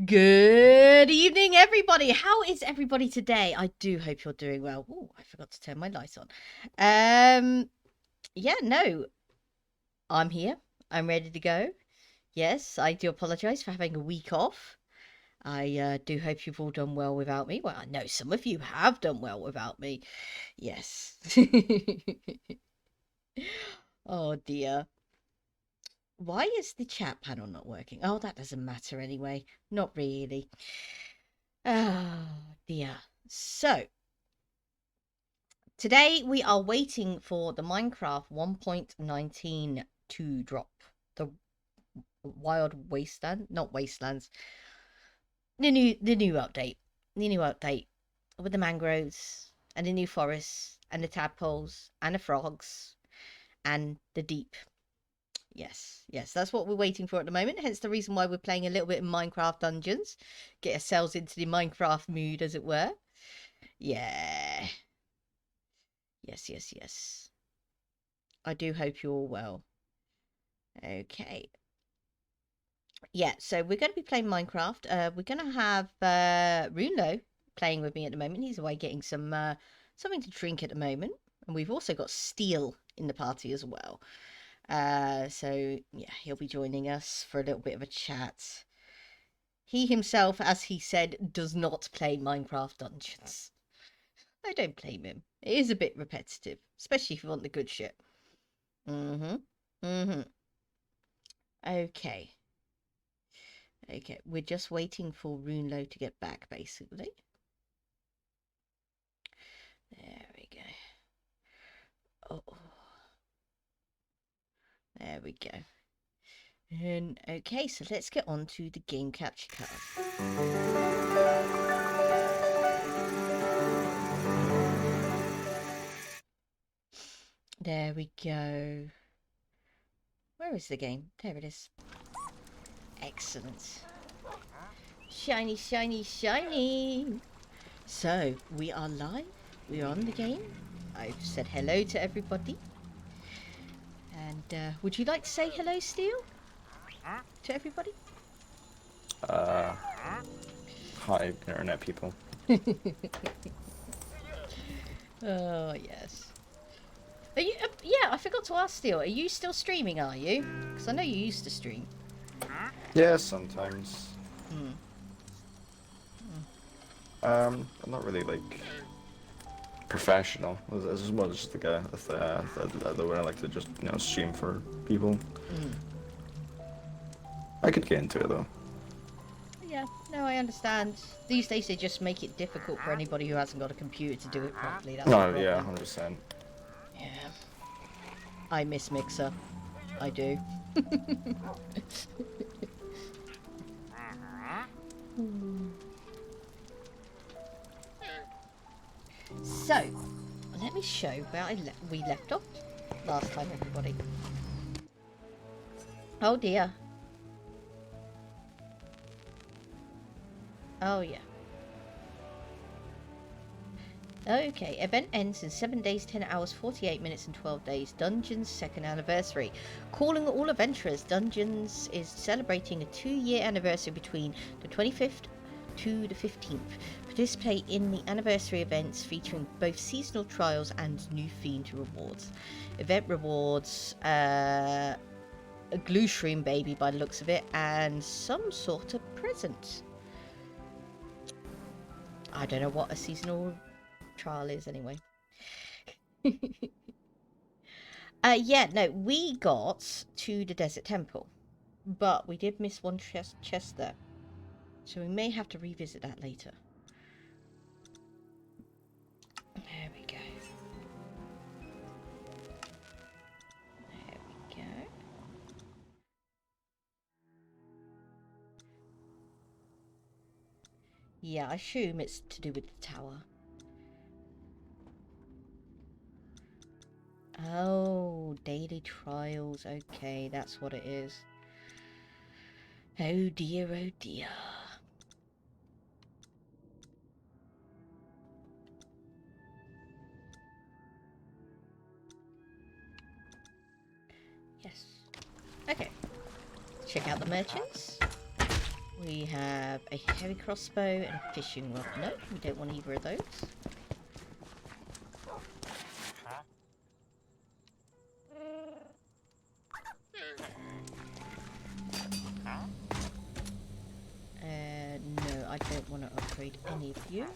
Good evening, everybody. How is everybody today? I do hope you're doing well. Oh, I forgot to turn my light on. Yeah, no, I'm here. I'm ready to go. Yes, I do apologize for having a week off. I do hope you've all done well without me. Well, I know some of you have done well without me. Yes. Oh dear. Why is the chat panel not working? Oh, that doesn't matter anyway. Not really. Oh dear. So, today we are waiting for the Minecraft 1.19 to drop. The Wild Wasteland, not Wastelands. The new update. The new update with the mangroves and the new forests and the tadpoles and the frogs and the deep. Yes, that's what we're waiting for at the moment. Hence the reason why we're playing a little bit in Minecraft Dungeons. Get ourselves into the Minecraft mood, as it were. Yeah. Yes. I do hope you're all well. Okay. Yeah, so we're going to be playing Minecraft. We're going to have Runo playing with me at the moment. He's away getting some something to drink at the moment. And we've also got Seail in the party as well. So, yeah, he'll be joining us for a little bit of a chat. He himself, as he said, does not play Minecraft Dungeons. I don't blame him. It is a bit repetitive, especially if you want the good shit. Okay. Okay, we're just waiting for Runelo to get back, basically. There we go. Oh. There we go. And okay, so let's get on to the game capture card. There we go. Where is the game? There it is. Excellent. Shiny, shiny, shiny. So, we are live. We are on the game. I've said hello to everybody. And would you like to say hello, Steel? To everybody? Hi, internet people. Oh, yes. Are you? Yeah, I forgot to ask Steel. Are you still streaming, are you? Because I know you used to stream. Yeah, sometimes. I'm not really like professional. As well as just like the way I like to just stream for people. I could get into it though. Yeah, no, I understand. These days they just make it difficult for anybody who hasn't got a computer to do it properly. That's the Oh problem. yeah, 100%. Yeah. I miss Mixer. I do. So, let me show where we left off last time, everybody. Oh dear. Oh yeah. Okay, event ends in 7 days, 10 hours, 48 minutes and 12 days. Dungeons' second anniversary. Calling all adventurers, Dungeons is celebrating a 2-year anniversary between the 25th to the 15th. Participate in the anniversary events featuring both seasonal trials and new themed rewards. Event rewards, a glue shroom baby by the looks of it, and some sort of present. I don't know what a seasonal trial is anyway. Yeah, no, we got to the Desert Temple, but we did miss one chest there. So we may have to revisit that later. There we go. There we go. Yeah, I assume it's to do with the tower. Oh, daily trials. Okay, that's what it is. Oh dear, oh dear. Yes. Okay. Check out the merchants. We have a heavy crossbow and a fishing rod. No, we don't want either of those. No, I don't want to upgrade any of you.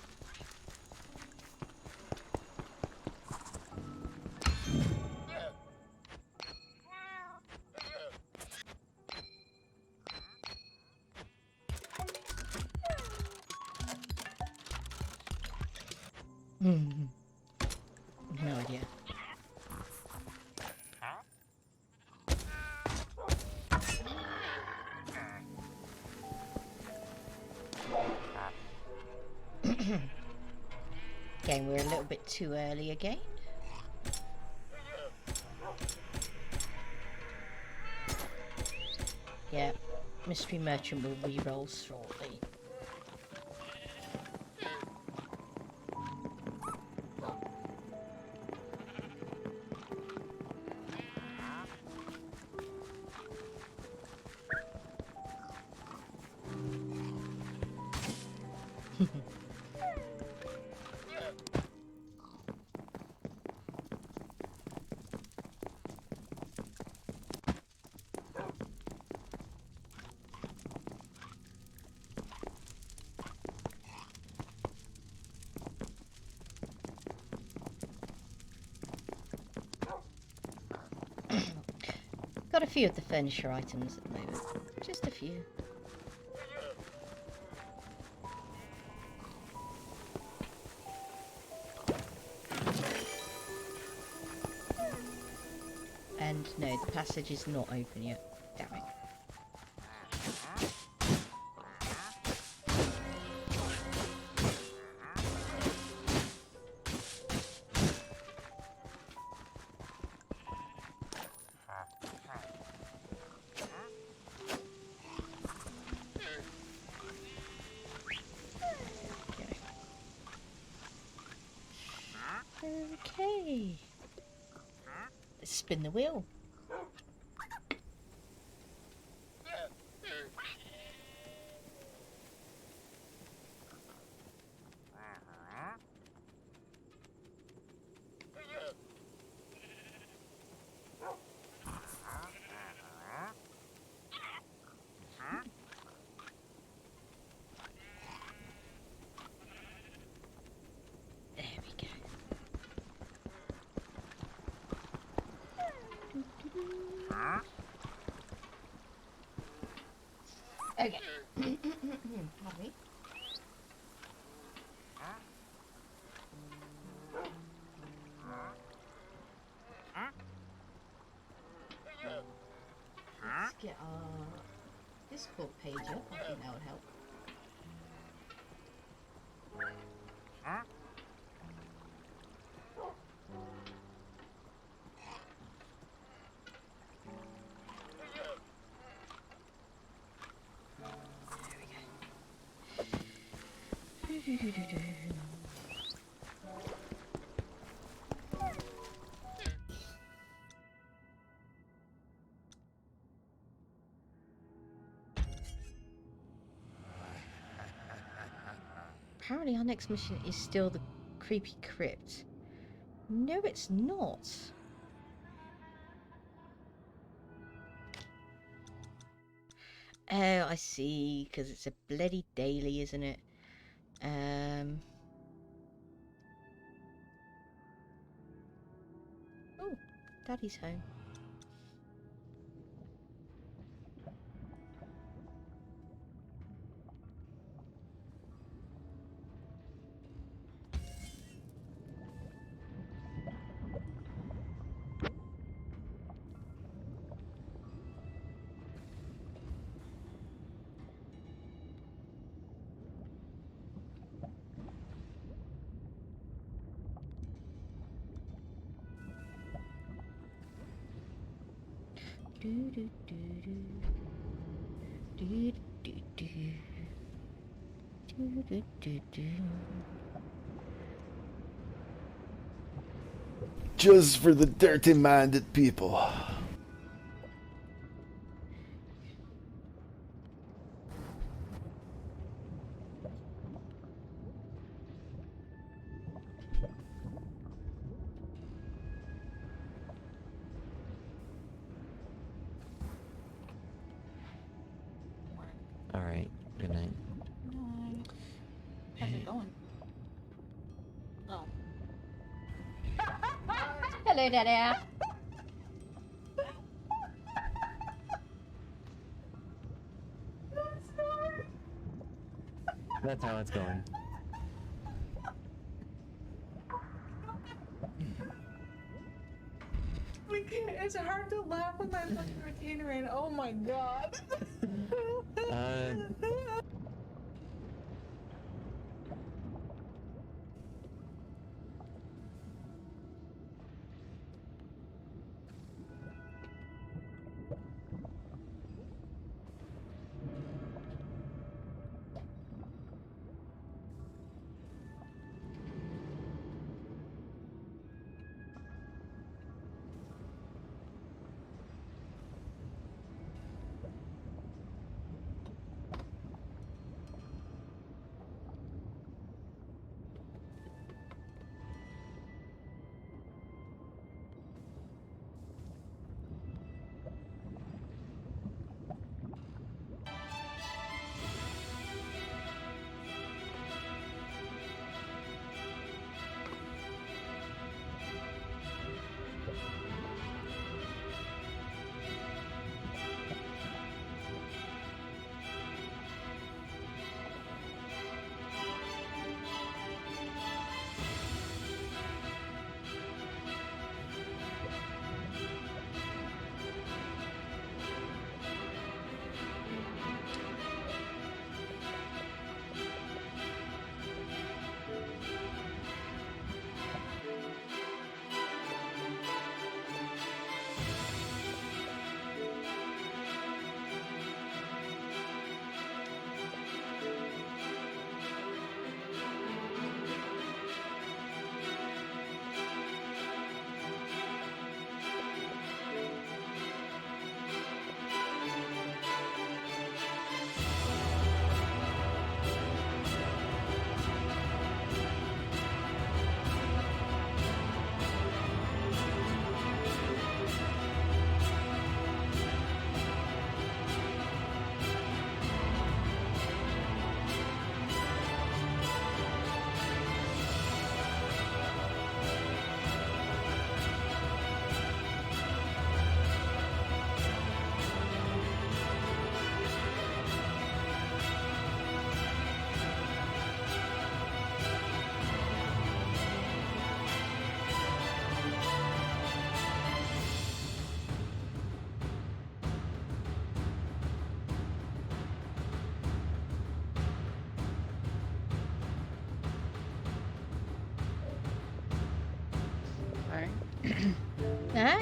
No idea. Again, we're a little bit too early again. Yeah, Mystery Merchant will re-roll shortly. Got a few of the furniture items at the moment. Just a few. And no, the passage is not open yet. Damn it. Okay. Let's spin the wheel. Okay. Pardon me. Let's get our Discord page up. I think that would help. Apparently our next mission is still the creepy crypt. No, it's not. Oh, I see, because it's a bloody daily, isn't it? Oh, Daddy's home. Do do do do do do do do do do do. Just for the dirty-minded people. Alright, good night. How's it going? Oh. Hello, Dada. That's how it's going. It's hard to laugh with my fucking retainer in. Oh my god.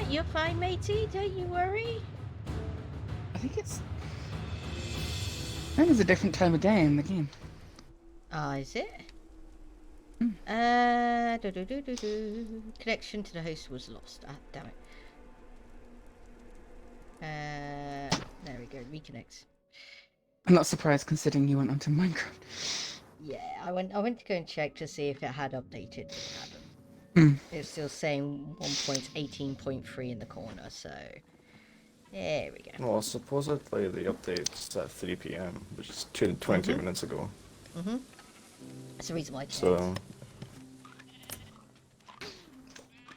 You're fine, matey. Don't you worry. I think it's a different time of day in the game. Ah, is it? Connection to the host was lost. Ah, damn it. There we go. Reconnect. I'm not surprised considering you went onto Minecraft. Yeah, I went to go and check to see if it had updated. It hadn't. It's still saying 1.18.3 in the corner, so there we go. Well, supposedly the update's at 3 p.m., which is 20 minutes ago. That's the reason why I checked. So,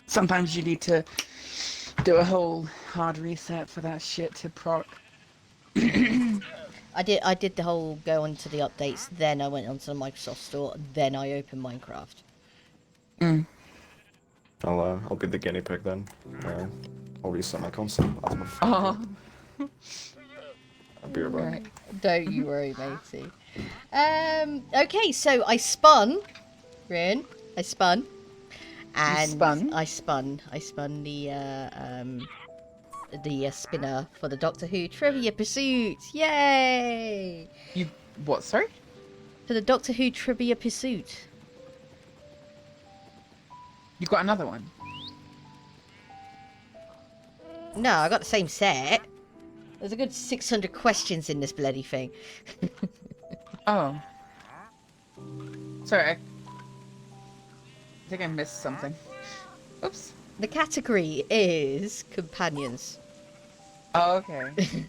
Sometimes you need to do a whole hard reset for that shit to proc. I did the whole go onto the updates, then I went onto the Microsoft Store, then I opened Minecraft. I'll be the guinea pig then. I'll reset my console. Oh, I'll be right back. right. Don't you worry, matey. Okay, so I spun, Rin. I spun. And spun? I spun the spinner for the Doctor Who Trivia Pursuit. Yay! You what? Sorry. For the Doctor Who Trivia Pursuit. You got another one. No, I got the same set. There's a good 600 questions in this bloody thing. Oh. Sorry, I think I missed something. Oops. The category is companions. Oh, okay.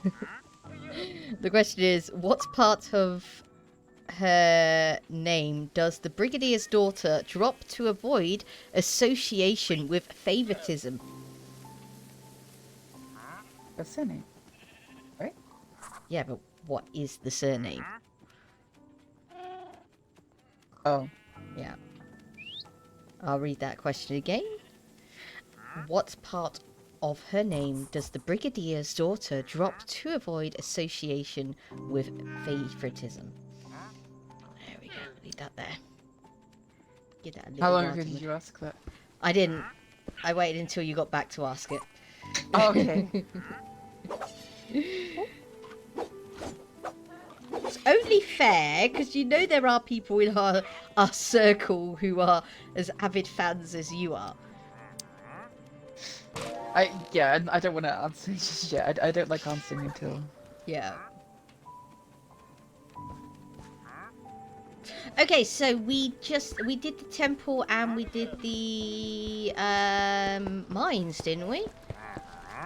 The question is, what part of her name does the Brigadier's daughter drop to avoid association with favoritism? The surname, right? Yeah, but what is the surname? Oh. Yeah. I'll read that question again. What part of her name does the Brigadier's daughter drop to avoid association with favoritism? There we go. Leave that there. Give that a little How long while ago to did you ask that? I didn't. I waited until you got back to ask it. Oh, okay. It's only fair because you know there are people in our circle who are as avid fans as you are. I don't want to answer just yet. I don't like answering until. Yeah. Okay, so we did the temple and we did the mines, didn't we?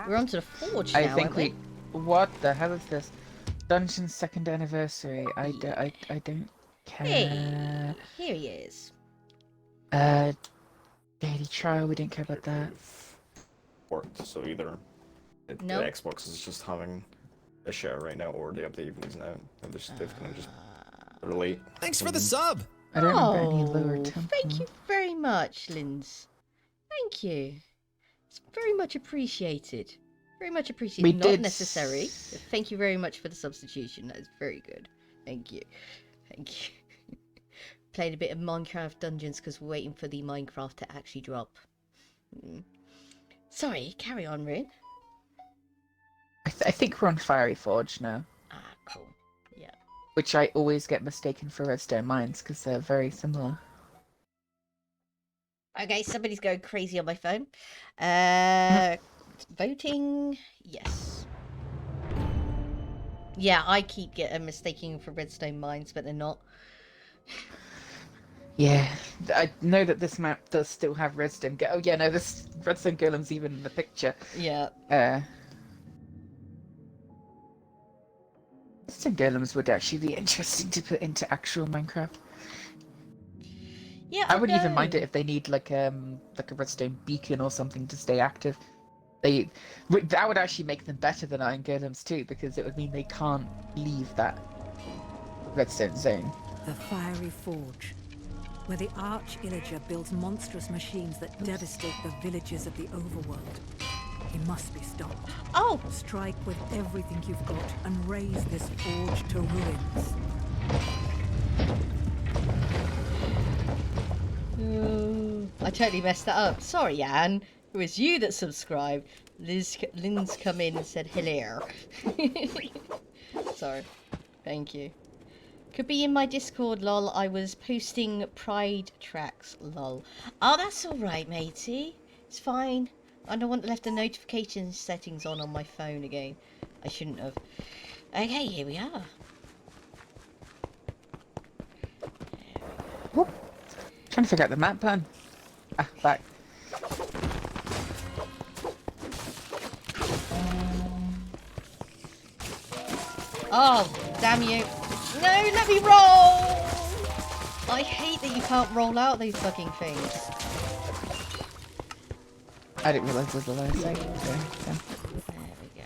We're on to the forge now, I think aren't we? What the hell is this? Dungeon's second anniversary. I don't care. Hey, here he is. Daily trial. We didn't care about that. Worked, so either Nope. the Xbox is just having a share right now, or they have the evenings now. And they've kind of just they're late. Thanks for the sub. I don't remember any lower Oh, temple. thank you very much, Linz. Thank you. It's very much appreciated. Very much appreciated. We Not did necessary. But thank you very much for the substitution. That is very good. Thank you. Thank you. Played a bit of Minecraft Dungeons because we're waiting for the Minecraft to actually drop. Sorry, carry on, Rin. I think we're on Fiery Forge now, Ah, cool. Yeah. which I always get mistaken for redstone mines because they're very similar. Okay, somebody's going crazy on my phone. Voting, yes. Yeah, I keep getting mistaken for redstone mines, but they're not. Yeah, I know that this map does still have redstone. Oh yeah, no, this redstone golem's even in the picture. Yeah. Redstone golems would actually be interesting to put into actual Minecraft. Yeah, I wouldn't even mind know. it if they need like a redstone beacon or something to stay active. That would actually make them better than iron golems too, because it would mean they can't leave that redstone zone. The Fiery Forge, where the Arch-Illager builds monstrous machines that devastate the villages of the overworld. He must be stopped. Oh! Strike with everything you've got and raise this forge to ruins. I totally messed that up. Sorry, Anne. It was you that subscribed. Lynn's come in and said hello. Sorry. Thank you. Could be in my Discord, lol. I was posting pride tracks, lol. Oh, that's alright, matey. It's fine. I don't want left the notification settings on my phone again. I shouldn't have. Okay, here we are. Whoop. Trying to figure out the map plan. Ah, back. Oh, damn you. No, let me roll! I hate that you can't roll out these fucking things. I didn't realise there was a lower side. Yeah. There we go.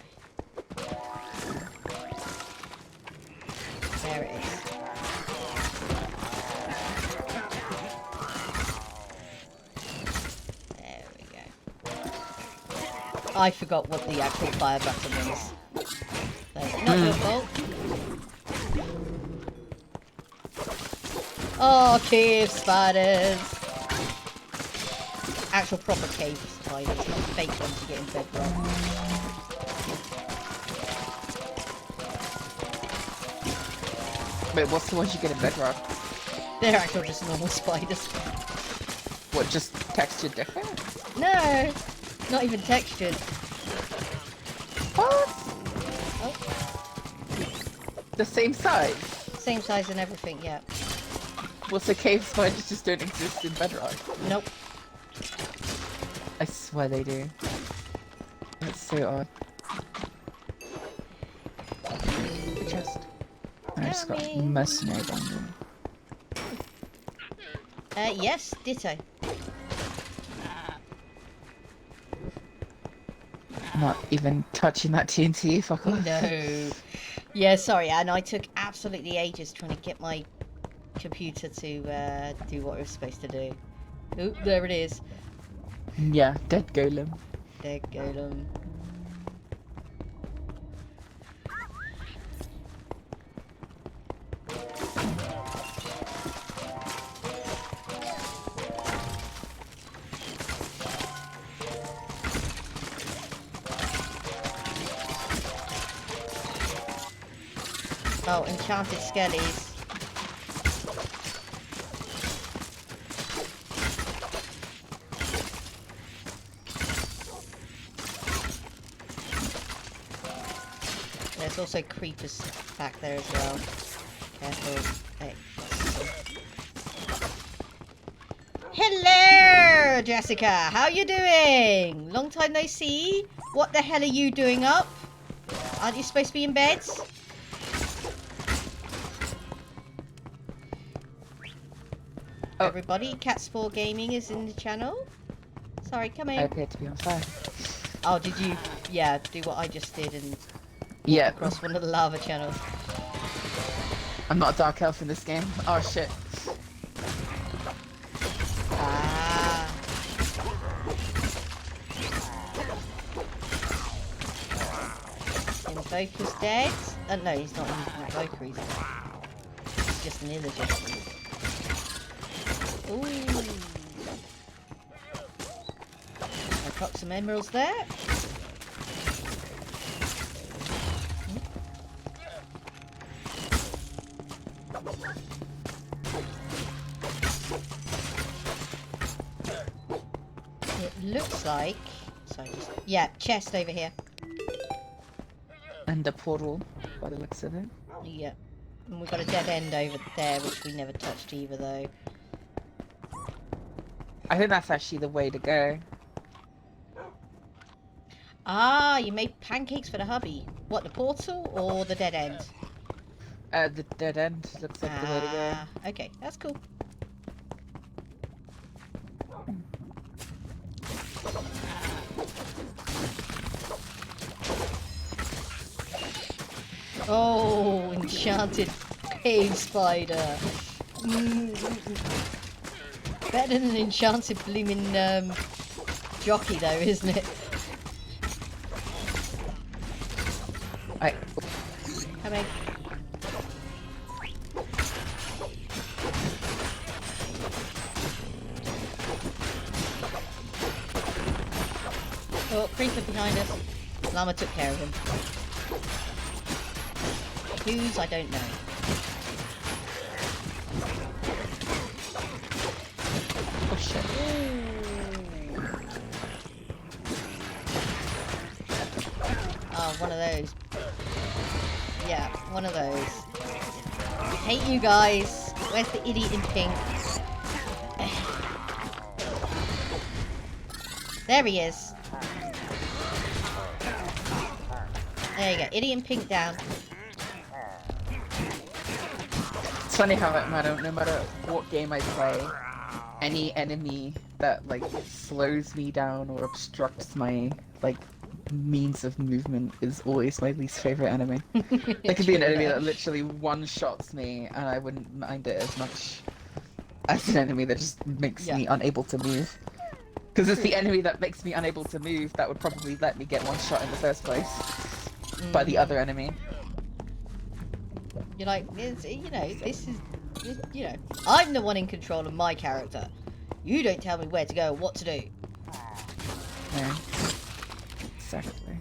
There it is. There we go. I forgot what the actual fire button is. So, not your fault. Oh, cave spiders! Actual proper cave spiders, not fake ones you get in bedrock. Wait, what's the ones you get in Bedrock? They're actual just normal spiders. What, just textured different? No! Not even textured. What? Oh, The same size? same size and everything, yeah. Well, so cave spiders just don't exist in Bedrock. Nope. I swear they do. That's so odd. I just got Coming. mercenary down there. Yes, ditto. Not even touching that TNT, fuck off. No. Yeah, sorry, and I took absolutely ages trying to get my computer to do what it was supposed to do. Oh, there it is. Yeah, dead golem. Dead golem. Oh, enchanted skellies. There's also creepers back there as well. Careful. Hey. Hello, Jessica. How you doing? Long time no see. What the hell are you doing up? Aren't you supposed to be in bed? Oh. Everybody, Cat4 Gaming is in the channel. Sorry, come I in. appear to be on fire. Oh, did you, yeah, do what I just did and Yeah, across one of the lava channels? I'm not a dark elf in this game. Oh shit. Ah. Invoker's dead. No, he's not an invoker, he's just an illager. Ooh. I got some emeralds there. It looks like... Sorry, just... Yeah, chest over here. And a portal, by the looks of it. Yeah. And we've got a dead end over there, which we never touched either, though. I think that's actually the way to go. Ah, you made pancakes for the hubby. What, the portal or the dead end? The dead end looks like the way to go. Ah, okay, that's cool. Oh, enchanted cave spider. Better than an enchanted blooming jockey though, isn't it? Coming. Oh, creeper behind us. Llama took care of him. Whose, I don't know. Oh shit. Oh, one of those. Yeah, one of those. I hate you guys. Where's the idiot in pink? There he is. There you go. Idiot in pink down. It's funny how no matter what game I play, any enemy that like slows me down or obstructs my like means of movement is always my least favorite enemy. There could be an enemy that literally one-shots me and I wouldn't mind it as much as an enemy that just makes me unable to move. Because it's the enemy that makes me unable to move that would probably let me get one shot in the first place by the other enemy. You're like, you know, this is, you know, I'm the one in control of my character. You don't tell me where to go or what to do. Yeah. Exactly.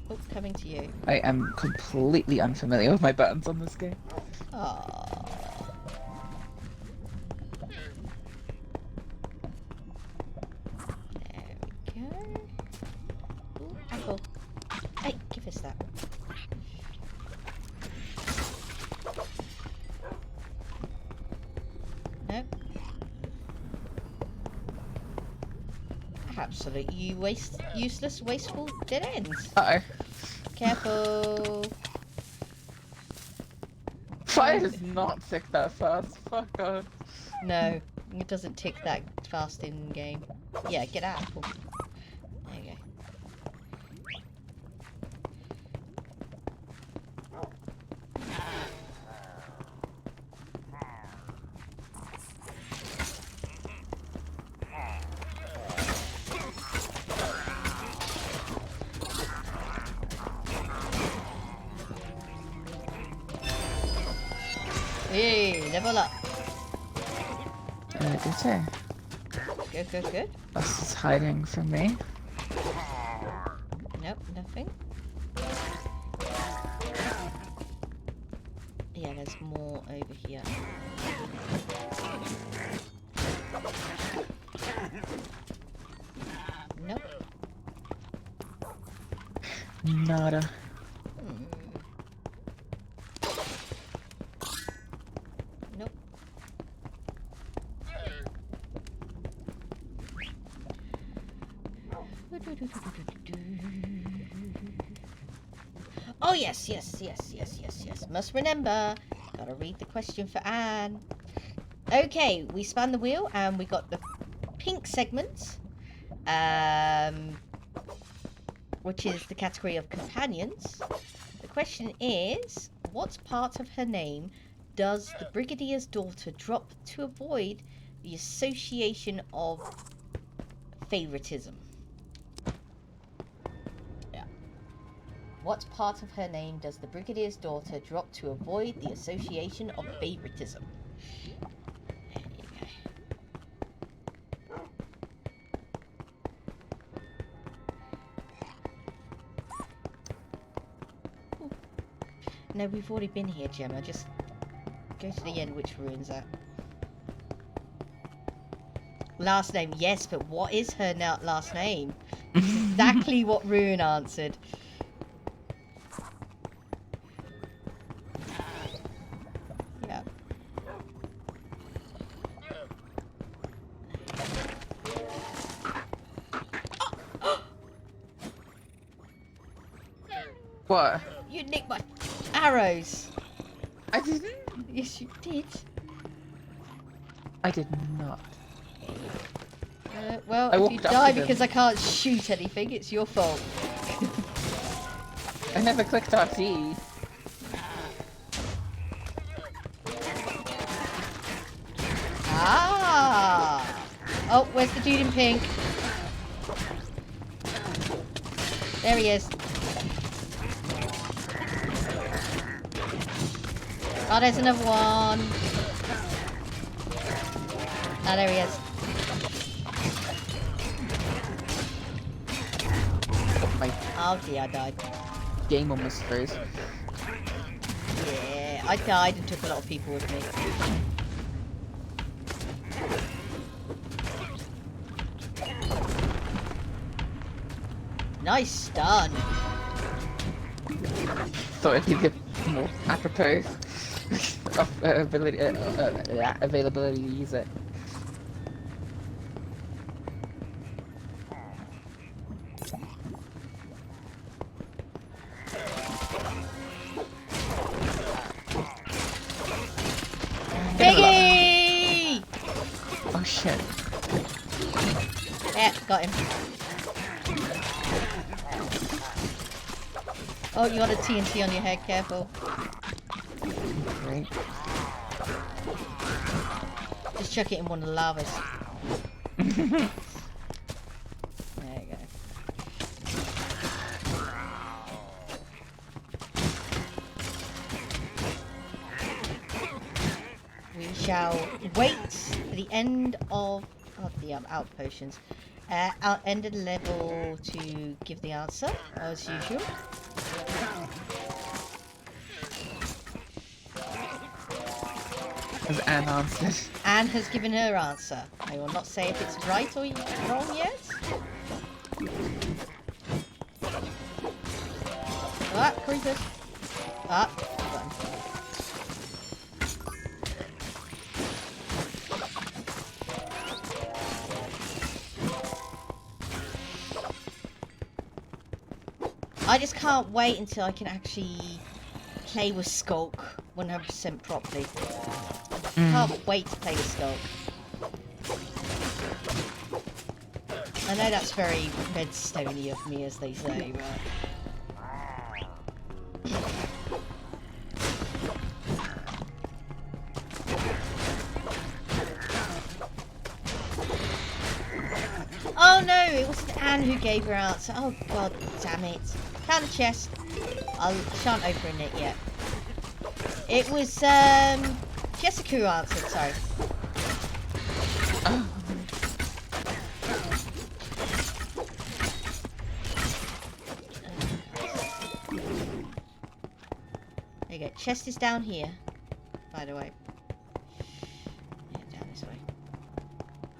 Oh, coming to you. I am completely unfamiliar with my buttons on this game. Aww. There we go. Ooh, apple. Hey, give us that. No. Absolutely useless, wasteful dead ends. Uh-oh. Careful. Fire does not tick that fast. Fuck off. No, it doesn't tick that fast in game. Yeah, get out. There you go. Hey, level up. Did I? Good, good, good. Boss is hiding from me. Nope, nothing. Yeah, there's more over here. Nope. Nada. Nope. Oh yes, yes, yes, yes, yes, yes. Must remember. Gotta read the question for Anne. Okay, we spun the wheel and we got the pink segments. Which is the category of companions. The question is, what part of her name does the Brigadier's daughter drop to avoid the association of favoritism? Yeah. What part of her name does the Brigadier's daughter drop to avoid the association of favoritism? There you go. No, we've already been here, Gemma. Just go to the end. Which ruin's that? Last name, yes, but what is her last name? Exactly what Rune answered. Yeah. What? You nicked my arrows. I didn't. Yes, you did. I did not. Well, I if you walked up die to them. because I can't shoot anything, it's your fault. I never clicked RT. Ah! Oh, where's the dude in pink? There he is. Oh, there's another one. Ah, there he is. My Oh dear, I died. game almost froze. Yeah, I died and took a lot of people with me. Nice stun. Thought it'd be a bit more apropos of availability to use it. Piggy! Oh shit. Yeah, got him. Oh, you got a TNT on your head, careful. Great. Just chuck it in one of the lavas. There you go. We shall wait for the end of the out potions. End of the level to give the answer, as usual. As Anne answered. Anne has given her answer. I will not say if it's right or wrong yet. Ah, creepers. Ah, got him. I just can't wait until I can actually play with Skulk 100% properly. Can't wait to play with Skulk. I know that's very redstone-y of me, as they say, but... Oh no, it wasn't Anne who gave her answer. Oh god damn it. Found the chest. I shan't open it yet. It was Jessica who answered, sorry. There you go. Chest is down here, by the way. Yeah, down this way.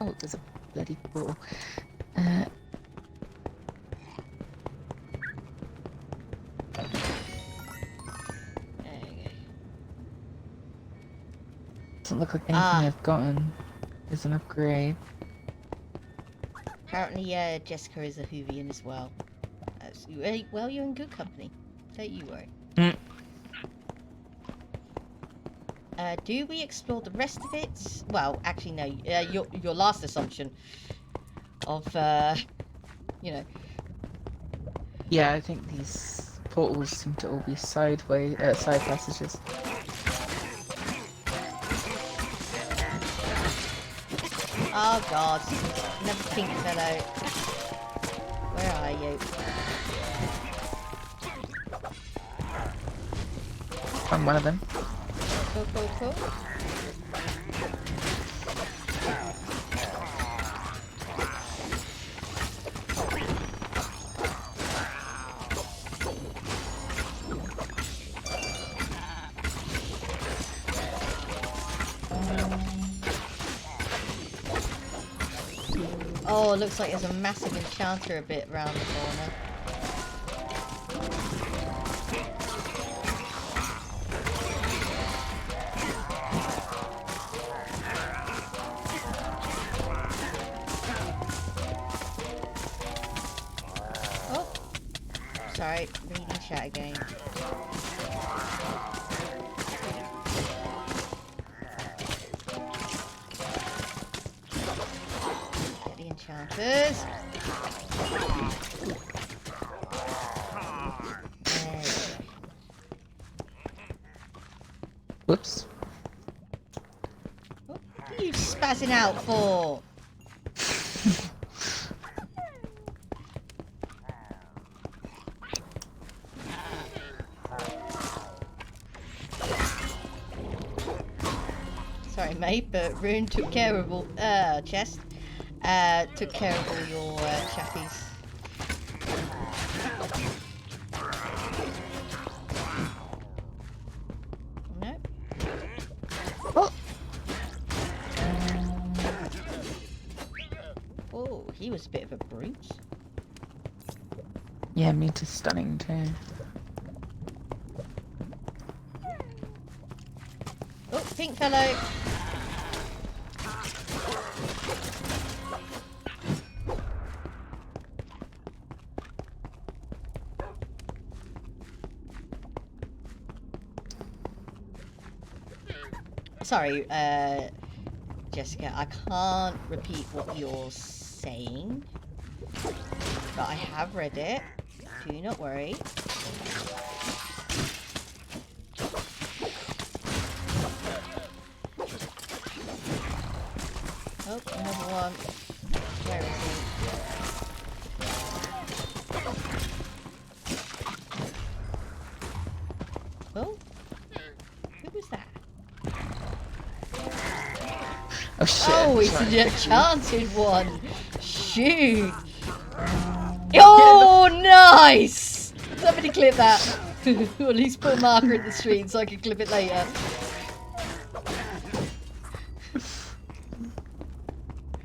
Oh, there's a bloody portal. Doesn't look like anything I've gotten is an upgrade. Apparently, Jessica is a Hoovian as well. Well, you're in good company. Don't you worry. Do we explore the rest of it? Well, actually, no. Your last assumption of, you know. Yeah, I think these portals seem to all be side passages. Oh god, another pink fellow. Where are you? I'm one of them. Cool, cool, cool. Oh, it looks like there's a massive enchanter a bit round the corner. Oh, sorry, reading chat again. Enchanters. Whoops. What are you spazzing out for? Sorry, mate, but Rune took care of all chest. Took care of all your chappies. No. Oh. Oh, he was a bit of a brute. Yeah, meat is stunning too. Oh, pink fellow. Sorry, Jessica, I can't repeat what you're saying, but I have read it. Do not worry. Oh, another one. Where is he? Oh, who was that? Oh shit. Oh, it's an enchanted one. Shoot. Oh, nice. Somebody clip that. Or at least put a marker in the screen so I can clip it later.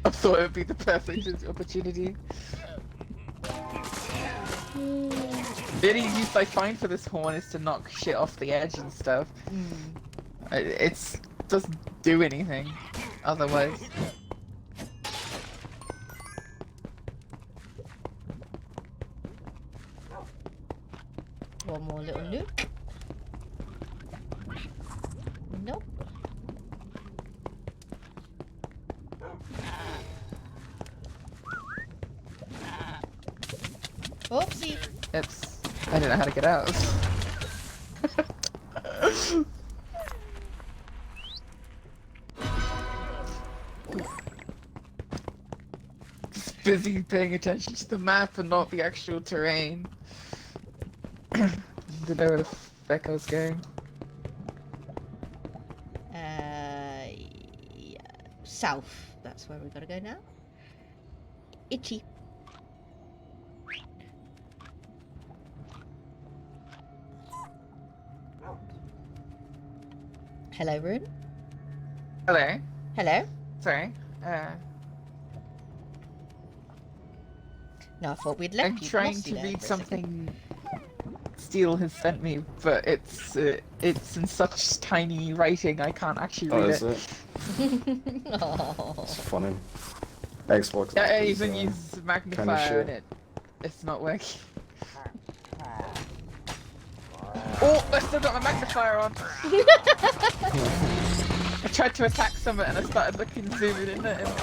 I thought it would be the perfect opportunity. The only use I find for this horn is to knock shit off the edge and stuff. It doesn't do anything otherwise. one more little loot. Nope. Oopsie. Oops. I don't know how to get out. Just busy paying attention to the map and not the actual terrain. Didn't know where the fuck I was going. Yeah. South. That's where we gotta go now. Itchy. Hello, Rune. Hello. Hello. Sorry. No, I thought we'd left I'm you. trying lost you to there read for a second. something Seail has sent me, but it's in such tiny writing I can't actually Oh, read is it. it? Oh. It's funny. Xbox. Yeah, I is, even use magnifier shit. and it's not working. Oh, I still got my magnifier on. I tried to attack someone and I started looking zooming in at him.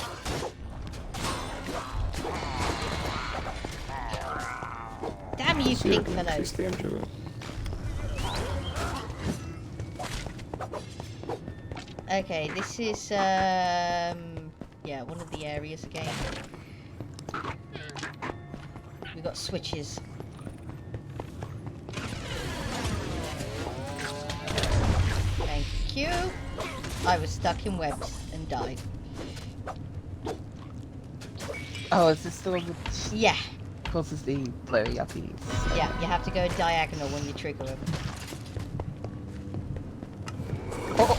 Damn you, See, I pig can fellow. increase the entry rate. Okay, this is yeah, one of the areas again. We've got switches. Thank you. I was stuck in webs and died. Oh, is this the one which Yeah, causes the blowy uppies? yeah, you have to go diagonal when you trigger them. Oh!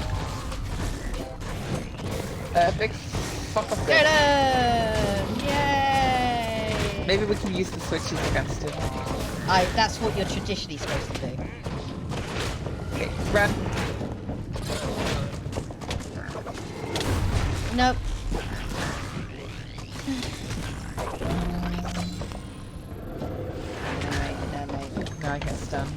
Big fuck off. Get him! Yay! Maybe we can use the switches against him. That's what you're traditionally supposed to do. Okay, run. Nope. No, mate. Now I get stunned.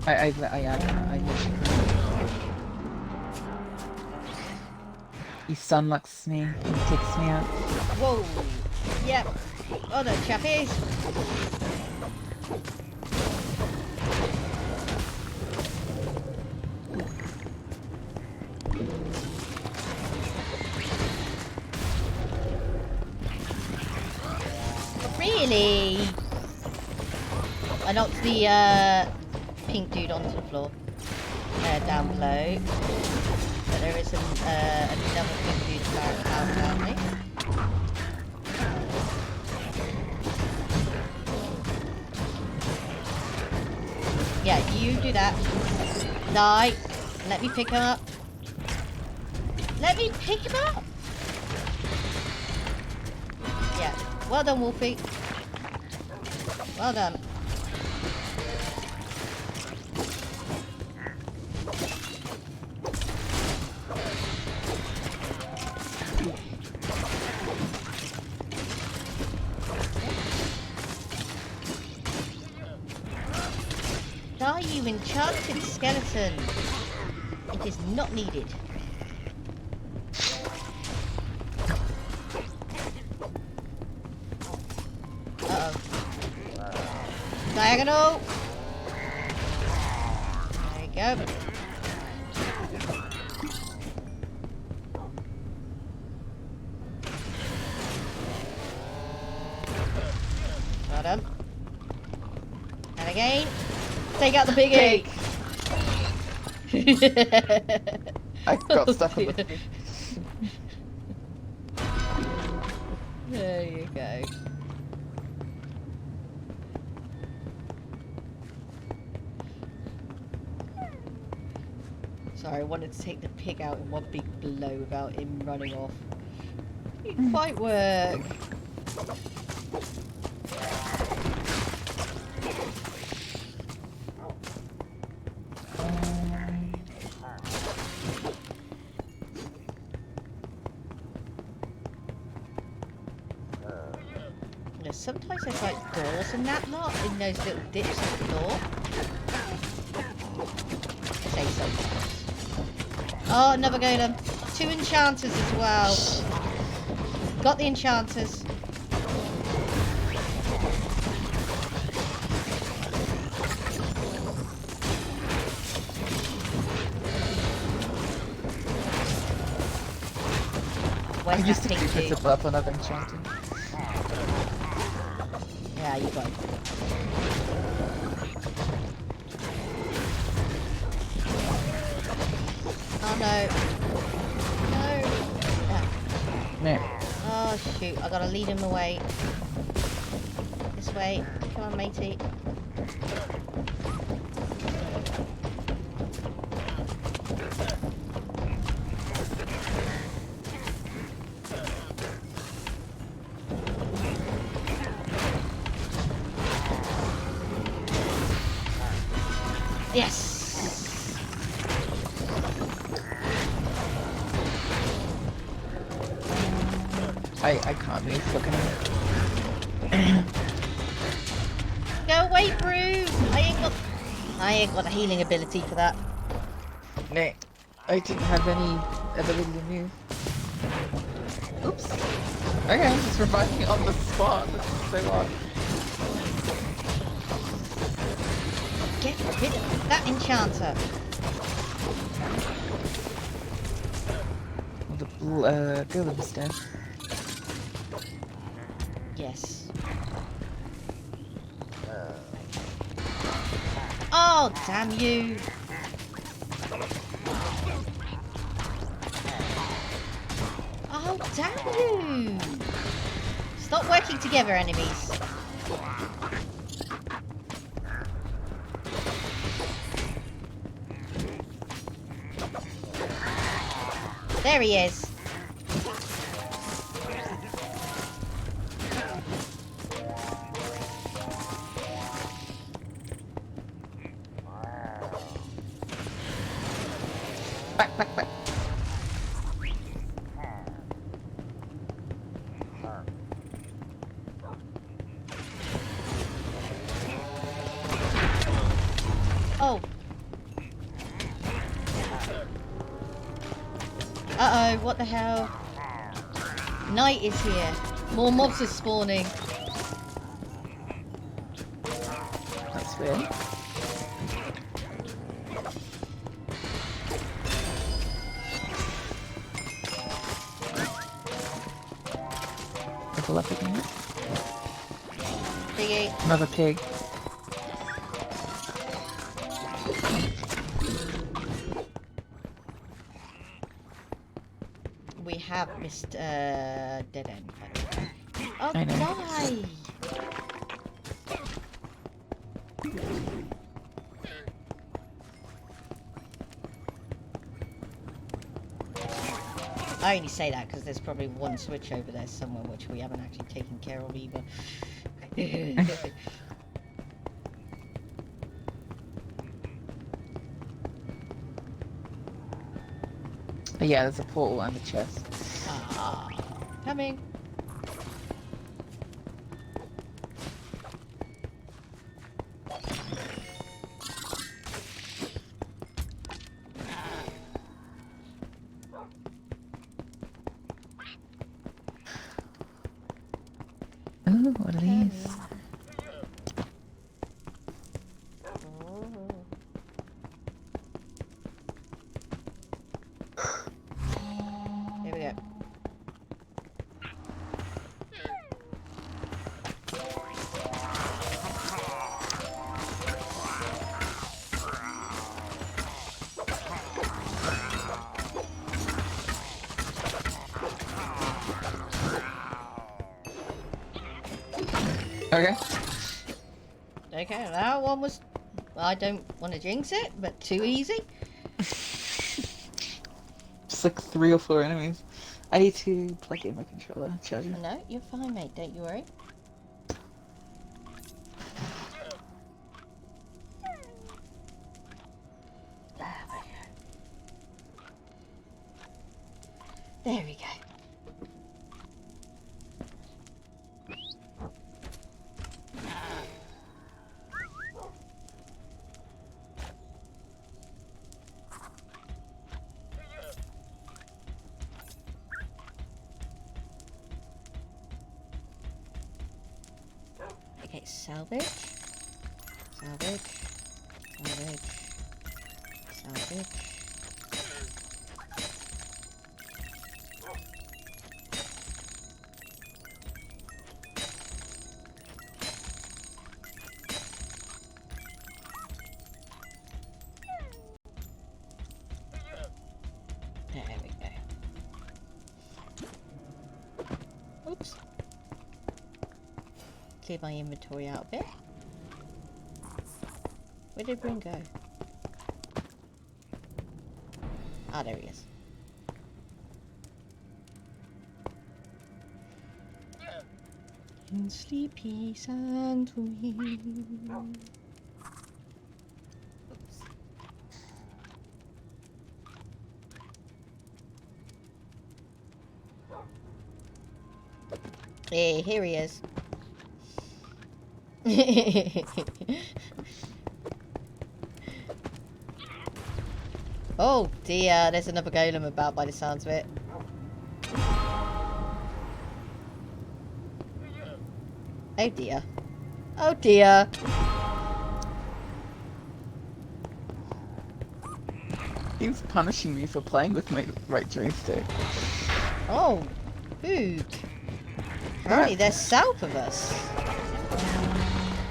I literally he sunlocks me, he takes me out. Whoa. Yep. Oh no, chappies. Really? I knocked the pink dude onto the floor. Down below. But there is another pink dude apparently. Yeah, you do that. Die. Let me pick him up. Let me pick him up. Yeah. Well done, Wolfie. Well done. Die, you enchanted skeleton. It is not needed. Uh-oh. Diagonal. There you go. Well done. And again. Take out the big egg. I got stuck on the thing. There you go. Sorry, I wanted to take the pig out in one big blow without him running off. Didn't quite work. Sometimes there's like doors and that lot in those little dips of the door. Say sometimes. Oh, another golem. 2 enchanters as well. Got the enchanters. I Where's used that to pink keep dude? it up on other enchanting. Yeah, you got it. Oh no. No. Ah. No. Oh shoot, I gotta lead him away. This way. Come on, matey. Yes! I can't move looking at it. Go away, Bruce! I ain't got a healing ability for that. No. I didn't have any ability to move. Oops. Okay, just reviving on the spot. This is so odd. Get rid of that enchanter. The golem's dead. Yes. Oh, damn you! Oh, damn you! Stop working together, enemies. There he is. Back, back, back. Oh. Uh-oh, what the hell? Night is here. More mobs are spawning. That's weird. Level up again. Piggy. Another pig. We have missed dead end. Oh, I know. die! I only say that because there's probably one switch over there somewhere which we haven't actually taken care of either. But yeah, there's a portal and a chest. Ah, coming. Ooh, what are these? Here we go. Okay. Okay, that one was... I don't want to jinx it, but too easy. Just like 3 or 4 enemies. I need to plug in my controller charger. No, you're fine, mate. Don't you worry. There we go. Okay, salvage. Salvage. Salvage. Salvage. There we go. Oops. Clear my inventory out a bit. Where did Bryn go? Ah, there he is. In sleepy Santorini. Oops. Hey, here he is. Oh dear, there's another golem about by the sounds of it. Oh dear. Oh dear. He's punishing me for playing with my right joystick. Oh, food. Apparently they're south of us.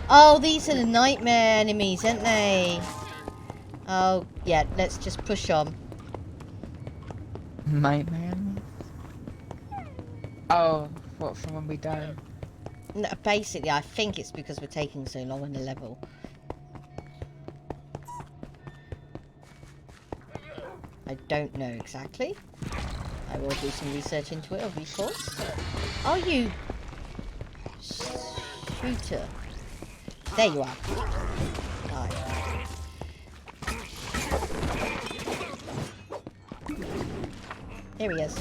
Oh, these are the nightmare enemies, aren't they? Oh, yeah, let's just push on. Nightmare. Oh, what, from when we died? No, basically, I think it's because we're taking so long on the level. I don't know exactly. I will do some research into it, of course. Are you... shooter? There you are. Right. Here he is.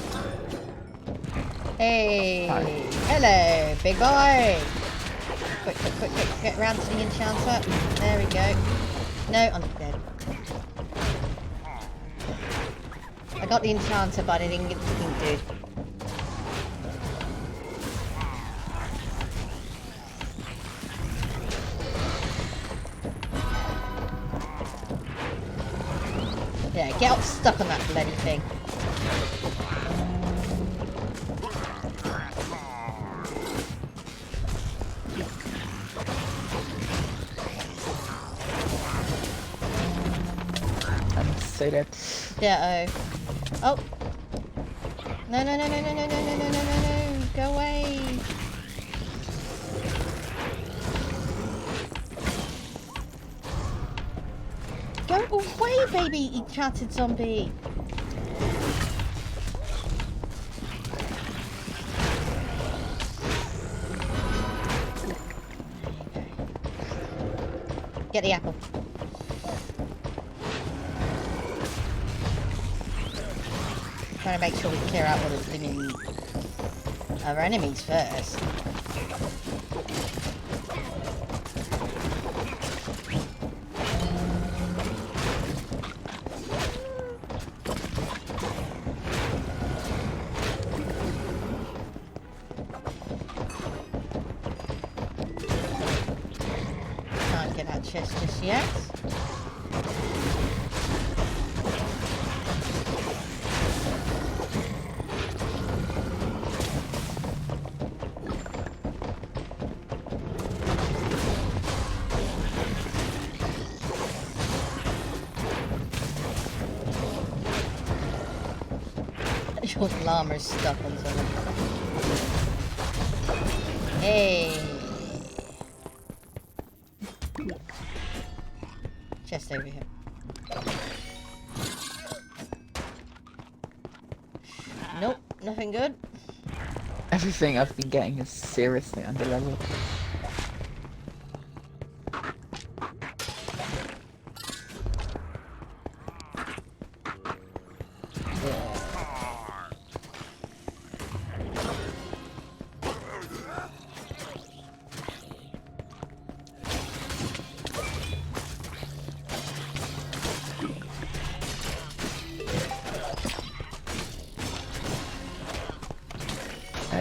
Hey! Hi. Hello, big boy! Quick, quick, quick, quick, get round to the enchanter. There we go. No, I'm dead. I got the enchanter, but I didn't get the king dude. Yeah, get up stuck on that bloody thing. I'm so dead. Yeah, oh. No, no, no, no, no, no, no, no, no, no, no, no. Go away. Go away, baby, enchanted zombie. Get the apple. Trying to make sure we clear out all the blooming other enemies first. Can't get that chest just yet. Your llama's stuck on something. Hey! Chest over here. Nope. Nothing good? Everything I've been getting is seriously under level.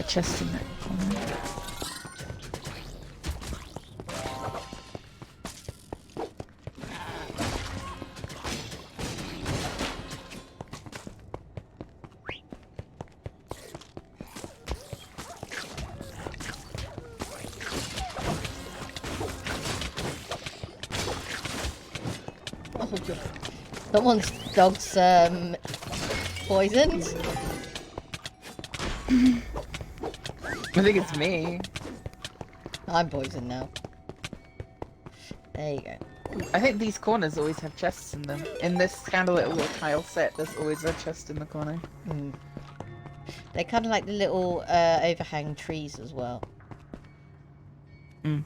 Chest in that corner. Oh, God. Someone's dog's poisoned. I think it's me. I'm poisoned now. There you go. I think these corners always have chests in them. In this kind of little tile set, there's always a chest in the corner. Mm. They're kind of like the little overhang trees as well. Mm.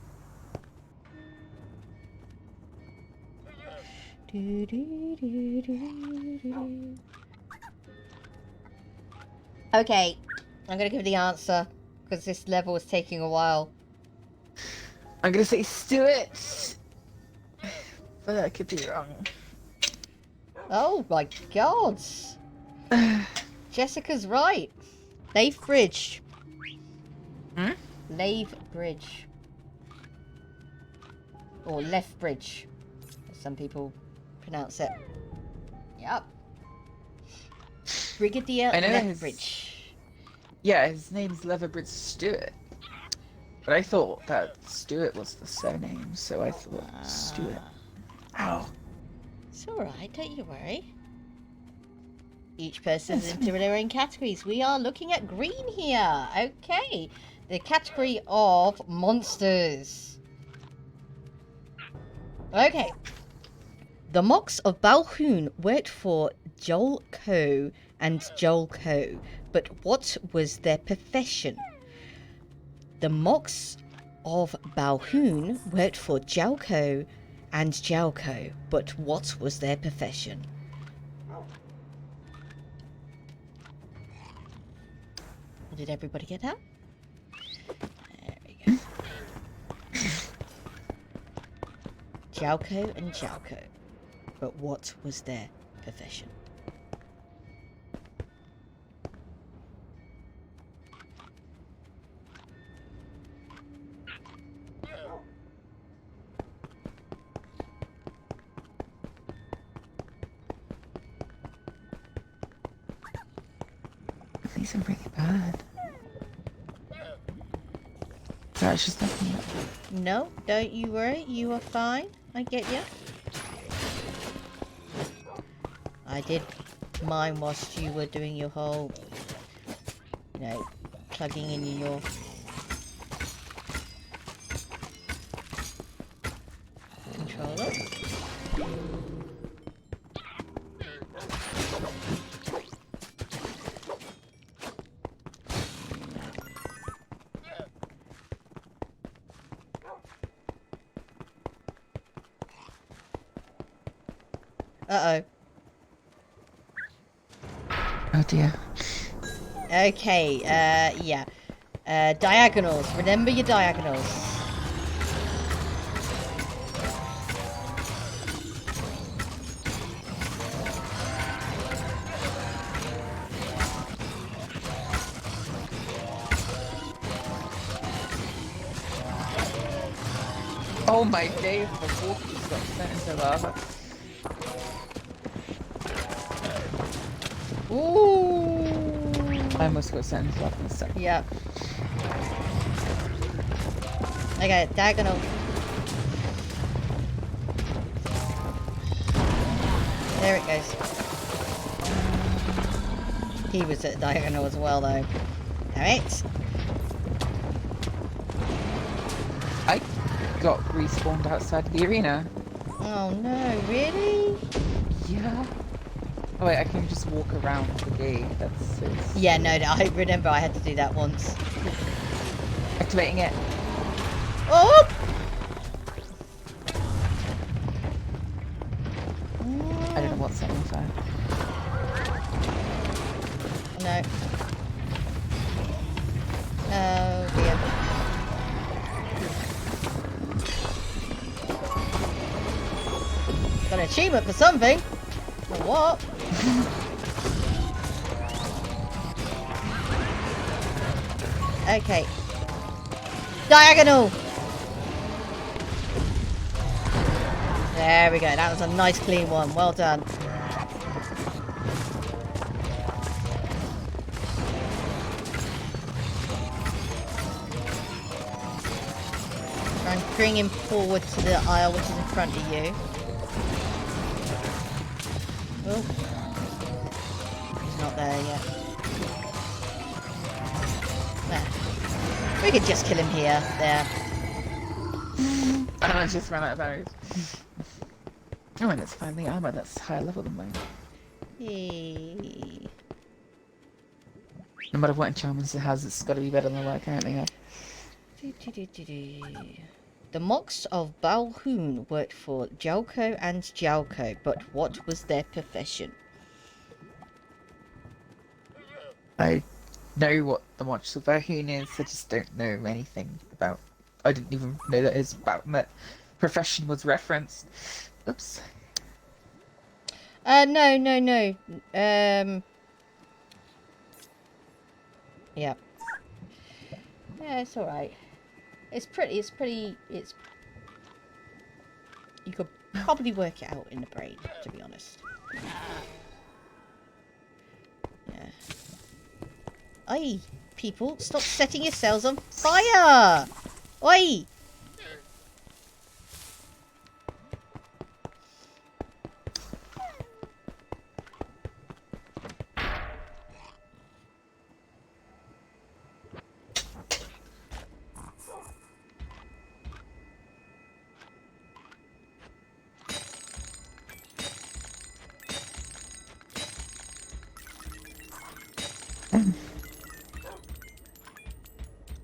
Okay, I'm gonna give the answer because this level is taking a while. I'm gonna say Stuart, but I could be wrong. Oh my God! Jessica's right. Lave Bridge. Hmm? Lave Bridge. Or Left Bridge, as some people pronounce it. Yep. Brigadier I know Left Bridge. Yeah, his name's Leverbridge Stuart. But I thought that Stuart was the surname, so I thought Stuart. Ow. It's alright, don't you worry. Each person's into their own categories. We are looking at green here. Okay. The category of monsters. Okay. The Mox of Balhoun worked for Joel Co. and Joel Co. But what was their profession? The Mox of Balhoun worked for Jalco and Jalco, but what was their profession? Did everybody get that? There we go. Jalco and Jalco, but what was their profession? These are really bad. Sorry, it's just nothing. No, don't you worry. You are fine. I get you. I did mine whilst you were doing your whole, you know, plugging in your controller. Uh-oh. Oh dear. Okay, yeah. Diagonals. Remember your diagonals. Oh my days, the wolf just got sent into lava. Ooh. I almost got sent into lava this time. Yep. Okay, diagonal. There it goes. He was at diagonal as well, though. Alright. I got respawned outside the arena. Oh no, really? Yeah. Oh wait, I can just walk around the gate. That's so Yeah, no, I remember I had to do that once. activating it. Oh! I don't know what's setting on fire. No. Oh dear. Got an achievement for something. For what? Okay. Diagonal. There we go. That was a nice clean one. Well done. Try and bring him forward to the aisle which is in front of you. Oh. He's not there yet. There. We could just kill him here. There. I just ran out of arrows. Oh, and it's finally armor that's higher level than mine. Yay. No matter what enchantments it has, it's got to be better than what I currently have. The monks of Balhoun worked for Jalko and Jalko, but what was their profession? I know what the monks of Balhoun is, I just don't know anything about. I didn't even know that his that profession was referenced. Oops. No. Yeah. Yeah, it's alright. It's you could probably work it out in the brain, to be honest. Yeah. Oi, people, stop setting yourselves on fire! Oi!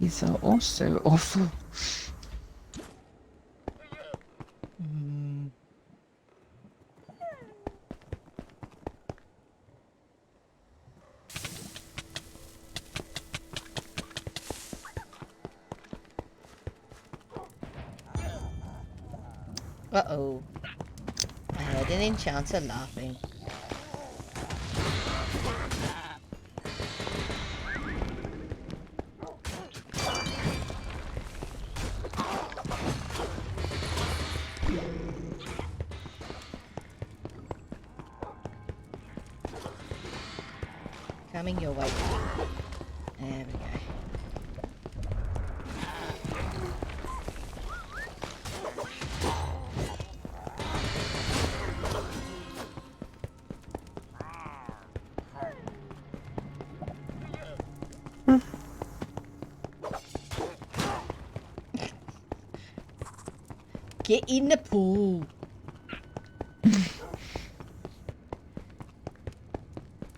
These are also awful. Uh-oh. I heard an enchanter laughing. Coming your way. There we go. Get in the pool.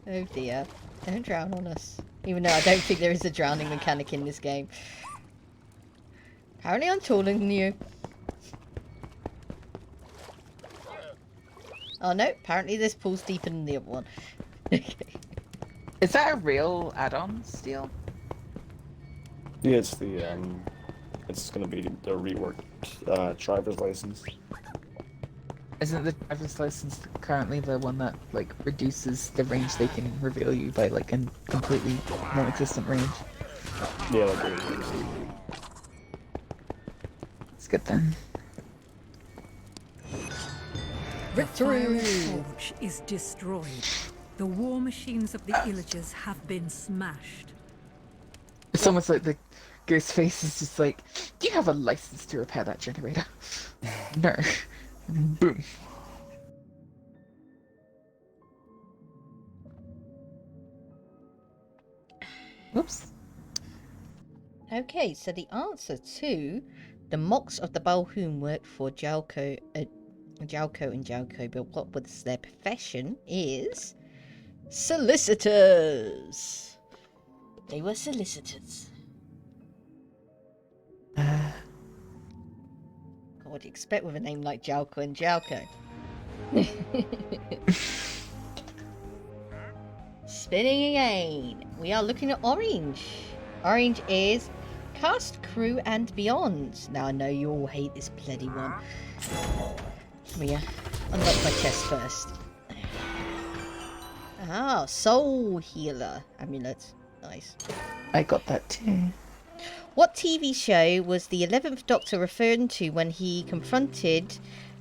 Oh dear. Don't drown on us. Even though I don't think there is a drowning mechanic in this game. Apparently I'm taller than you. Oh no, apparently this pool's deeper than the other one. Is that a real add-on, Steel? Yeah, it's the it's gonna be the reworked driver's license. Isn't the driver's license currently the one that like reduces the range they can reveal you by like a completely non-existent range? Yeah, like it is. It's good then. The fiery forge is destroyed. The war machines of the Illagers have been smashed. It's almost like the ghost face is just like, do you have a license to repair that generator? No. Boom. Whoops. Okay, so the answer to the monks of the Balhoun worked for Jalko and Jalko, but what was their profession is Solicitors. They were solicitors. What do you expect with a name like Jalko and Jalko? Spinning again. We are looking at orange. Orange is Cast, Crew, and Beyond. Now I know you all hate this bloody one. Come here. Unlock my chest first. Ah, Soul Healer amulet. Nice. I got that too. What TV show was the 11th Doctor referring to when he confronted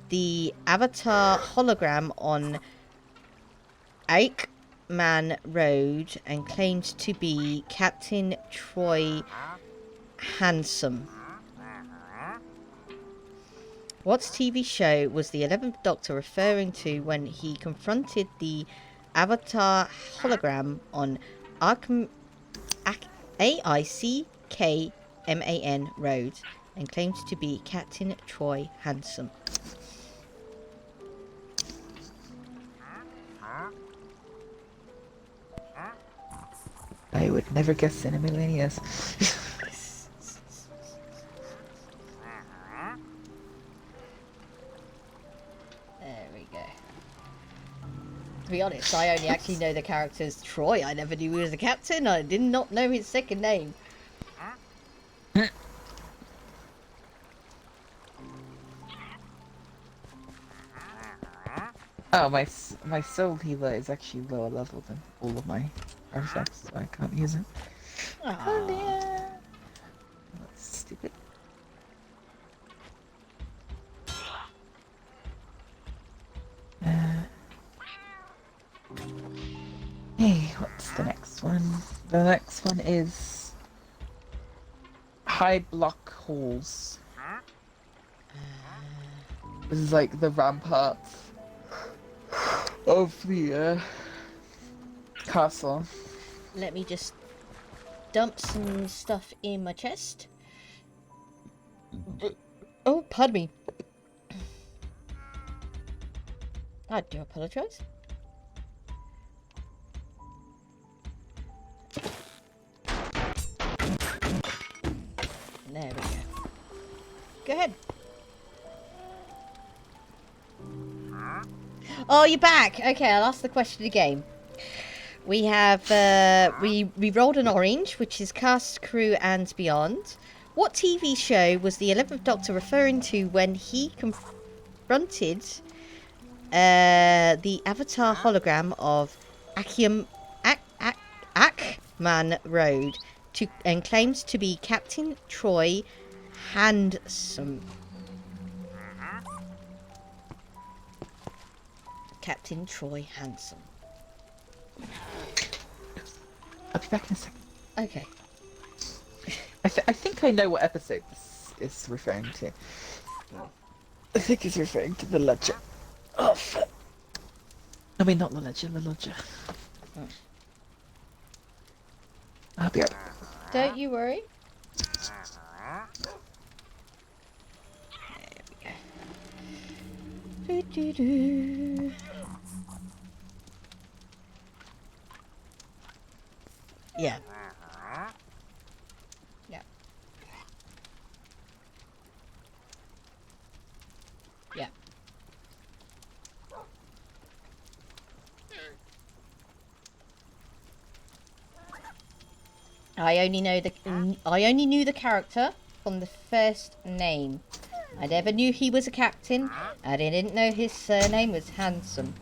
the Avatar hologram on Aikman Road and claimed to be Captain Troy Handsome? What TV show was the 11th Doctor referring to when he confronted the Avatar hologram on AICKMAN Road and claimed to be Captain Troy Handsome? I would never guess in a million years. There we go. To be honest, I only actually know the character's Troy. I never knew he was a captain. I did not know his second name. Oh, my soul healer is actually lower level than all of my artifacts, so I can't use it. Oh dear. That's stupid. Hey, what's the next one? The next one is high block halls. This is like the ramparts of the castle. Let me just dump some stuff in my chest. Oh, pardon me. I do apologise. There we go. Go ahead. Oh, you're back. Okay, I'll ask the question again. We have we rolled an orange, which is Cast, Crew, and Beyond. What TV show was the 11th Doctor referring to when he confronted the Avatar hologram of Akman Road and claims to be Captain Troy Handsome? Captain Troy Handsome. I'll be back in a second. Okay. I think I know what episode this is referring to. I think it's referring to the Ledger. Oh, fuck. I mean, not the Ledger, the Lodger. Oh. I'll be right. Don't you worry. There we go. Yeah. Yeah. Yeah. I only knew the character from the first name. I never knew he was a captain. I didn't know his surname was Handsome.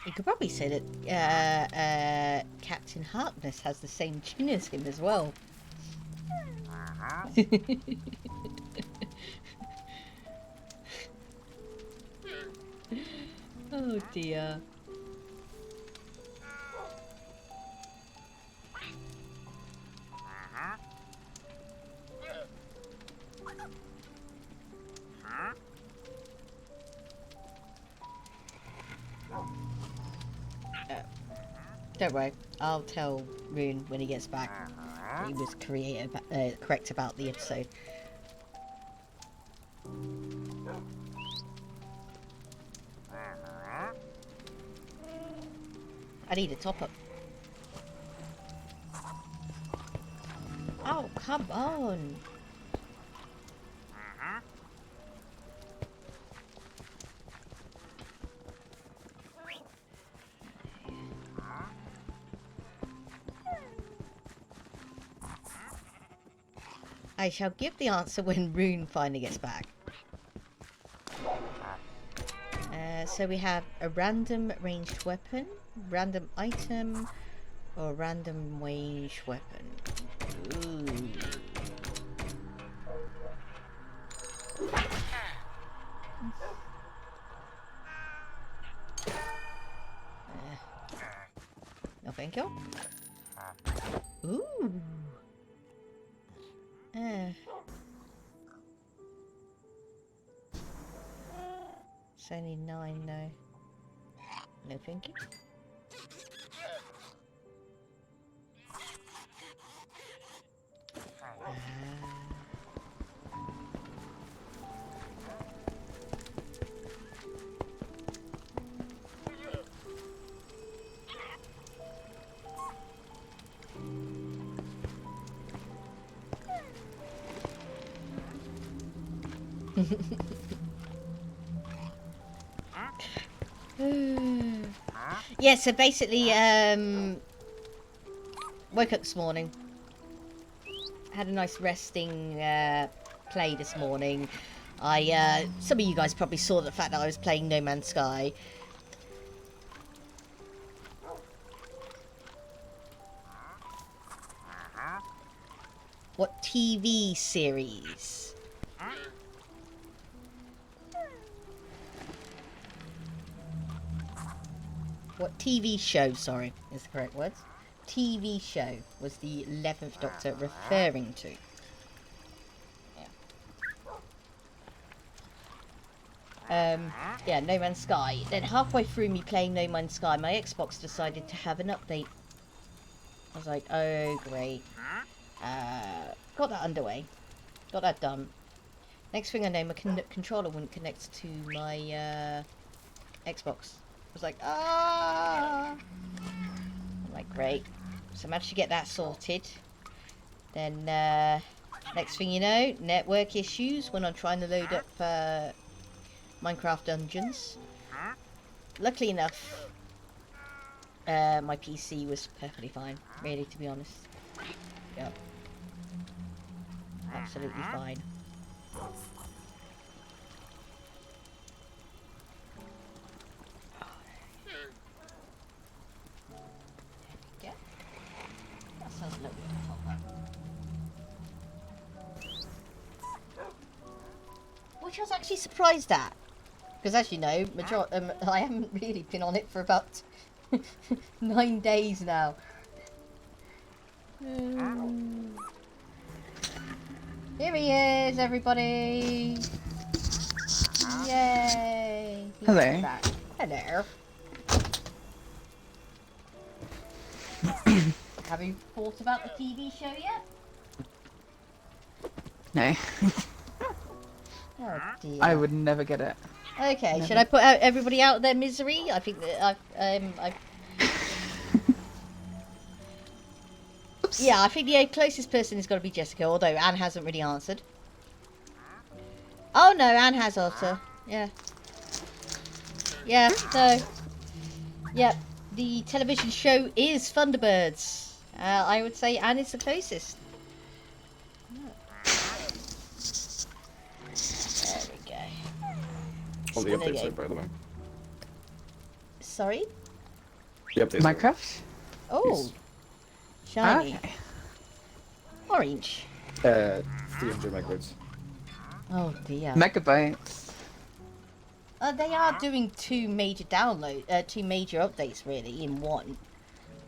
You could probably say that Captain Harkness has the same chin as him as well. Oh dear. Don't worry, I'll tell Rune when he gets back. He was correct about the episode. I need a top up. Oh, come on. I shall give the answer when Rune finally gets back. So we have a random ranged weapon, random item, or random ranged weapon. Ooh. No thank you. Ooh. It's only 9 though. No thank you. Yeah, so basically, woke up this morning, had a nice resting play this morning. Some of you guys probably saw the fact that I was playing No Man's Sky. What TV series? What TV show, sorry, is the correct words. TV show was the 11th Doctor referring to. Yeah, No Man's Sky. Then halfway through me playing No Man's Sky, my Xbox decided to have an update. I was like, oh great. Got that underway. Got that done. Next thing I know, my controller wouldn't connect to my Xbox. I was like, ah! I'm like, great. So I managed to get that sorted. Then, next thing you know, network issues when I'm trying to load up Minecraft Dungons. Luckily enough, my PC was perfectly fine, really, to be honest. Yep. Absolutely fine. Sounds a little bit top up. Which I was actually surprised at. Because as you know, I haven't really been on it for about 9 days now. Here he is, everybody! Yay! He's Hello. back. Hello. Have you thought about the TV show yet? No. Oh dear. I would never get it. Okay, Never. should I put out everybody out of their misery? I think that yeah, I think the closest person has got to be Jessica, although Anne hasn't really answered. Oh no, Anne has answered. Yeah. Yeah, no. Yep, the television show is Thunderbirds. I would say Anne is the closest. There we go. On the update side, by the way. Sorry? The update. Minecraft? Oh. Shiny. Okay. Orange. 300 megabytes. Oh dear. Megabytes. They are doing two major updates really in one.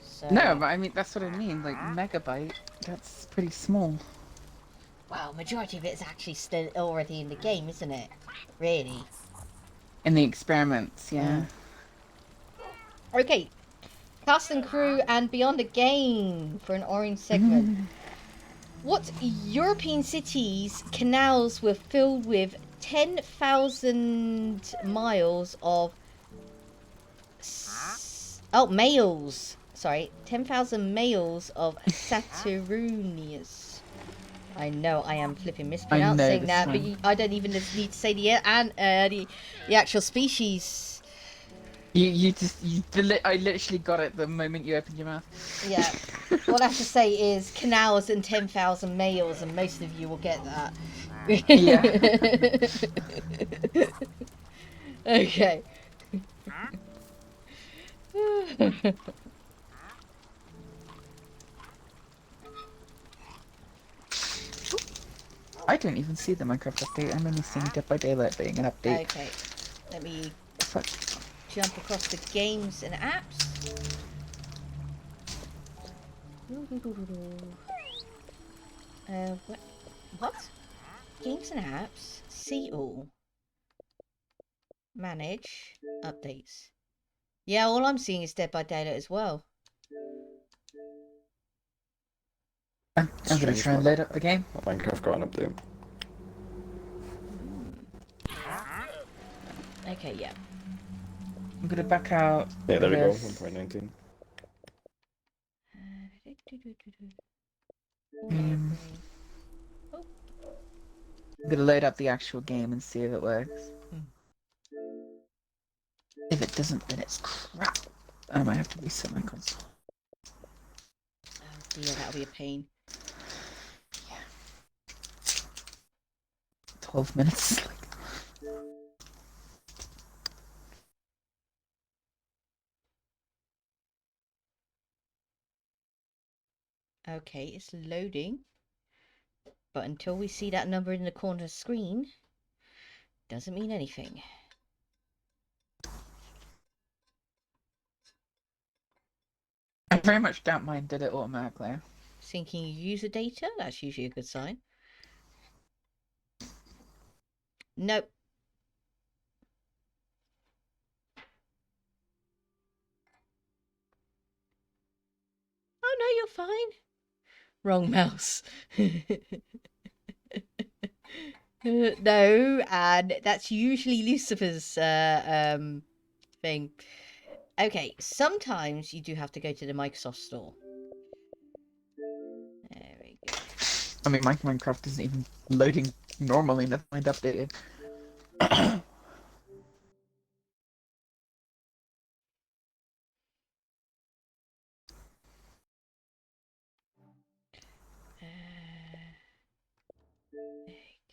So... No, but I mean, that's what I mean. Like, megabyte, that's pretty small. Well, majority of it is actually still already in the game, isn't it? Really. In the experiments, yeah. Okay. Cast and crew and beyond a game for an orange segment. What European cities' canals were filled with 10,000 miles of... males. Sorry, 10,000 males of Saturnius. I know I am flipping mispronouncing this that, but one. I don't even need to say the actual species. I literally got it the moment you opened your mouth. Yeah. All I have to say is canals and 10,000 males, and most of you will get that. Yeah. Okay. I don't even see the Minecraft update. I'm only seeing Dead by Daylight being an update. Okay. Let me Fuck. jump across the games and apps. What? Games and apps? Seail. Manage. Updates. Yeah, all I'm seeing is Dead by Daylight as well. I'm gonna try and load up the game. Minecraft got an update. Okay, yeah. I'm gonna back out. Yeah, there we go. Yes. 1.19. I'm gonna load up the actual game and see if it works. If it doesn't, then it's crap. I might have to reset my console. Oh dear, that'll be a pain. 12 minutes. Okay, it's loading. But until we see that number in the corner of the screen, doesn't mean anything. I very much doubt mine did it automatically. Syncing user data, that's usually a good sign. Nope. Oh no, you're fine. Wrong mouse. No, and that's usually Lucifer's thing. Okay, sometimes you do have to go to the Microsoft Store. There we go. I mean, Minecraft isn't even loading normally, never mind updated.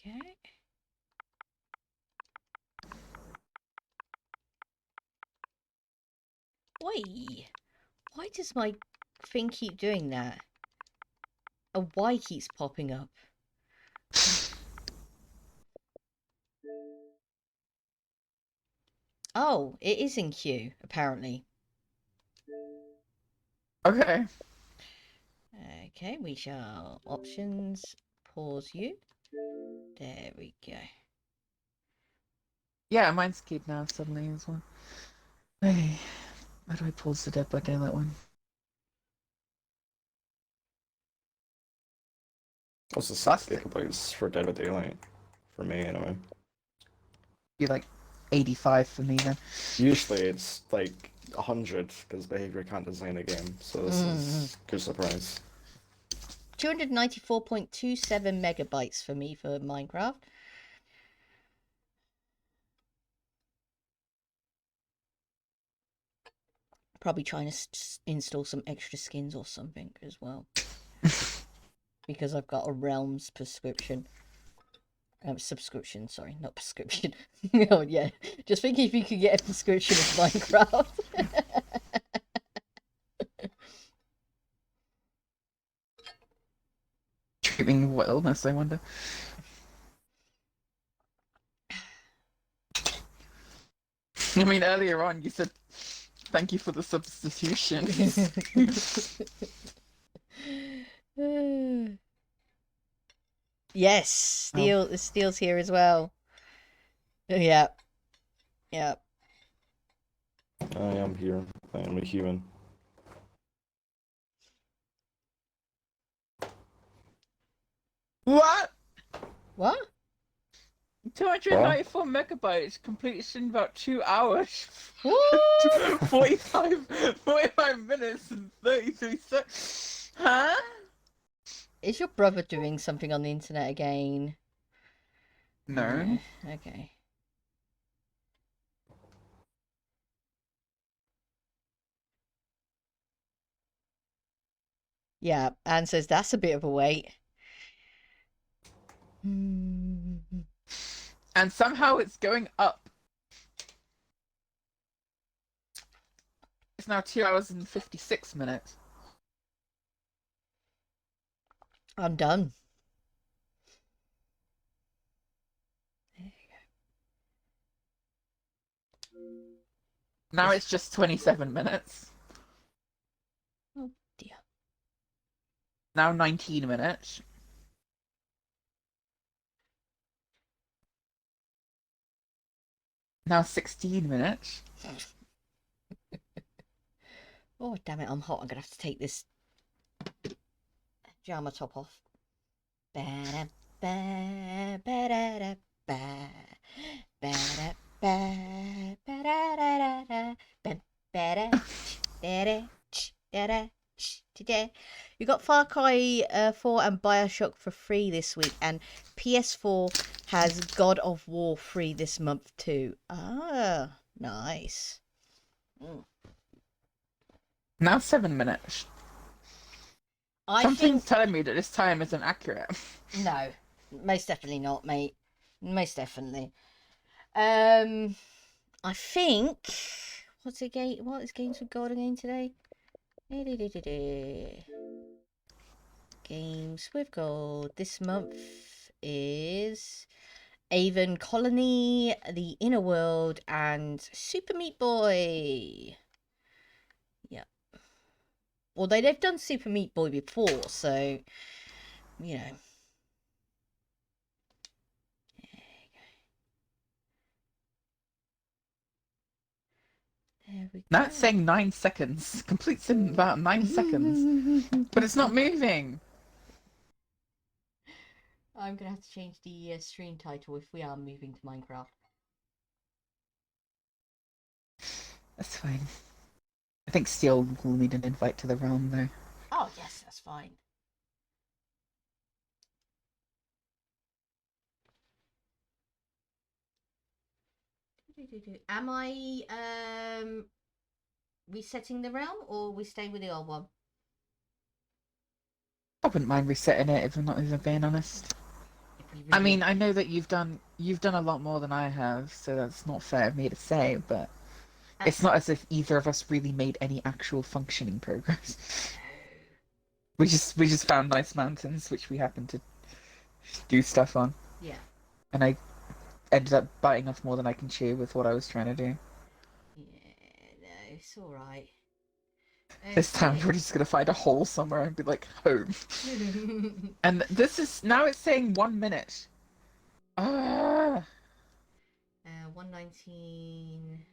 Okay. Wait, why does my thing keep doing that? A Y keeps popping up. Oh, it is in queue, apparently. Okay. Okay, we shall options, pause you. There we go. Yeah, mine's keyed now suddenly as well. Hey, how do I pause the Dead by Daylight one? What's the 60 gigabytes for Dead by Daylight? For me, anyway. Be like 85 for me then. Usually it's like 100 because Behavior can't design a game, so this is a good surprise. 294.27 megabytes for me for Minecraft. Probably trying to install some extra skins or something as well. Because I've got a Realms prescription. Subscription, sorry, not prescription. Oh yeah, just thinking if you could get a prescription of Minecraft. Treating what illness, I wonder. I mean, earlier on you said, thank you for the substitution. Yes, Steel's here as well. Yeah. Yeah. I am here. I am a human. What? What? 294 megabytes completes in about 2 hours. What? 45 minutes and 33 seconds. Huh? Is your brother doing something on the internet again? No. Okay. Yeah, Anne says that's a bit of a wait. And somehow it's going up. It's now 2 hours and 56 minutes. I'm done. There you Now it's just 27 minutes. go. Oh dear. Now 19 minutes. Now 16 minutes. Oh damn it, I'm hot. I'm gonna have to take this pajama top off. Ba-da, ba, ba-da-da, ba. Ba-da, ba, ba-da-da-da-da. Ba, ba-da, da-da, da-da, da-da. You got Far Cry 4 and Bioshock for free this week, and PS4 has God of War free this month too. Ah, nice. Now 7 minutes. Something's telling me that this time isn't accurate. No, most definitely not, mate. Most definitely. I think what is Games with Gold again today? Games with Gold this month is Avon Colony, The Inner World, and Super Meat Boy. Yep. Although they've done Super Meat Boy before, so you know. There we go. Now it's saying 9 seconds. Completes in about 9 seconds. But it's not moving. I'm gonna have to change the stream title if we are moving to Minecraft. That's fine. I think Seail will need an invite to the realm, though. Oh yes, that's fine. Am I resetting the realm, or we stay with the old one? I wouldn't mind resetting it if I'm not even being honest. I mean, I know that you've done a lot more than I have, so that's not fair of me to say, but it's not as if either of us really made any actual functioning progress. We just found nice mountains, which we happened to do stuff on. Yeah. And I ended up biting off more than I can chew with what I was trying to do. Yeah, no, it's all right. This time we're just gonna find a hole somewhere and be like, home. And this is now it's saying 1 minute. 119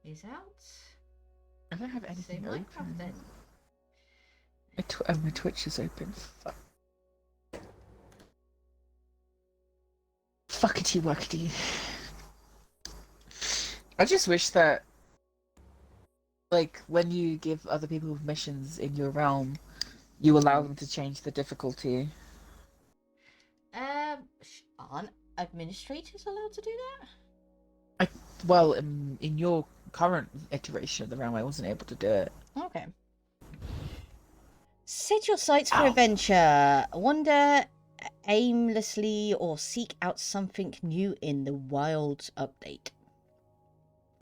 is out. I don't have anything So open. Minecraft then. My Twitch is open. Fuckity wuckity. I just wish that, like, when you give other people missions in your realm, you allow them to change the difficulty. Aren't administrators allowed to do that? Well, in your current iteration of the realm, I wasn't able to do it. Okay. Set your sights for adventure. Wander aimlessly or seek out something new in the Wilds update.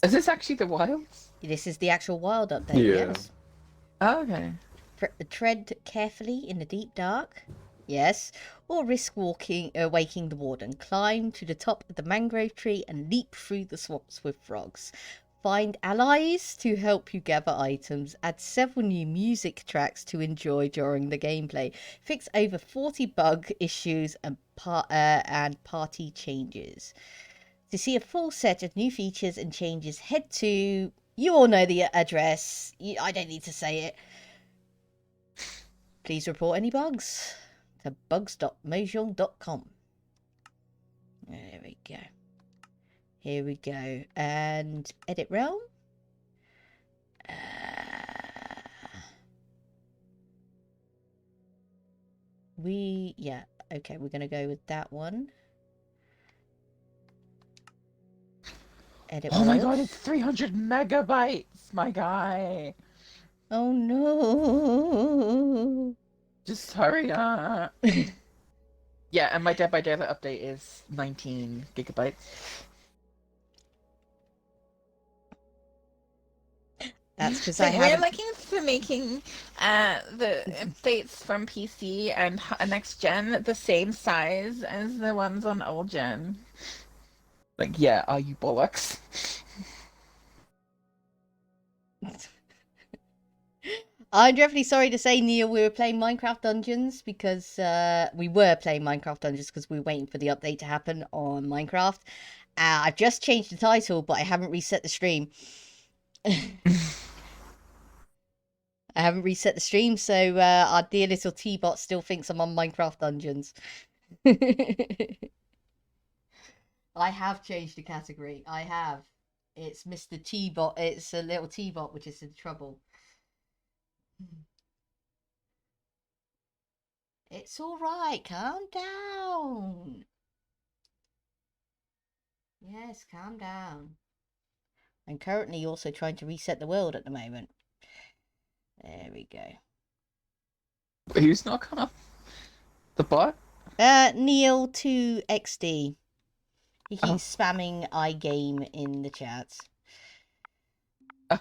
Is this actually the wilds? This is the actual Wild update, yes. Oh, okay. Tread carefully in the deep dark, yes, or risk waking the warden. Climb to the top of the mangrove tree and leap through the swamps with frogs. Find allies to help you gather items. Add several new music tracks to enjoy during the gameplay. Fix over 40 bug issues and and party changes. To see a full set of new features and changes, head to, you all know the address. I don't need to say it. Please report any bugs to bugs.mojang.com. There we go. Here we go. And edit realm. Yeah, okay, we're going to go with that one. Edit Oh my world. god, it's 300 megabytes, my guy. Oh no. Just hurry up. Yeah, and my Dead by Daylight update is 19 gigabytes. That's because So I we're haven't... looking for making the updates from PC and next gen the same size as the ones on old gen. Like, yeah, are you bollocks? I'm definitely sorry to say, Neil, we were playing Minecraft Dungeons because we were playing Minecraft Dungeons because we were waiting for the update to happen on Minecraft. I've just changed the title, but I haven't reset the stream. I haven't reset the stream, so our dear little T-bot still thinks I'm on Minecraft Dungeons. I have changed the category. I have. It's Mr. T-bot. It's a little T-bot, which is in trouble. It's all right. Calm down. Yes, calm down. I'm currently also trying to reset the world at the moment. There we go. Who's not come up? The bot? Neil2XD. He Oh. keeps spamming iGame in the chat. Oh.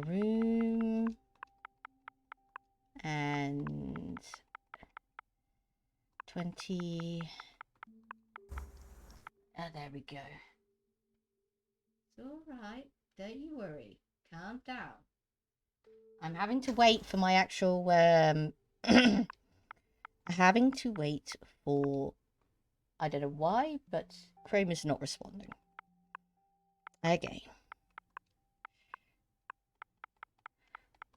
Room. And 20. Oh, there we go. It's all right. Don't you worry. Calm down. I'm having to wait for my actual having to wait for, I don't know why, but Chrome is not responding. Okay.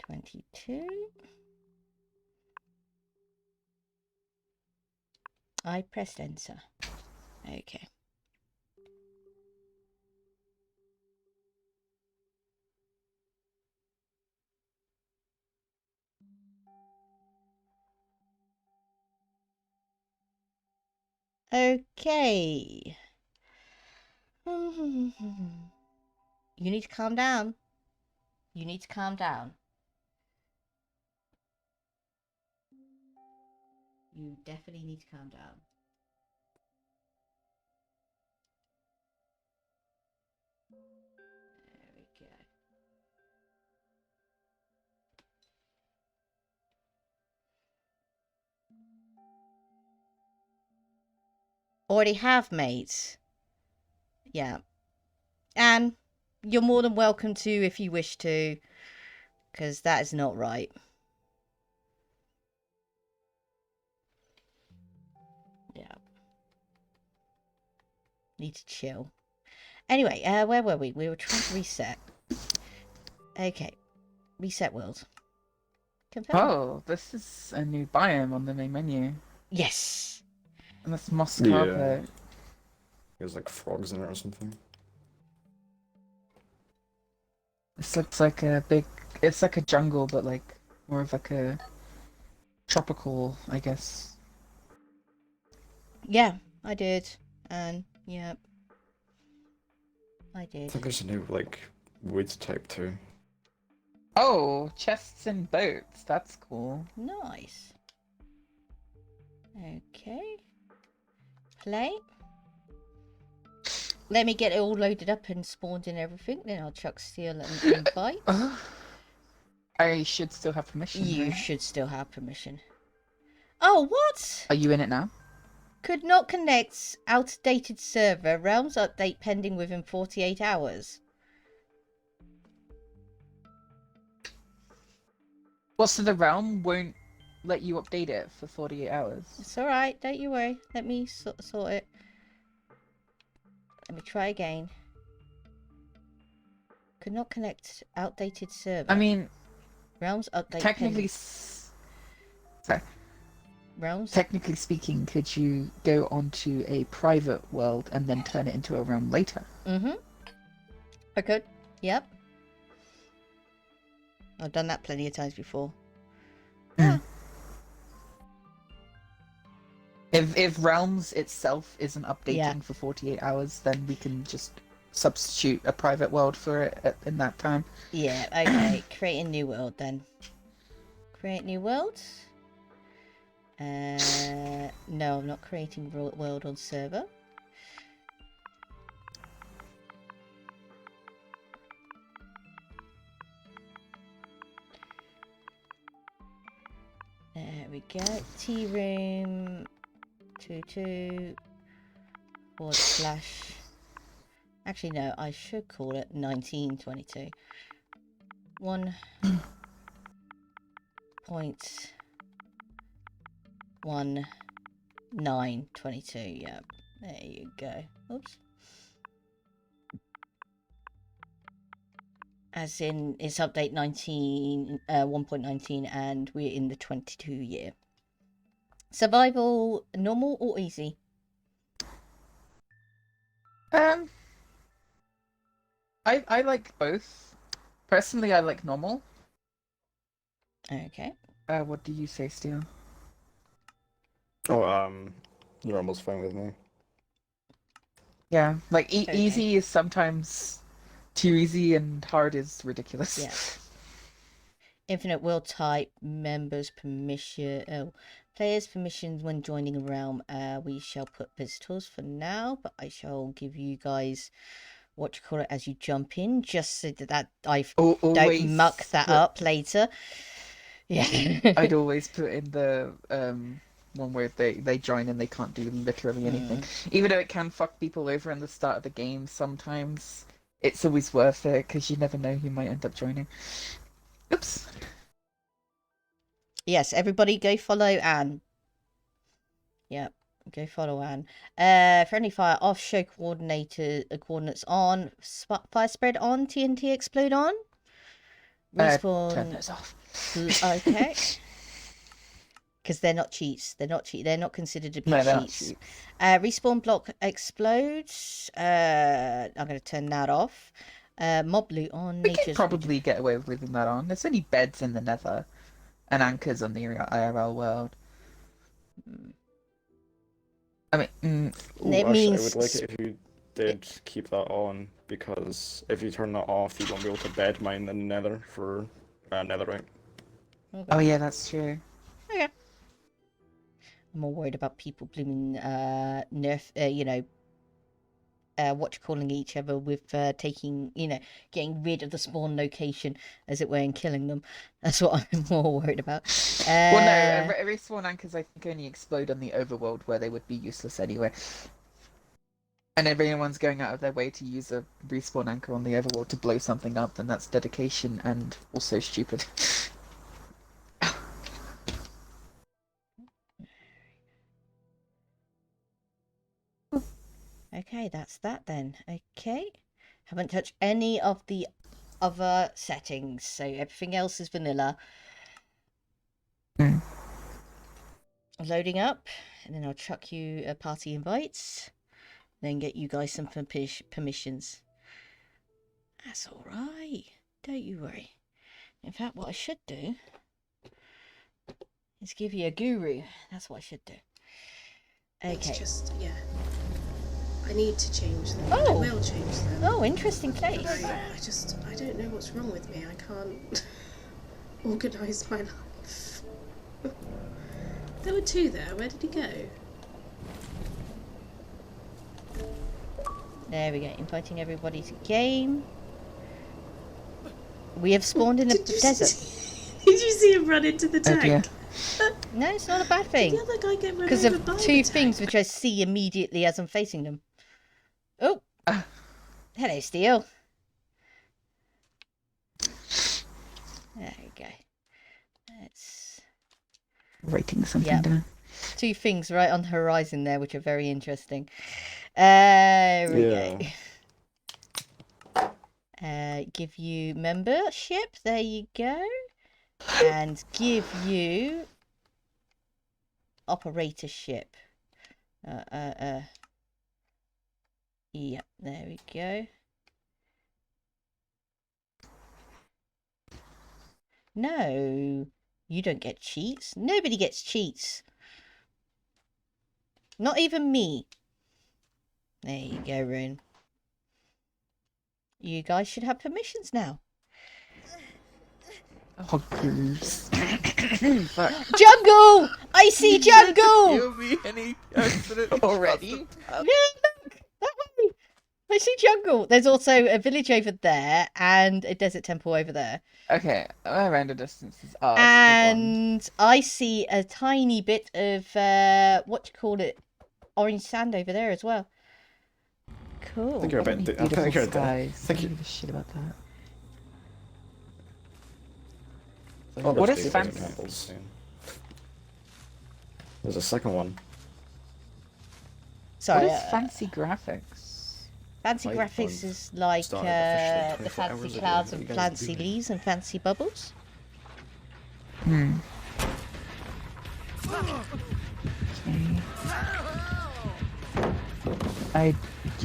22. I pressed enter. Okay. Okay. You need to calm down. You need to calm down. You definitely need to calm down. There we go. Already have, mates. Yeah. And you're more than welcome to if you wish to, because that is not right. Yeah. Need to chill. Anyway, where were we? We were trying to reset. Okay. Reset world. Confirm. Oh, this is a new biome on the main menu. Yes. And that's moss Yeah. carpet. There's like frogs in it or something. This looks like a big... It's like a jungle, but like more of like a tropical, I guess. Yeah, I did. And, yeah. I I did. think there's a new like wood type too. Oh, chests and boats. That's cool. Nice. Okay. Play. Let me get it all loaded up and spawned in everything. Then I'll chuck Seail and invite. I should still have permission. You right? should still have permission. Oh, what? Are you in it now? Could not connect. Outdated server. Realms update pending within 48 hours. Well, so the realm won't let you update it for 48 hours. It's all right. Don't you worry. Let me sort it. Let me try again. Could not connect. Outdated server. I mean, Realms update. technically, sorry. Realms. Technically speaking, could you go onto a private world and then turn it into a realm later? Mm-hmm. I could. Yep. I've done that plenty of times before. Mm. If realms itself isn't updating for 48 hours, then we can just substitute a private world for it in that time. Yeah, okay. Create a new world then. Create new world. No, I'm not creating world on server. There we go. Tea room 22 / Actually, no, I should call it 1922. 1.1922. Yeah, there you go. Oops. As in, it's update 1.19, and we're in the 22 year. Survival, normal or easy? I like both. Personally, I like normal. Okay. What do you say, Steele? Oh, normal's fine with me. Yeah, like Okay. easy is sometimes too easy, and hard is ridiculous. Yeah. Infinite world type, members permission. Oh, players permissions when joining a realm. We shall put visitors for now, but I shall give you guys what you call it as you jump in, just so that I don't muck that up later. Yeah. I'd always put in the one where they join and they can't do literally anything. Even though it can fuck people over in the start of the game sometimes, it's always worth it because you never know who might end up joining. Oops. Yes, everybody go follow Anne. Yep, go follow Anne. Friendly fire off, show coordinates on, fire spread on, TNT explode on. Respawn. Turn those off. Okay. Because they're not cheats. They're not considered to be cheats. Respawn block explodes. I'm going to turn that off. Mob loot on. We can probably get away with leaving that on. There's only beds in the Nether and anchors on the IRL world. I mean, it actually, means... I would like it if you did keep that on, because if you turn that off, you won't be able to bed mine in the Nether for netherite. Okay. Oh yeah, that's true. Okay. I'm more worried about people blooming calling each other with taking, getting rid of the spawn location, as it were, and killing them. That's what I'm more worried about. Well, no, respawn anchors I think only explode on the overworld, where they would be useless anyway. And if anyone's going out of their way to use a respawn anchor on the overworld to blow something up, then that's dedication and also stupid. Okay, that's that then. Okay. Haven't touched any of the other settings, so everything else is vanilla. Loading up, and then I'll chuck you party invites, then get you guys some permissions. That's all right. Don't you worry. In fact, what I should do is give you a guru. That's what I should do. Okay. It's just, yeah. I need to change them. Oh. I will change them. Oh, interesting place. I don't know what's wrong with me. I can't organise my life. There were two there. Where did he go? There we go. Inviting everybody to game. We have spawned in a desert. Did you see him run into the tank? No, it's not a bad thing. Did the other guy get run Because over of by two the things tank? which I see immediately as I'm facing them. Oh. Hello, Steel. There we go. Writing something Yep. down. 2 things right on the horizon there, which are very interesting. Here we go. Give you membership. There you go. And give you operatorship. Yep, there we go. No, you don't get cheats. Nobody gets cheats. Not even me. There you go, Rune. You guys should have permissions now. Oh, goose. Fuck. Jungle! I see jungle! Kill me and he accidentally Already? Yeah, look! That way! I see jungle. There's also a village over there and a desert temple over there. Okay, my random distance is off. And I see a tiny bit of, what do you call it? Orange sand over there as well. Cool. I think you're a bit. I Beautiful think you're a bit. skies. Think I you. don't give a shit about that. Oh, What there's is two fancy? temples. There's a second one. Sorry. What is fancy graphics? Fancy Like, graphics I've is like started officially the 24 fancy hours ago. clouds What and you guys fancy doing? leaves and fancy bubbles. Hmm. Okay.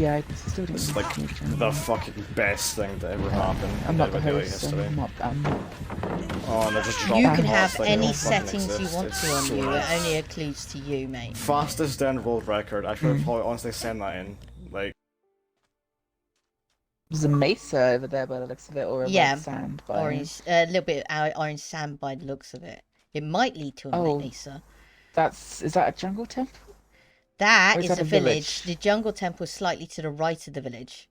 I still don't It's know like what you're the doing. fucking best thing to ever happen I'm in not the video host, so history. I'm not. Oh, and they're just You dropping can parts have that any don't fucking settings you exist. want It's to on so you. It nice. only includes to you, mate. Fastest down world record. I should probably honestly send that in. Like, There's a mesa over there by the looks of it, or a Yeah, red sand by Orange, a little bit of orange sand by the looks of it. It might lead to a Oh. mesa. Is that a jungle temple? That Or is is that a a village. village? The jungle temple is slightly to the right of the village.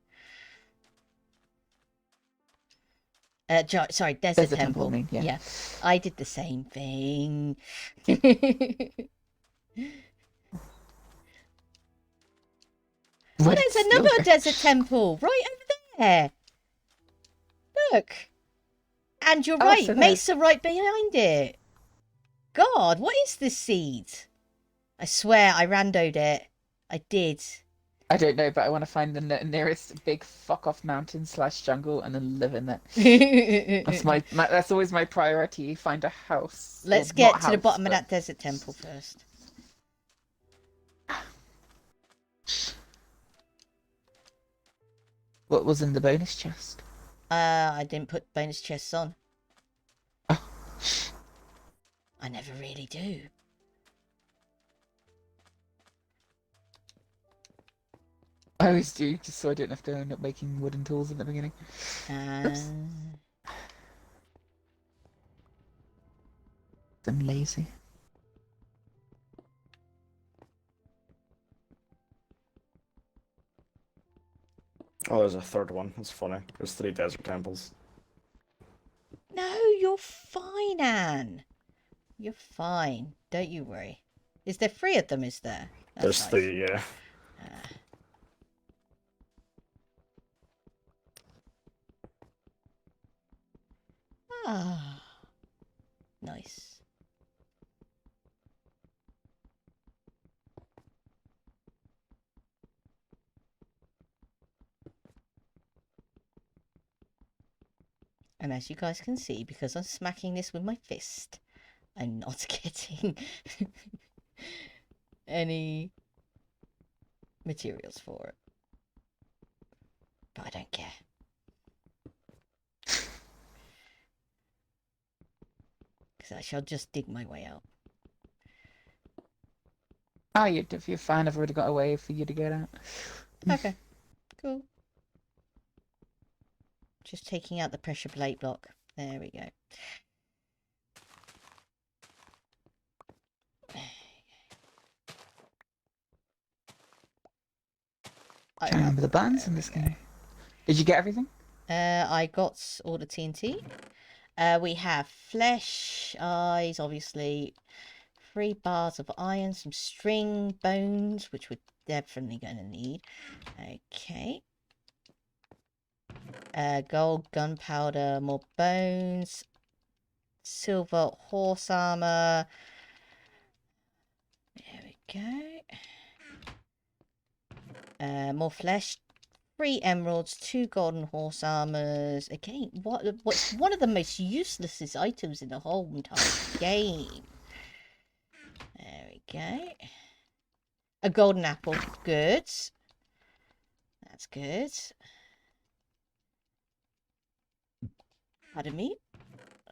Sorry, desert Desert temple, temple. I mean, yeah. I did the same thing. Oh, Red there's steel another ring. desert temple right over there. Look. And you're Oh, right, so there's- mesa right behind it. God, what is this seed? I swear I randoed it. I did. I don't know, but I want to find the nearest big fuck off mountain / jungle and then live in it. That's that's always my priority. Find a house. Let's Well, get not to the house, bottom of but- that desert temple first. What was in the bonus chest? I didn't put bonus chests on. Oh. I never really do. I always do, just so I don't have to end up making wooden tools at the beginning. Oops. I'm lazy. oh, there's a third one. That's funny. There's 3 desert temples. No, you're fine, Anne. You're fine. Don't you worry. Is there 3 of them, is there? There's That's 3, yeah. Ah. Nice. And as you guys can see, because I'm smacking this with my fist, I'm not getting any materials for it. But I don't care. Because I shall just dig my way out. Oh, if you're fine, I've already got a way for you to get out. Okay, cool. Just taking out the pressure plate block. There we go. I remember the buttons in this game. Did you get everything? I got all the TNT. We have flesh, eyes, obviously. 3 bars of iron, some string, bones, which we're definitely going to need. Okay. Gold, gunpowder, more bones. Silver, horse armor. we go. More flesh. 3 emeralds, 2 golden horse armors. Again, what's one of the most useless items in the whole entire game. There we go. A golden apple. Good. That's good. Pardon me.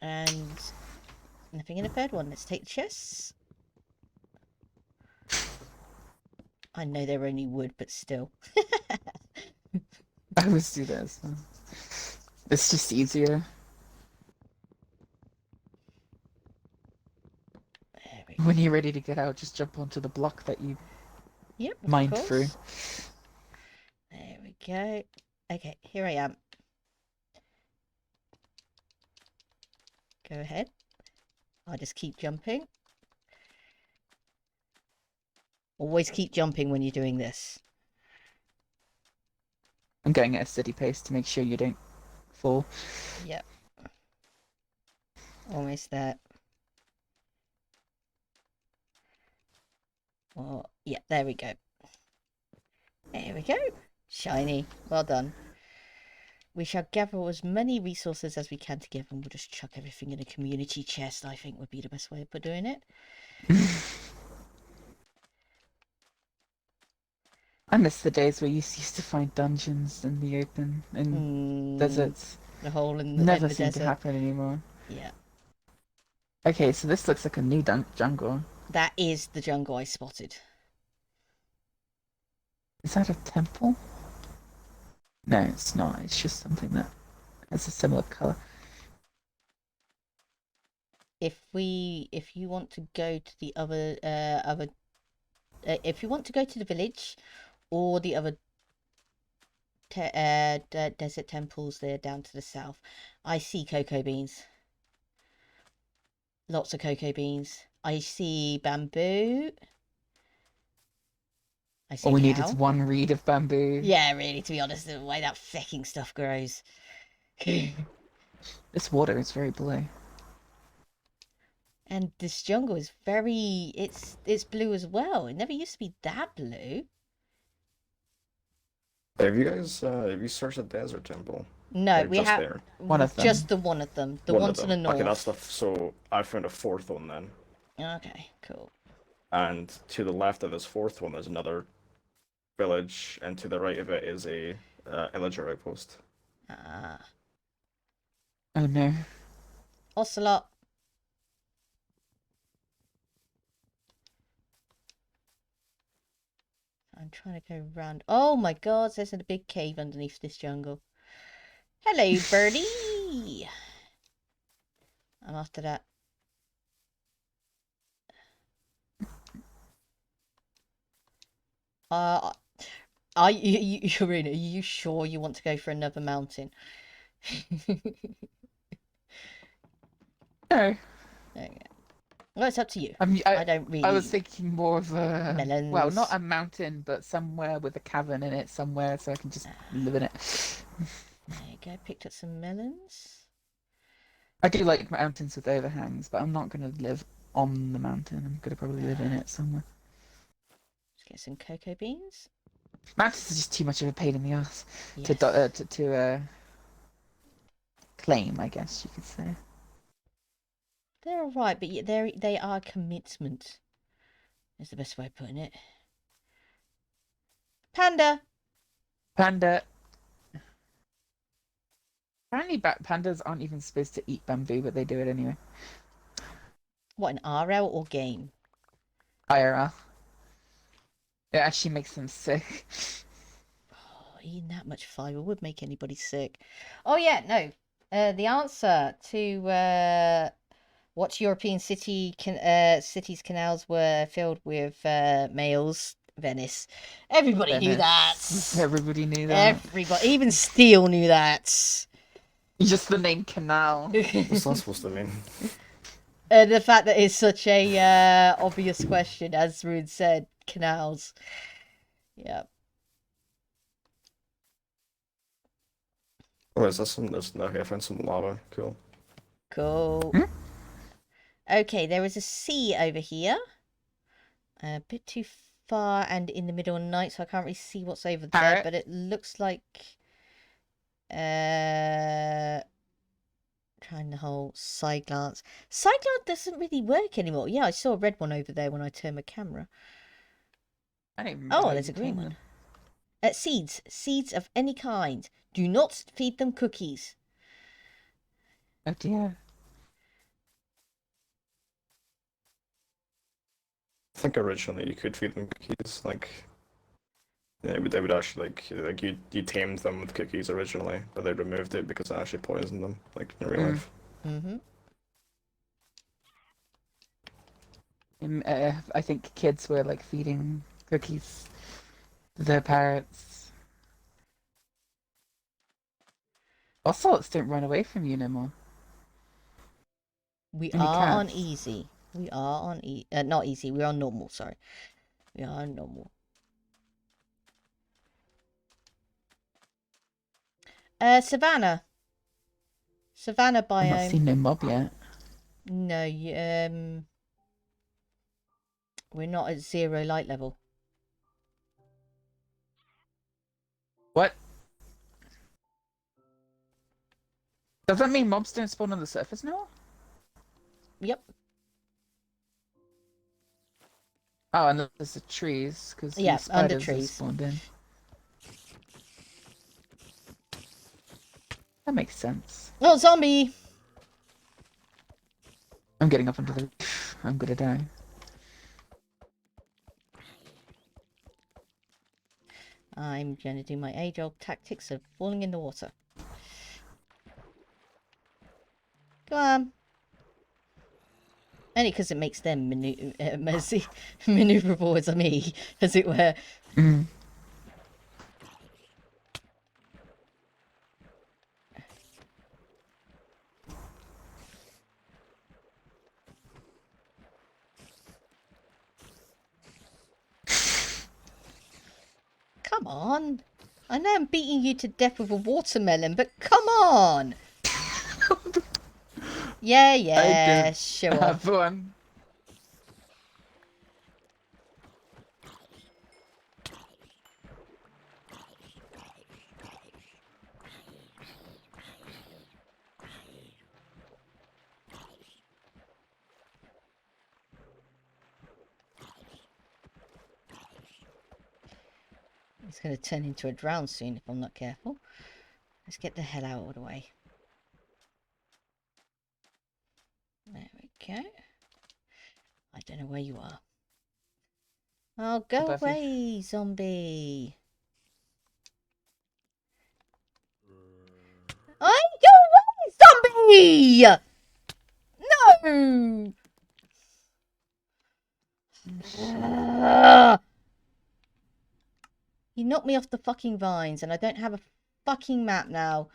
And nothing in the third one. Let's take the chests. I know they're only wood, but still. I always do this. It's just easier. There we go. When you're ready to get out, just jump onto the block that you mined through. There we go. Okay, here I am. Go ahead. I'll just keep jumping. Always keep jumping when you're doing this. I'm going at a steady pace to make sure you don't fall. Yep. Almost there. Oh, yeah, there we go. There we go. Shiny. Well done. We shall gather as many resources as we can together, and we'll just chuck everything in a community chest, I think would be the best way of doing it. I miss the days where you used to find dungeons in the open, in deserts. The hole in Never the seem desert. to happen anymore. Yeah. Okay, so this looks like a new jungle. That is the jungle I spotted. Is that a temple? No, it's not. It's just something that has a similar color. If you want to go to the if you want to go to the village or the other desert temples there down to the south, I see cocoa beans. Lots of cocoa beans. I see bamboo. I see All we need cow. is one reed of bamboo. Yeah, really, to be honest, the way that fecking stuff grows. This water is very blue. And this jungle is very... It's blue as well. It never used to be that blue. Have you searched the desert temple? No, Like, we just have there? One of them. just the one of them. The One one of to the them. north. Okay, that's so I found a fourth one then. Okay, cool. And to the left of this fourth one, there's another village, and to the right of it is a villager outpost. Ah. Oh no. Ocelot. I'm trying to go round. Oh my god, there's a big cave underneath this jungle. Hello, birdie. I'm after that. Irina, are you sure you want to go for another mountain? No. Okay. Well, it's up to you. I don't really. I was thinking more of a... Melons. Well, not a mountain, but somewhere with a cavern in it somewhere so I can just live in it. There you go. Picked up some melons. I do like mountains with overhangs, but I'm not going to live on the mountain. I'm going to probably live in it somewhere. Let's get some cocoa beans. Mountains are just too much of a pain in the ass Yes. to claim, I guess you could say. They're alright, but they are a commitment. Is the best way of putting it. Panda! Panda. Apparently pandas aren't even supposed to eat bamboo, but they do it anyway. What, an RL or game? IRL. It actually makes them sick. Oh, eating that much fibre would make anybody sick. Oh yeah, no. The answer to what European cities' canals were filled with males? Venice. Everybody knew that. Everybody knew that. Everybody, even Steele knew that. Just the name canal. What's that supposed to mean? The fact that it's such a obvious question, as Rune said, canals. Yeah. Oh, is that some? Okay, I found some lava. Cool. Cool. Okay, there is a sea over here. A bit too far and in the middle of the night, so I can't really see what's over there, Parrot. but it looks like trying the whole side glance. Side glance doesn't really work anymore. Yeah, I saw a red one over there when I turned my camera. I don't even Oh, there's a green one. Seeds. Seeds of any kind. Do not feed them cookies. Oh dear. I think originally you could feed them cookies, like they would actually like you tamed them with cookies originally, but they removed it because it actually poisoned them, like in real life. Mm-hmm. I think kids were like feeding cookies to their parrots. Also, don't run away from you no more. We Any are on cats? easy. We are on not easy. We're on normal. Sorry, we are on normal. Savannah. Savannah biome. I've not seen no mob yet. No, we're not at 0 light level. What? Does that mean mobs don't spawn on the surface now? Yep. Oh, and there's the trees, because Yeah, under spiders have trees. spawned in. That makes sense. Oh, zombie! I'm getting up onto the roof. I'm gonna die. I'm gonna do my age-old tactics of falling in the water. Go on. Only because it makes them maneuverable as me, as it were. Mm. Come on. I know I'm beating you to death with a watermelon, but come on. Yeah, show off. Have one. It's going to turn into a drown soon if I'm not careful. Let's get the hell out of the way. There we go. I don't know where you are. Oh, go Buffy. away, zombie. I go away, zombie! No! You knocked me off the fucking vines and I don't have a fucking map now.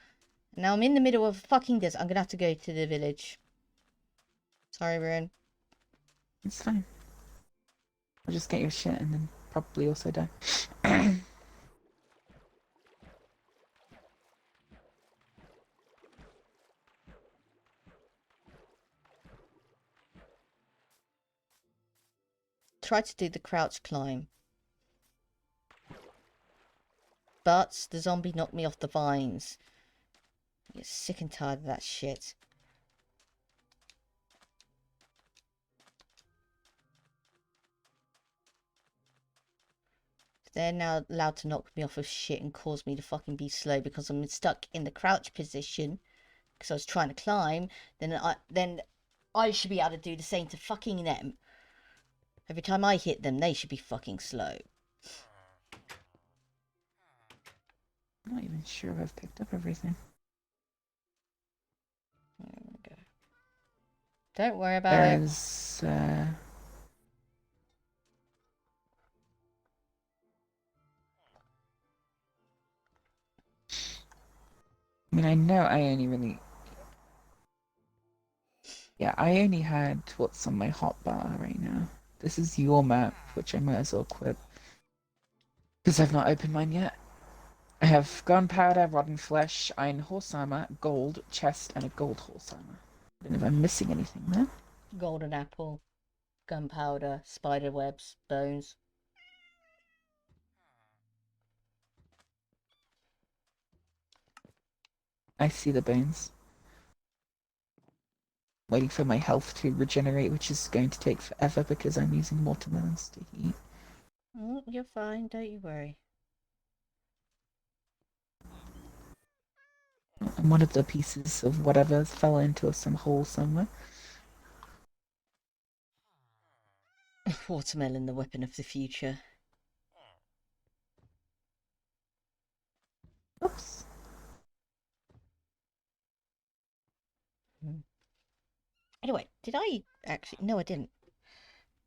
Now I'm in the middle of a fucking desert. I'm gonna have to go to the village. Sorry, Ruin. It's fine. I'll just get your shit and then probably also die. Try to do the crouch climb. But the zombie knocked me off the vines. I get sick and tired of that shit. They're now allowed to knock me off of shit and cause me to fucking be slow because I'm stuck in the crouch position because I was trying to climb. Then I should be able to do the same to fucking them. Every time I hit them, they should be fucking slow. I'm not even sure if I've picked up everything. There we go. Don't worry about it. There's I mean, I know I only really... Yeah, I only had what's on my hotbar right now. This is your map, which I might as well quit. Because I've not opened mine yet. I have gunpowder, rotten flesh, iron horse armor, gold, chest, and a gold horse armor. I don't know if I'm missing anything there. Golden apple. gunpowder, spider webs, bones. I see the bones. Waiting for my health to regenerate, which is going to take forever because I'm using watermelons to eat. You're fine, don't you worry. And one of the pieces of whatever fell into some hole somewhere. Watermelon, the weapon of the future. Oops. Anyway, did I actually? No, I didn't.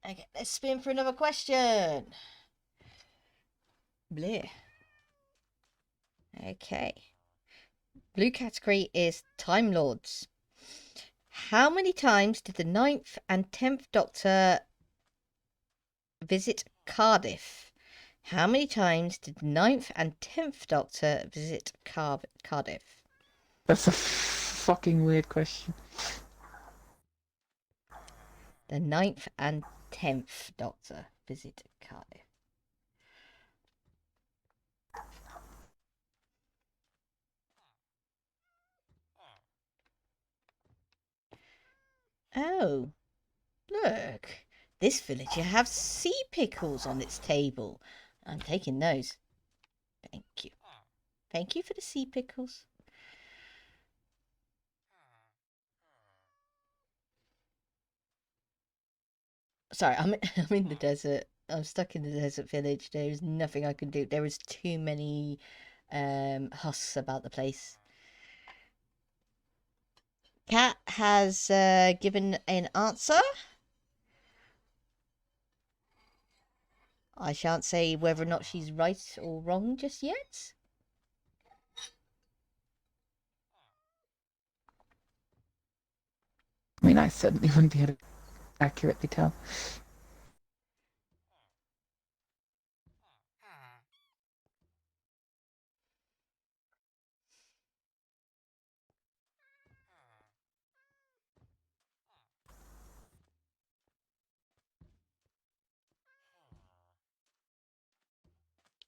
Okay, let's spin for another question. Bleh. Okay. Blue category is Time Lords. How many times did the 9th and 10th Doctor visit Cardiff? How many times did the 9th and 10th Doctor visit Cardiff? That's a fucking weird question. The 9th and 10th Doctor visit Cardiff. Oh, look. This villager has sea pickles on its table. I'm taking those. Thank you. Thank you for the sea pickles. Sorry, I'm in the desert. I'm stuck in the desert village. There is nothing I can do. There is too many husks about the place. Cat has given an answer. I shan't say whether or not she's right or wrong just yet. I mean, I certainly wouldn't be able to accurately tell.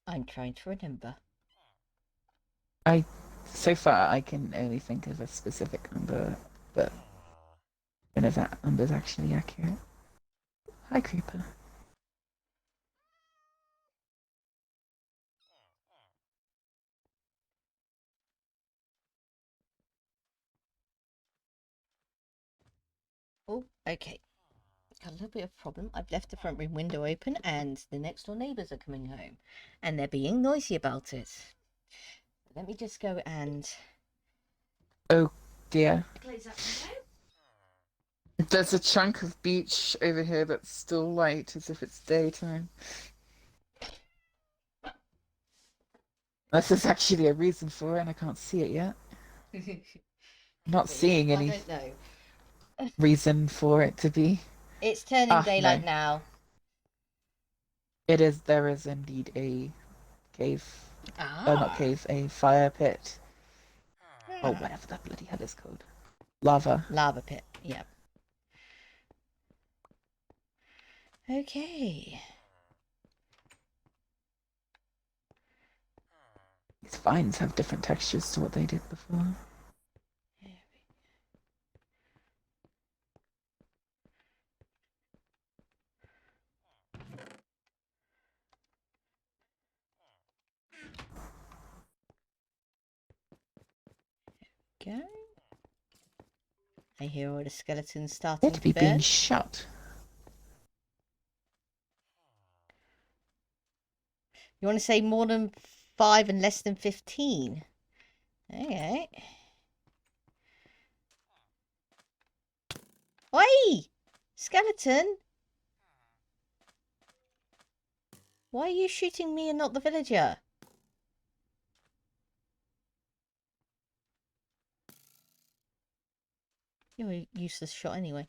I'm trying to remember. So far, I can only think of a specific number, but none of that number's actually accurate. Hi, Creeper. Oh, okay. Got a little bit of problem. I've left the front room window open and the next door neighbours are coming home. And they're being noisy about it. Let me just go and... Oh, dear. close that window. There's a chunk of beach over here that's still light, as if it's daytime. Unless there's actually a reason for it, and I can't see it yet. I'm not seeing any I don't know. reason for it to be. It's turning daylight no. now. It is. There is indeed a cave. Not cave, a fire pit. Oh, whatever that bloody hell is called. Lava. Lava pit, yeah. Okay. These vines have different textures to what they did before. Go. I hear all the skeletons starting It'd to be being burn. shot. You want to say more than 5 and less than 15? Okay. Oi! Skeleton! Why are you shooting me and not the villager? You're a useless shot anyway.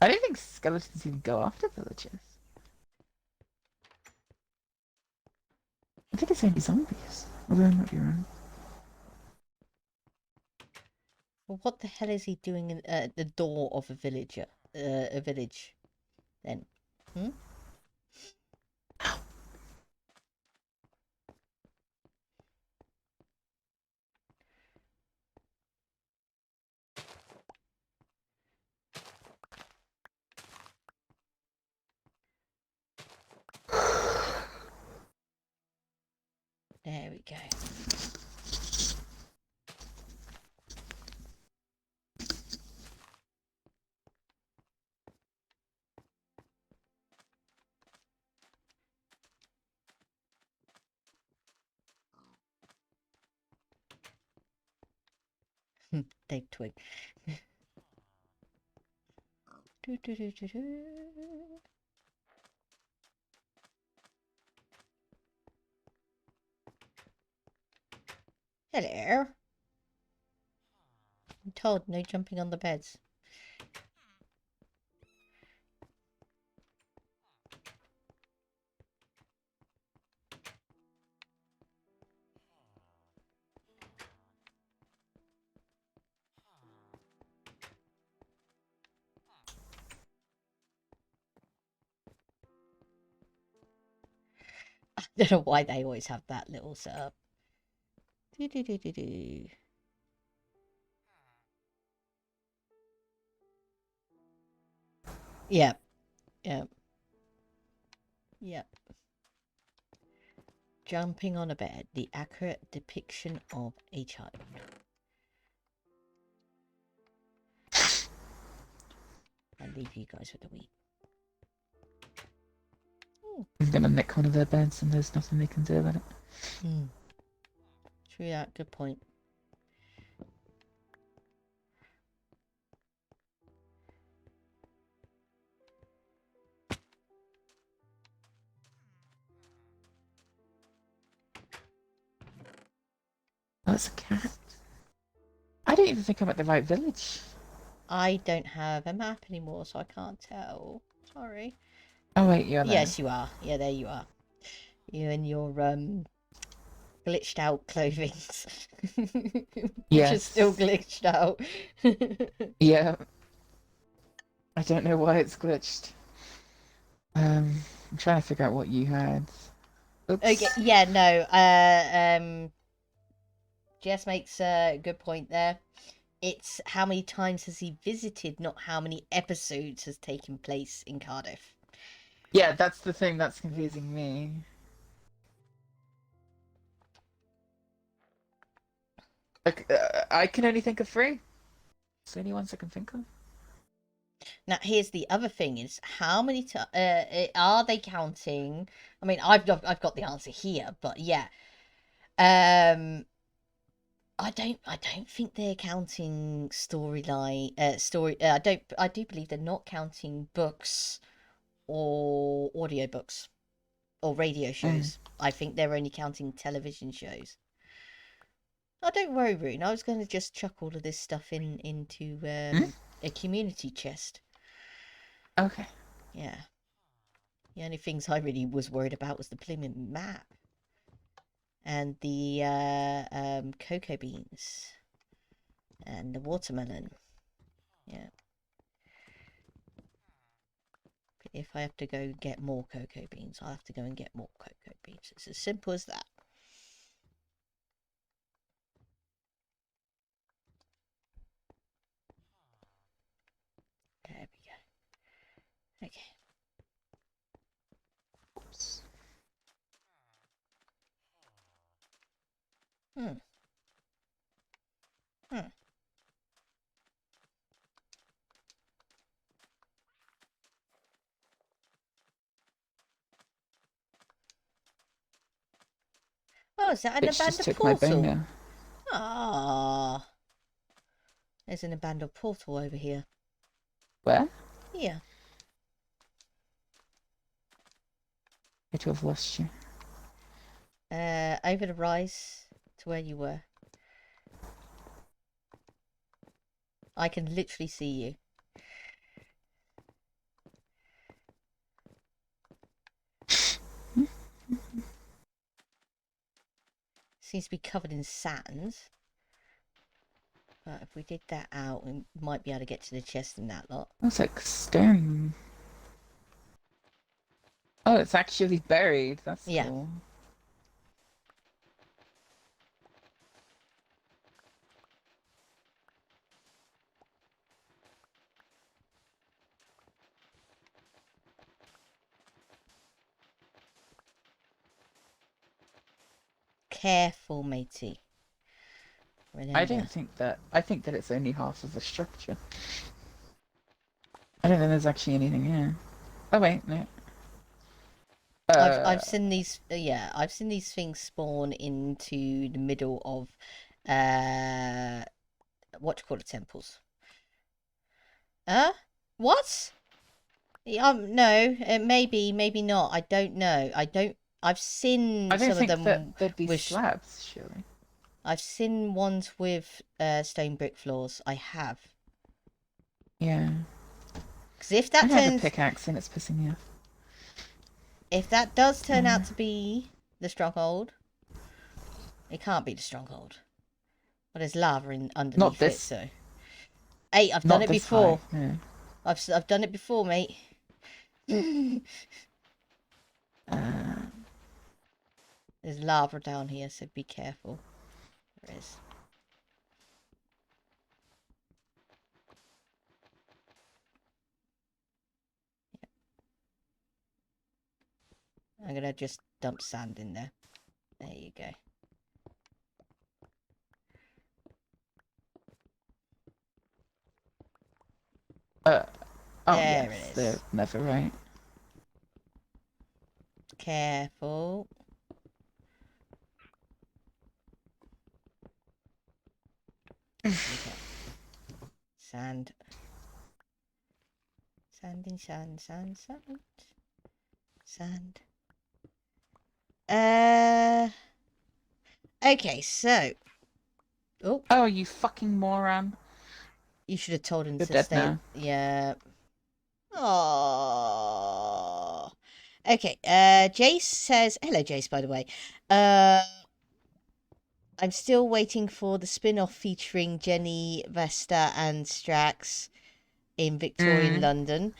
I don't think skeletons even go after villagers. I think it's only zombies. Although I might be wrong. Well, what the hell is he doing at the door of a villager? A village, then? Hmm? There we go. They twig. Do, do, do, do, do. Hello. I'm told no jumping on the beds. I don't know why they always have that little setup. Do, do, do, do, do. Yep. Yep. Yep. Jumping on a bed, the accurate depiction of a child. I'll leave you guys with the weed. I'm gonna nick one of their beds and there's nothing they can do about it. True that, good point. Oh, it's a cat. I don't even think I'm at the right village. I don't have a map anymore, so I can't tell. Sorry. Oh wait, you're there. Yes, you are. Yeah, there you are. You and your glitched out clothing. Which Yes. is still glitched out. Yeah. I don't know why it's glitched. I'm trying to figure out what you had. Oops. Okay, yeah, no. Jess makes a good point there. It's how many times has he visited, not how many episodes has taken place in Cardiff. Yeah, that's the thing that's confusing me. Like, I can only think of 3. It's the only ones I can think of. Now, here's the other thing: is how many are they counting? I mean, I've got the answer here, but yeah, I don't think they're counting storyline. I do believe they're not counting books or audiobooks or radio shows. I think they're only counting television shows. Oh, don't worry, Rune. I was going to just chuck all of this stuff into a community chest. Okay. Yeah. The only things I really was worried about was the blooming map. And the cocoa beans. And the watermelon. Yeah. But if I have to go get more cocoa beans, I'll have to go and get more cocoa beans. It's as simple as that. There we go. Okay. Oops. Hmm. Oh, is that an Bitch just abandoned took my bone portal? now. Ah. There's an abandoned portal over here. Where? Here. I to have lost you. Over the rise to where you were. I can literally see you. Seems to be covered in sand. But if we did that out, we might be able to get to the chest and that lot. Looks like stone. Oh, it's actually buried. That's Yeah. cool. Careful, matey. Remember. I think that it's only half of the structure. I don't think there's actually anything here. Oh wait, no. I've seen these. Yeah, I've seen these things spawn into the middle of, what do you call it, temples? What? No, maybe not. I don't know. I've seen I don't some think of them that there'd be with slabs, surely. I've seen ones with stone brick floors. I have. Yeah. Because if that I have a turns, pickaxe and it's pissing me off. if that does turn out to be the stronghold, it can't be the stronghold. But there's lava underneath Not it, this. so. Hey, I've Not done it this before. high, yeah. I've done it before, mate. There's lava down here, so be careful. There is. I'm gonna just dump sand in there. There you go. Oh There yes, it they're is. never right. Careful. Okay. Sand. Sand. Sand. Okay, so. Oh, you fucking moron. You should have told him You're to dead stay. now. Yeah. Oh. Okay. Jace says, hello, Jace, by the way. I'm still waiting for the spin-off featuring Jenny, Vesta, and Strax in Victorian London,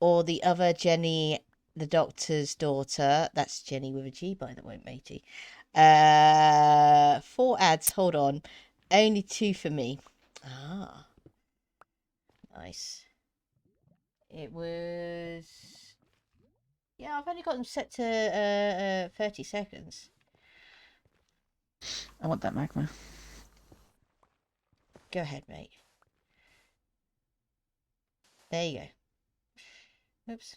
or the other Jenny, the Doctor's daughter. That's Jenny with a G, by the way, matey. 4 ads. Hold on. Only 2 for me. Ah. Nice. It was... Yeah, I've only got them set to 30 seconds. I want that magma. Go ahead, mate. There you go. Oops.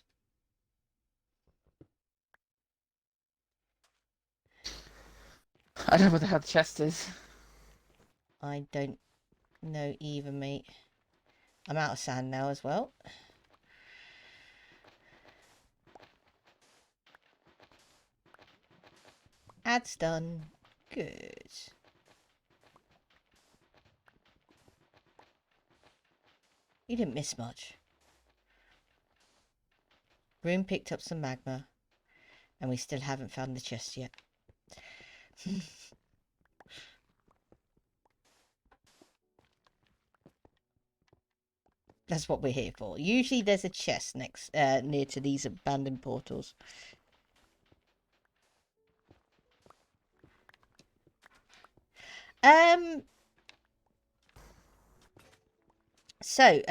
I don't know what the hell the chest is. I don't know either, mate. I'm out of sand now as well. Ads done. Good. You didn't miss much. Room picked up some magma, and we still haven't found the chest yet. That's what we're here for. Usually there's a chest next near to these abandoned portals. So,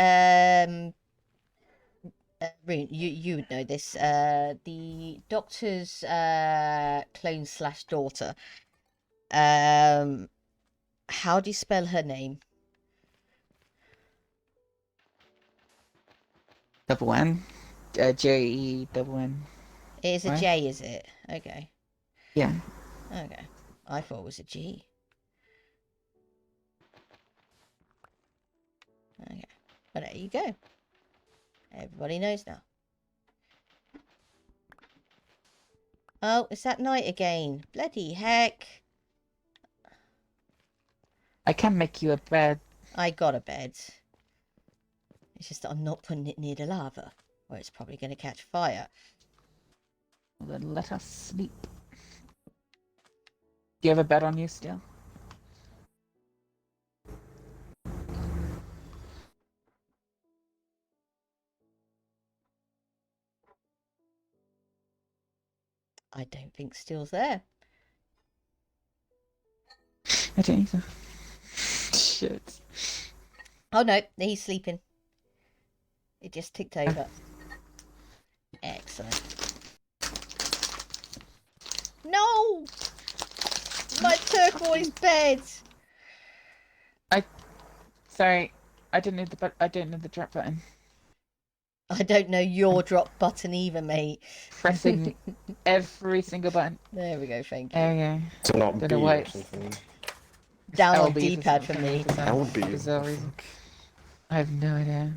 Rune, you would know this. The Doctor's clone slash daughter. How do you spell her name? Double N. J-E double N. It is a J, is it? Okay. Yeah. Okay. I thought it was a G. Okay. But there you go. Everybody knows now. Oh, it's that night again. Bloody heck. I can make you a bed. I got a bed. It's just that I'm not putting it near the lava, where it's probably going to catch fire. Well, then let us sleep. Do you have a bed on you still? I don't think Steele's there. I don't either. Shit. Oh no, he's sleeping. It just ticked over. Excellent. No! My turquoise bed! Sorry, I didn't know the drop button. I don't know your drop button either, mate. Pressing every single button. There we go, thank you. There we go. So not Don't B know why or it's something. Down on LB for D-pad for some me. LB. bizarre reason. I have no idea.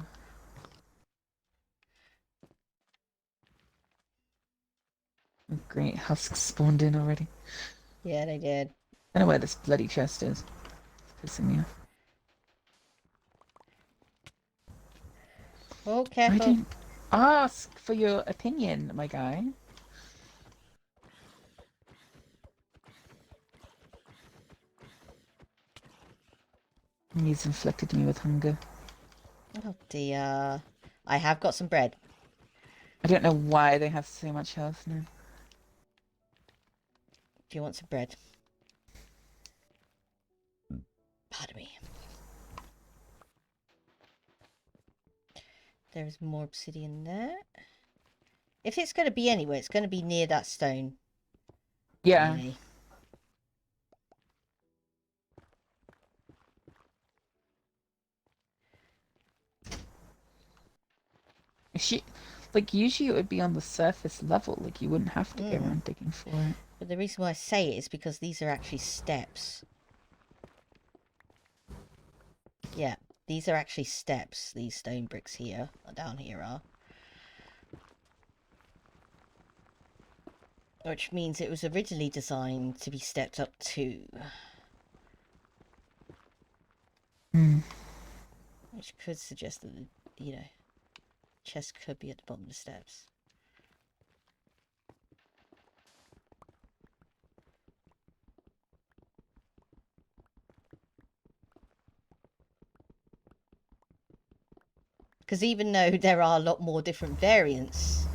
Oh, great, husks spawned in already. Yeah, they did. I don't know where this bloody chest is. It's pissing me off. Oh, I careful. didn't ask for your opinion, my guy. He's inflicted me with hunger. Oh dear. I have got some bread. I don't know why they have so much health now. Do you want some bread? Pardon me. There's more obsidian there. If it's going to be anywhere, it's going to be near that stone. Yeah. Really. Like, usually it would be on the surface level. Like, you wouldn't have to go Mm. around digging for it. But the reason why I say it is because these are actually steps. Yeah, these are actually steps. These stone bricks here, down here are. Which means it was originally designed to be stepped up to. Hmm. Which could suggest that, you know, chest could be at the bottom of the steps. Because even though there are a lot more different variants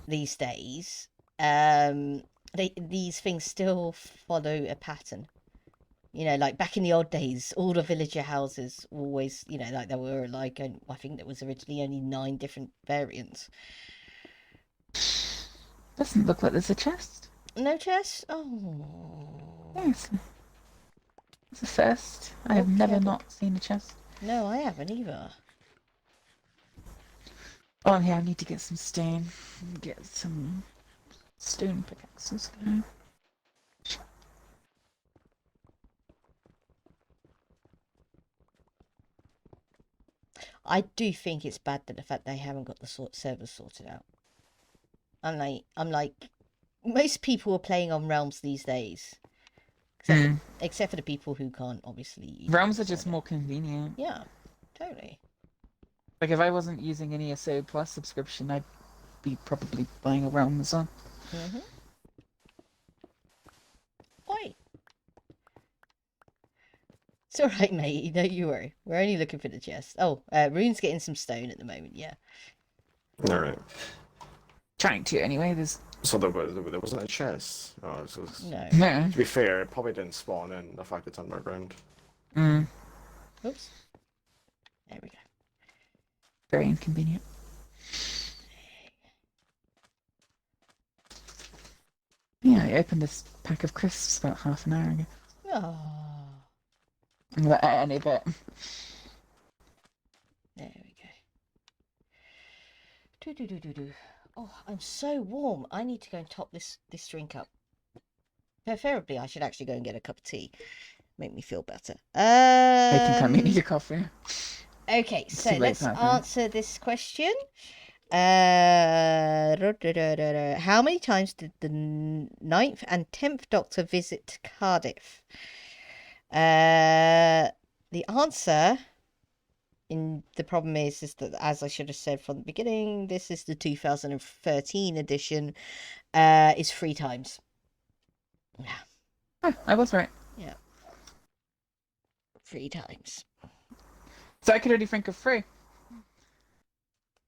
these days, these things still follow a pattern. You know, like back in the old days, all the villager houses always, you know, like there were like, I think there was originally only 9 different variants. Doesn't look like there's a chest. No chest? Oh. Yes. It's a first. I have Okay, never but- not seen a chest. No, I haven't either. Oh yeah, I need to get some stone. Get some stone pickaxes going. I do think it's bad that the fact they haven't got the servers sorted out. I'm like, most people are playing on Realms these days. Except for the people who can't, obviously. Realms are just more convenient. Yeah, totally. Like, if I wasn't using an ESO Plus subscription, I'd be probably buying a Realms on. Mm-hmm. Oi. It's alright, mate. Don't you worry. We're only looking for the chest. Oh, Rune's getting some stone at the moment, yeah. Alright. Trying to, anyway. There's... So there wasn't a chest. Oh, so No. No. to be fair, it probably didn't spawn in the fact it's underground. Mm. Oops. There we go. Very inconvenient. Yeah, I opened this pack of crisps about half an hour ago. Oh. But any bit. There we go. Do. Oh, I'm so warm. I need to go and top this drink up. Preferably, I should actually go and get a cup of tea. Make me feel better. I think I may need a coffee. Okay, It's so too late let's for that, answer this question. How many times did the 9th and 10th Doctor visit Cardiff? The answer in the problem is that, as I should have said from the beginning, this is the 2013 edition, is 3 times. Yeah. Oh, I was right. Yeah. 3 times. So I could only think of 3.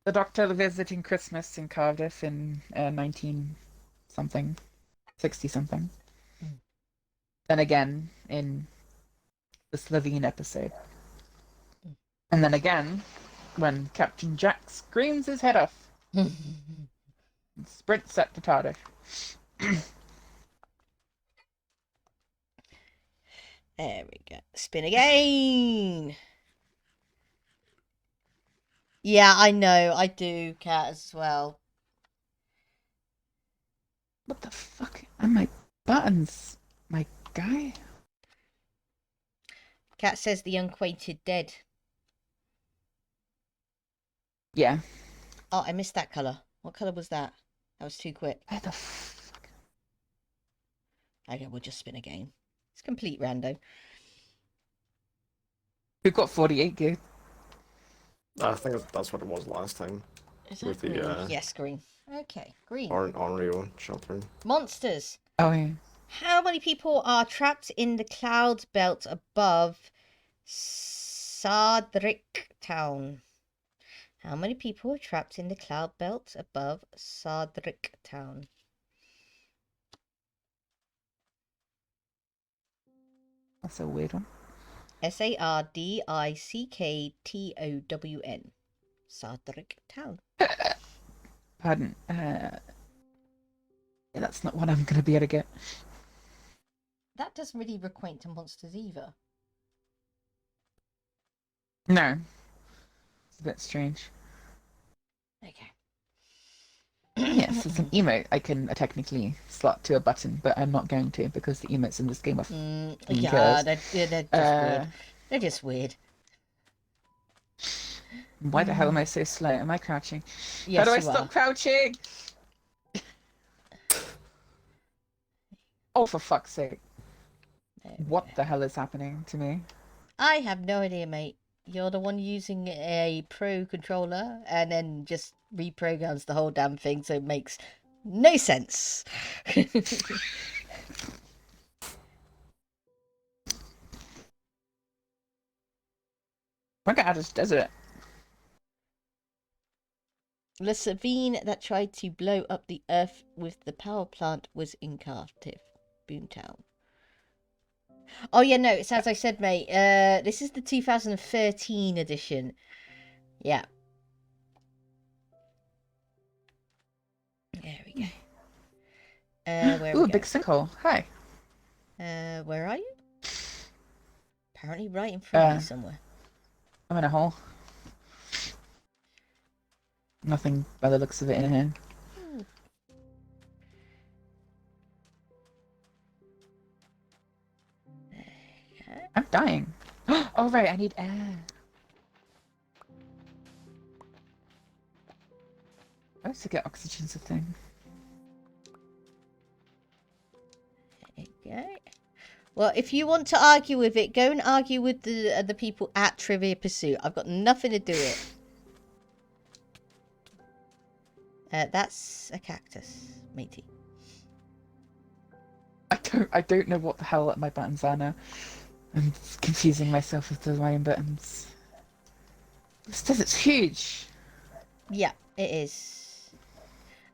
The Doctor visiting Christmas in Cardiff in 19 something, 60 something. Then again in the Slovene episode. And then again when Captain Jack screams his head off and sprints at the TARDIS. There we go. Spin again. Yeah, I know. I do, Cat, as well. What the fuck are my buttons, my guy? Cat says the unquainted dead. Yeah. Oh, I missed that colour. What colour was that? That was too quick. Where the fuck? Okay, we'll just spin again. It's complete rando. Who got 48 gig? I think that's what it was last time. Is With that the, green? Yes, green. Okay, green. Unreal sheltering. Monsters. Oh yeah. How many people are trapped in the cloud belt above Sardrik Town? How many people are trapped in the cloud belt above Sardrik Town? That's a weird one. Sardiktown. Sardrik Town. Pardon. Yeah, that's not one I'm gonna be able to get. That doesn't really requaint to monsters either. No. It's a bit strange. Okay. Yes, it's an emote I can technically slot to a button, but I'm not going to because the emotes in this game are yeah, they're just weird. They're just weird. Why the hell am I so slow? Am I crouching? Yes, How do I you stop are. crouching? Oh, for fuck's sake. What the hell is happening to me? I have no idea, mate. You're the one using a pro controller and then just reprograms the whole damn thing, so it makes no sense. Look at this desert. The Savine that tried to blow up the earth with the power plant was in Cardiff, Boomtown. Oh yeah, no, it's as I said, mate. This is the 2013 edition. Yeah. There we go. Where Ooh, we big go? sinkhole. Hi. Where are you? Apparently right in front of me somewhere. I'm in a hole. Nothing by the looks of it in here. I'm dying. Oh right, I need air. I used to get oxygen's a thing. Okay. Well, if you want to argue with it, go and argue with the people at Trivia Pursuit. I've got nothing to do with it. That's a cactus, matey. I don't know what the hell my buttons are now. I'm confusing myself with the line buttons. This desert's huge. Yeah, it is.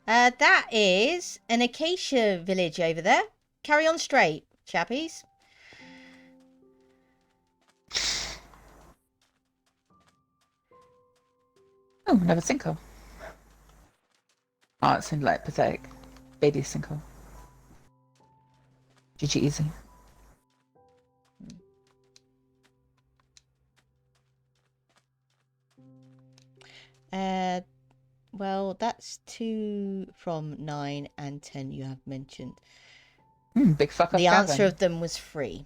That is an acacia village over there. Carry on straight, chappies. Oh, another sinkhole. Oh, it seemed like pathetic. Baby sinkhole. GG easy. Well, that's 2 from 9 and 10 you have mentioned. Big fuck up. The answer of them was 3.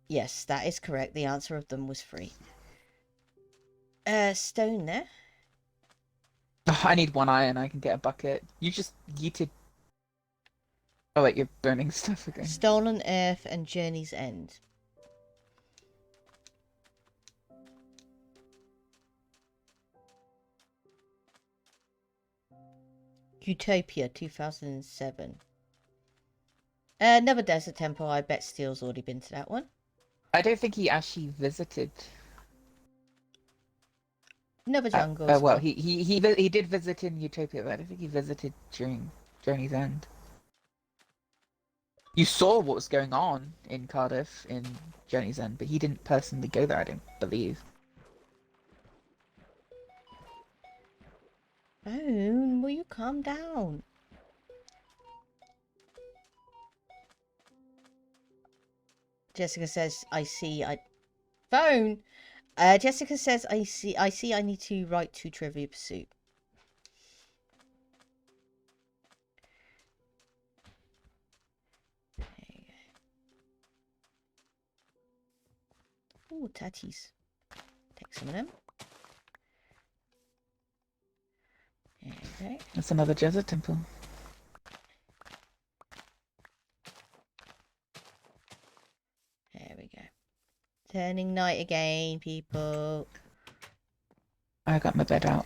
Yes, that is correct. The answer of them was 3. Stone there. Oh, I need 1 iron. I can get a bucket. You just yeeted. Oh wait, you're burning stuff again. Stolen Earth and Journey's End. Utopia 2007. Another desert temple. I bet Steel's already been to that one. I don't think he actually visited. Another jungle as well, well. he did visit in Utopia, but I don't think he visited during Journey's End. You saw what was going on in Cardiff in Journey's End, but he didn't personally go there, I don't believe. Phone, will you calm down? Jessica says, Phone! Jessica says, I see I need to write to Trivia Pursuit. Oh, tatties. Take some of them. Okay. That's another Jezza temple. There we go. Turning night again, people. I got my bed out.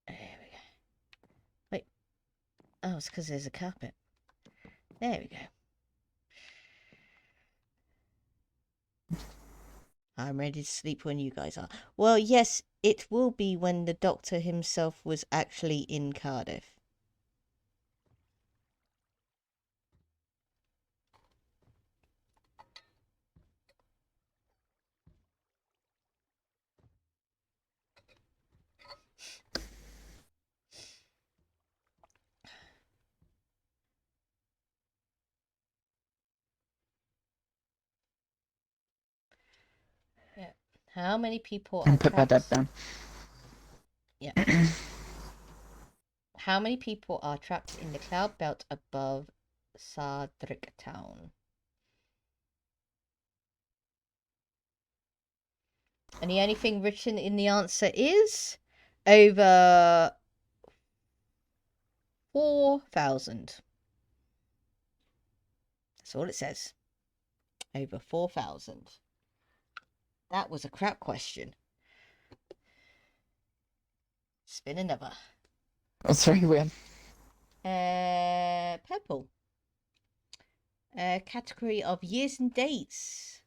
There we go. Wait. Oh, it's because there's a carpet. There we go. I'm ready to sleep when you guys are. Well, yes, it will be when the Doctor himself was actually in Cardiff. Yeah. How many people are And put my bed trapped? down. Yeah. How many people are trapped in the cloud belt above Sardric town? And the only thing written in the answer is over 4,000. That's all it says. Over 4,000. That was a crap question. Spin another. That's very weird. Purple. Category of years and dates.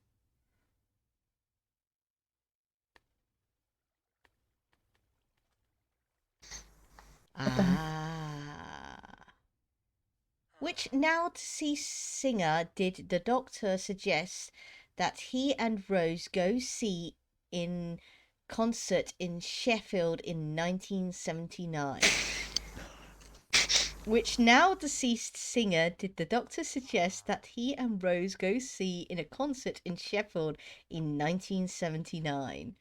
Which now deceased singer did the Doctor suggest that he and Rose go see in concert in Sheffield in 1979? Which now deceased singer did the Doctor suggest that he and Rose go see in a concert in Sheffield in 1979?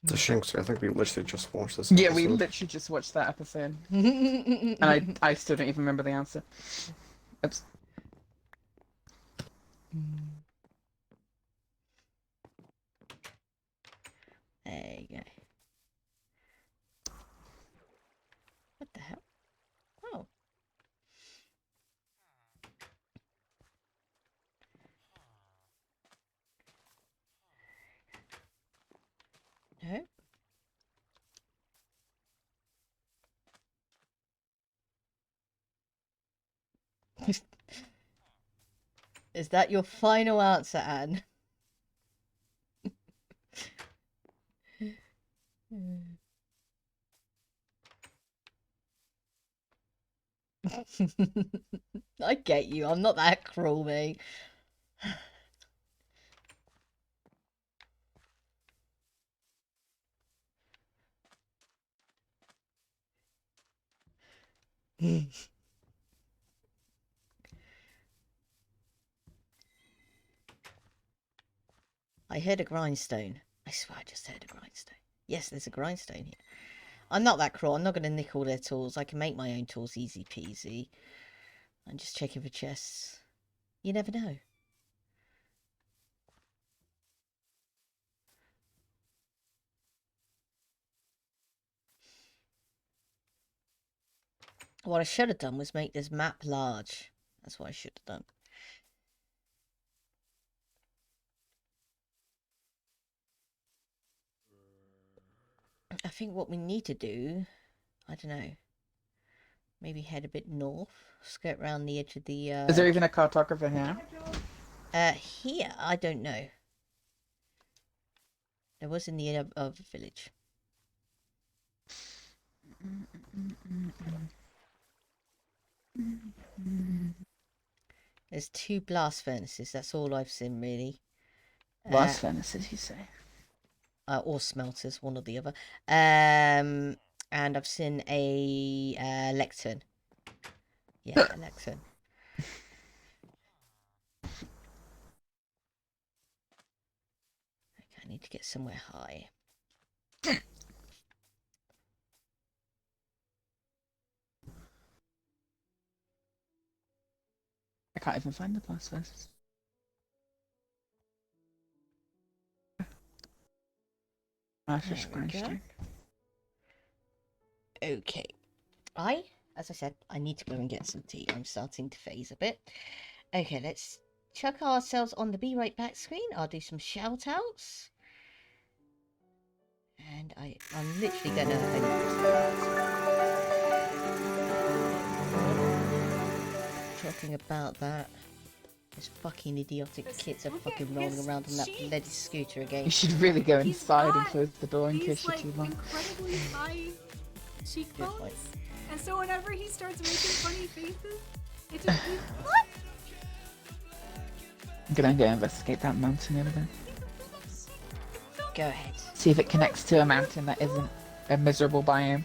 The Shinx, I think we literally just watched this Yeah, we episode. literally just watched that episode. And I still don't even remember the answer. Oops. There you go. What the hell? Oh. No. Is that your final answer, Anne? I get you. I'm not that cruel, mate. I heard a grindstone. I swear I just heard a grindstone. Yes, there's a grindstone here. I'm not that cruel. I'm not going to nick all their tools. I can make my own tools easy peasy. I'm just checking for chests. You never know. What I should have done was make this map large. That's what I should have done. I think what we need to do, I don't know, maybe head a bit north, skirt around the edge of the... Is there even a cartographer here? Here, I don't know. There was in the other village. There's 2 blast furnaces. That's all I've seen, really. Blast furnaces, you say? Or smelters, one or the other. And I've seen a lectern. Yeah, a lectern. Okay, I need to get somewhere high. I can't even find the blast furnaces. Okay. As I said, I need to go and get some tea. I'm starting to phase a bit. Okay, let's chuck ourselves on the be right back screen. I'll do some shout outs. And I'm literally gonna talking about that. Those fucking idiotic kids are fucking rolling around on that bloody scooter again. You should really go inside and close the door in case you're too long. Incredibly high cheekbones, and so whenever he starts making funny faces, it just what? I'm gonna go investigate that mountain over there. Go ahead. See if it connects to a mountain that isn't a miserable biome.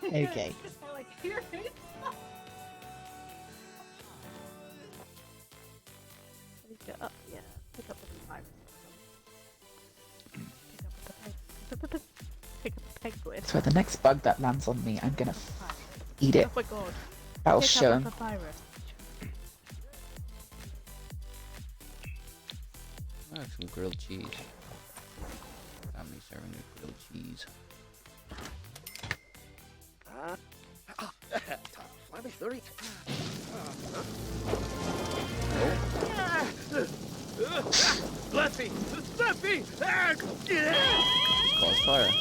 Okay. Up, yeah. Pick up with the pirate. Pick up the pegwood. So the next bug that lands on me, I'm gonna eat it. Oh my god. That'll show him. I have some grilled cheese. Family serving of grilled cheese. Leffy! Leffy! Cause fire.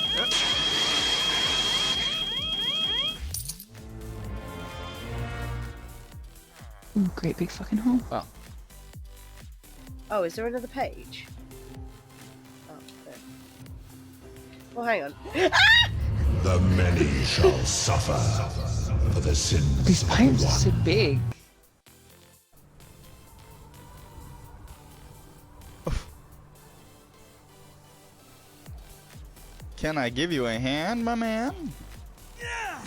Ooh, great big fucking hole. Wow. Oh, is there another page? Oh, there. Well, hang on. The many shall suffer for the sins These of the pipes are one. so big. Can I give you a hand, my man? Yeah!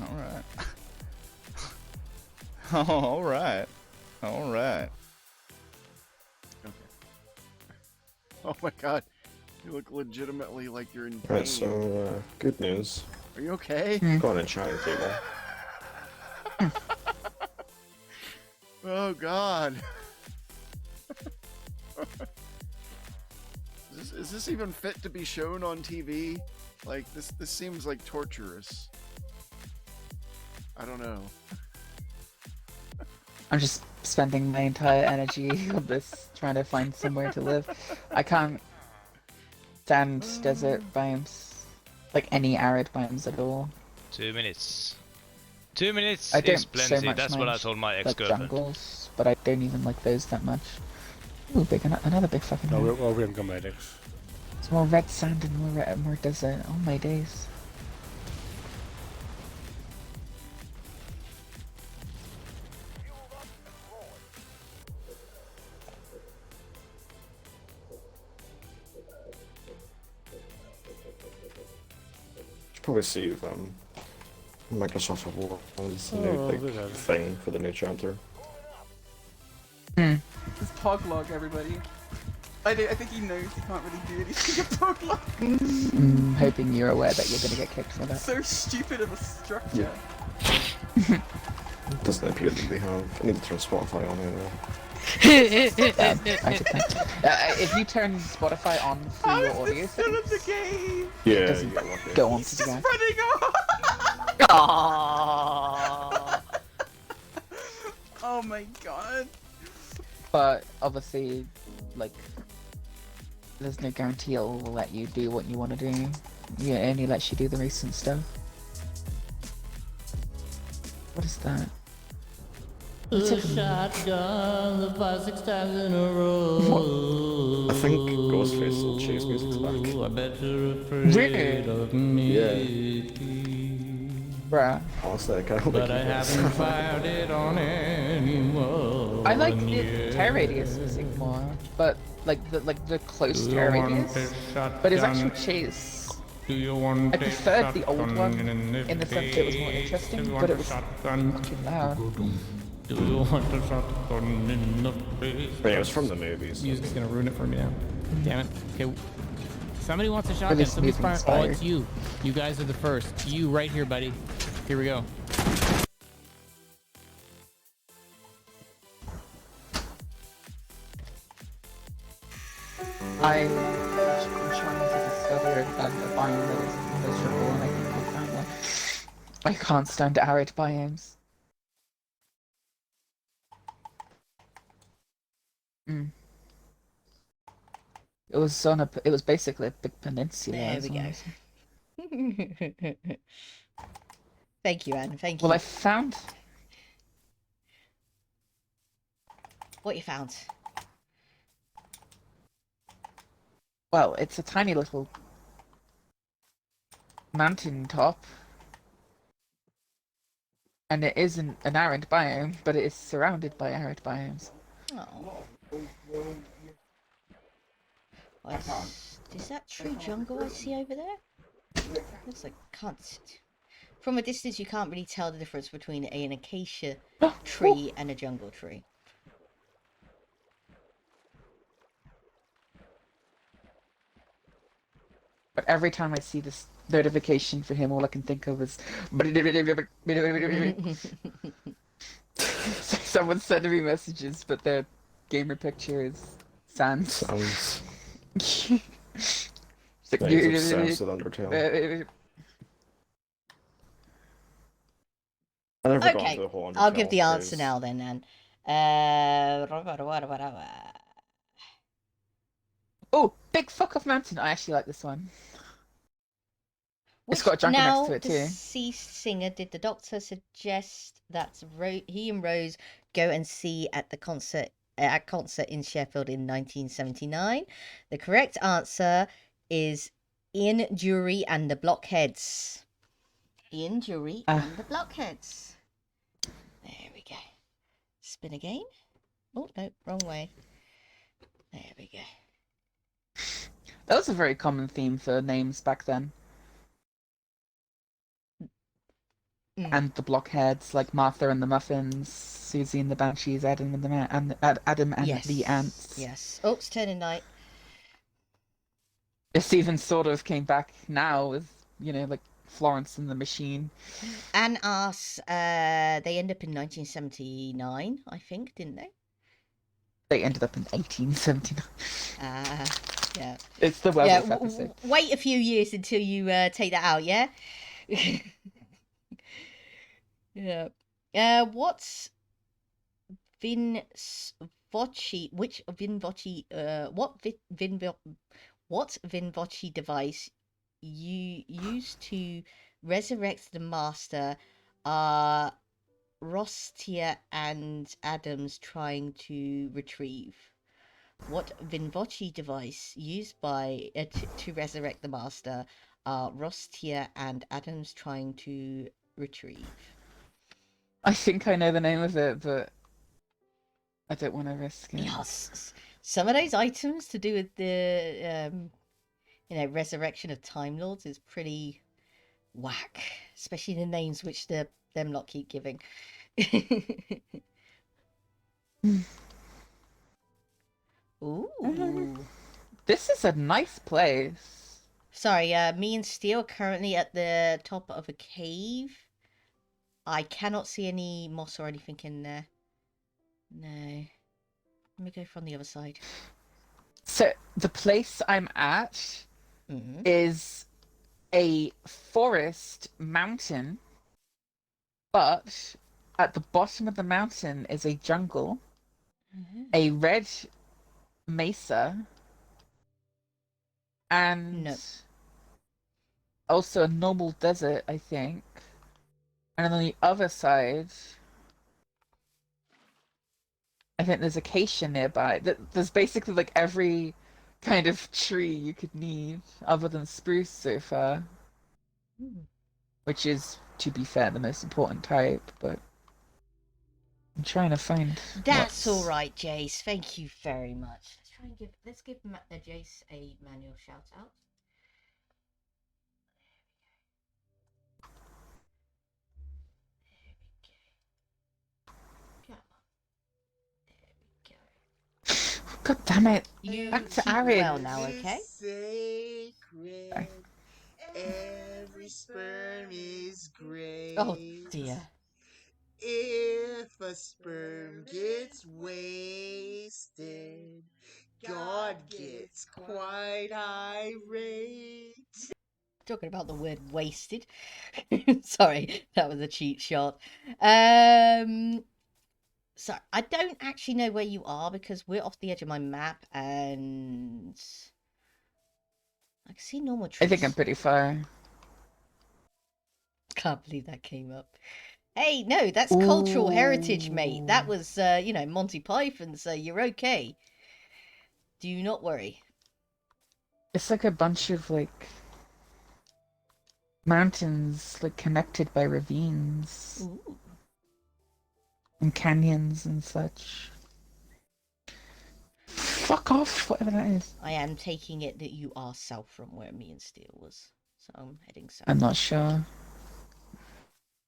Alright. Alright. Alright. Okay. Oh my god. You look legitimately like you're in pain. Right, so, good news. Are you okay? Go on and chat table. Oh god. Is this even fit to be shown on TV? Like, this seems like torturous. I don't know. I'm just spending my entire energy on this, trying to find somewhere to live. I can't stand desert biomes, like any arid biomes at all. 2 minutes. 2 minutes I don't is so plenty. much That's what I mind, told my like ex-girlfriend. jungles, but I don't even like those that much. Ooh, another big fucking No, hole. we haven't got medics. It's more red sand and more desert. Oh my days. Should probably see if Microsoft have this new thing for the new chapter. Just Poglog, everybody. I think he knows he can't really do anything at Poglog. Hoping you're aware that you're gonna get kicked for that. So stupid of a structure. Doesn't appear that they have. I need to turn Spotify on here though. If you turn Spotify on through your audio Still in the game. Yeah, it doesn't go on to the guy. Running off. Oh my god. But obviously, like, there's no guarantee it will let you do what you want to do. Yeah, it only lets you do the recent stuff. What is that? The shotgun, the 5-6 times in a row. I think Ghostface will chase music's back. I bet you're afraid of me. Yeah. Bruh. Honestly, I kind of But I haven't fired it on anyone. I like the tear radius music more, but like the close tear radius. But his actual chase, I preferred the old one in the sense that it was more interesting, but it was fucking loud. Do you want a shotgun in the face? But yeah, it's from the movies. Music's gonna ruin it for me now. Damn it. Okay. Somebody wants a shotgun. Somebody's firing. Oh, it's you. You guys are the first. You right here, buddy. Here we go. I'm trying to discover a biome that is miserable, and I think I found one. I can't stand arid biomes. It was on a. It was basically a big peninsula. There we go. Thank you, Anne. Thank you. Well, I found. What you found? Well, it's a tiny little mountain top, and it isn't an arid biome, but it is surrounded by arid biomes. Oh. Is that true jungle I see over there? Looks like can't. From a distance, you can't really tell the difference between an acacia tree and a jungle tree. But every time I see this notification for him, all I can think of is. Someone's sending me messages, but their gamer picture is Sans. Sounds. It's like, He's obsessed with Undertale. I never got Okay, into the whole Undertale I'll give the answer phase. now then, Anne. Oh, big fuck off mountain. I actually like this one. It's got a jungle next to it the too. Sea Singer, did the doctor suggest that he and Rose go and see at the concert in Sheffield in 1979? The correct answer is Ian Dury and the Blockheads. Ian Dury and the Blockheads. There we go. Spin again. Oh no, wrong way. There we go. That was a very common theme for names back then. And the Blockheads, like Martha and the Muffins, Susie and the Banshees, Adam and Yes. the Ants. Yes. Oh, it's turning night. This even sort of came back now with, like Florence and the Machine. And us, they end up in 1979, I think, didn't they? They ended up in 1879. Yeah. It's the werewolf episode. Wait a few years until you take that out, yeah? Yeah. What Vinvoce device you used to resurrect the master are Rostia and Adams trying to retrieve? What Vinvoce device used by to resurrect the master are Rostia and Adams trying to retrieve? I think I know the name of it, but I don't want to risk it. Yes. Some of those items to do with the resurrection of Time Lords is pretty whack, especially the names which them lot keep giving. Ooh. This is a nice place. Sorry, me and Steel are currently at the top of a cave. I cannot see any moss or anything in there. No. Let me go from the other side. So the place I'm at is a forest mountain, but at the bottom of the mountain is a jungle, a red mesa, and also a normal desert, I think. And on the other side, I think there's acacia nearby. There's basically like every kind of tree you could need, other than spruce so far. Which is, to be fair, the most important type, but I'm trying to find. That's all right, Jace. Thank you very much. Let's give Jace a manual shout out. God damn it! You Back to keep Arid. well now, okay? Sacred. Every sperm is great. Oh dear. If a sperm gets wasted, God gets quite irate. Talking about the word wasted. Sorry, that was a cheat shot. So I don't actually know where you are because we're off the edge of my map and I can see normal trees. I think I'm pretty far. Can't believe that came up. Hey, no, that's cultural heritage, mate. That was, you know, Monty Python, so you're okay. Do not worry. It's like a bunch of like mountains, like connected by ravines. Ooh. And canyons and such. Fuck off, whatever that is. I am taking it that you are south from where me and Steel was, so I'm heading south. I'm not sure.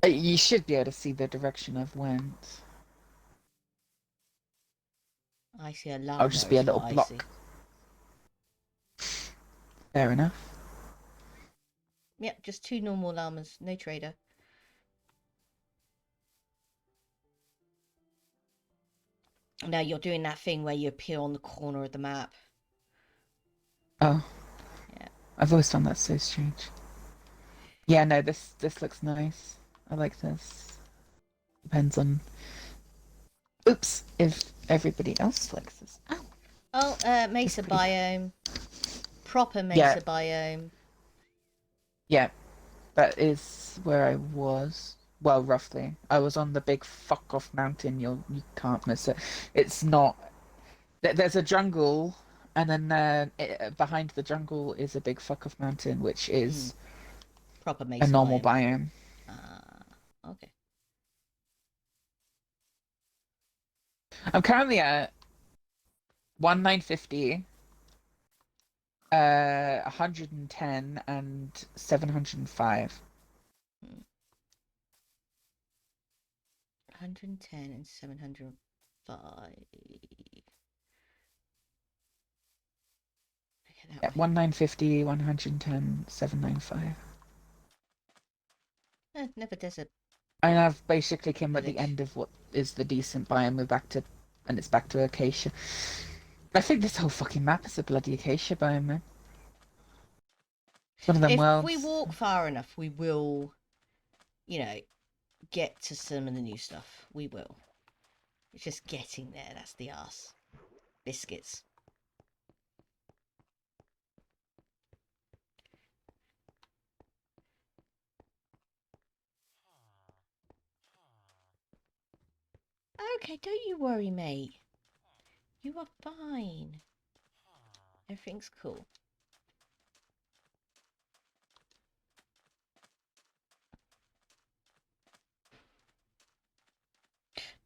You should be able to see the direction I've went. I see a llama. I'll just be a little block. Fair enough. Yep, just 2 normal llamas, no trader. Now you're doing that thing where you appear on the corner of the map. Oh. Yeah. I've always found that so strange. Yeah, no, this looks nice. I like this. Depends on... Oops, if everybody else likes this. Ow. Oh, mesa biome. Proper mesa biome. Yeah, that is where I was. Well, roughly. I was on the big fuck off mountain. You can't miss it. It's not... There's a jungle, and then behind the jungle is a big fuck off mountain, which is proper mesa a normal biome. Okay. I'm currently at 1950, 110, and 705. 110 and 705. Okay, Yeah, 1950, 110, 795. Never desert. And I've basically came at the end of what is the decent biome. We're back to, and it's back to acacia. I think this whole fucking map is a bloody acacia biome, man. It's one of them worlds. If we walk far enough, we will, you know, get to some of the new stuff. We will. It's just getting there. That's the arse. Biscuits. Okay, don't you worry, mate. You are fine. Everything's cool.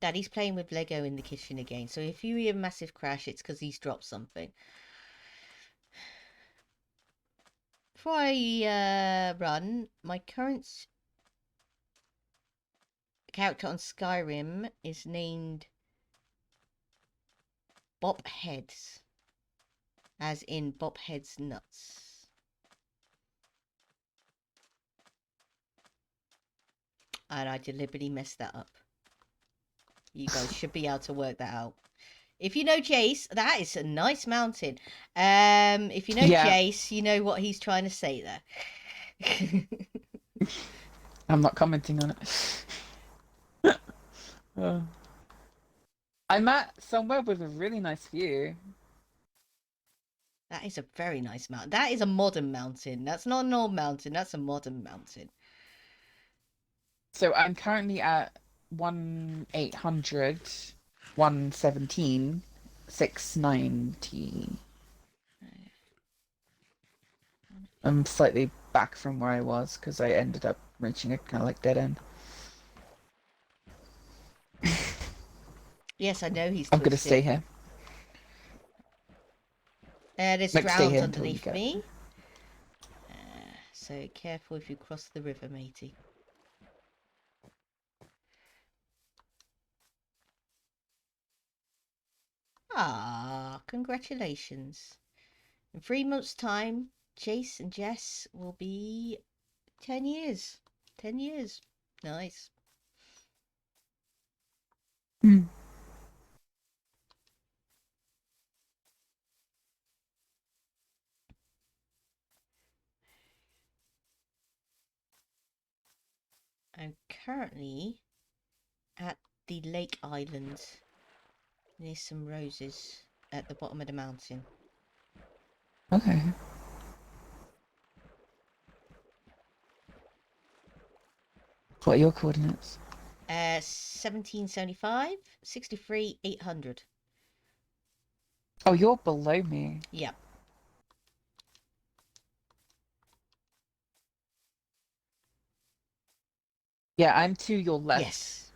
Daddy's playing with Lego in the kitchen again, so if you hear a massive crash, it's because he's dropped something. Before I run, my current character on Skyrim is named Bop Heads, as in Bop Heads Nuts. And I deliberately messed that up. You guys should be able to work that out. If you know Jace, that is a nice mountain. If you know Jace, you know what he's trying to say there. I'm not commenting on it. I'm at somewhere with a really nice view. That is a very nice mountain. That is a modern mountain. That's not an old mountain. That's a modern mountain. So I'm currently at 1,800, 117, 690. I'm slightly back from where I was because I ended up reaching a kind of like dead end. Yes, I know he's I'm twisted. gonna stay here. There's Like, stay drowns here until you underneath get- me. So careful if you cross the river, matey. Ah, congratulations. In 3 months' time, Jace and Jess will be 10 years. 10 years. Nice. Mm. I'm currently at the lake island near some roses at the bottom of the mountain. Okay. What are your coordinates? 1775, 63, 800. Oh, you're below me. Yep. Yeah, I'm to your left. Yes.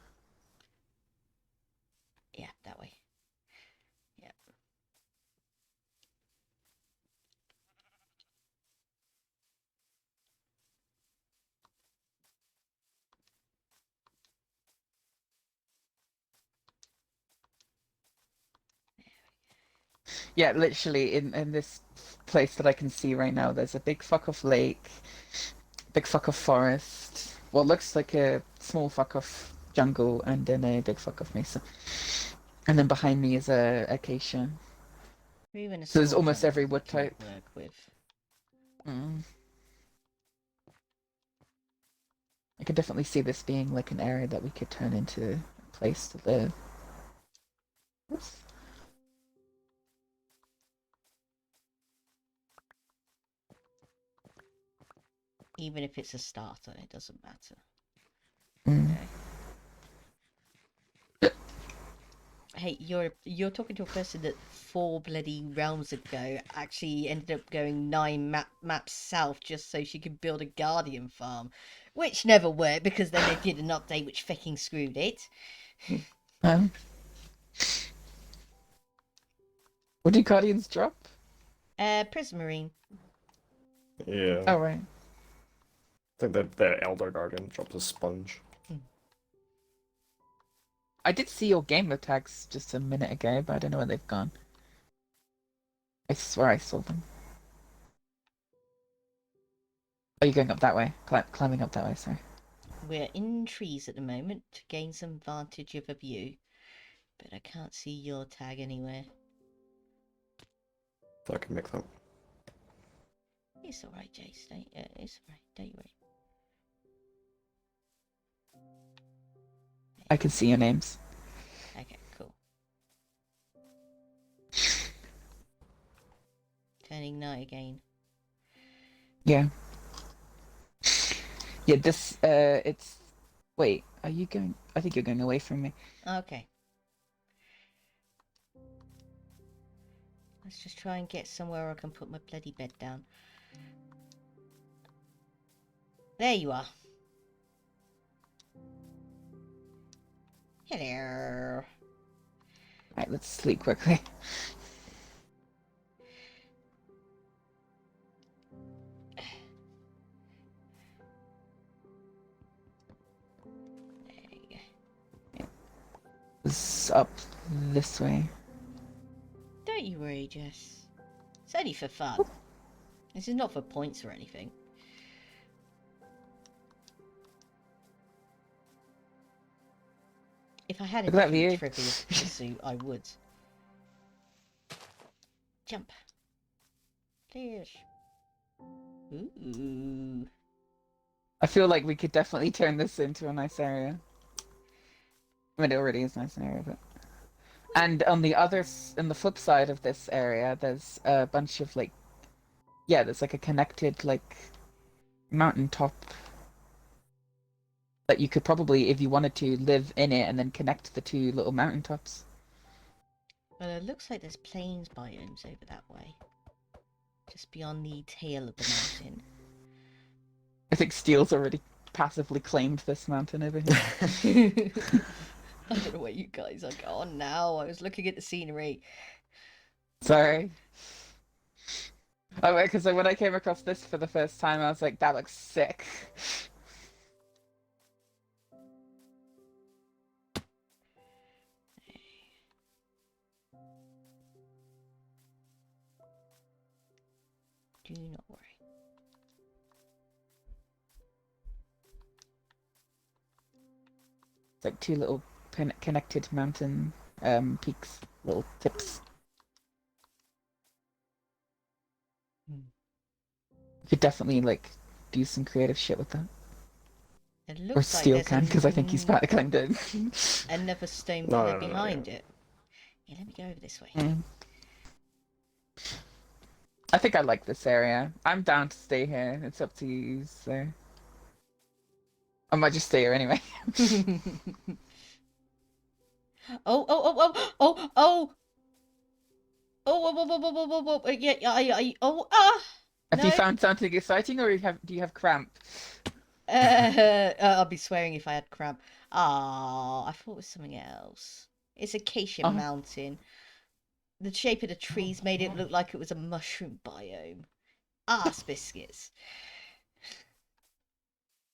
Yeah, that way. Yep. Yeah, literally in this place that I can see right now, there's a big fuck off lake, big fuck off forest, what looks like a small fuck off jungle, and then a big fuck off mesa. And then behind me is a acacia. Even a So there's small almost jungle every we wood can type. work with. I could definitely see this being like an area that we could turn into a place to live. Oops. Even if it's a starter, it doesn't matter. Mm. Okay. Hey, you're talking to a person that 4 bloody realms ago actually ended up going 9 maps south just so she could build a guardian farm, which never worked because then they did an update which fucking screwed it. What do guardians drop? Prismarine. Yeah. Oh, right. I think that the Elder Guardian drops a sponge. I did see your gamer tags just a minute ago, but I don't know where they've gone. I swear I saw them. Are you going up that way? Climbing up that way, sorry. We're in trees at the moment to gain some vantage of a view, but I can't see your tag anywhere. So I can make that. It's alright, Jace. It's alright. Don't worry. I can see your names. Okay, cool. Turning night again. Yeah. Yeah, this, it's... Wait, are you going... I think you're going away from me. Okay. Let's just try and get somewhere where I can put my bloody bed down. There you are. Hello. Right, let's sleep quickly. It's up this way. Don't you worry, Jess. It's only for fun. This is not for points or anything. If I had a Look at that different view. trivia pursuit, I would. Jump. Please. Ooh. I feel like we could definitely turn this into a nice area. I mean, it already is a nice area, but... And on the in the flip side of this area, there's a bunch of, like... Yeah, there's like a connected, like, mountaintop that you could probably, if you wanted to, live in it and then connect the two little mountaintops. Well, it looks like there's plains biomes over that way. Just beyond the tail of the mountain. I think Steel's already passively claimed this mountain over here. I don't know where you guys are going now. I was looking at the scenery. Sorry. Oh, because when I came across this for the first time, I was like, that looks sick. Do not worry. It's like two little connected mountain peaks, little tips. You could definitely like do some creative shit with that. It Or looks like Steel there's can, because I think he's part of claimed it. another stone No, pillar no, no, behind yeah. it. Yeah, let me go over this way. I think I like this area. I'm down to stay here. It's up to you, so... I might just stay here anyway. Oh, oh, oh, oh, oh, oh! Oh, whoa, whoa, whoa, whoa, whoa, whoa, yeah, oh, ah! Have No. you found something exciting, or do you have cramp? I'll be swearing if I had cramp. Ah, I thought it was something else. It's Acacia Mountain. The shape of the trees made it look like it was a mushroom biome. Arse biscuits.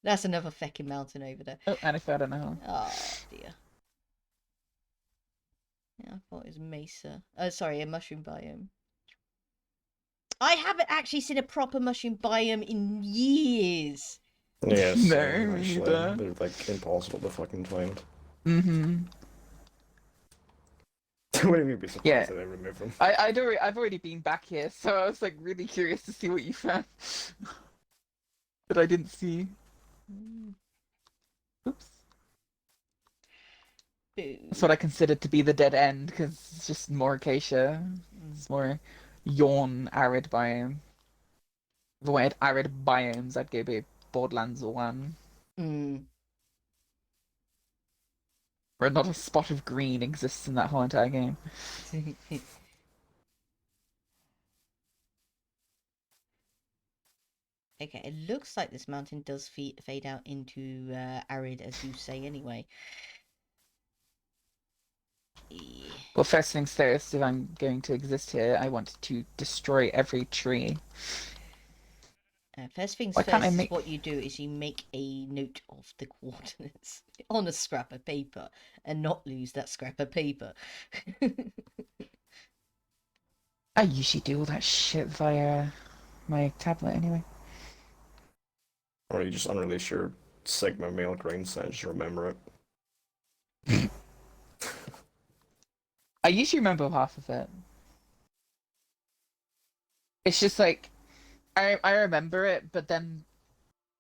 That's another feckin' mountain over there. Oh, and I found another. Oh, dear. Yeah, I thought it was Mesa. Oh, sorry, a mushroom biome. I haven't actually seen a proper mushroom biome in years. Yes, No, actually, neither. they're like impossible to fucking find. Mm-hmm. Wouldn't even be surprised Yeah. if they remove them. I've already been back here, so I was like really curious to see what you found. But I didn't see. Oops. That's what I considered to be the dead end, because it's just more acacia. It's more yawn arid biome. If I wanted arid biomes, I'd go by Borderlands 1. Where not a spot of green exists in that whole entire game. Okay, it looks like this mountain does fade out into arid, as you say, anyway. Yeah. Well, first things first, if I'm going to exist here, I want to destroy every tree. First things Why can't I first make- is what you do is you make a note of the coordinates on a scrap of paper and not lose that scrap of paper. I usually do all that shit via my tablet anyway. Or you just unrelease your Sigma male grind set, just remember it. I usually remember half of it. It's just like I remember it, but then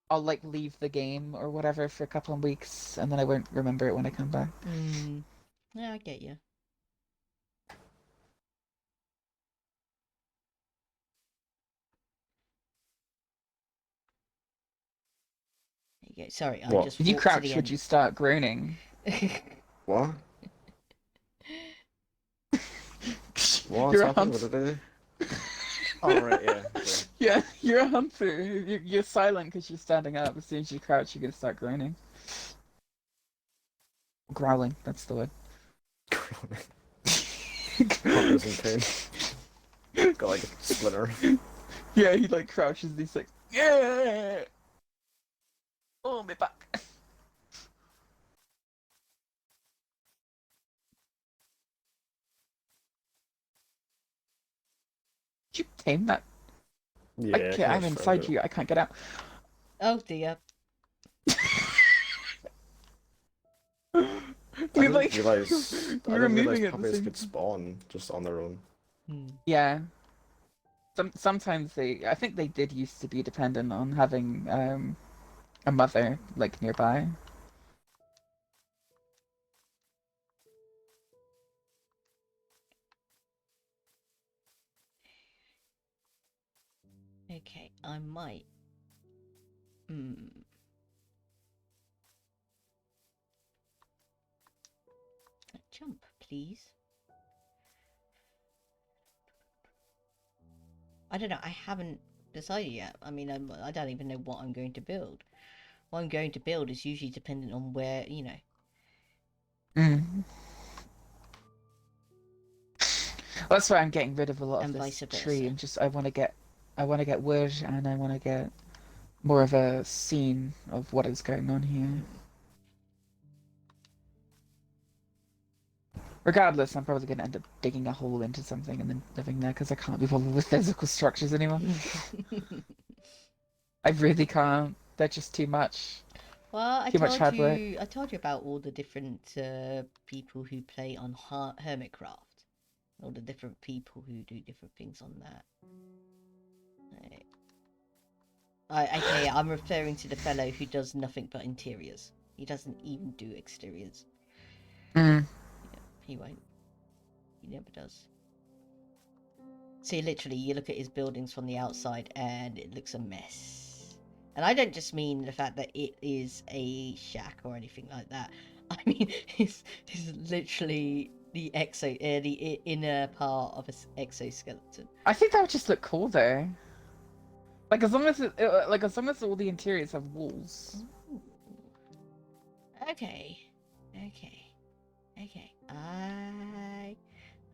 I'll like leave the game or whatever for a couple of weeks, and then I won't remember it when I come back. Yeah, I get you. There you go. Sorry, I What? just If you walked to crouch, the would end. you start groaning? What? What's You're a happening? What hunter. did I do? Oh, right, yeah. Okay. Yeah, you're a hunter. You're silent because you're standing up. As soon as you crouch, you're gonna start groaning. Growling, that's the word. Hunter's in pain. Got like a splinter. Yeah, he like crouches and he's like, yeah. Oh, my back. Did you tame that? Yeah, Okay, I'm inside you. I can't get out. Oh dear. I didn't like realize we were moving at the puppies same could spawn just on their own. Yeah. Sometimes I think they did used to be dependent on having a mother like nearby. Okay, I might. jump, please? I don't know. I haven't decided yet. I mean, I don't even know what I'm going to build. What I'm going to build is usually dependent on where, you know. Well, that's why I'm getting rid of a lot of And this vice tree, versa. and just I want to get wood, and I want to get more of a scene of what is going on here. Regardless, I'm probably going to end up digging a hole into something and then living there because I can't be bothered with physical structures anymore. I really can't. They're just too much. Well, I Too much hard work. told you about all the different people who play on Hermitcraft. All the different people who do different things on that. Okay, I'm referring to the fellow who does nothing but interiors. He doesn't even do exteriors. Yeah, he won't. He never does. See, literally, you look at his buildings from the outside and it looks a mess. And I don't just mean the fact that it is a shack or anything like that. I mean, it's literally the the inner part of an exoskeleton. I think that would just look cool though. Like as long as as long as all the interiors have walls. Ooh. Okay.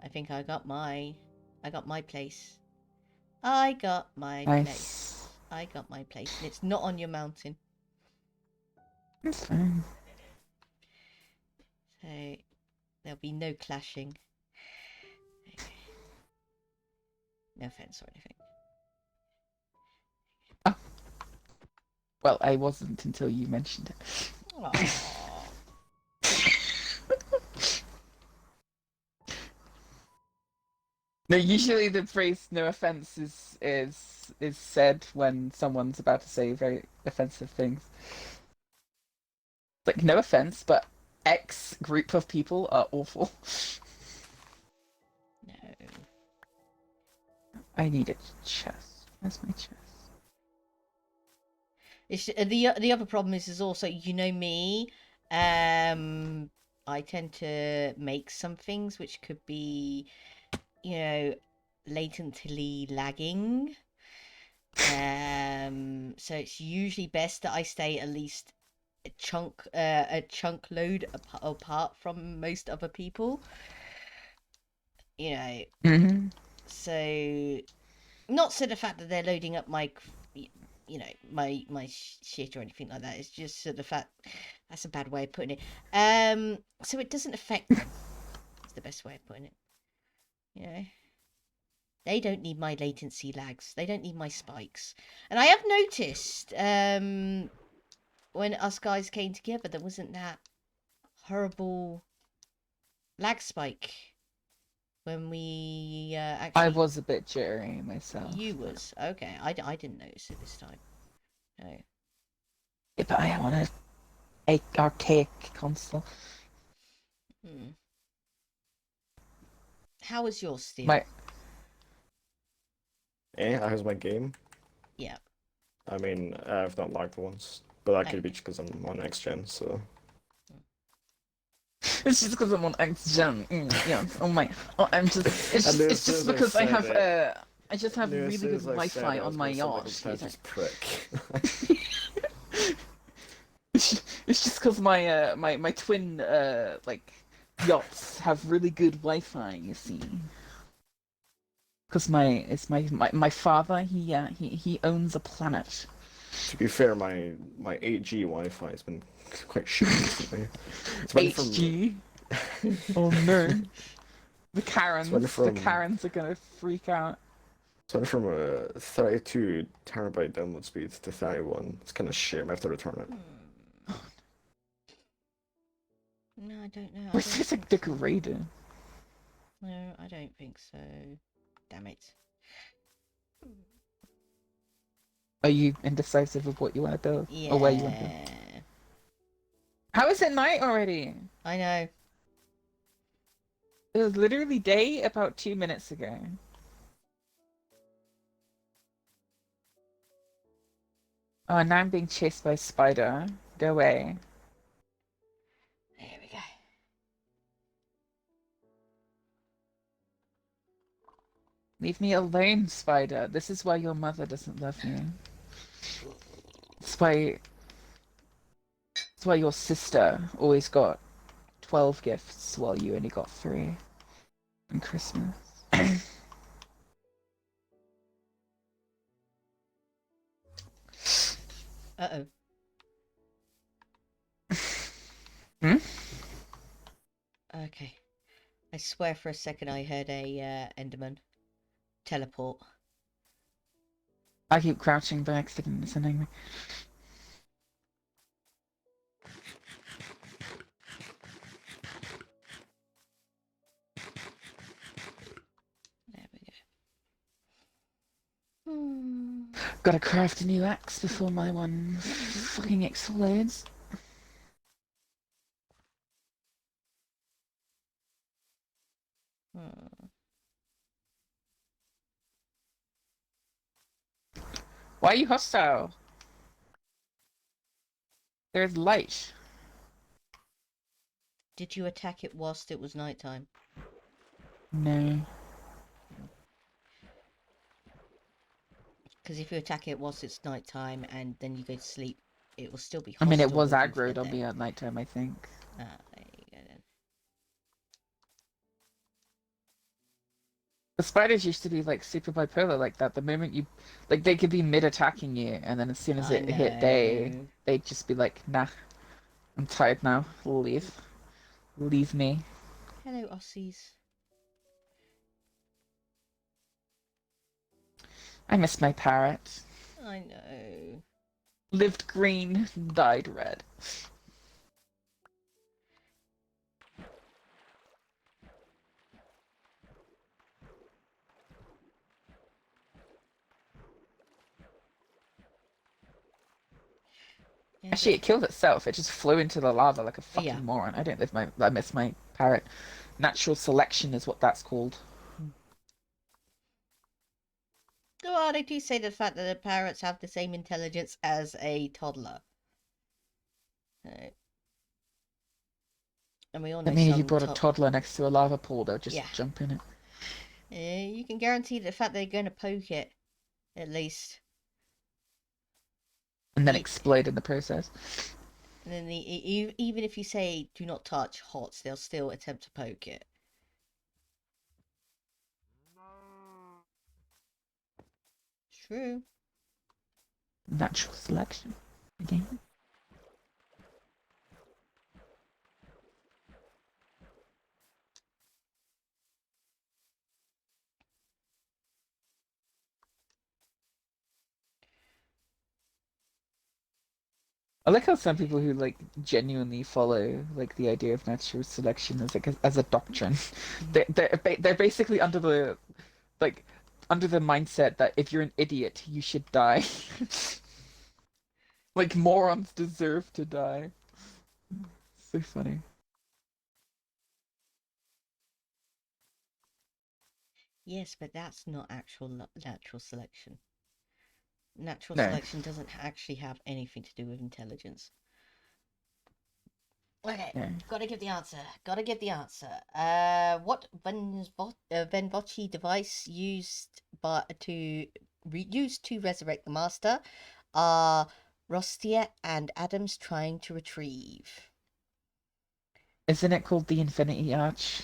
I think I got my place. I got my place. I got my place. And it's not on your mountain. That's fine. So there'll be no clashing. Okay. No fence or anything. Oh. Well, I wasn't until you mentioned it. No, usually the phrase "no offense" is said when someone's about to say very offensive things. Like, no offense, but X group of people are awful. No. I need a chest. Where's my chest? It's the other problem is also, you know me, I tend to make some things which could be, you know, latently lagging. So it's usually best that I stay at least a chunk load apart from most other people. You know. So not so the fact that they're loading up my, you know, my shit or anything like that. It's just the fact that's a bad way of putting it. So it doesn't affect them. It's the best way of putting it. You know. They don't need my latency lags. They don't need my spikes. And I have noticed, when us guys came together, there wasn't that horrible lag spike when we actually... I was a bit jittery myself. You was? Okay, I didn't notice it this time. No. Yeah, but I want an archaic console. How was yours, Steve? How's my game? Yeah. I mean, I've not lagged once, but that could be because I'm on next gen, so... It's just because I'm on X Gen. Yeah. Oh my. Oh, I'm just. It's just because I have I just have really good Wi-Fi on my yacht. Prick. It's just because my twin like yachts have really good Wi-Fi. You see. Because my father he owns a planet. To be fair, my 8G Wi-Fi has been quite shit recently. 8G? Oh no. The Karens are gonna freak out. It's went from a 32 terabyte download speed to 31. It's kind of shit. I have to return it. No, I don't know. Where's this like degraded? No, I don't think so. Damn it. Are you indecisive of what you want to build? Yeah. Or where you want to build? How is it night already? I know. It was literally day about 2 minutes ago. Oh, now I'm being chased by a spider. Go away. There we go. Leave me alone, Spider. This is why your mother doesn't love you. It's why your sister always got 12 gifts while you only got 3 on Christmas. Uh-oh. Hmm? Okay. I swear for a second I heard a Enderman teleport. I keep crouching by accident, it's annoying me. There we go. Gotta craft a new axe before my one fucking explodes. Why are you hostile? There's light. Did you attack it whilst it was nighttime? No. Because if you attack it whilst it's nighttime and then you go to sleep, it will still be I hostile. mean, it was looking to aggroed get on me there. at nighttime, I think. Ah, there you go then. The spiders used to be like super bipolar like that. The moment you, like, they could be mid-attacking you, and then as soon as I it hit day, know. they'd just be like, nah, I'm tired now, leave. Leave me. Hello, Aussies. I miss my parrot. I know. Lived green, died red. Yeah, Actually, it killed itself. It just flew into the lava like a fucking moron. I miss my parrot. Natural selection is what that's called. Well, they do say the fact that the parrots have the same intelligence as a toddler. And we all know I mean, if you some brought a toddler next to a lava pool, they'll just jump in it. you can guarantee the fact they're going to poke it, at least. And then explode in the process. And then even if you say do not touch hots, they'll still attempt to poke it. True. Natural selection. Again. I like how some people who like genuinely follow like the idea of natural selection as like as a doctrine, they're basically under the mindset that if you're an idiot, you should die. Like morons deserve to die. So funny. Yes, but that's not actual natural selection. Natural No. selection doesn't actually have anything to do with intelligence. Okay, gotta give the answer. Gotta give the answer. What Venvochi device used to resurrect the master are Rostia and Adams trying to retrieve? Isn't it called the Infinity Arch?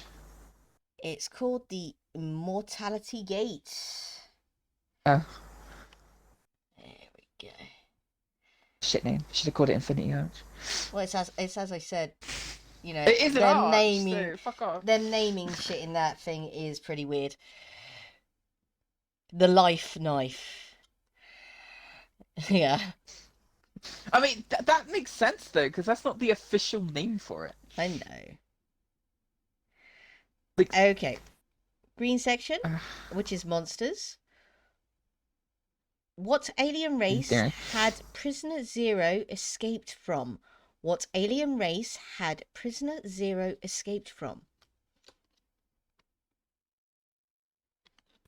It's called the Immortality Gate. Oh. There we go. Shit name. Should have called it Infinity Arch. Well, it's as I said, you know, It is an arch, naming so fuck off. them naming shit in that thing is pretty weird. The life knife. Yeah. I mean, that makes sense though, because that's not the official name for it. I know. Okay. Green section, which is monsters. What alien race had Prisoner Zero escaped from? What alien race had Prisoner Zero escaped from?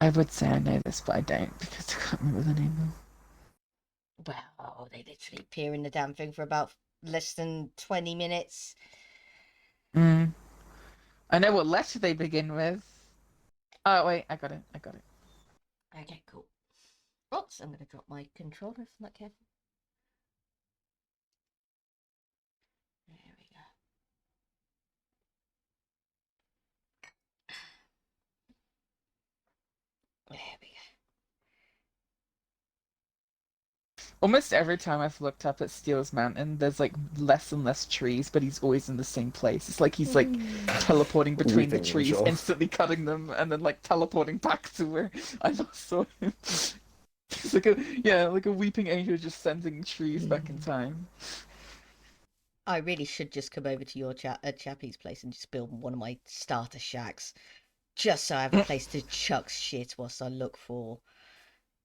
I would say I know this, but I don't because I can't remember the name. Well, they literally appear in the damn thing for about less than 20 minutes. I know what letter they begin with. Oh, wait, I got it. Okay, cool. Oops, I'm going to drop my controller if I'm not careful. There we go. There we go. Almost every time I've looked up at Steele's mountain, there's like less and less trees, but he's always in the same place. It's like he's like teleporting between the trees, instantly cutting them, and then like teleporting back to where I last saw him. It's like a weeping angel just sending trees back in time. I really should just come over to your Chappie's place and just build one of my starter shacks, just so I have a place to chuck shit whilst I look for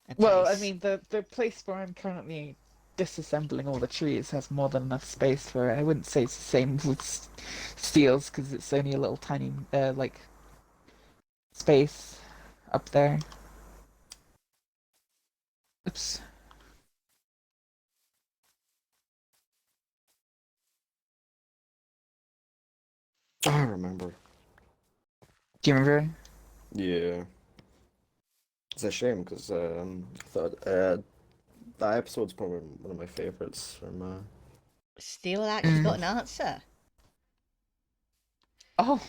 a place. Well, I mean, the place where I'm currently disassembling all the trees has more than enough space for it. I wouldn't say it's the same with Steele's, because it's only a little tiny, like, space up there. Oops. I remember. Do you remember? Yeah. It's a shame because I thought that episode's probably one of my favorites from. Steele actually got an answer. Oh.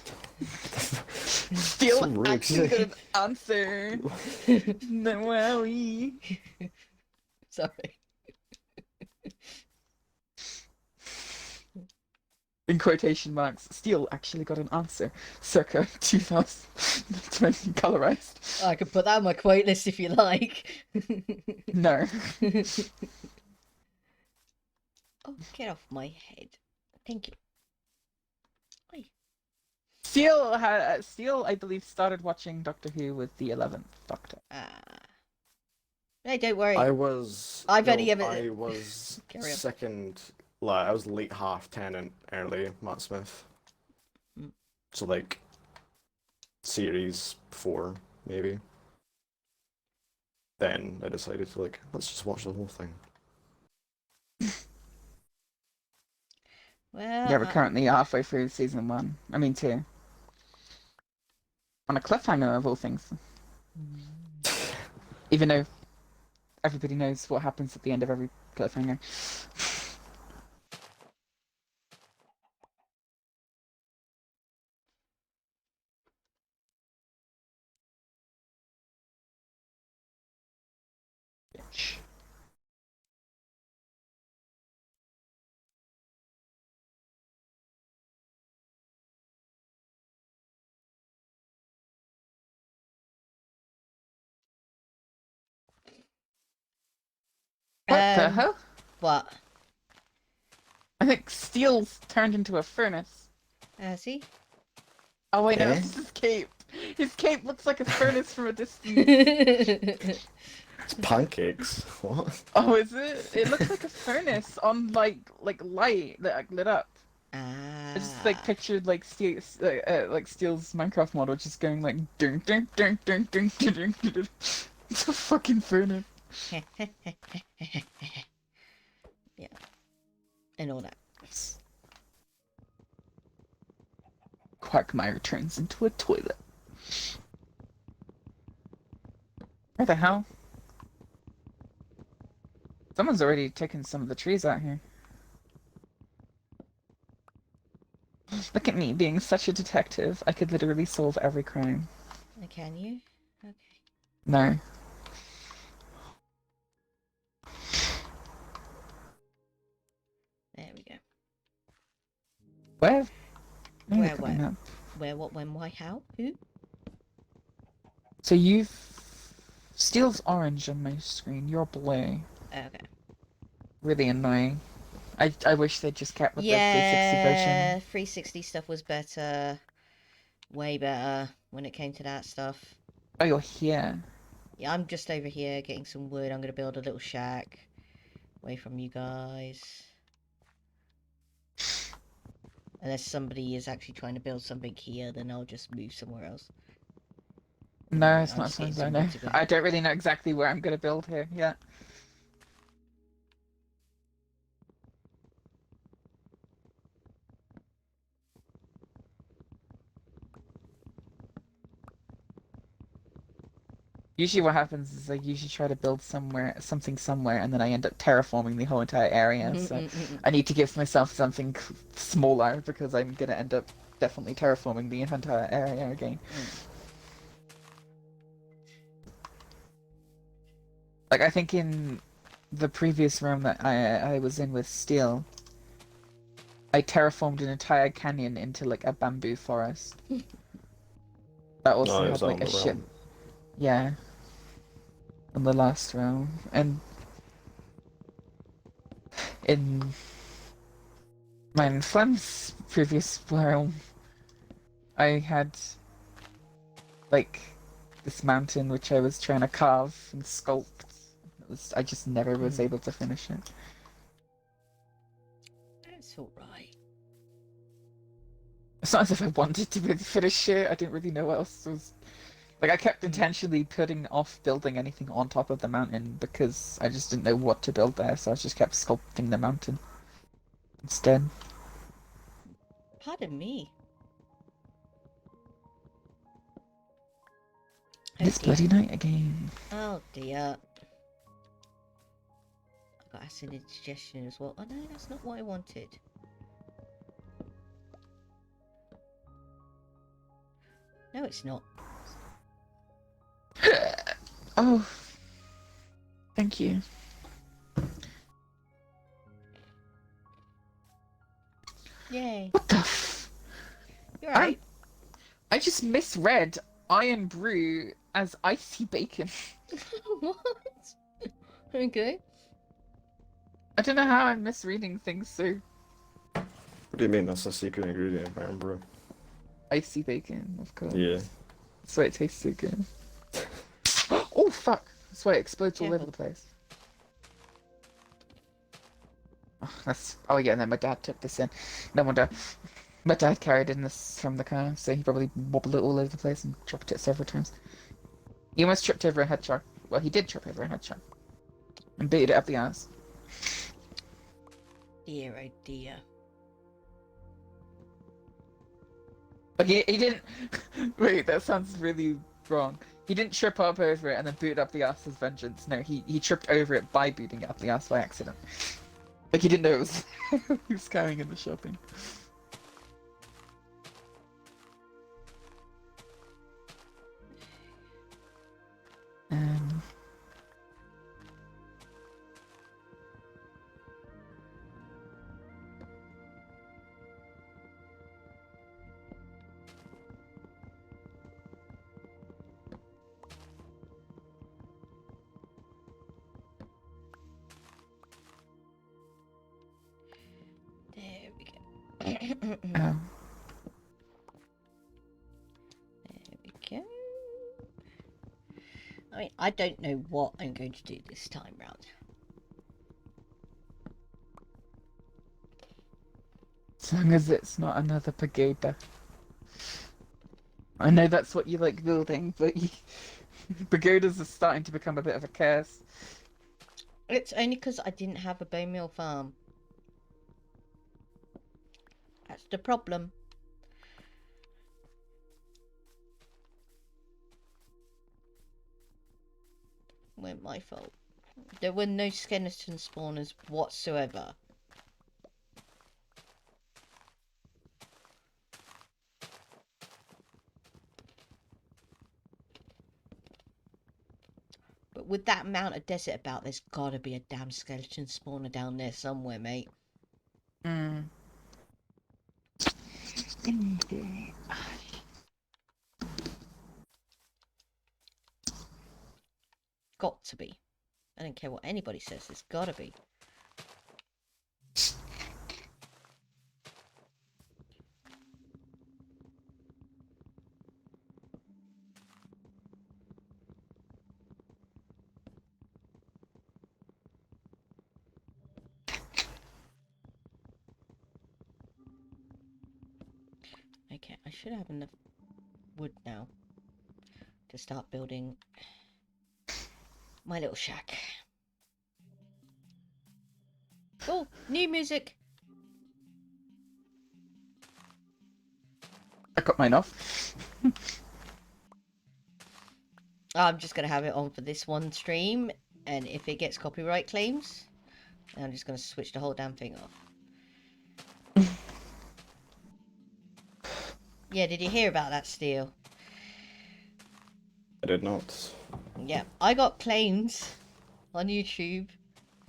Steele actually got an answer. No worry. Sorry. In quotation marks, Steele actually got an answer. Circa 2020 colorized. I could put that on my quote list if you like. No. Oh, get off my head. Thank you. Oi. Steele, I believe, started watching Doctor Who with the 11th Doctor. Hey, don't worry. I was second. Like, I was late half 10 and early Matt Smith. So like series 4 maybe. Then I decided to like, let's just watch the whole thing. Well, Yeah, we're currently halfway through season 1. I mean 2. On a cliffhanger of all things. Even though everybody knows what happens at the end of every cliffhanger. What the hell? What? I think Steele's turned into a furnace. See? Oh wait, no, Eh? it's his cape. His cape looks like a furnace from a distance. It's pancakes. What? Oh, is it? It looks like a furnace on like light that lit up. I just like pictured like Steele's Minecraft model just going like ding ding ding ding ding ding ding ding. It's a fucking furnace. Yeah. And all that. Quagmire turns into a toilet. Where the hell? Someone's already taken some of the trees out here. Look at me being such a detective. I could literally solve every crime. Can you? Okay. No. There we go. Where? Where, what, when, why, how, who? So Steele's orange on my screen, you're blue. Okay. Really annoying. I wish they'd just kept with the 360 Yeah, version. 360 stuff was better. Way better when it came to that stuff. Oh, you're here. Yeah, I'm just over here getting some wood. I'm going to build a little shack. Away from you guys. Unless somebody is actually trying to build something here, then I'll just move somewhere else. No, it's I'm not just getting something I some know. wood to go. I don't really know exactly where I'm going to build here yet. Usually what happens is I usually try to build something somewhere, and then I end up terraforming the whole entire area. So I need to give myself something smaller because I'm gonna end up definitely terraforming the entire area again. Like I think in the previous room that I was in with Steel, I terraformed an entire canyon into like a bamboo forest. That also had like a ship. Yeah. In the last round, and in my Flem's previous realm, I had like this mountain which I was trying to carve and sculpt. I just never was able to finish it. That's alright. It's not as if I wanted to really finish it. I didn't really know what else was. Like, I kept intentionally putting off building anything on top of the mountain because I just didn't know what to build there, so I just kept sculpting the mountain instead. Pardon me. This bloody night again. Oh dear. I got acid indigestion as well. Oh no, that's not what I wanted. No, it's not. Oh, thank you. Yay. What the f... You're right. I just misread Iron Brew as icy bacon. What? Okay. I don't know how I'm misreading things so... What do you mean? That's a secret ingredient of Iron Brew. Icy bacon, of course. Yeah. That's why it tastes so good. Oh, fuck! That's why it explodes all over the place. Oh yeah, and then my dad took this in. No wonder. My dad carried in this from the car, so he probably wobbled it all over the place and dropped it several times. He almost tripped over a hedgehog. Well, he did trip over a hedgehog. And beat it up the ass. Dear, oh dear. Like, he didn't... Wait, that sounds really wrong. He didn't trip up over it and then boot up the ass as vengeance. No, he tripped over it by booting it up the ass by accident. Like, he didn't know it was... he was carrying in the shopping. There we go. Um, There we go. I mean, I don't know what I'm going to do this time round. as long as it's not another pagoda. I know that's what you like building, but pagodas are starting to become a bit of a curse. It's only because I didn't have a bone meal farm. That's the problem. Weren't my fault. There were no skeleton spawners whatsoever. But with that amount of desert about, there's gotta be a damn skeleton spawner down there somewhere, mate. Got to be. I don't care what anybody says, there's gotta be. Okay, I should have enough wood now to start building my little shack. Oh, new music! I got mine off. I'm just going to have it on for this one stream, and if it gets copyright claims, I'm just going to switch the whole damn thing off. Yeah, did you hear about that, Seail? I did not. Yeah, I got claims on YouTube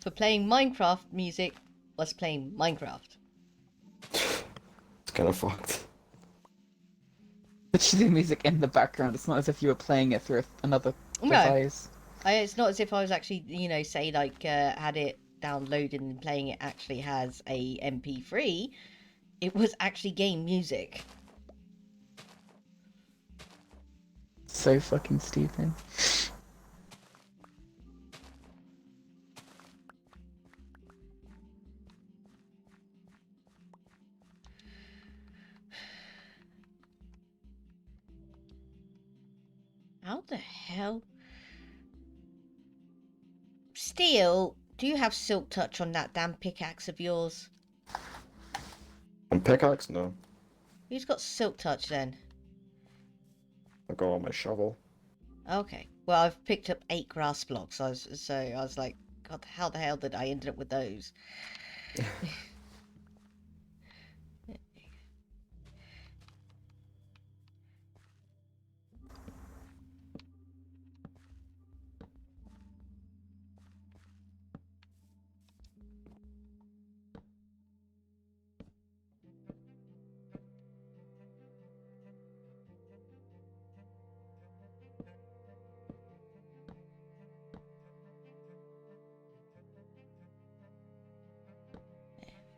for playing Minecraft music was playing Minecraft. It's kind of fucked. But you do music in the background. It's not as if you were playing it through another device. It's not as if I was actually, you know, say like had it downloaded and playing it actually has a MP3. It was actually game music. So fucking stupid. How the hell? Seail, do you have silk touch on that damn pickaxe of yours? On pickaxe? No. Who's got silk touch then? I got on my shovel. Okay. Well, I've picked up 8 grass blocks, so I was like, God, how the hell did I end up with those?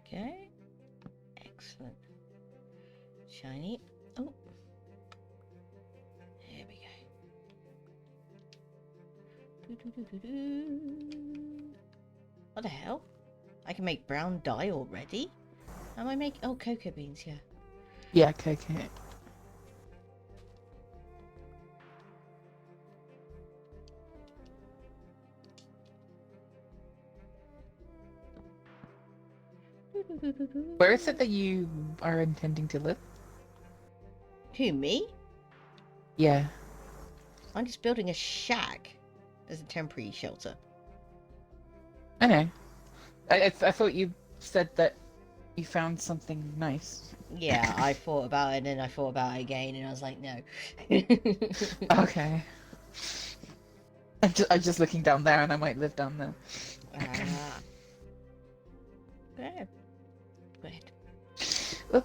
Okay. Excellent. Shiny. Oh. There we go. What the hell? I can make brown dye already? Am I making... Oh, cocoa beans, yeah. Yeah, cocoa. Where is it that you are intending to live? Who, me? Yeah. I'm just building a shack as a temporary shelter. I know. I thought you said that you found something nice. Yeah, I thought about it and then I thought about it again and I was like, no. Okay. I'm just looking down there and I might live down there. Yeah. Go ahead. Oh.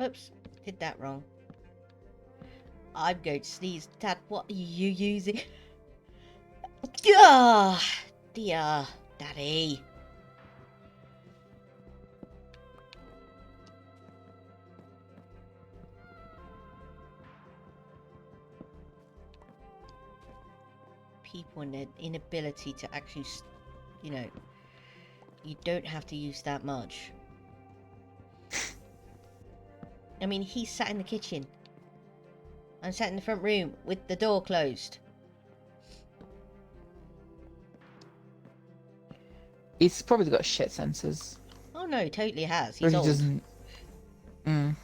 Oops, did that wrong. I'm going to sneeze. Dad, what are you using? Ah, dear Daddy. People and their inability to actually, you know, you don't have to use that much. I mean, he sat in the kitchen. I'm sat in the front room with the door closed. He's probably got shit senses. Oh no, he totally has. Or He's he old. doesn't. Mm.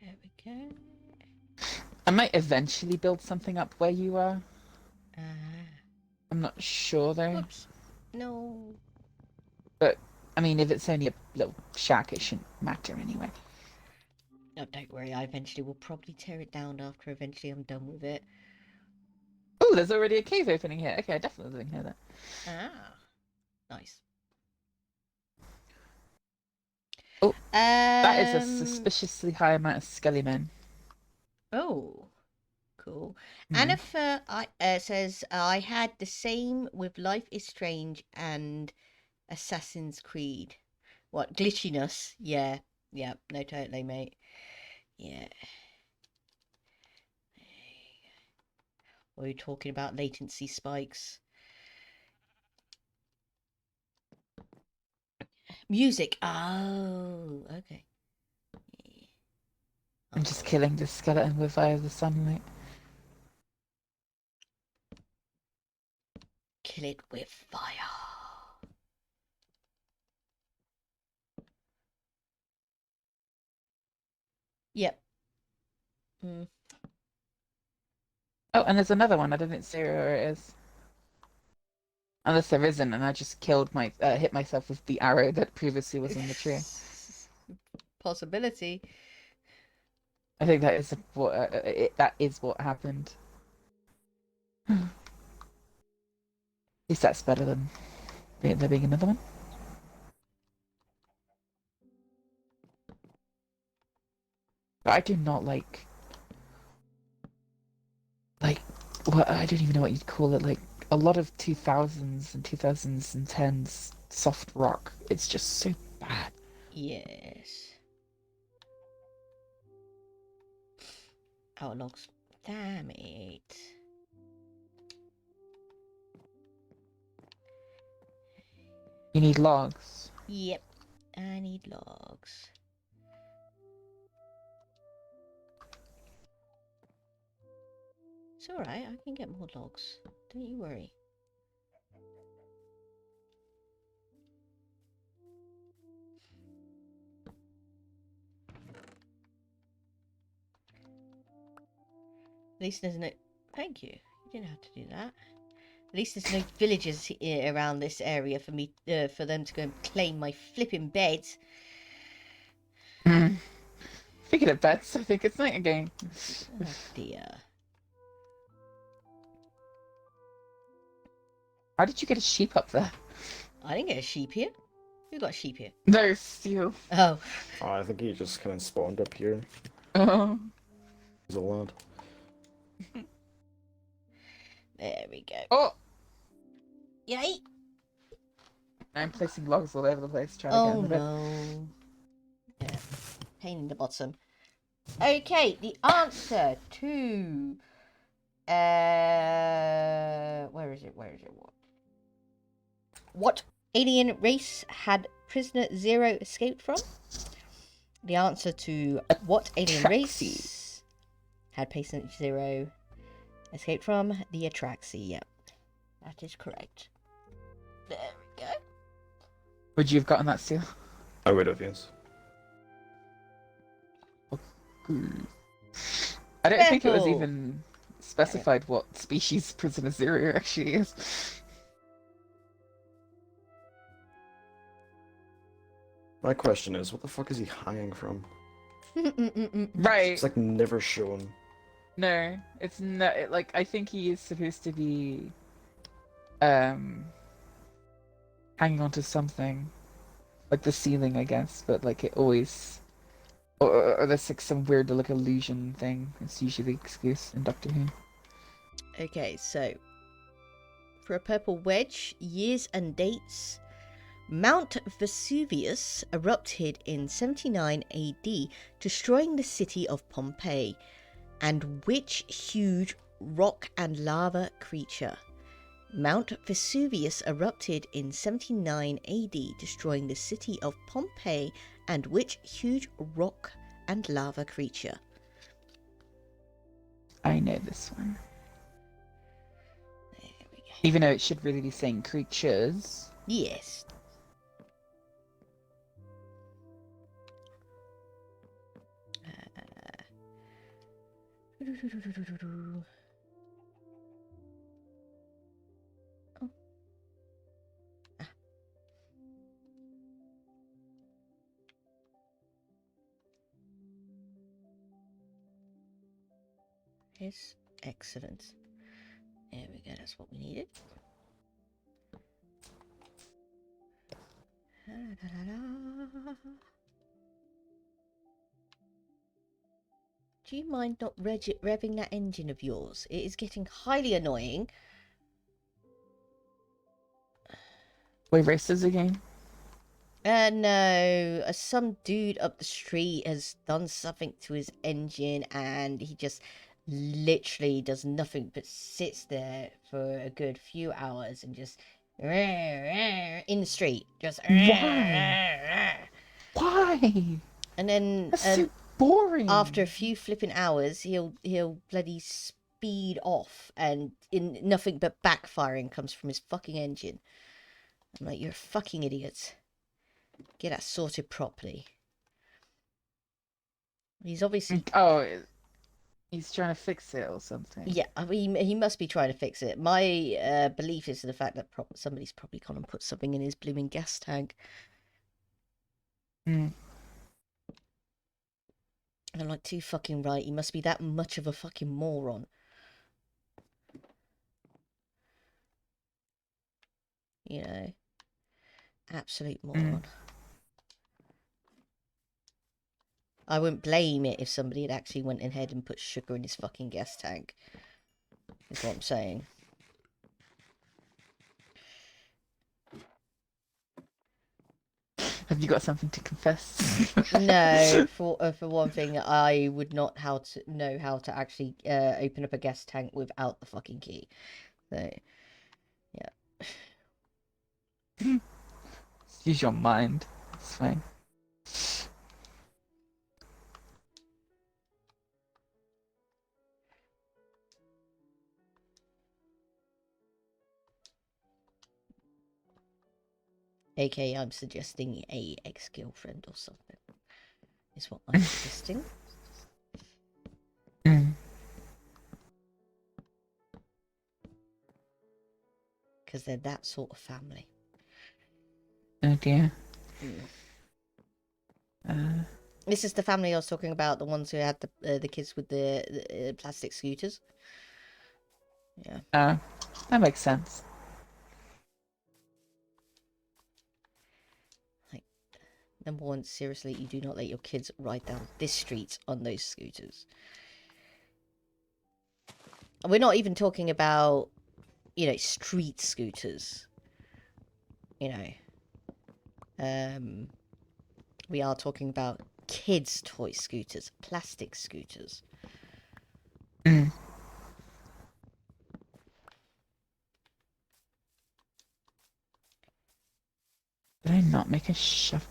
There we go. I might eventually build something up where you are. I'm not sure though. Oops. No. But I mean, if it's only a little shack, it shouldn't matter anyway. No, don't worry. I eventually will probably tear it down after eventually I'm done with it. Oh, there's already a cave opening here. Okay, I definitely didn't hear that. Ah. Nice. Oh, that is a suspiciously high amount of skelly men. Oh, cool. Mm. Anna says, I had the same with Life is Strange and Assassin's Creed. What, glitchiness? Yeah. Yeah, no, totally, mate. Yeah. Or are you talking about latency spikes? Music. Oh, okay. I'm just killing this skeleton with via the sunlight. Kill it with fire. Yep. Mm. Oh, and there's another one. I didn't see where it is. Unless there isn't, and I just killed my hit myself with the arrow that previously was in the tree. Possibility. I think that is what happened. At least that's better than there being another one. But I do not like what I don't even know what you'd call it. Like a lot of 2000s and 2010s soft rock. It's just so bad. Yes. Oh, logs. Damn it. You need logs. Yep. I need logs. It's alright, I can get more logs. Don't you worry. At least there's no... Thank you. You didn't have to do that. At least there's no villagers around this area for me, for them to go and claim my flipping beds. Speaking of beds, I think it's night again. Oh dear. How did you get a sheep up there? I didn't get a sheep here. Who got a sheep here? No, it's you. Oh. Oh, I think he just kind of spawned up here. Oh. He's a lad. There we go. Oh! Yay! I'm placing logs all over the place trying to get in the bed. No. Yeah. Pain in the bottom. Okay, the answer to... Where is it? What alien race had prisoner Zero escaped from? The answer to what alien race had patient Zero escaped from? The Atraxi. Yep, that is correct. There we go. Would you have gotten that Seail? I would have, yes. I don't think it was even specified what species prisoner Zero actually is. My question is, what the fuck is he hanging from? Right. It's like never shown. No, it's not. Like I think he is supposed to be, hanging onto something, like the ceiling, I guess. But like it always, or there's like some weird like illusion thing. It's usually the excuse in Doctor Who. Okay, so for a purple wedge, years and dates. Mount Vesuvius erupted in 79 AD, destroying the city of Pompeii. And which huge rock and lava creature? Mount Vesuvius erupted in 79 AD, destroying the city of Pompeii. And which huge rock and lava creature? I know this one. There we go. Even though it should really be saying creatures. Yes. Oh. Ah. Yes, excellent. There we go, that's what we needed. Do you mind not revving that engine of yours? It is getting highly annoying. We races again? No. Some dude up the street has done something to his engine and he just literally does nothing but sits there for a good few hours and just in the street, just Why? Why? and then That's so boring. after a few flipping hours, he'll bloody speed off, and in nothing but backfiring comes from his fucking engine. I'm like, you're a fucking idiot. Get that sorted properly. He's obviously he's trying to fix it or something. Yeah, I mean, he must be trying to fix it. My belief is the fact that somebody's probably gone and put something in his blooming gas tank. Hmm. And I'm like, too fucking right. He must be that much of a fucking moron. You know, absolute moron. I wouldn't blame it if somebody had actually went ahead and put sugar in his fucking gas tank. Is what I'm saying. Have you got something to confess? No, for one thing, I would not know how to actually open up a gas tank without the fucking key. So, yeah. Use your mind. It's fine. AK, I'm suggesting a ex-girlfriend or something. Is what I'm suggesting. Because they're that sort of family. Oh dear. This is the family I was talking about, the ones who had the kids with the plastic scooters. Yeah. That makes sense. Like, number one, seriously, you do not let your kids ride down this street on those scooters. We're not even talking about, you know, street scooters. You know. We are talking about kids' toy scooters, plastic scooters. Did I not make a shovel?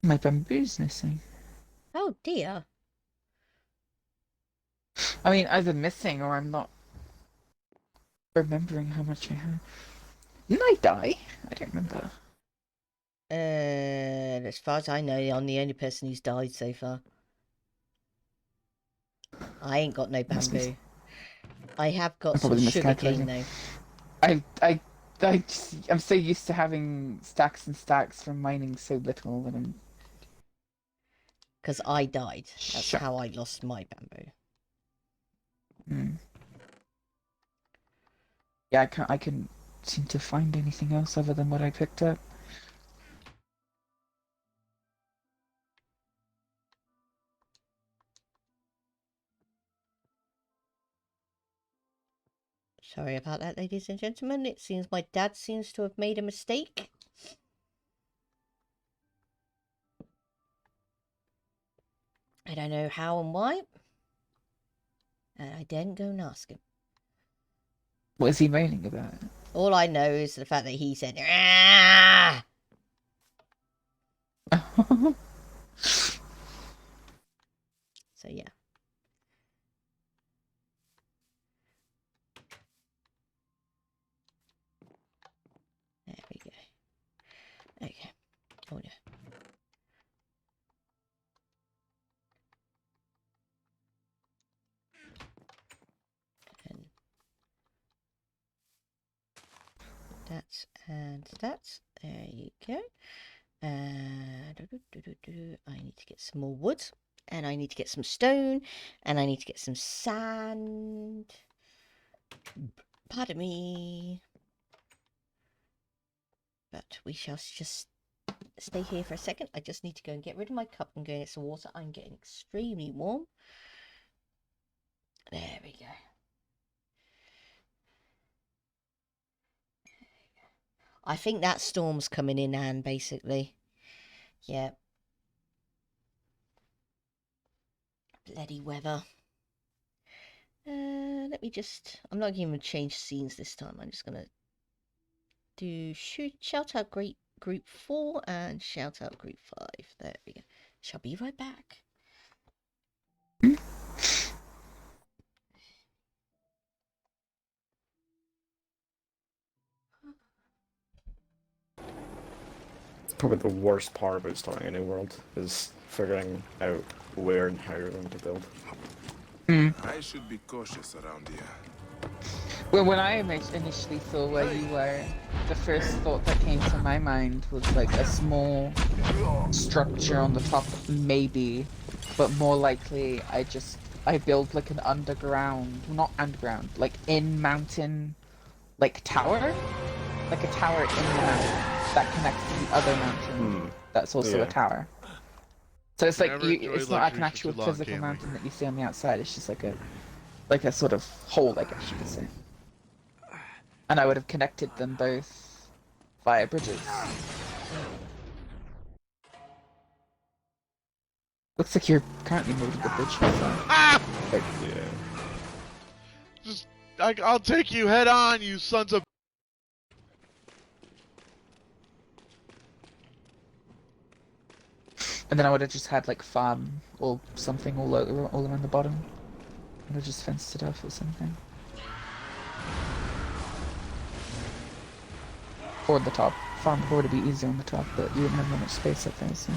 My bamboo's missing. Oh dear. I mean, either missing or I'm not remembering how much I have. Didn't I die? I don't remember. As far as I know, I'm the only person who's died so far. I ain't got no bamboo. I have got some sugar cane though. I'm so used to having stacks and stacks from mining so little that I'm. Because I died. That's how I lost my bamboo. Yeah, I couldn't seem to find anything else other than what I picked up. Sorry about that, ladies and gentlemen. It seems my dad seems to have made a mistake. I don't know how and why. And I didn't go and ask him. What is he moaning about? All I know is the fact that he said, "Ah!" So yeah. There we go. Okay. Oh no. And that. There you go. I need to get some more wood, and I need to get some stone, and I need to get some sand. Pardon me. But we shall just stay here for a second. I just need to go and get rid of my cup and go and get some water. I'm getting extremely warm. There we go. I think that storm's coming in, Anne, basically. Yeah. Bloody weather. Let me just... I'm not even going to change scenes this time. I'm just going to do shout out group 4 and shout out group 5. There we go. Shall be right back. Probably the worst part about starting a new world is figuring out where and how you're going to build. I should be cautious around here. Well, when I initially saw where you were, the first thought that came to my mind was like a small structure on the top, maybe, but more likely I build like an underground, not underground, like in mountain, like tower, like a tower in the mountain that connects to the other mountain. That's also a tower. So it's like it's not like an actual physical mountain that you see on the outside. It's just like a sort of hole, I guess you could say. And I would have connected them both via bridges. Looks like you're currently moving the bridge. Ah! Like, yeah. Just, I'll take you head on, you sons of. And then I would have just had like farm or something all around the bottom. I would have just fenced it off or something. Or the top. Farm would be easier on the top, but you wouldn't have that much space up there, so.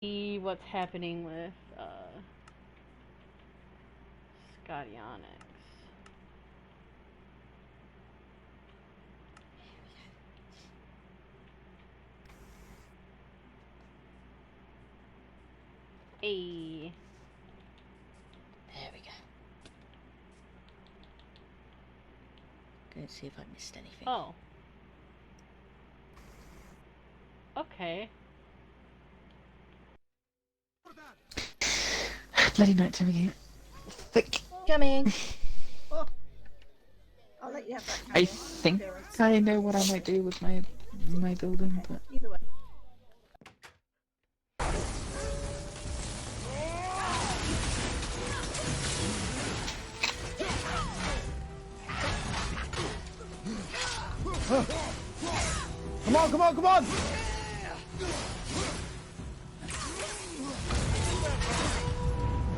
See what's happening with Scotionics. Hey. There we go. Go see if I missed anything. Oh. Okay. Bloody nighttime again. Thick. Coming. Oh. I'll let you have that. I think I know what I might do with my building, but Either way. Come on, come on, come on!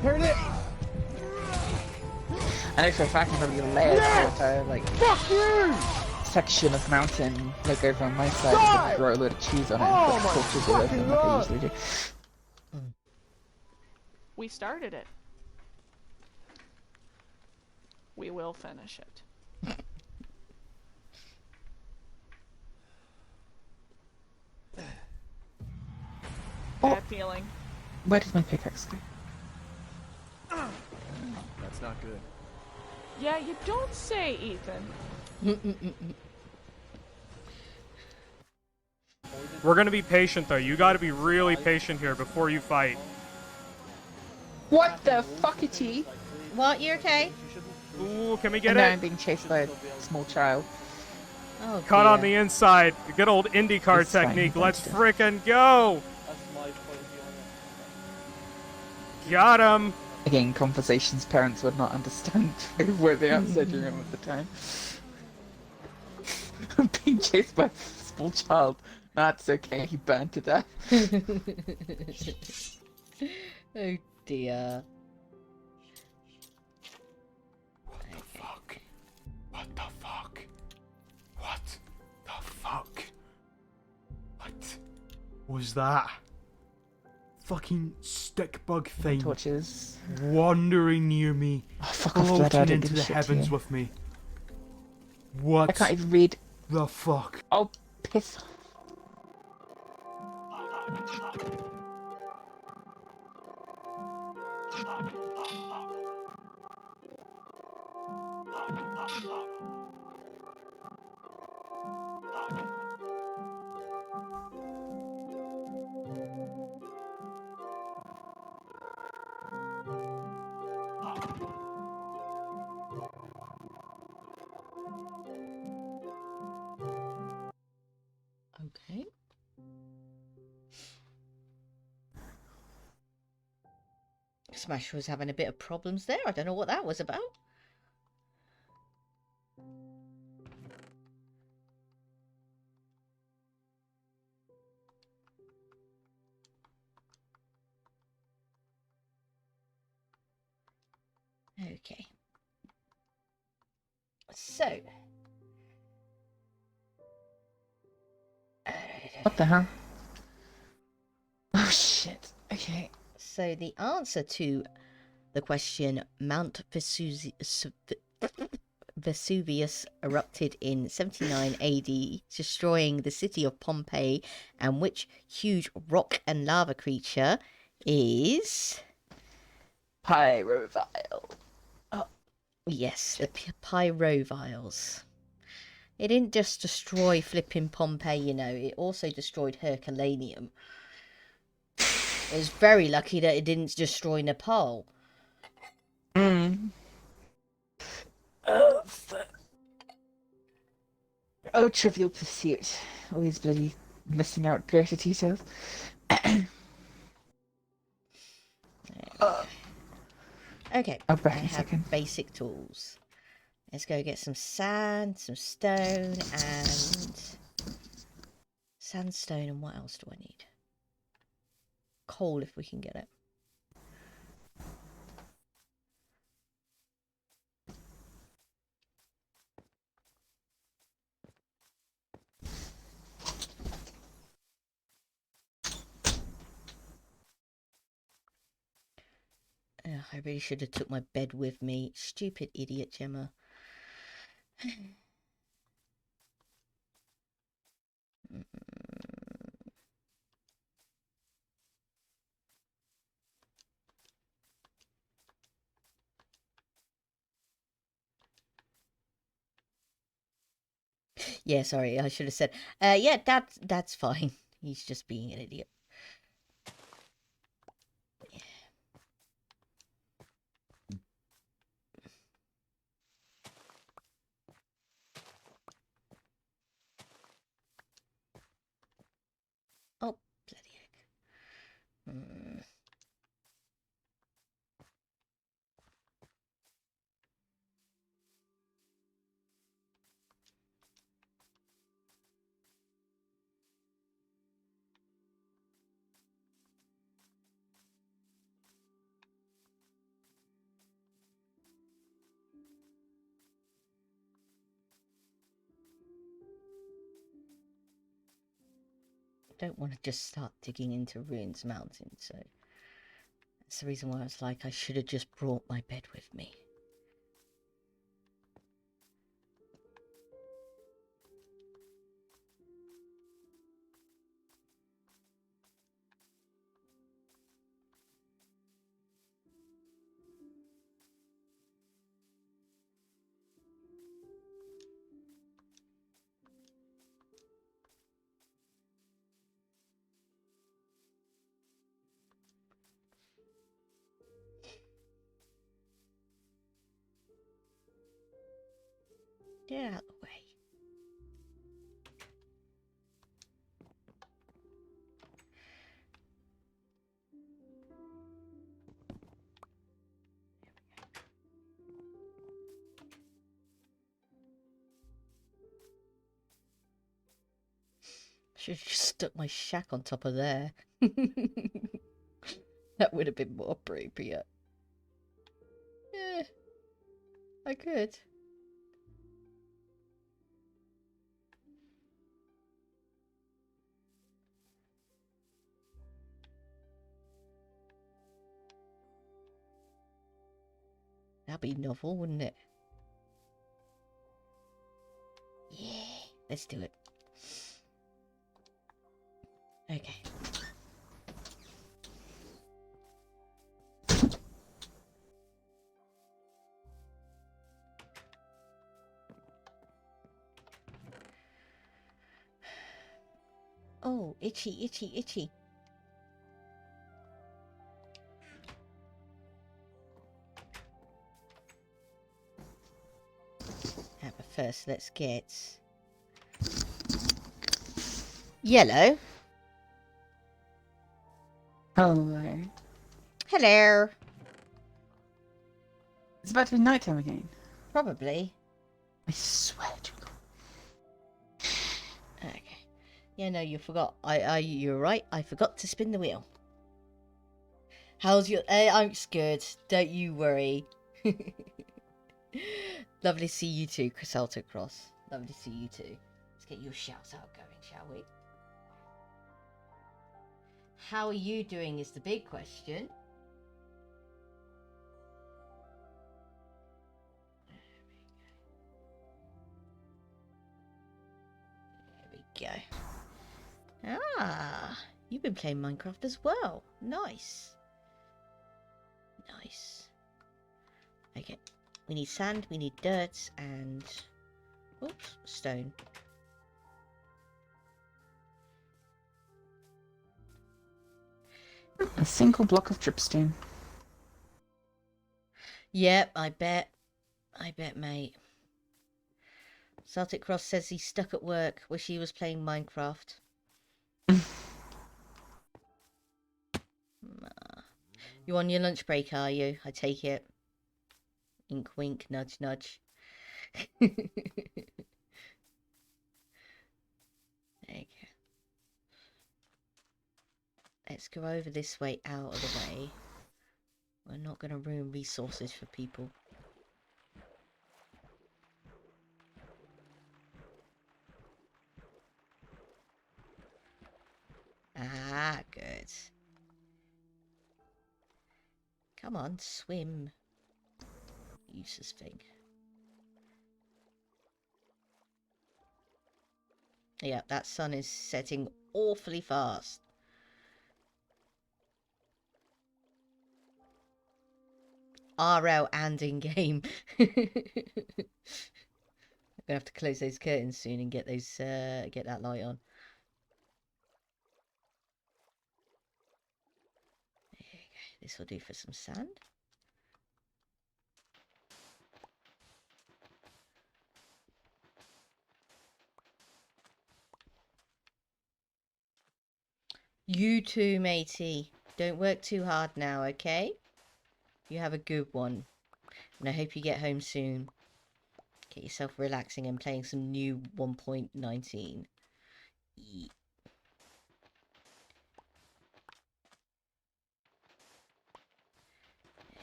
Here it is! I know for a fact I'm gonna be layered for entire like section of mountain like over on my side and grow a load of cheese on it and put torches all over them like I usually do. We started it. We will finish it. Bad feeling. Where did my pickaxe go? That's not good. Yeah, you don't say, Ethan. We're gonna be patient though. You gotta be really patient here before you fight. What the fuckity? What? You okay? Ooh, can we get and it? now I'm being chased by a small child. Oh, Cut on the inside. Good old IndyCar It's fine, technique. you Let's don't frickin' go! Got him! Again, conversations parents would not understand where the outside room at the time. I'm being chased by a small child. That's okay, he burned to death. Oh dear. What the fuck? What the fuck? What the fuck? What was that? fucking stick bug thing Torches. wandering near me, Oh, fuck off, Blood, I floating didn't into give the a shit to heavens you. with me? What I can't even read. the fuck? Oh, piss off. Okay. Smash was having a bit of problems there. I don't know what that was about. Okay. So. What the hell? Oh shit. Okay. So the answer to the question Mount Vesuvius erupted in 79 AD, destroying the city of Pompeii, and which huge rock and lava creature is Pyrovile. Oh, yes, the pyroviles. It didn't just destroy flipping Pompeii, you know, it also destroyed Herculaneum. It was very lucky that it didn't destroy Nepal. Oh, fuck. Oh, Trivial Pursuit. Always bloody missing out greater details. Okay, I'll back I in a have second. basic tools. Let's go get some sand, some stone, and sandstone, and what else do I need? Coal, if we can get it. I really should have took my bed with me. Stupid idiot, Gemma. Yeah, sorry, I should have said. Yeah, that's fine. He's just being an idiot. Oh, bloody heck. Don't want to just start digging into Ruins Mountain, so that's the reason why I was like, I should have just brought my bed with me. Get out of the way. Should have just stuck my shack on top of there. That would have been more appropriate. Yeah, I could. That'd be novel, wouldn't it? Yeah, let's do it. Okay. Oh, itchy, itchy, itchy. But first, let's get yellow. Hello. Hello. It's about to be nighttime again. Probably. I swear to God. Okay. Yeah, no, you forgot. You're right. I forgot to spin the wheel. How's your... I'm good. Don't you worry. Lovely to see you too, Crisalto Cross. Lovely to see you too. Let's get your shouts out going, shall we? How are you doing is the big question. There we go. Ah, you've been playing Minecraft as well. Nice. Nice. Okay. We need sand, we need dirt, and... oops, stone. A single block of dripstone. Yep, I bet. I bet, mate. Celtic Cross says he's stuck at work. Wish he was playing Minecraft. You on your lunch break, are you? I take it. Wink, wink, nudge, nudge. There you go. Let's go over this way, out of the way. We're not going to ruin resources for people. Ah, good. Come on, swim. Useless thing. Yeah, that sun is setting awfully fast. RL and in-game. I'm gonna have to close those curtains soon and get those get that light on. There you go. This will do for some sand. You too, matey. Don't work too hard now, okay? You have a good one. And I hope you get home soon. Get yourself relaxing and playing some new 1.19.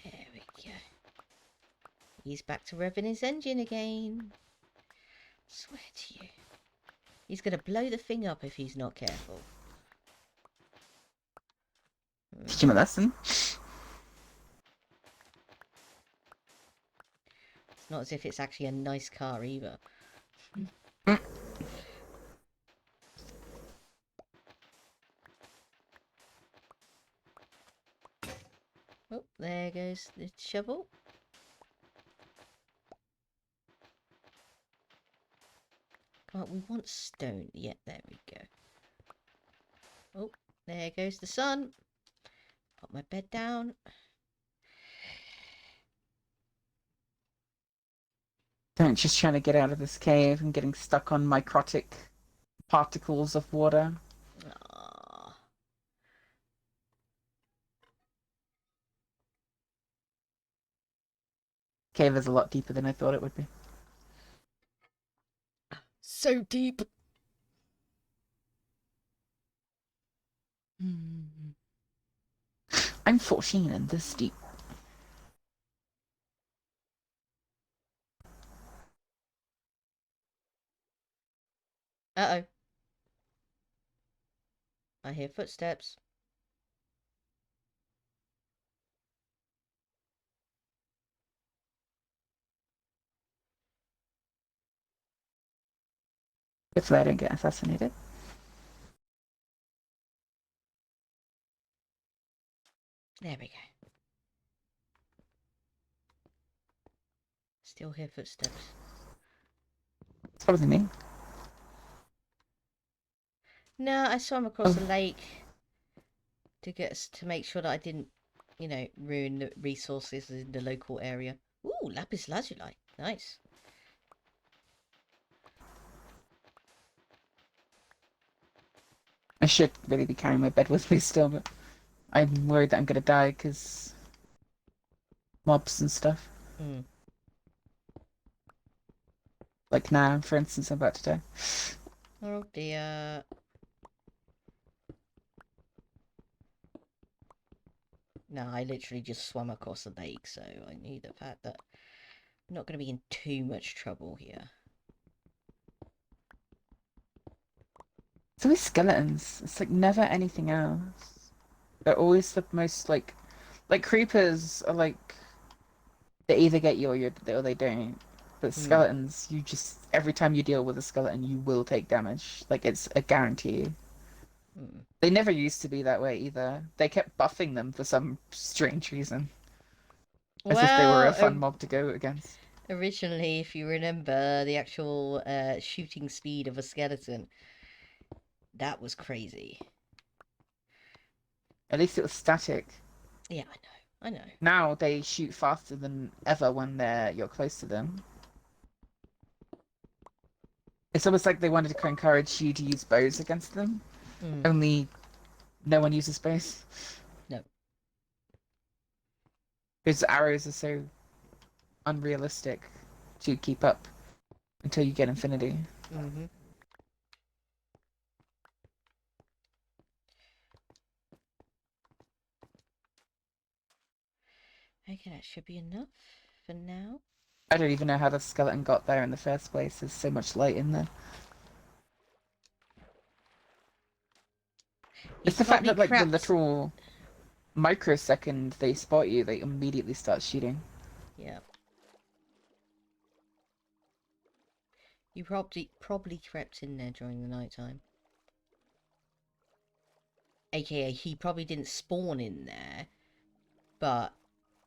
There we go. He's back to revving his engine again. Swear to you. He's going to blow the thing up if he's not careful. Teach him a lesson. It's not as if it's actually a nice car either. Oh, there goes the shovel. Come on, we want stone. Yeah, there we go. Oh, there goes the sun. Put my bed down. I'm just trying to get out of this cave and getting stuck on microtic particles of water. Aww. Cave is a lot deeper than I thought it would be. So deep. I'm 14 and this deep. Uh-oh. I hear footsteps. Hopefully I don't get assassinated. There we go. Still hear footsteps. It's probably me. No, I swam across the lake to make sure that I didn't, you know, ruin the resources in the local area. Ooh, lapis lazuli. Nice. I should really be carrying my bed with me still, but I'm worried that I'm gonna die because mobs and stuff. Mm. Like now, for instance, I'm about to die. Oh dear. No, I literally just swam across the lake, so I knew the fact that I'm not going to be in too much trouble here. It's always skeletons. It's like never anything else. They're always the most like creepers are like they either get you or they don't. But skeletons, you just every time you deal with a skeleton, you will take damage. Like it's a guarantee. They never used to be that way either. They kept buffing them for some strange reason. As if they were a fun mob to go against. Originally, if you remember the actual shooting speed of a skeleton, that was crazy. At least it was static. Yeah, I know. Now they shoot faster than ever when you're close to them. It's almost like they wanted to encourage you to use bows against them. Only no one uses bows. No. Because arrows are so unrealistic to keep up until you get infinity. Mm-hmm. Okay, that should be enough for now. I don't even know how the skeleton got there in the first place. There's so much light in there. It's the fact that like the literal microsecond they spot you, they immediately start shooting. Yeah. You probably crept in there during the nighttime. AKA, he probably didn't spawn in there, but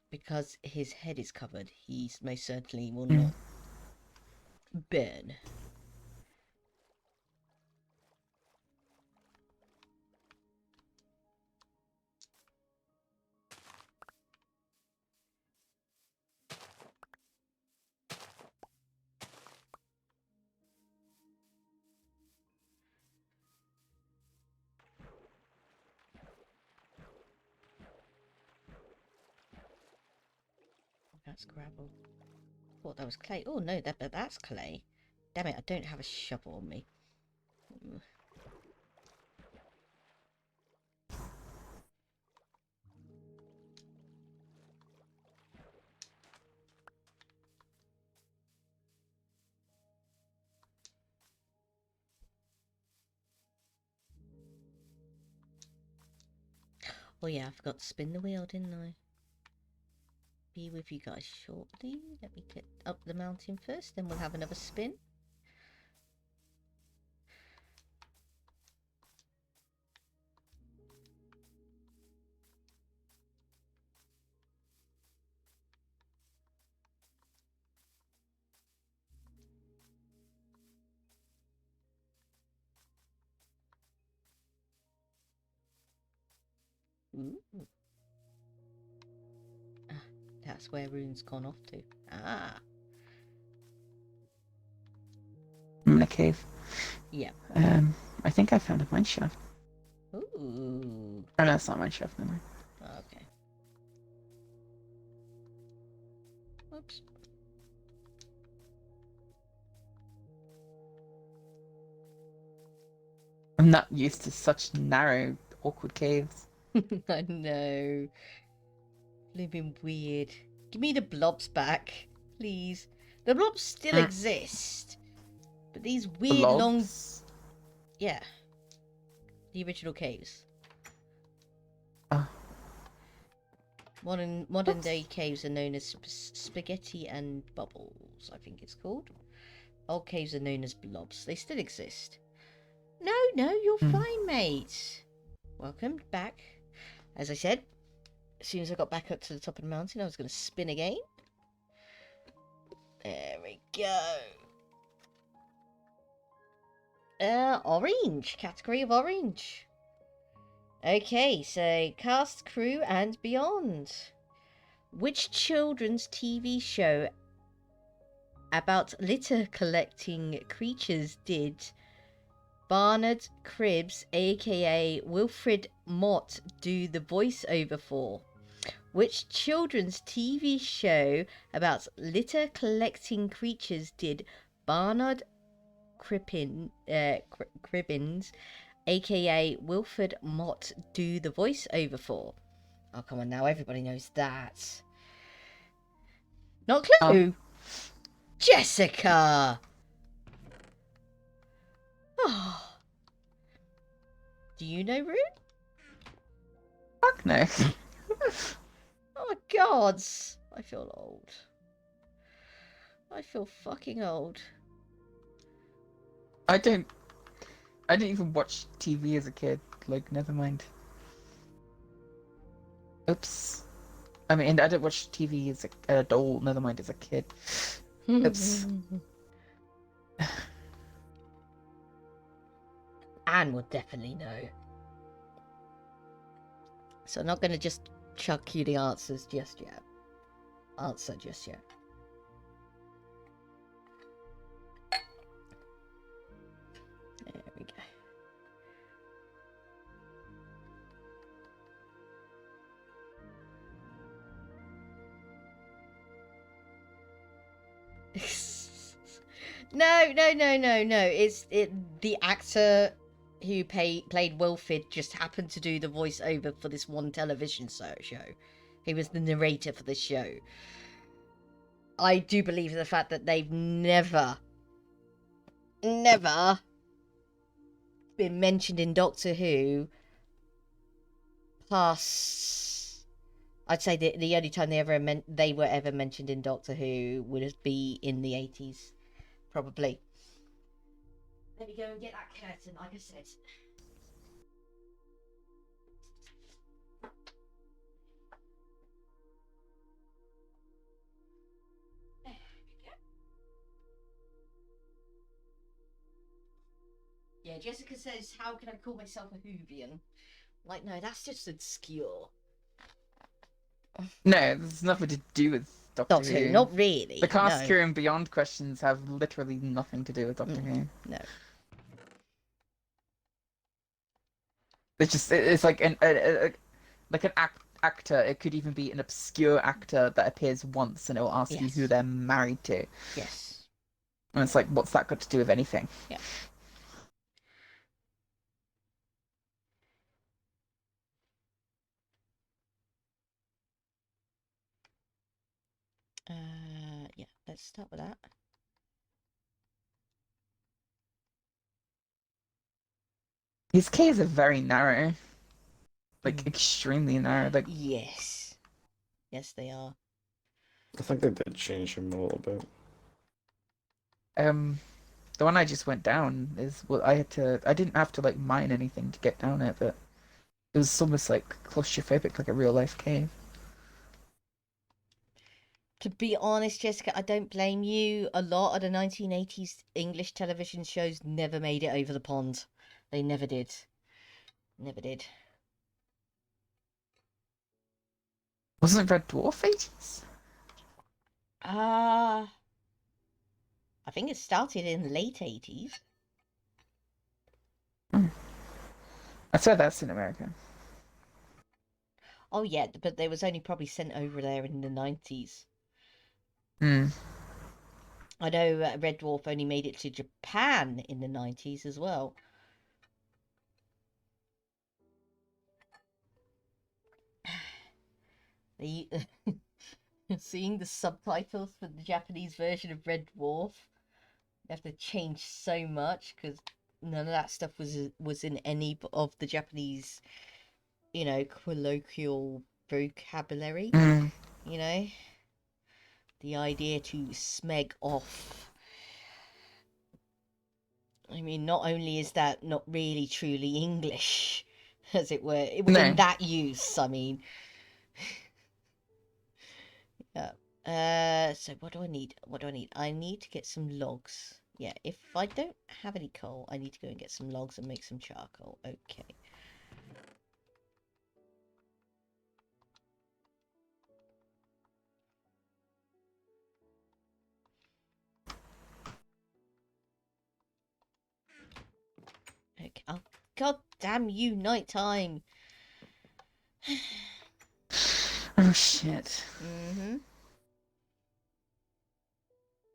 because his head is covered, he most certainly will not burn. That's gravel. Thought that was clay. Oh no, that's clay. Damn it, I don't have a shovel on me. Oh yeah, I forgot to spin the wheel, didn't I? Be with you guys shortly. Let me get up the mountain first, then we'll have another spin. Ooh. Ah, that's where Rune's gone off to. Ah. I'm in a cave. Yeah. I think I found a mine shaft. Ooh. Oh no, it's not a mine shaft, never mind. Okay. Oops. I'm not used to such narrow, awkward caves. I know. Living weird. Give me the blobs back, please. The blobs still exist. But these weird long... Yeah. The original caves. Oh. Modern day caves are known as spaghetti and bubbles, I think it's called. Old caves are known as blobs. They still exist. No, you're fine, mate. Welcome back. As I said, as soon as I got back up to the top of the mountain, I was going to spin again. There we go. Orange. Category of orange. Okay, so cast, crew, and beyond. Which children's TV show about litter collecting creatures did Barnard Cribbs, aka Wilfred Mott, do the voiceover for? Which children's TV show about litter collecting creatures did Barnard Cribbins, aka Wilfred Mott, do the voiceover for? Oh, come on now, everybody knows that. Not Clue. Jessica. Oh. Do you know Rune? Fuck no. Oh my god. I feel old. I feel fucking old. I didn't even watch TV as a kid. Like, never mind. Oops. I mean, I didn't watch TV as an adult, never mind as a kid. Oops. Anne would definitely know. So I'm not going to just chuck you the answers just yet. There we go. No. It's the actor who played Wilfred just happened to do the voiceover for this one television show. He was the narrator for this show. I do believe in the fact that they've never been mentioned in Doctor Who past. I'd say the only time they were ever mentioned in Doctor Who would be in the 80s, probably. Let me go and get that curtain, like I said. There we go. Yeah, Jessica says, how can I call myself a Whovian? Like, no, that's just obscure. No, there's nothing to do with Doctor Who. Not really. The cast, no. crew, and beyond questions have literally nothing to do with Doctor Who. No. It's like an actor. It could even be an obscure actor that appears once, and it will ask you who they're married to. Yes. And it's like, what's that got to do with anything? Yeah. Yeah, let's start with that. His caves are very narrow. Like, extremely narrow. Like, yes. Yes, they are. I think they did change him a little bit. the one I just went down is I didn't have to like mine anything to get down it, but it was almost like claustrophobic, like a real life cave. To be honest, Jessica, I don't blame you. A lot of the 1980s English television shows never made it over the pond. They never did. Never did. Wasn't Red Dwarf 80s? I think it started in the late 80s. I swear that's in America. Oh yeah, but they was only probably sent over there in the 90s. Hmm. I know Red Dwarf only made it to Japan in the 90s as well. Seeing the subtitles for the Japanese version of Red Dwarf, you have to change so much because none of that stuff was in any of the Japanese, you know, colloquial vocabulary. Mm. You know, the idea to smeg off I mean, not only is that not really truly English, as it were, in No. that use, I mean. Yeah. So what do I need? What do I need? I need to get some logs. Yeah, if I don't have any coal, I need to go and get some logs and make some charcoal. Okay. Okay. Oh, god damn you, nighttime. Oh shit. Mm-hmm.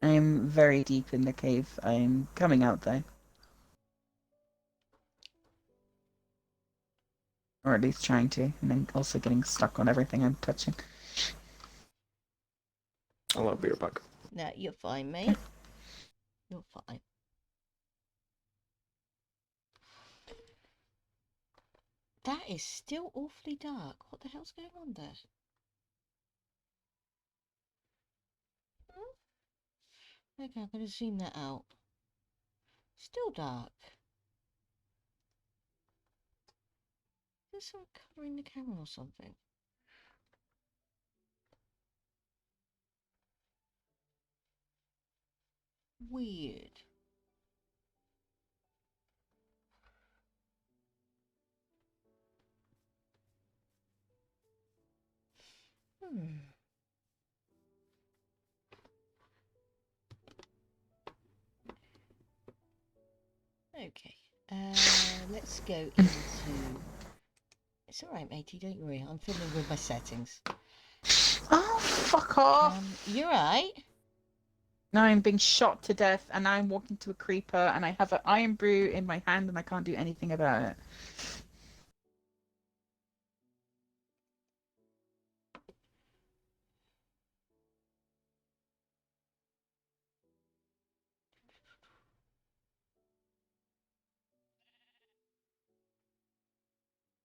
I'm very deep in the cave. I'm coming out though. Or at least trying to, and then also getting stuck on everything I'm touching. I'll be right back. No, you're fine, mate. You're fine. That is still awfully dark. What the hell's going on there? Okay, I'm going to zoom that out. Still dark. There's some colour in the camera or something. Weird. Okay. Let's go into... It's alright, matey, don't worry. I'm fiddling with my settings. Oh, fuck off! You're right. Now I'm being shot to death, and now I'm walking to a creeper, and I have an iron brew in my hand, and I can't do anything about it.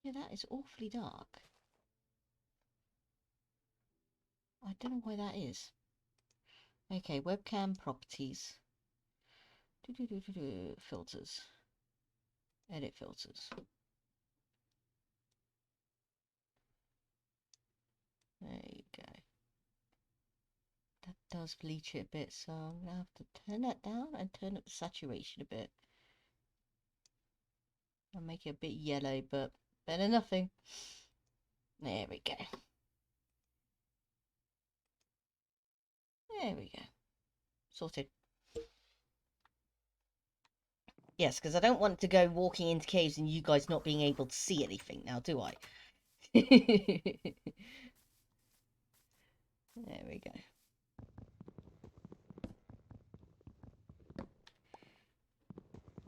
Yeah, that is awfully dark. I don't know why that is. Okay, webcam properties. Filters. Edit filters. There you go. That does bleach it a bit, so I'm going to have to turn that down and turn up the saturation a bit. I'll make it a bit yellow, but better than nothing. There we go. There we go. Sorted. Yes, because I don't want to go walking into caves and you guys not being able to see anything now, do I? There we go.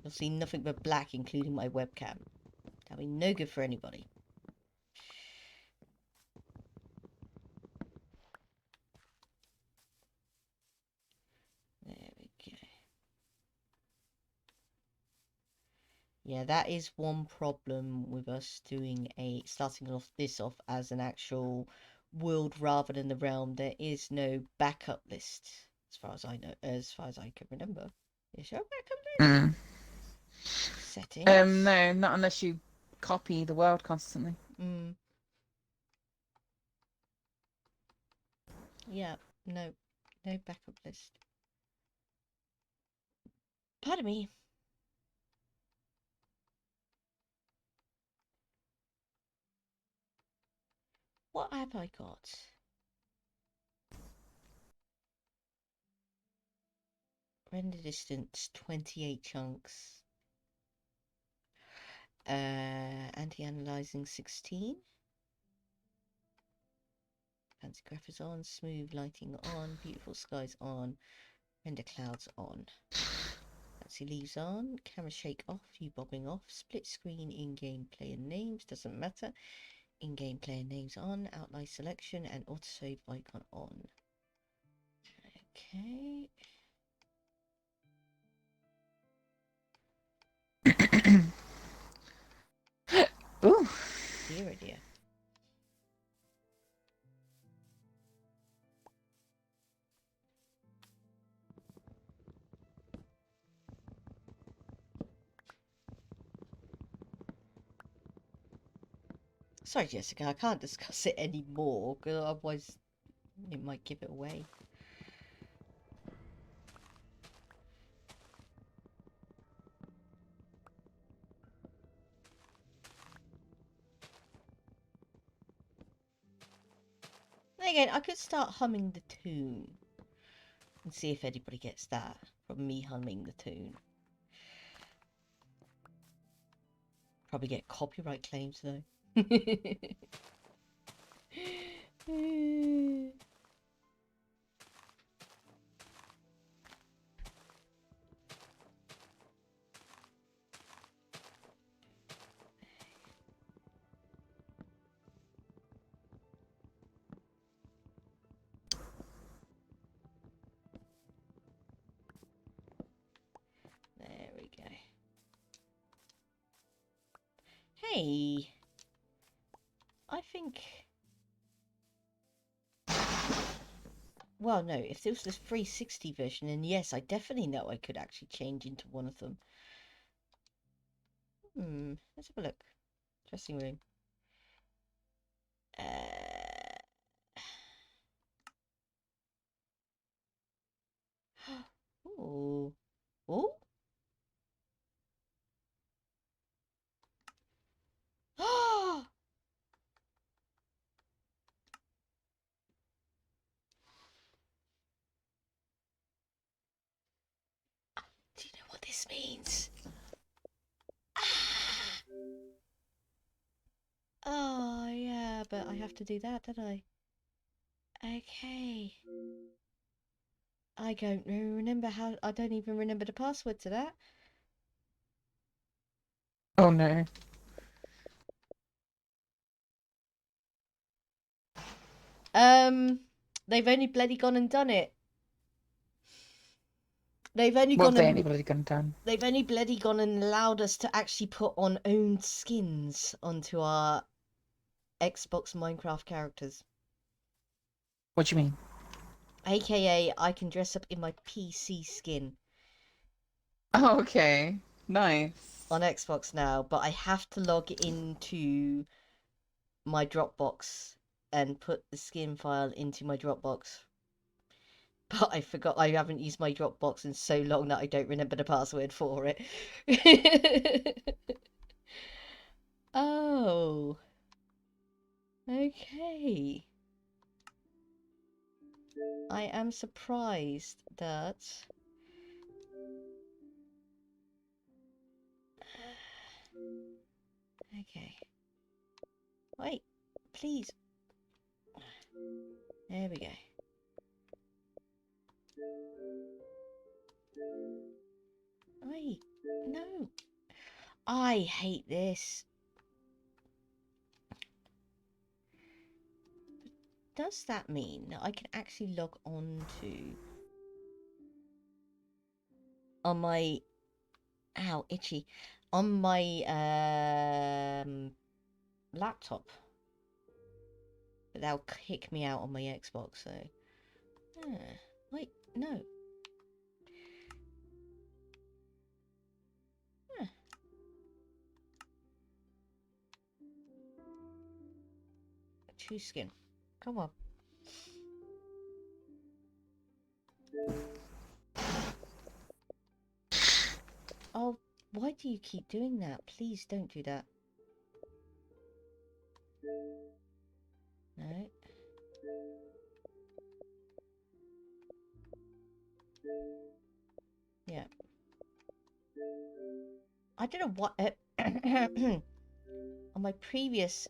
You'll see nothing but black, including my webcam. That'll be no good for anybody. There we go. Yeah, that is one problem with us doing starting off this off as an actual world rather than the realm. There is no backup list, as far as I know, as far as I can remember. Is there a backup list? Settings. No, not unless you copy the world constantly. Yeah, no backup list. Pardon me. What have I got? Render distance 28 chunks. Anti-analyzing 16. Fancy graphics on, smooth lighting on, beautiful skies on, render clouds on. Fancy leaves on, camera shake off, view bobbing off, split screen in-game player names, doesn't matter. In-game player names on, outline selection and autosave icon on. Okay. Ooh. Dear, oh dear. Sorry, Jessica, I can't discuss it anymore, because otherwise it might give it away. Again, I could start humming the tune and see if anybody gets that from me humming the tune. Probably get copyright claims though. There we go. Hey, I think. Well, no, if there was this 360 version, then yes, I definitely know I could actually change into one of them. Let's have a look. Dressing room. Ooh. Ooh. Do you know what this means? Oh, yeah, but I have to do that, don't I? Okay. I don't remember how. I don't even remember the password to that. Oh no. They've only bloody gone and done it. They've only What gone have they and anybody gone done? they've only bloody gone and allowed us to actually put on owned skins onto our Xbox Minecraft characters. What do you mean? AKA, I can dress up in my PC skin. Oh, okay. Nice. On Xbox now, but I have to log into my Dropbox and put the skin file into my Dropbox. But I forgot, I haven't used my Dropbox in so long that I don't remember the password for it. Oh. Okay. I am surprised that... Okay. Wait, please. There we go. Wait, no. I hate this. Does that mean that I can actually log on to... on my... Ow, itchy. On my, laptop? But they'll kick me out on my Xbox, so... wait, no. Choose skin. Come on. Oh, why do you keep doing that? Please don't do that. No. Yeah. I don't know what... on my previous...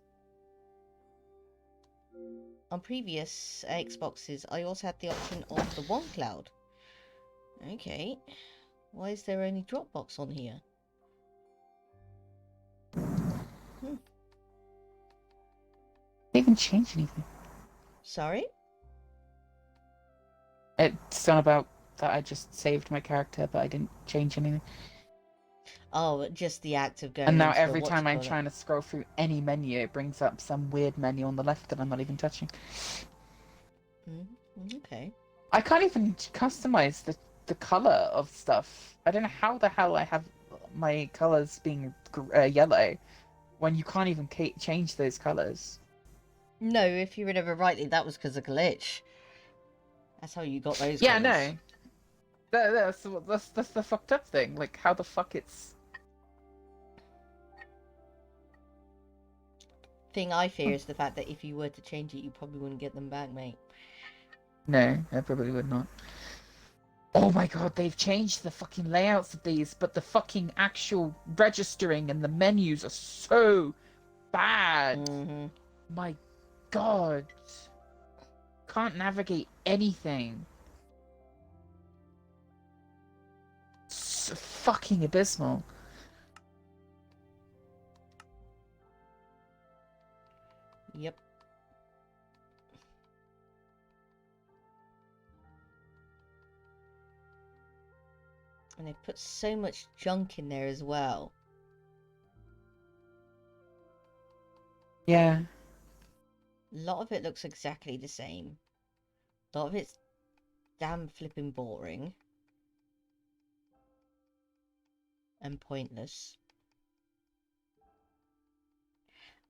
On previous Xboxes, I also had the option of the one cloud. Okay. Why is there only Dropbox on here? They didn't change anything. Sorry? It's not about that I just saved my character, but I didn't change anything. Oh, just the act of going. And now every time I'm trying to scroll through any menu, it brings up some weird menu on the left that I'm not even touching. Okay. I can't even customize the color of stuff. I don't know how the hell I have my colors being yellow when you can't even change those colors. No, if you remember rightly, that was because of glitch. That's how you got those Yeah, colours. no. That's the fucked up thing. Like, how the fuck it's... Thing I fear is the fact that if you were to change it, you probably wouldn't get them back, mate. No, I probably would not. Oh my god, they've changed the fucking layouts of these, but the fucking actual registering and the menus are so bad. My god. Can't navigate anything. It's fucking abysmal. Yep. And they put so much junk in there as well. Yeah. A lot of it looks exactly the same. A lot of it's damn flipping boring. And pointless.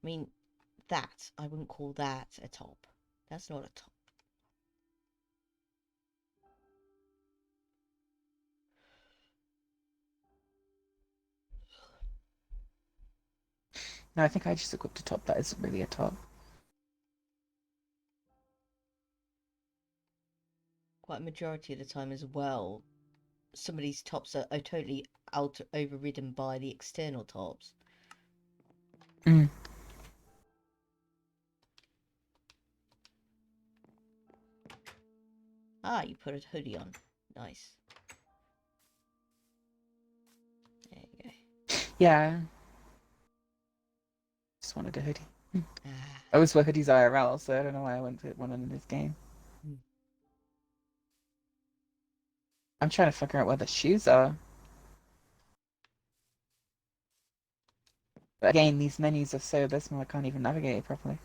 I mean, that, I wouldn't call that a top. That's not a top. No, I think I just equipped a top that isn't really a top. Quite a majority of the time as well, some of these tops are totally overridden by the external tops. Ah, you put a hoodie on. Nice. There you go. Yeah. Just wanted a hoodie. I always wear hoodies IRL, so I don't know why I went for one in this game. I'm trying to figure out where the shoes are. But again, these menus are so abysmal I can't even navigate it properly.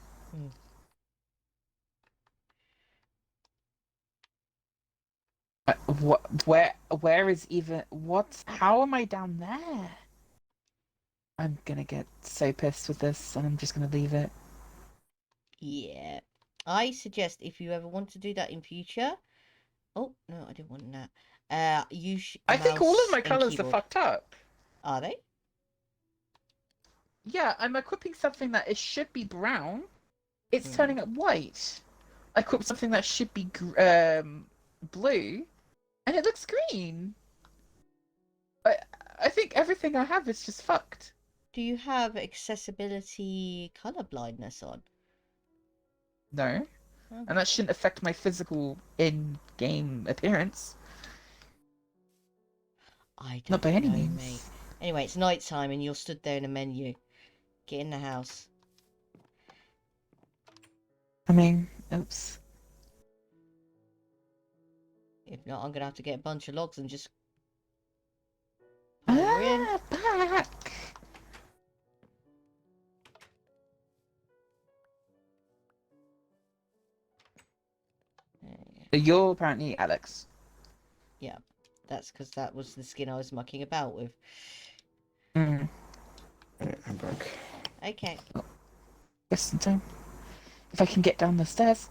Where is even, how am I down there? I'm gonna get so pissed with this and I'm just gonna leave it. Yeah. I suggest if you ever want to do that in future. Oh, no, I didn't want that. Use I think all of my mouse and colours are keyboard. fucked up. Are they? Yeah, I'm equipping something that it should be brown. It's turning up white. I equipped something that should be blue, and it looks green. I think everything I have is just fucked. Do you have accessibility color blindness on? No. Okay. And that shouldn't affect my physical in-game appearance. I don't Not by any know, means. mate. Anyway, it's night time and you're stood there in a menu. Get in the house. I mean, oops. If not, I'm gonna have to get a bunch of logs and just back. You're apparently Alex. Yeah, that's because that was the skin I was mucking about with. I'm back. Okay. Just in time. If I can get down the stairs.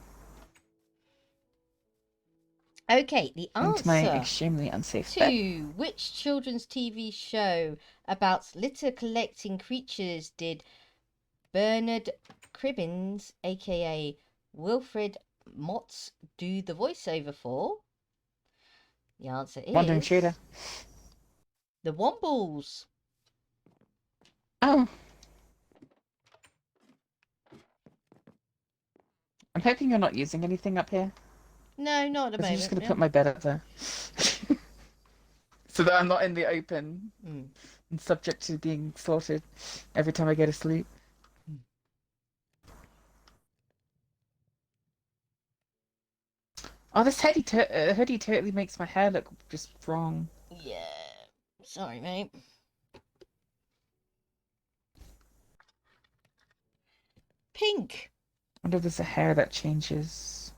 Okay, the Into my answer extremely unsafe to bed. which children's TV show about litter collecting creatures did Bernard Cribbins, aka Wilfred Motts, do the voiceover for? The answer is Wandering Shooter. The Wombles. Oh. I'm hoping you're not using anything up here. No, not at the moment. I'm just going to put my bed up there. So that I'm not in the open and subject to being slaughtered every time I go to sleep. Oh, this hoodie totally makes my hair look just wrong. Yeah. Sorry, mate. Pink. I wonder if there's a hair that changes.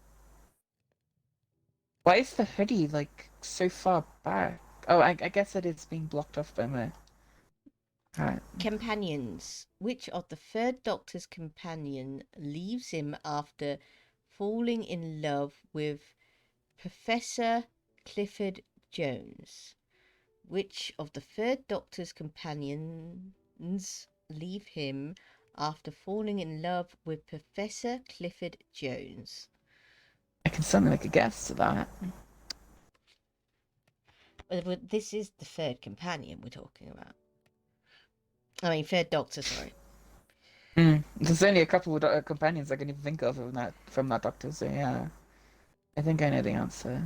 Why is the hoodie, like, so far back? Oh, I guess it is being blocked off by my Right. Companions. Which of the third Doctor's companion leaves him after falling in love with Professor Clifford Jones? Which of the third Doctor's companions leave him after falling in love with Professor Clifford Jones? I can certainly make a guess to that. But this is the third companion we're talking about. I mean, third Doctor, sorry. There's only a couple of companions I can even think of from that Doctor, so yeah. I think I know the answer.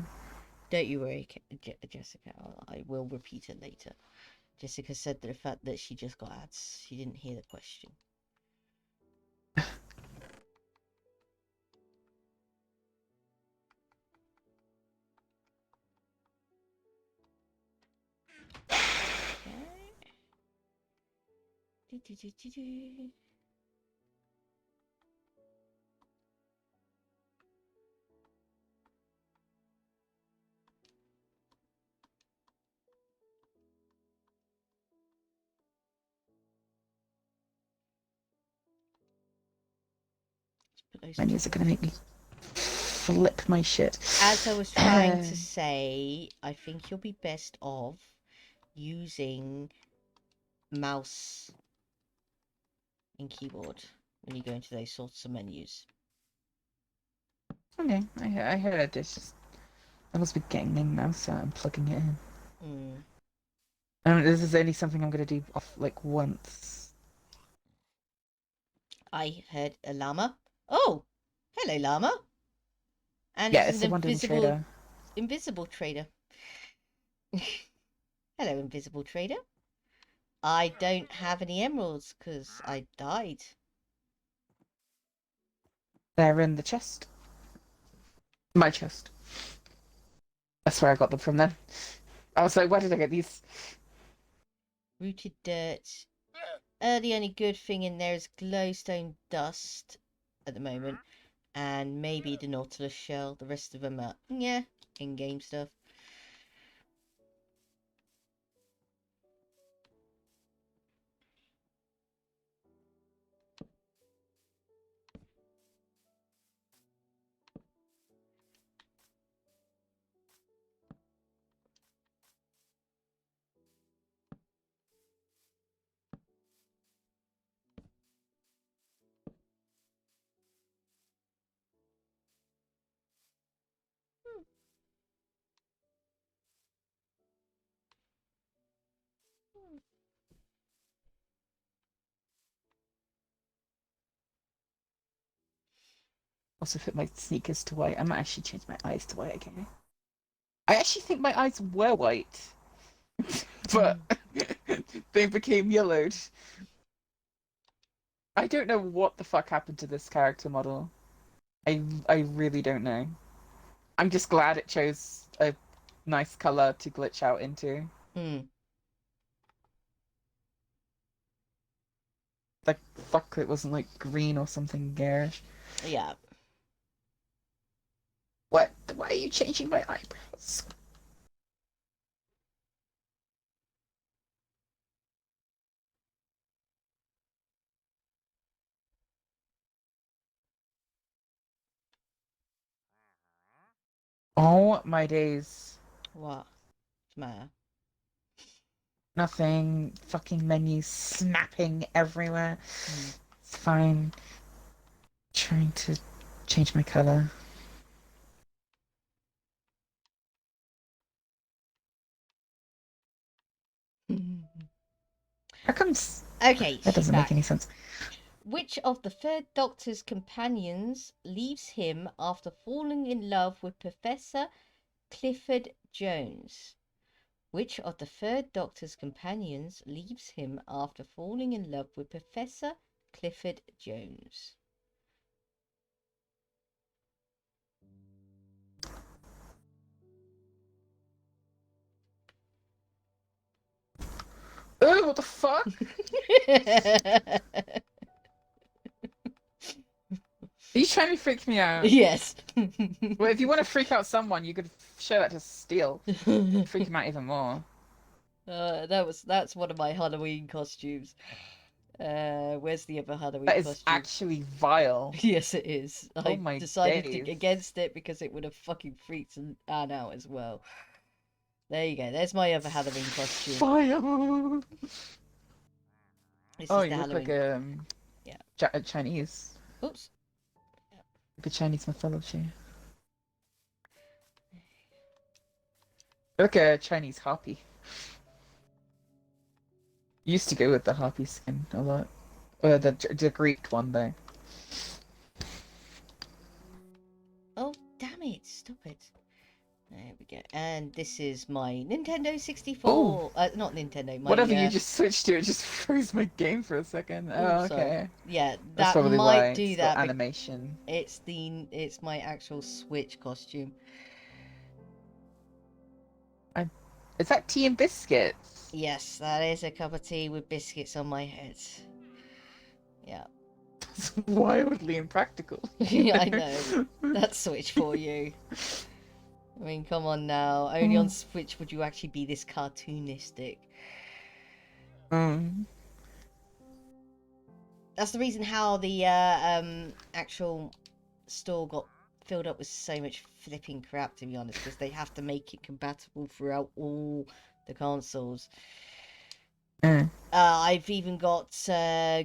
Don't you worry, Jessica. I will repeat it later. Jessica said that the fact that she just got ads, she didn't hear the question. Okay. Menus are gonna make me flip my shit. As I was trying to say, I think you'll be best off using mouse and keyboard when you go into those sorts of menus. Okay, I heard this. I must be getting my mouse out and plugging it in. This is only something I'm gonna do off like once. I heard a llama. Oh, hello, llama. And yeah, it's an invisible trader. Hello, invisible trader. I don't have any emeralds because I died. They're in the chest. My chest. That's where I got them from then. I was like, where did I get these? Rooted dirt. The only good thing in there is glowstone dust at the moment. And maybe the Nautilus shell. The rest of them are, yeah, in-game stuff. Also put my sneakers to white. I might actually change my eyes to white again. I actually think my eyes were white. But they became yellowed. I don't know what the fuck happened to this character model. I really don't know. I'm just glad it chose a nice color to glitch out into. Like, fuck, it wasn't like green or something garish. Yeah. What? Why are you changing my eyebrows? Oh my days. What's the matter? Nothing. Fucking menus snapping everywhere. It's fine. Trying to change my color. How comes? Okay, that doesn't make any sense. Which of the third Doctor's companions leaves him after falling in love with Professor Clifford Jones? Which of the third Doctor's companions leaves him after falling in love with Professor Clifford Jones? Oh, what the fuck? Are you trying to freak me out? Yes. Well, if you want to freak out someone, you could show that to Seail. Freak him out even more. That's one of my Halloween costumes. Where's the other Halloween That is costume? actually vile. Yes, it is. Oh I my decided days. against it because it would have fucking freaked Anne out as well. There you go. There's my other Halloween costume. Fire! This Oh, is you the look Halloween. like Chinese. Oops. Like a Chinese mythology. You look a Chinese harpy. Used to go with the harpy skin a lot. The Greek one though. Oh, damn it. Stop it. There we go. And this is my Nintendo 64. Not Nintendo. My, Whatever you just switched to, it just froze my game for a second. Oh, sorry. okay. Yeah, That's that probably might why do it's that. got animation. It's my actual Switch costume. Is that tea and biscuits? Yes, that is a cup of tea with biscuits on my head. Yeah. That's wildly impractical. Yeah, I know. That's Switch for you. I mean, come on now. Only on Switch would you actually be this cartoonistic. That's the reason how the actual store got filled up with so much flipping crap, to be honest, because they have to make it compatible throughout all the consoles. I've even got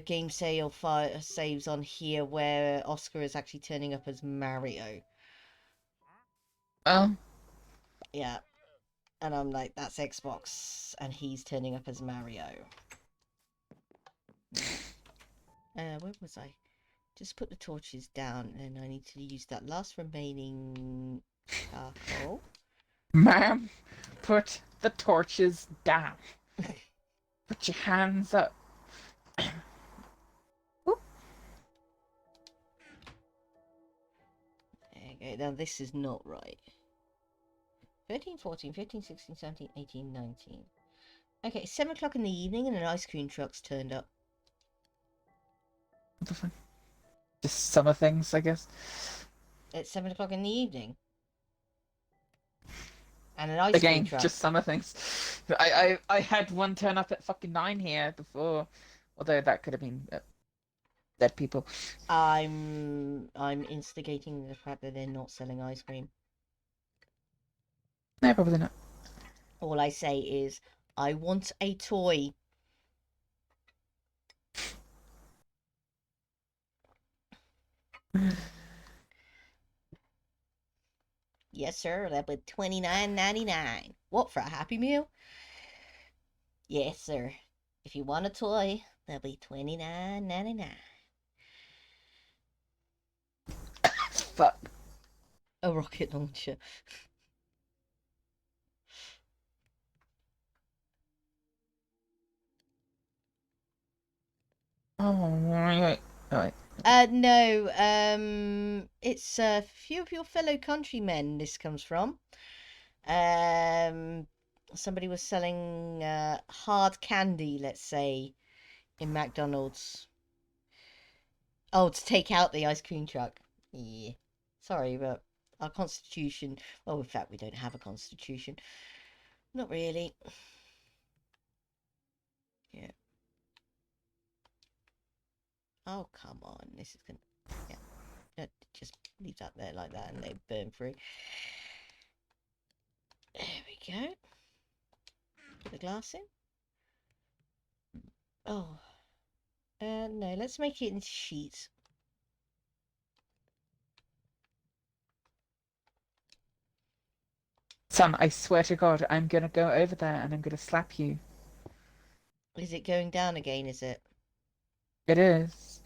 game sale saves on here where Oscar is actually turning up as Mario. Oh. Yeah. And I'm like, that's Xbox, and he's turning up as Mario. Where was I? Just put the torches down, and I need to use that last remaining charcoal. Ma'am, put the torches down. Put your hands up. There you go. Now this is not right. 13, 14, 15, 16, 17, 18, 19. Okay, it's 7 o'clock in the evening and an ice cream truck's turned up. What the fuck? Just summer things, I guess. It's 7 o'clock in the evening. And an ice cream truck. Just summer things. I had one turn up at fucking 9 here before. Although that could have been dead people. I'm instigating the fact that they're not selling ice cream. No, probably not. All I say is, I want a toy. Yes, sir. That would $29.99. What, for a Happy Meal? Yes, sir. If you want a toy, that'll be $29.99. Fuck. A rocket launcher. Oh, right. Alright. No, it's a few of your fellow countrymen this comes from. Somebody was selling hard candy, let's say, in McDonald's. Oh, to take out the ice cream truck. Yeah. Sorry, but our constitution... Well, in fact, we don't have a constitution. Not really. Yeah. Oh, come on. This is gonna... Yeah. Just leave that there like that and they burn through. There we go. Put the glass in. Oh. No, let's make it in sheets. Son, I swear to God, I'm gonna go over there and I'm gonna slap you. Is it going down again, is it? It is.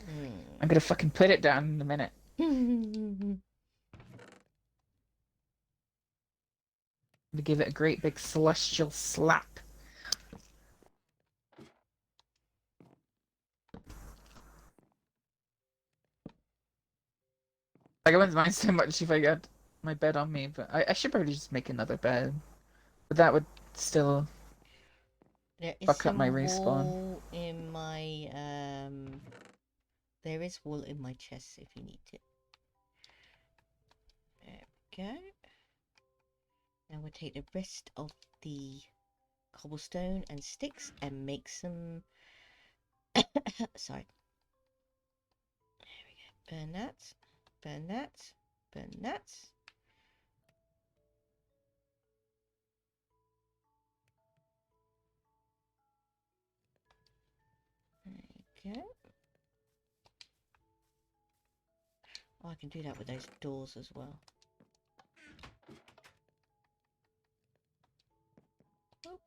I'm gonna fucking put it down in a minute. I'm gonna give it a great big celestial slap. Like, I wouldn't mind so much if I got my bed on me, but I should probably just make another bed. But that would still fuck up my respawn. Wool in my there is wool in my chest if you need it. There we go. Now we'll take the rest of the cobblestone and sticks and make some... Sorry. There we go. Burn that. Burn that. Burn that. There you go. Oh, I can do that with those doors as well. Oh.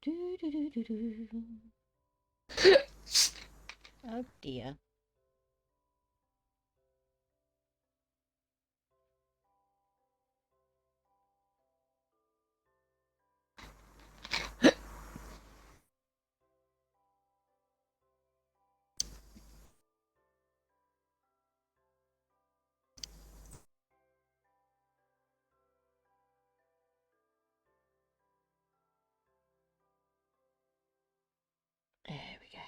Do, do, do, do, do. Oh dear. There we go.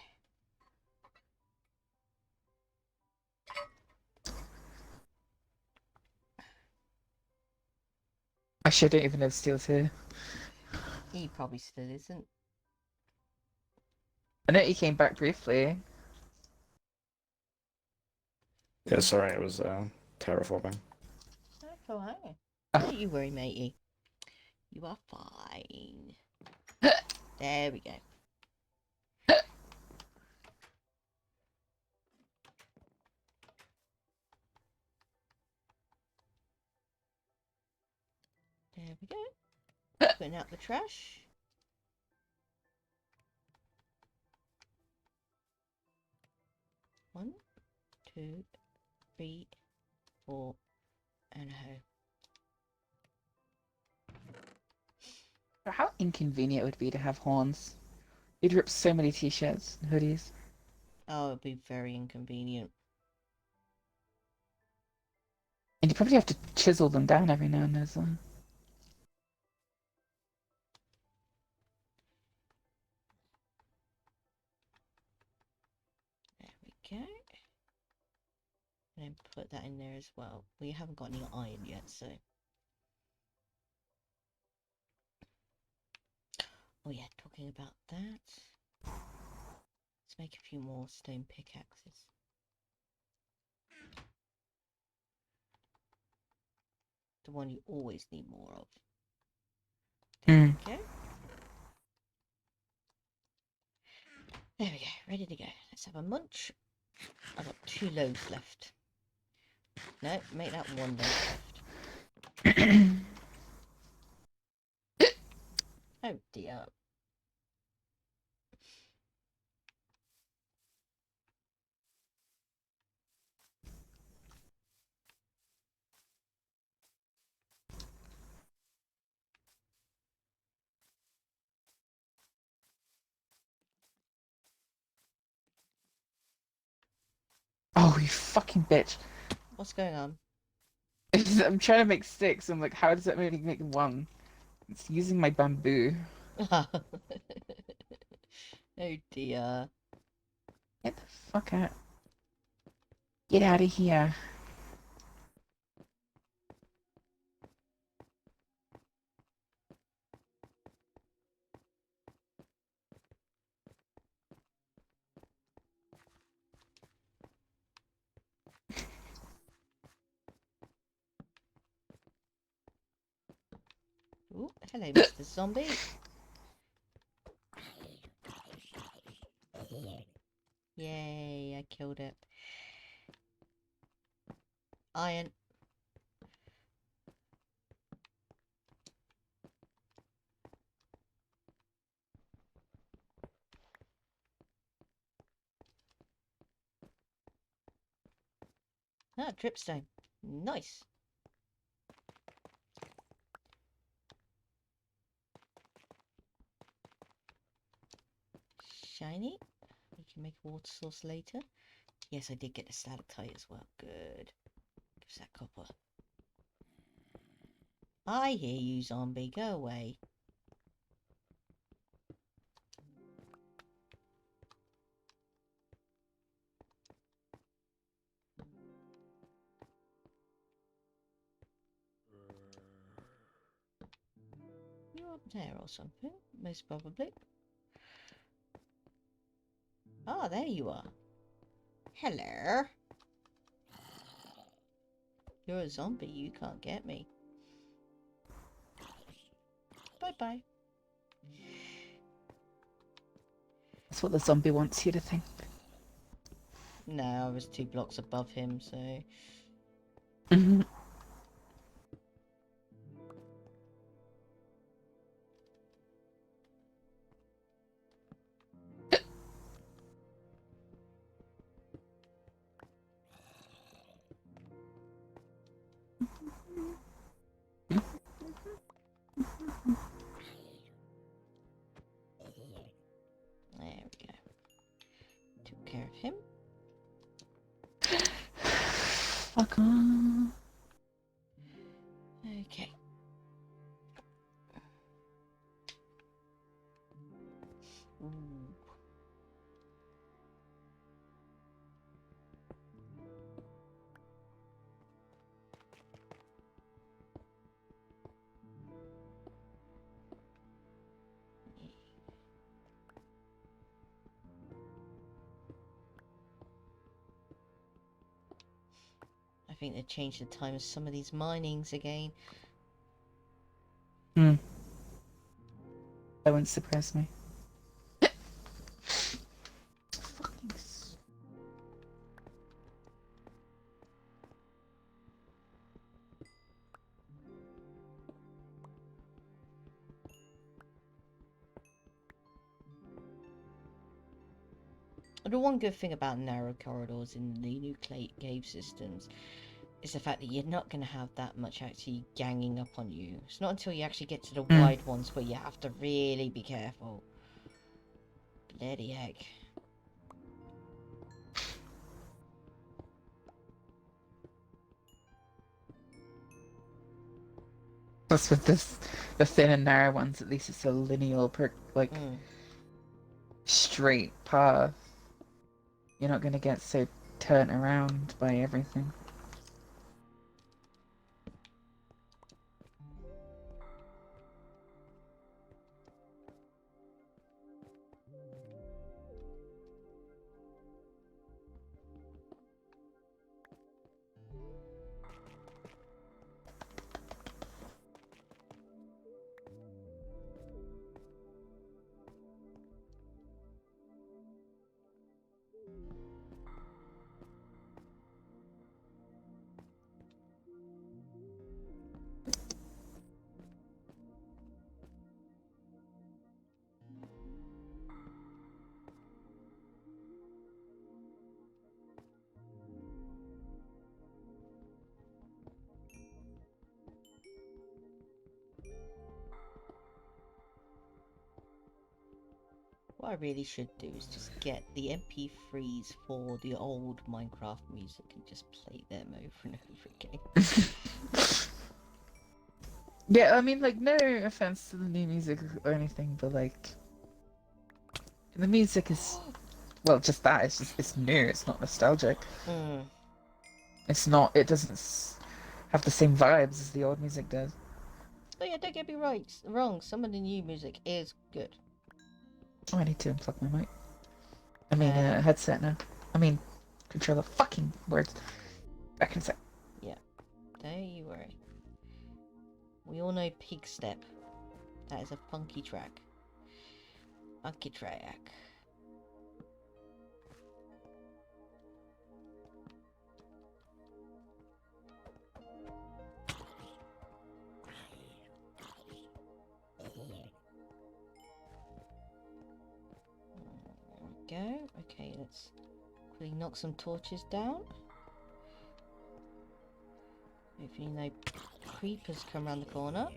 Actually, I don't even know if Steel's here. He probably still isn't. I know he came back briefly. Yeah, sorry, it was terraforming. That's alright. Don't you worry, matey. You are fine. There we go. There we go. Putting out the trash. One, two, three, four, and a hoe. How inconvenient it would be to have horns. You'd rip so many t-shirts and hoodies. Oh, it'd be very inconvenient. And you probably have to chisel them down every now and then as well. There we go. And then put that in there as well. We haven't got any iron yet, so... Oh yeah, talking about that. Let's make a few more stone pickaxes. The one you always need more of. There we go. There we go, ready to go. Let's have a munch. I've got 2 loaves left. No, make that 1 loaf left. Oh dear. Oh, you fucking bitch. What's going on? I'm trying to make sticks. I'm like, how does that make one? It's using my bamboo. Oh dear. Get the fuck out. Get out of here. Ooh, hello, Mr. Zombie. Yay, I killed it. Iron. Ah, dripstone. Nice. Shiny. We can make a water source later. Yes, I did get the stalactite as well. Good. Gives that copper. I hear you, zombie. Go away. up there or something, most probably. Ah, there you are. Hello. You're a zombie, you can't get me. Bye-bye. That's what the zombie wants you to think. No, I was 2 blocks above him, so... There we go. Took care of him. Fuck on. Okay. Ooh. I think they changed the time of some of these minings again. That wouldn't surprise me. The one good thing about narrow corridors in the new cave systems is the fact that you're not going to have that much actually ganging up on you. It's not until you actually get to the wide ones where you have to really be careful. Bloody heck. Plus with the thin and narrow ones, at least it's a lineal straight path. You're not gonna get so turned around by everything. What I really should do is just get the MP3s for the old Minecraft music and just play them over and over again. Yeah, I mean, like, no offense to the new music or anything, but like, the music is, well, just that. It's new. It's not nostalgic. It's not. It doesn't have the same vibes as the old music does. Oh yeah, don't get me wrong. Some of the new music is good. Oh, I need to unplug my mic. I mean, headset now. I mean, controller. Fucking words. Back in a sec. Yeah, don't you worry. We all know Pig Step. That is a funky track. Funky track. There we go. Okay, let's quickly knock some torches down. If you know creepers come around the corner.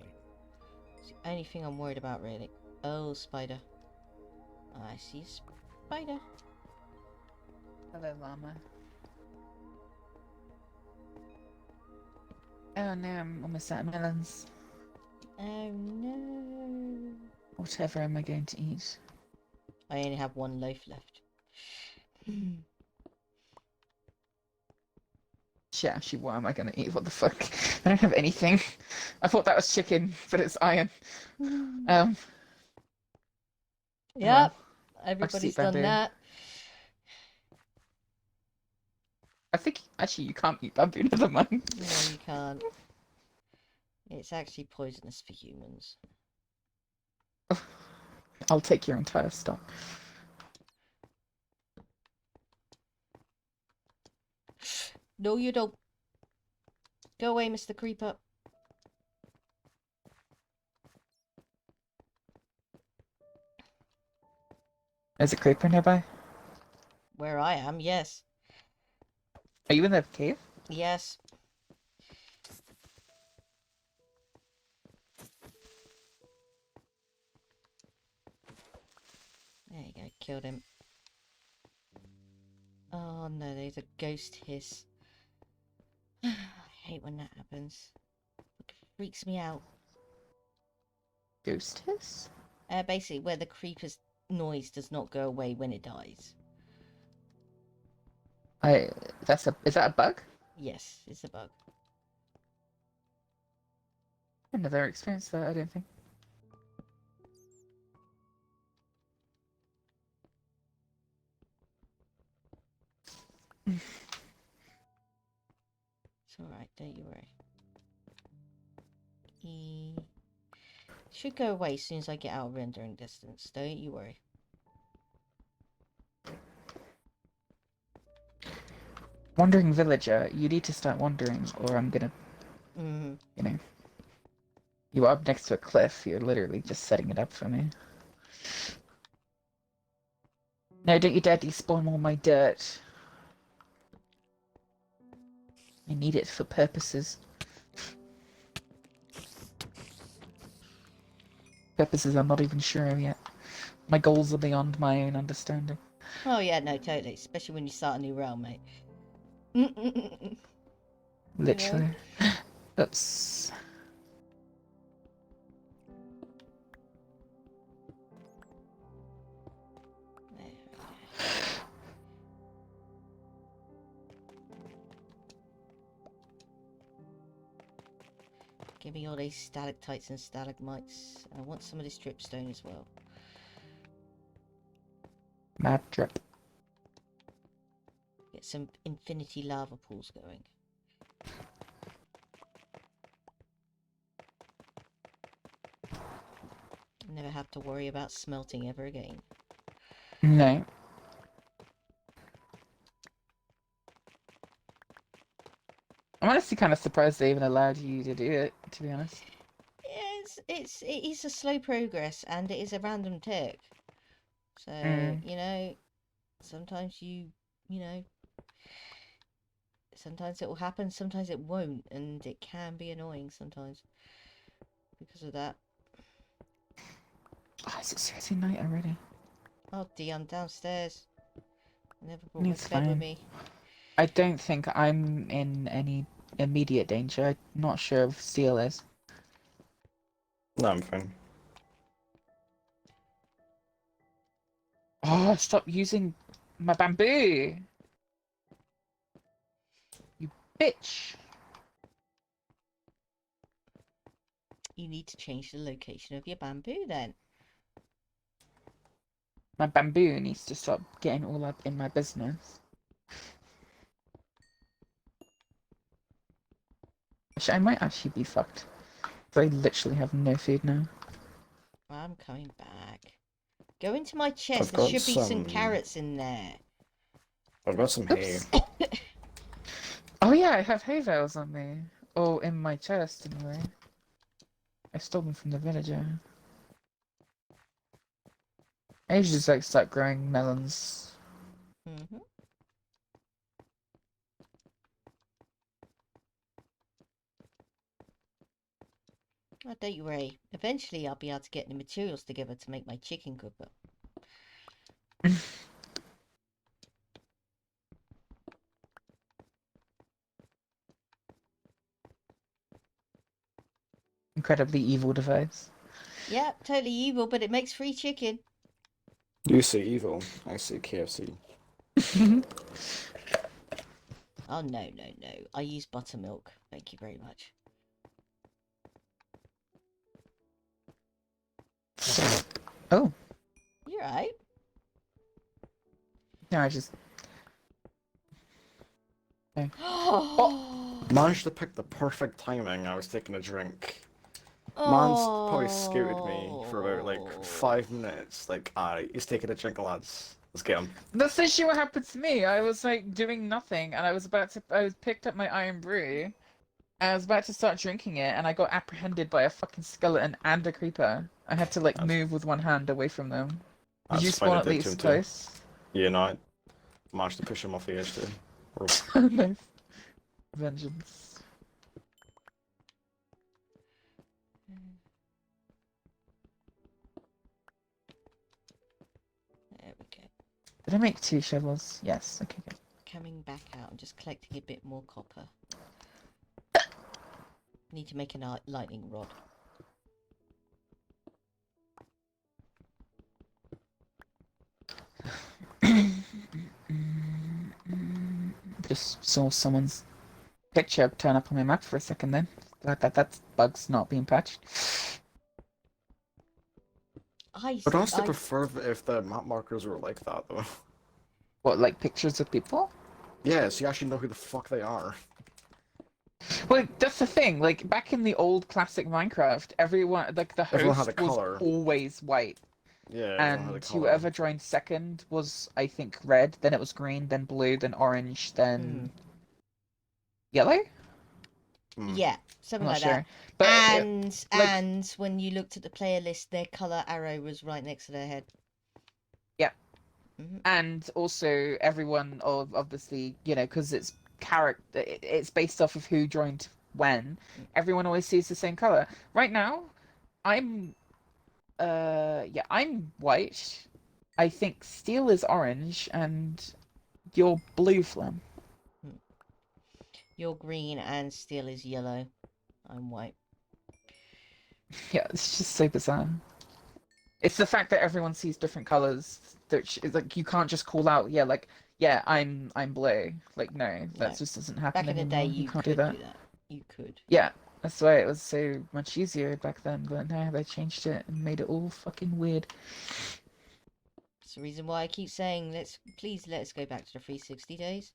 It's the only thing I'm worried about, really. Oh, spider. I see a spider. Hello, llama. Oh no, I'm almost out of melons. Oh no. Whatever am I going to eat? I only have 1 loaf left. Shit, actually, what am I gonna eat? What the fuck? I don't have anything. I thought that was chicken, but it's iron. Yep. Well, Everybody's bamboo. done that. I think actually you can't eat bamboo. Never mind. No, you can't. It's actually poisonous for humans. I'll take your entire stock. No, you don't. Go away, Mr. Creeper. Is a creeper nearby? Where I am, yes. Are you in the cave? Yes. There you go, killed him. Oh no, there's a ghost hiss. I hate when that happens. It freaks me out. Ghost hiss? Basically, where the creeper's noise does not go away when it dies. Is that a bug? Yes, it's a bug. I've never experienced that, I don't think. It's alright, don't you worry. Should go away as soon as I get out of rendering distance, don't you worry. Wandering villager, you need to start wandering, or I'm gonna... You know... You are up next to a cliff, you're literally just setting it up for me. No, don't you dare despawn all my dirt. I need it for purposes. Purposes I'm not even sure of yet. My goals are beyond my own understanding. Oh yeah, no, totally. Especially when you start a new realm, mate. Literally. That's... Give me all these stalactites and stalagmites. I want some of this dripstone as well. Mad drip. Get some infinity lava pools going. Never have to worry about smelting ever again. No. I'm honestly kind of surprised they even allowed you to do it, to be honest. It is a slow progress and it is a random tick. So, you know, sometimes you know, sometimes it will happen, sometimes it won't, and it can be annoying sometimes because of that. Oh, is it seriously night already? Oh, I'm downstairs. I never brought my It's bed with fine. me. I don't think I'm in any immediate danger. I'm not sure if Seail is. No, I'm fine. Oh, stop using my bamboo! You bitch! You need to change the location of your bamboo then. My bamboo needs to stop getting all up in my business. Actually, I might actually be fucked. So I literally have no food now. I'm coming back. Go into my chest. I've There got should be some some- carrots in there. I've got some hay. Oh yeah, I have hay bales on me. Or in my chest, anyway. I stole them from the villager. I usually just like start growing melons. Oh, don't you worry. Eventually I'll be able to get the materials together to make my chicken cooker. Incredibly evil device. Yeah, totally evil, but it makes free chicken. You say evil, I say KFC. Oh, no. I use buttermilk. Thank you very much. Oh. You're right. No, I just... Okay. Managed to pick the perfect timing. I was taking a drink. Oh. Man's probably scooted me for about like 5 minutes. Like, he's taking a drink, lads. Let's get him. That's literally what happened to me. I was like doing nothing, and I picked up my iron brew, and I was about to start drinking it, and I got apprehended by a fucking skeleton and a creeper. I had to like move with one hand away from them. Did you spawn at least close? Yeah, no, I managed to push him off the edge too. Nice. Vengeance. There we go. Did I make 2 shovels? Yes. Okay, good. Coming back out. I'm just collecting a bit more copper. Need to make a lightning rod. Just saw someone's picture turn up on my map for a second then. Glad that bug's not being patched. I'd honestly prefer if the map markers were like that though. What, like pictures of people? Yeah, so you actually know who the fuck they are. Well, that's the thing. Like back in the old classic Minecraft, everyone, like the Everyone host had a was colour. always white. Yeah, everyone had a And colour. whoever joined second was, I think, red. Then it was green. Then blue. Then orange. Then yellow. Yeah, something I'm like not that. sure. But And when you looked at the player list, their color arrow was right next to their head. Yeah. And also everyone, obviously, you know, because it's it's based off of who joined when. Everyone always sees the same color. Right now, I'm white. I think Steel is orange, and you're blue, Flem. You're green and Steel is yellow. I'm white. Yeah, it's just so bizarre. It's the fact that everyone sees different colors that is like you can't just call out, I'm blue. Like no, that just doesn't happen Back in the anymore. day, you can't could do that. You could. Yeah, that's why it was so much easier back then. But now they changed it and made it all fucking weird. That's the reason why I keep saying please let us go back to the 360 days.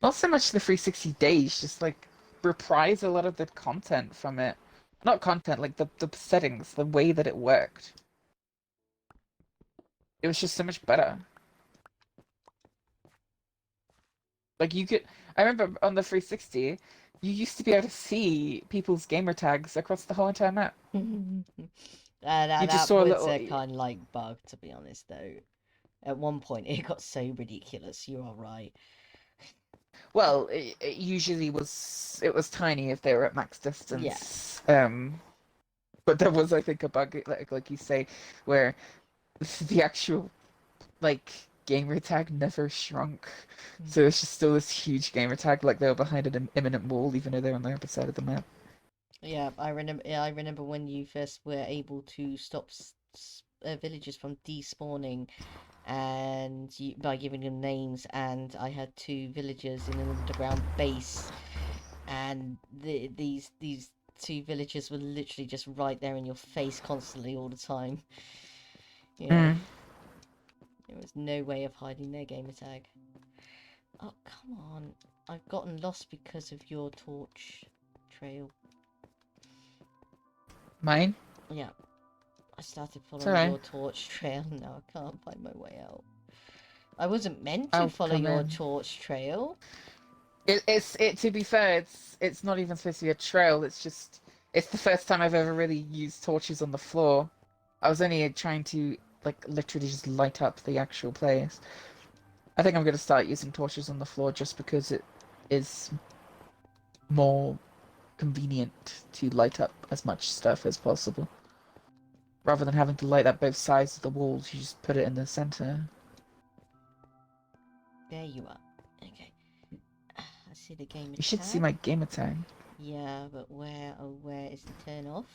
Not so much the 360 days, just like reprise a lot of the content from it. Not content, like the settings, the way that it worked. It was just so much better. Like I remember on the 360, you used to be able to see people's gamer tags across the whole entire map. That just saw a was little- a kind of like bug, to be honest, though. At one point, it got so ridiculous. You are right. Well, it usually was tiny if they were at max distance. Yeah. But there was, I think, a bug like you say, where the actual gamer tag never shrunk. So it's just still this huge gamer tag, like they were behind an imminent wall, even though they're on the other side of the map. Yeah, I remember when you first were able to stop villagers from despawning, and by giving them names. And I had 2 villagers in an underground base, and these 2 villagers were literally just right there in your face constantly all the time. Yeah. There was no way of hiding their gamer tag. Oh, come on. I've gotten lost because of your torch trail. Mine? Yeah. I started following your torch trail, now I can't find my way out. I wasn't meant to follow your torch trail. To be fair, it's not even supposed to be a trail, it's the first time I've ever really used torches on the floor. I was only trying to literally just light up the actual place. I think I'm going to start using torches on the floor just because it is more convenient to light up as much stuff as possible. Rather than having to light up both sides of the walls, you just put it in the center. There you are. Okay. I see the gamer tag. You should see my gamer tag. Yeah, but where is the turn off?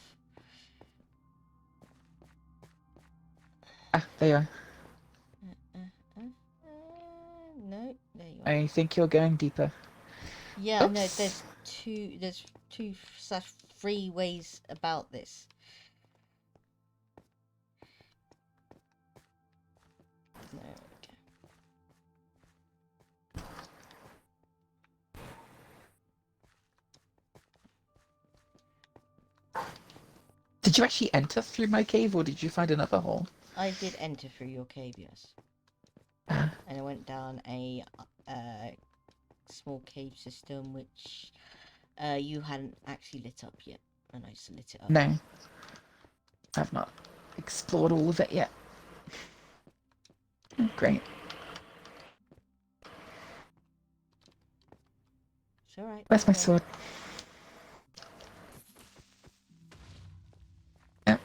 Ah, there you are. No, there you I think you're going deeper. Yeah, Oops. no, there's three ways about this. There we go. Did you actually enter through my cave, or did you find another hole? I did enter through your cave, yes. And I went down a small cave system, which you hadn't actually lit up yet, and I just lit it up. No. I've not explored all of it yet. Great. It's alright. Where's my sword? Yeah.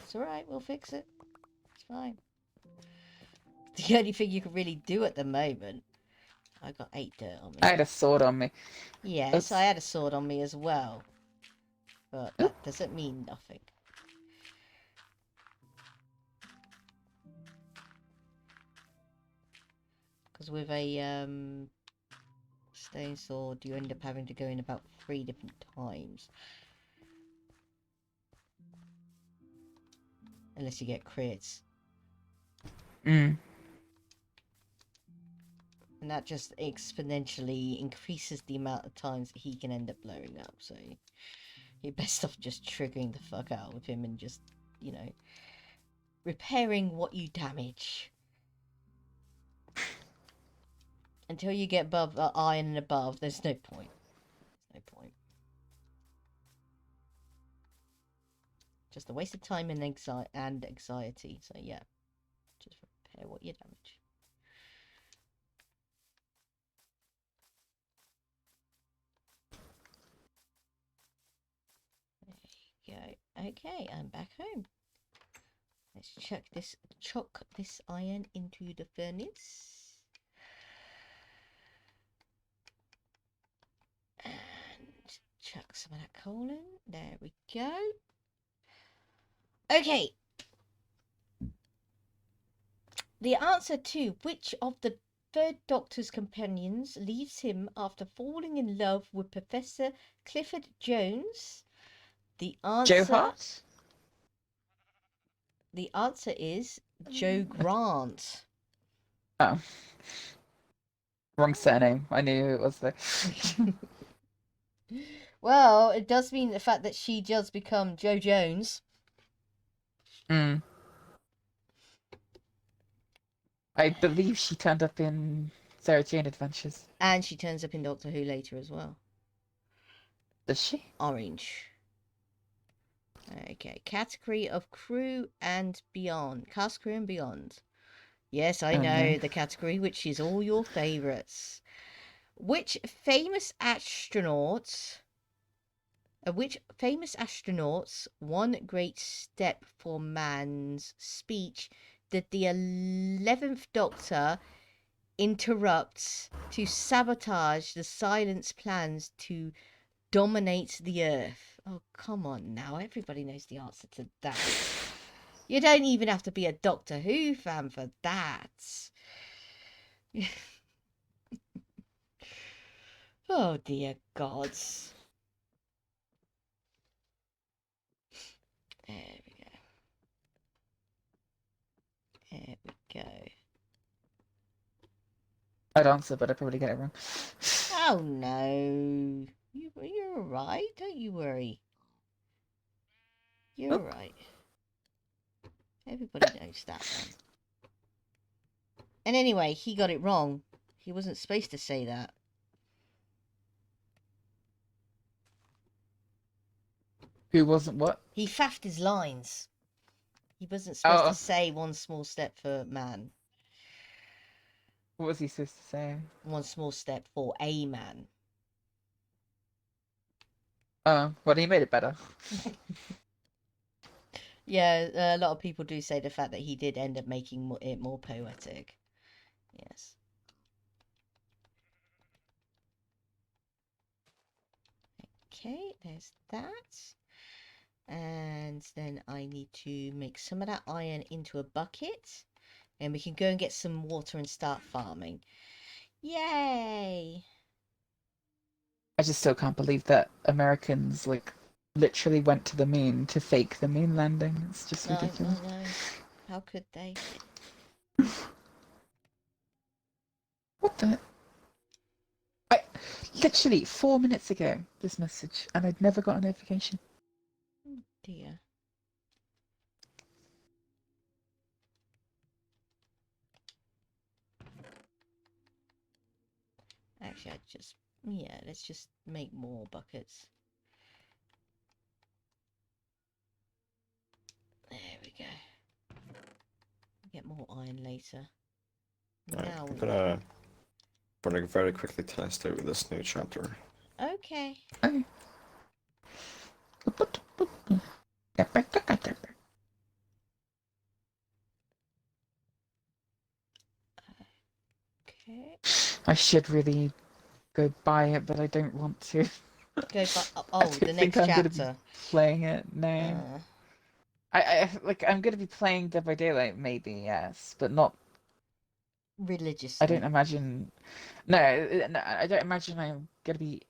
It's alright, we'll fix it. It's fine. The only thing you can really do at the moment. I got 8 dirt on me. I had a sword on me. Yes, Oops. I had a sword on me as well. But that doesn't mean nothing. Because with a stone sword, you end up having to go in about 3 different times. Unless you get crits. Mm. And that just exponentially increases the amount of times that he can end up blowing up, so you're best off just triggering the fuck out with him and just, you know, repairing what you damage. Until you get above iron and above, there's no point. No point. Just a waste of time and anxiety, so yeah. Just repair what you damage. Go. Okay, I'm back home. Let's chuck this iron into the furnace. And chuck some of that coal in. There we go. Okay. The answer to which of the third Doctor's companions leaves him after falling in love with Professor Clifford Jones? The answer... Joe Hart? The answer is Joe Grant. Oh. Wrong surname. I knew who it was though. Well, it does mean the fact that she does become Joe Jones. Mm. I believe she turned up in Sarah Jane Adventures. And she turns up in Doctor Who later as well. Does she? Orange. Okay, category of crew and beyond. Cast, crew and beyond. Yes, I know the category, which is all your favourites. Which famous astronauts one great step for man's speech did the 11th Doctor interrupt to sabotage the Silence plans to dominate the Earth? Oh, come on now. Everybody knows the answer to that. You don't even have to be a Doctor Who fan for that. Oh, dear gods. There we go. There we go. I'd answer, but I'd probably get it wrong. Oh, no. You're alright. Don't you worry. You're alright. Everybody knows that one. And anyway, he got it wrong. He wasn't supposed to say that. Who wasn't what? He faffed his lines. He wasn't supposed to say one small step for man. What was he supposed to say? One small step for a man. Oh, well, he made it better. Yeah, a lot of people do say the fact that he did end up making it more poetic. Yes. Okay, there's that. And then I need to make some of that iron into a bucket. And we can go and get some water and start farming. Yay! I just still can't believe that Americans like literally went to the moon to fake the moon landing. It's just ridiculous. I know. How could they? What the? Literally 4 minutes ago, this message, and I'd never got a notification. Oh dear. Actually, let's just make more buckets. There we go. Get more iron later. Right, Now I'm gonna very quickly test out this new chapter. Okay. Okay. I should really go buy it, but I don't want to. Go the next I'm chapter. Gonna be playing it now. I'm gonna be playing Dead by Daylight, maybe, yes, but not religiously. I don't imagine. No, I don't imagine I'm gonna be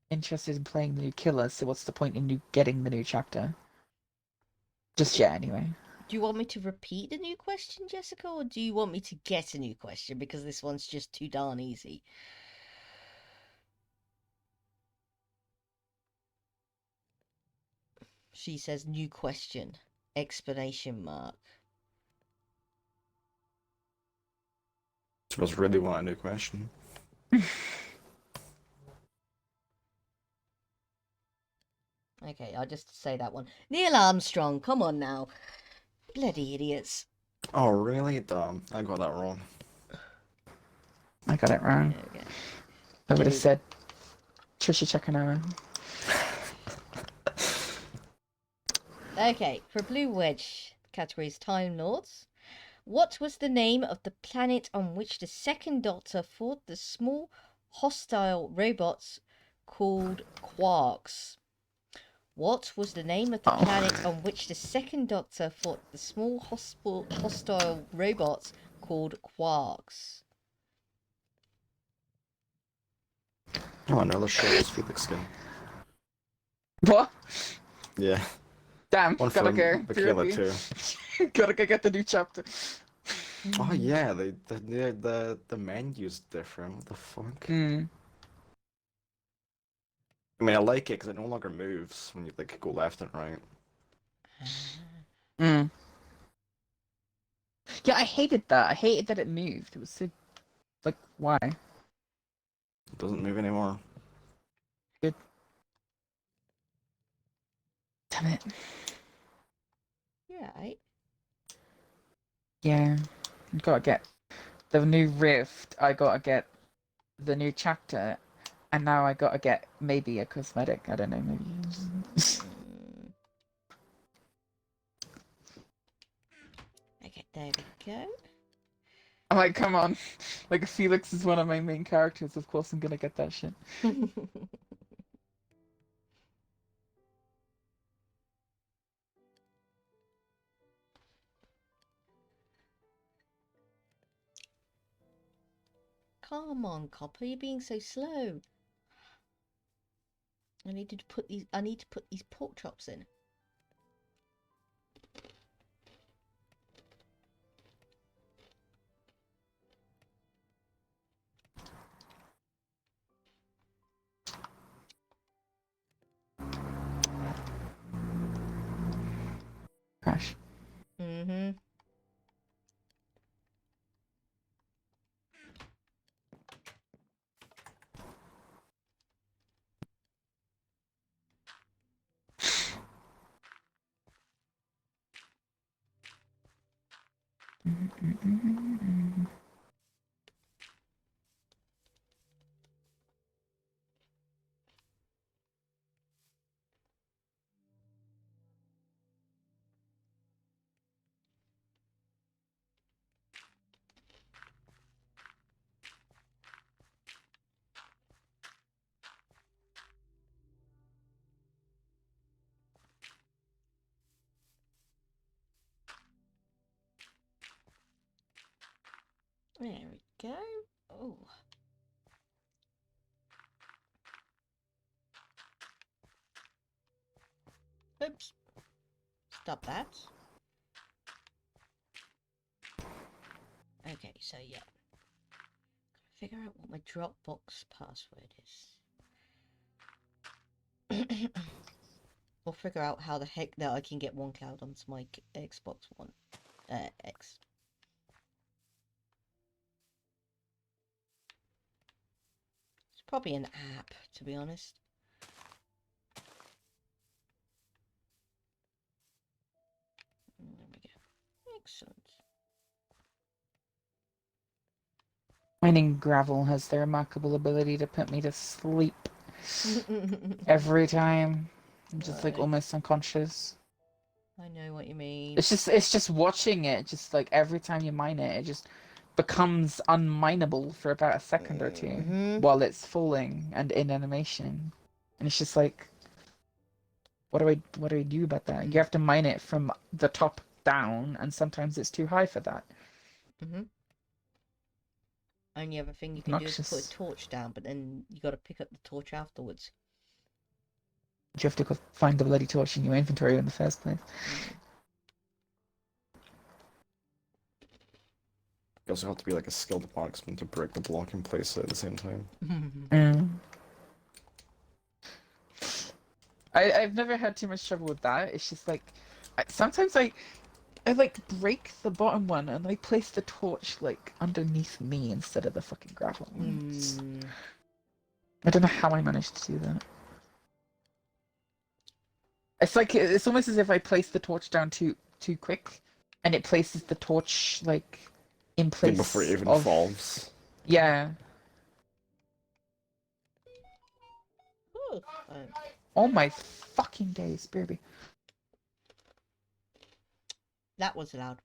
interested in playing the new killer. So what's the point in you getting the new chapter? Just yet, anyway. Do you want me to repeat the new question, Jessica, or do you want me to get a new question because this one's just too darn easy? She says new question, explanation mark. She must really want a new question. Okay, I'll just say that one. Neil Armstrong, come on now. Bloody idiots. Oh, really? Damn, I got that wrong. I got it wrong. Okay. I would have said Trisha Checkanara. Okay, for Blue Wedge, categories Time Lords. What was the name of the planet on which the second Doctor fought the small hostile robots called quarks? What was the name of the planet on which the second Doctor fought the small hostile robots called quarks? Oh, another shirtless Felix skin. What? Yeah. Damn, One gotta from go. Bakila too. Gotta go get the new chapter. Oh yeah, the menu's different. What the fuck? Mm. I mean, I like it because it no longer moves when you like go left and right. Mm. Yeah, I hated that. I hated that it moved. It was so like, why? It doesn't move anymore. Good. Damn it. Yeah, right. Yeah, gotta get the new rift. I gotta get the new chapter, and now I gotta get maybe a cosmetic. I don't know, maybe. Okay, there we go. I'm like, come on. Like, Felix is one of my main characters. Of course, I'm gonna get that shit. Come on, Copper, you're being so slow. I need to put these pork chops in. Crash. Mm-hmm. There we go. Oh. Oops. Stop that. Okay, so yeah. Figure out what my Dropbox password is. Or figure out how the heck that I can get OneCloud onto my Xbox One X. It's probably an app, to be honest. There we go. Excellent. Mining gravel has the remarkable ability to put me to sleep every time. I'm just like almost unconscious. I know what you mean. It's just watching it. Just like every time you mine it, it just becomes unmineable for about a second or two while it's falling and in animation, and it's just like, what do I do about that? You have to mine it from the top down, and sometimes it's too high for that. Only other thing you can do is put a torch down, but then you got to pick up the torch afterwards. You have to go find the bloody torch in your inventory in the first place. You also have to be like a skilled marksman to break the block and place it at the same time. I've never had too much trouble with that. It's just like, sometimes I like break the bottom one and I place the torch like underneath me instead of the fucking gravel one. I don't know how I managed to do that. It's like, it's almost as if I place the torch down too quick, and it places the torch like in place before it even falls. Yeah. Oh my fucking days, baby. That was loud.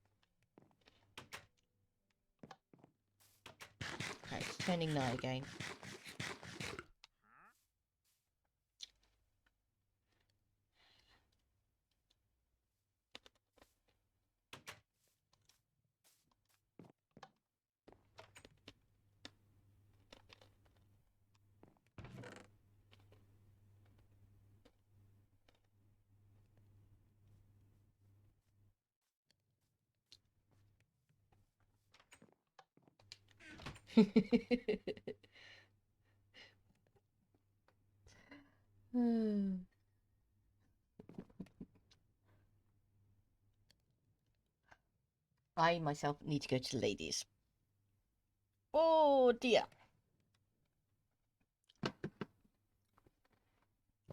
Okay, it's turning night again. I myself need to go to the ladies. Oh dear.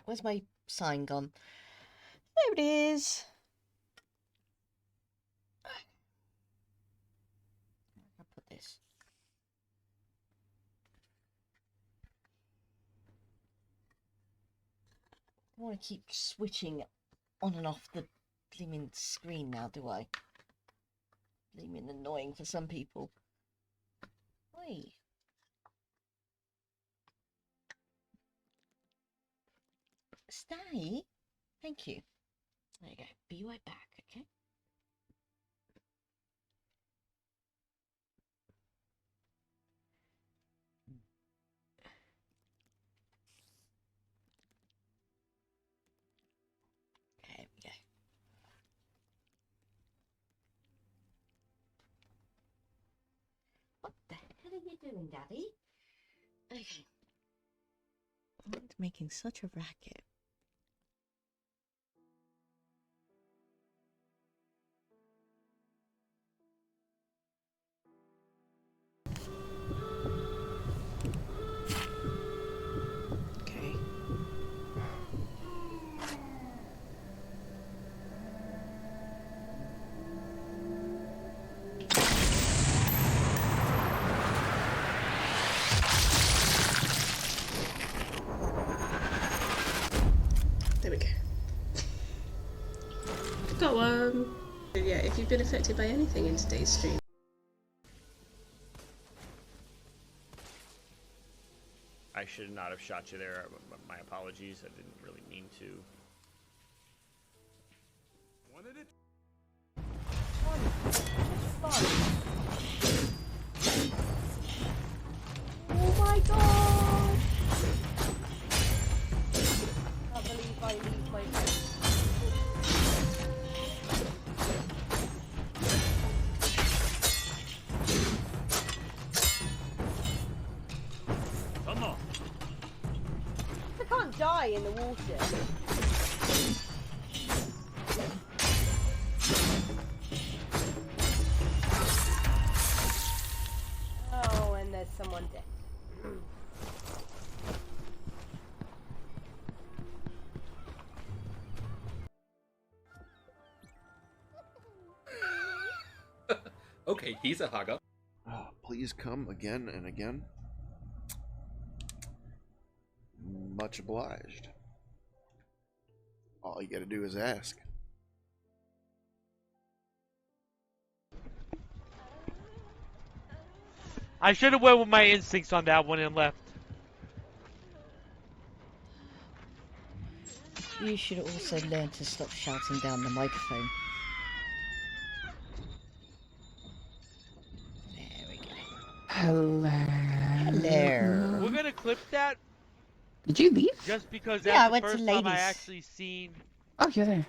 Where's my sign gone? There it is. I'll put this. I don't want to keep switching on and off the blimmin' screen now, do I? Blimmin' annoying for some people. Oi. Stay. Thank you. There you go. Be right back, okay? There we go. What the hell are you doing, Daddy? Okay. It's making such a racket. Okay. There we go. Go yeah, if you've been affected by anything in today's stream. I should not have shot you there. My apologies. I didn't really mean to. One at it. Oh my god! I can't believe I leave my house. die in the water. Oh, and there's someone dead. Okay, he's a hugger. Oh, please come again and again. Much obliged. All you gotta do is ask. I should have went with my instincts on that one and left. You should also learn to stop shouting down the microphone. There we go. Hello. Hello. We're gonna clip that. Did you leave? Just because Yeah, I that's went the to first time I ladies. actually seen. Oh, you're there.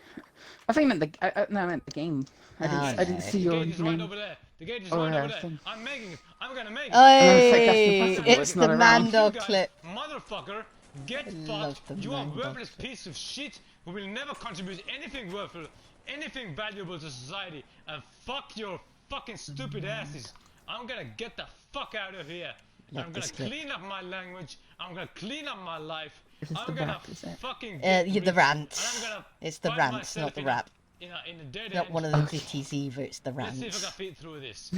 I think I meant the. No, I meant the game. I didn't see your The gate is name. right over there. The gate is Oh, right yeah, over there. thing. I'm making it. I'm gonna make it. Hey, it's the not around. Mandog clip. Motherfucker, get love fucked. the You are a Mandog worthless piece of shit who will never contribute anything worthful, anything valuable to society. And fuck your fucking stupid asses. I'm gonna get the fuck out of here. Love I'm gonna this clip. clean up my language. I'm gonna clean up my life. This is I'm the gonna rap, is it? fucking The get rich, rants. and I'm gonna It's the find rants, myself not the in rap. in a dead Not end. one of the ditties either, it's the Let's see if I rants. can fit through this.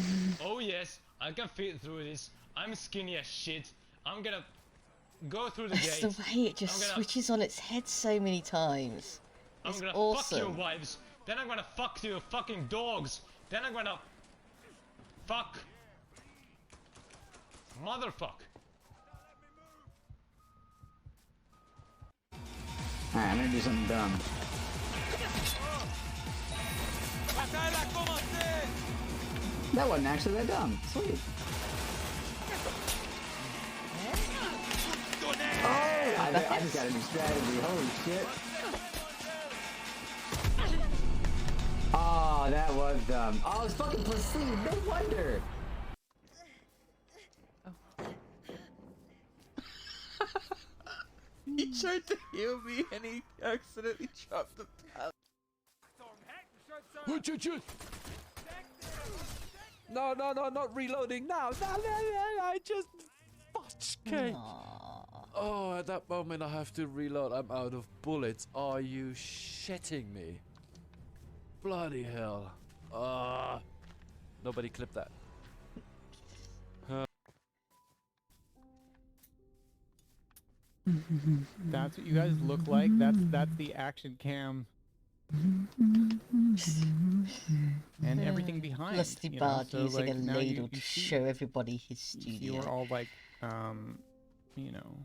Oh yes, I can fit through this. I'm skinny as shit. I'm gonna go through the It's gate. the way it just I'm gonna- switches on its head so many times. I'm It's gonna fuck your awesome. wives. Then I'm gonna fuck your fucking dogs. Then I'm gonna fuck motherfuck. Alright, I'm gonna do something dumb. That wasn't actually that dumb. Sweet. Oh! I just got a new strategy. Holy shit. Oh, that was dumb. Oh, it's fucking Placide. No wonder. He tried to heal me and he accidentally dropped the pallet. No, not reloading now. No, I just okay. Oh, at that moment I have to reload. I'm out of bullets. Are you shitting me? Bloody hell. Nobody clipped that. That's what you guys look like. That's the action cam. And everything behind. Lusty you know, Bard so, using like, a now ladle to see- show everybody his you see studio. we're all like, you know,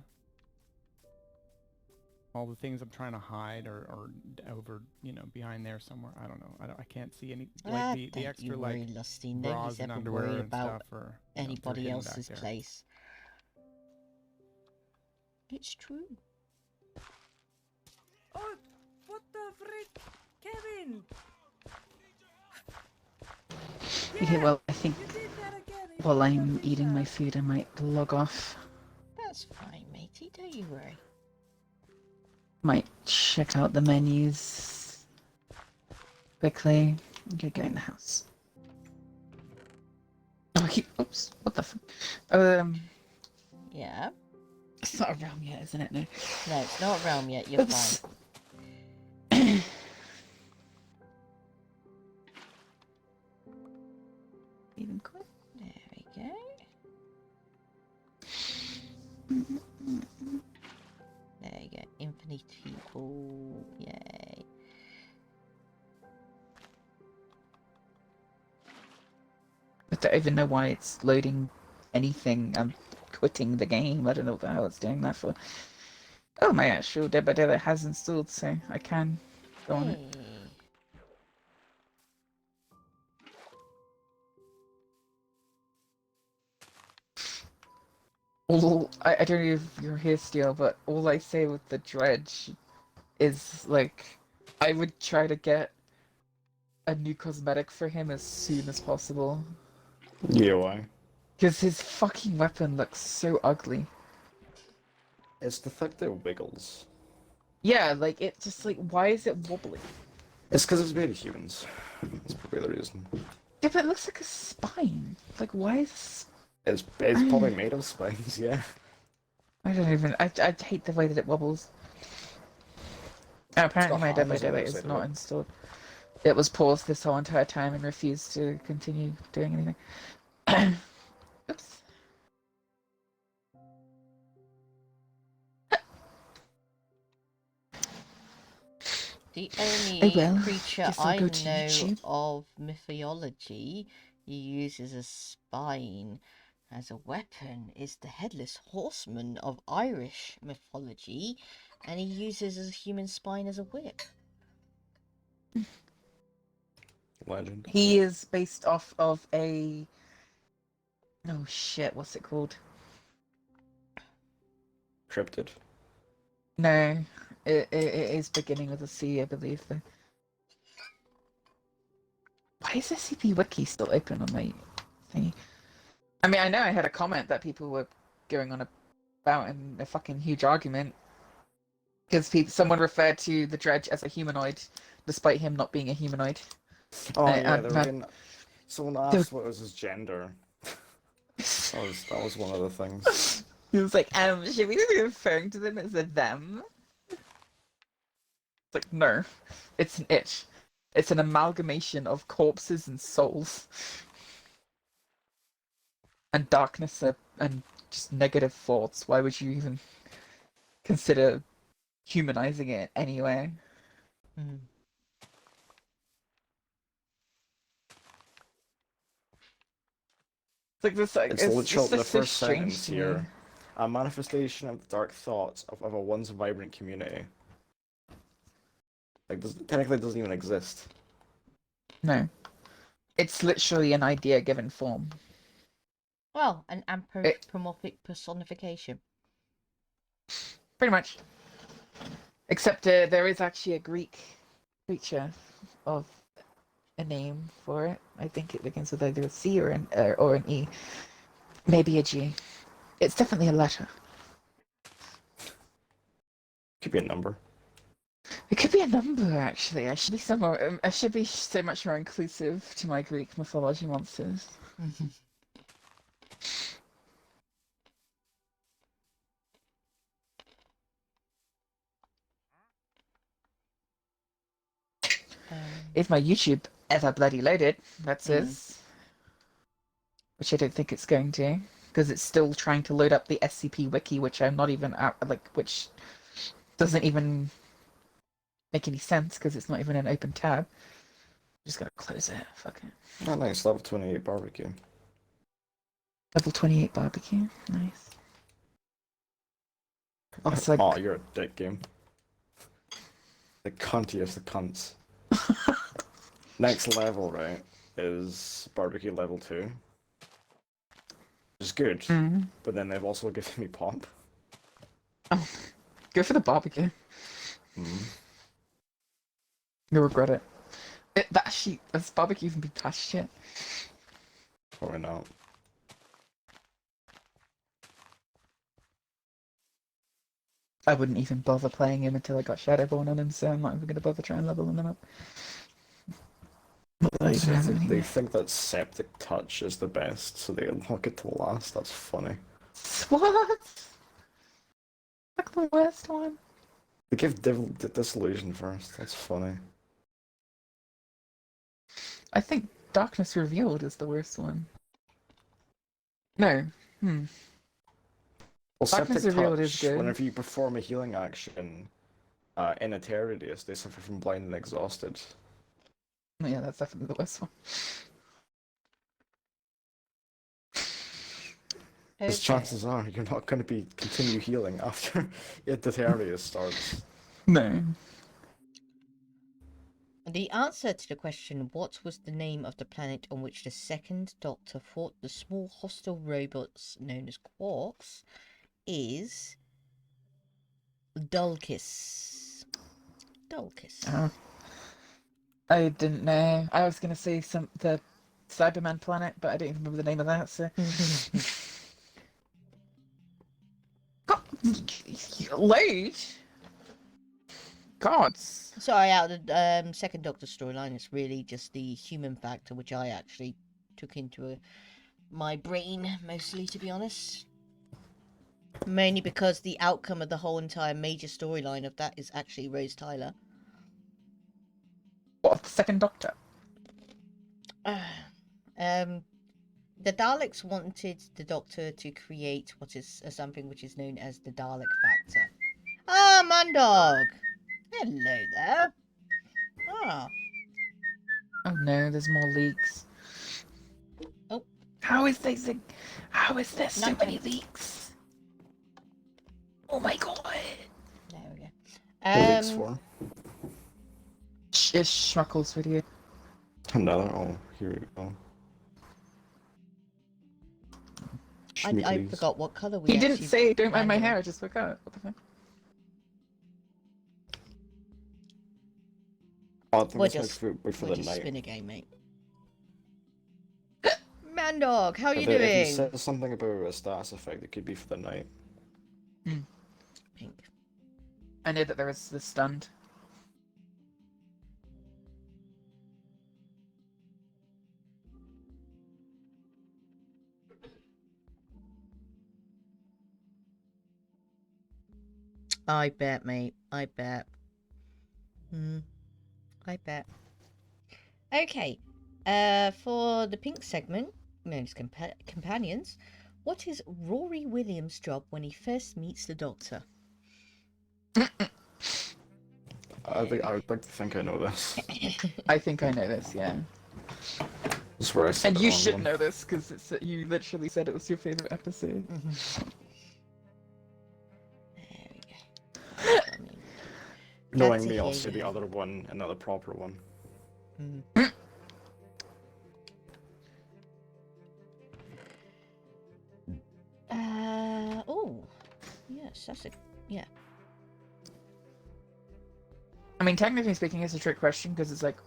all the things I'm trying to hide or over, you know, behind there somewhere. I don't know. I can't see any like the don't extra you like worry, Lusty. bras Nobody's and ever underwear worried and about stuff, or you know, they're anybody hidden back else's there. place. It's true. Oh, what the frick? Kevin! Okay, well, I think while I'm eating my food, I might log off. That's fine, matey. Don't you worry. Might check out the menus quickly. I'm gonna go in the house. Oh, oops, what the fuck? Yeah. It's not a realm yet, isn't it? No. No, it's not a realm yet. You're Oops. fine. Even quick. There we go. There you go. Infinite people. Yay. I don't even know why it's loading anything. I'm quitting the game. I don't know what the hell it's doing that for. Oh, my actual Dead by Daylight has installed, so I can go on it. I don't know if you're here still, but all I say with the dredge is, like, I would try to get a new cosmetic for him as soon as possible. Yeah, why? Because his fucking weapon looks so ugly. It's the fact that it wiggles. Yeah, like it just like why is it wobbly? It's because it's made of humans. That's probably the reason. Yeah, but it looks like a spine. Like why is? It's probably made of spines, yeah. I don't even. I hate the way that it wobbles. Apparently, my DivKidVideo is not installed. It was paused this whole entire time and refused to continue doing anything. Oops. The only creature I know YouTube. of mythology he uses a spine as a weapon is the headless horseman of Irish mythology, and he uses a human spine as a whip. Legend. He is based off of a. Oh shit! What's it called? Cryptid. No, it is beginning with a C, I believe. Though. Why is SCP Wiki still open on my thingy? I mean, I know I had a comment that people were going on about in a fucking huge argument because someone referred to the Dredge as a humanoid, despite him not being a humanoid. Oh yeah, someone asked what was his gender. That was one of the things. He was like, should we be referring to them as a them? It's like, no, it's an it. It's an amalgamation of corpses and souls. And darkness and just negative thoughts. Why would you even consider humanizing it anyway? Mm. It's like this. Like, It's literally the so first sentence strange here. A manifestation of the dark thoughts of a once vibrant community. Like, technically it doesn't even exist. No. It's literally an idea given form. Well, an anthropomorphic personification. Pretty much. Except there is actually a Greek creature of a name for it. I think it begins with either a C or an E. Maybe a G. It's definitely a letter. Could be a number. It could be a number, actually. I should be so much more inclusive to my Greek mythology monsters. If my YouTube ever bloody loaded, that says, which I don't think it's going to, because it's still trying to load up the SCP wiki, which I'm not even which doesn't even make any sense because it's not even an open tab. I'm just gonna close it. Fuck it. Oh, nice. Level 28 barbecue. Level 28 barbecue. Nice. Oh, It's like- oh, you're a dick game. The cuntiest of cunts. Next level, right, is barbecue level 2. Which is good, but then they've also given me pop. Oh, go for the barbecue. You'll regret it. Has barbecue even been touched yet? Probably not. I wouldn't even bother playing him until I got Shadowborn on him, so I'm not even going to bother trying leveling them up. They think that Septic Touch is the best, so they lock it to last. That's funny. What? Like the worst one? They give Disillusion first. That's funny. I think Darkness Revealed is the worst one. No. Well, Darkness Septic Revealed is Touch, good. whenever you perform a healing action in a terror radius, they suffer from blind and exhausted. Yeah, that's definitely the worst one. Because chances are you're not going to continue healing after the terror radius starts. No. The answer to the question, what was the name of the planet on which the second Doctor fought the small hostile robots known as quarks, is Dulcis. Dulcis. Oh. I didn't know. I was going to say the Cyberman planet, but I don't even remember the name of that, so... Load? gods. Sorry, out of the second Doctor storyline, it's really just the human factor, which I actually took into my brain mostly, to be honest. Mainly because the outcome of the whole entire major storyline of that is actually Rose Tyler. What, the second Doctor? The Daleks wanted the Doctor to create what is something which is known as the Dalek factor. Ah, Mundog! Hello there. Ah. Oh no, there's more leaks. Oh. How is there so many leaks? Oh my god. There we go. The leaks for? It's Schmuckle's video. Another? Oh, here we go. I forgot what colour we He didn't actually say don't mind my landed on. hair, I just forgot. What the fuck? Oh, I think We're it's just, wait for we're the just night. spin a game, mate. Mandog, how are you If you doing? said something about a status effect, it could be for the night. Pink. I know that there was the stunned. I bet, mate. I bet. I bet. Okay. For the pink segment, known as companions, what is Rory Williams' job when he first meets the Doctor? I would like to think I know this. I think I know this, yeah. This is where I said And the you wrong should one. know this, because you literally said it was your favourite episode. Knowing me, I'll say the other one, another proper one. Oh. Yes, that's a... Yeah. I mean, technically speaking, it's a trick question, because it's like,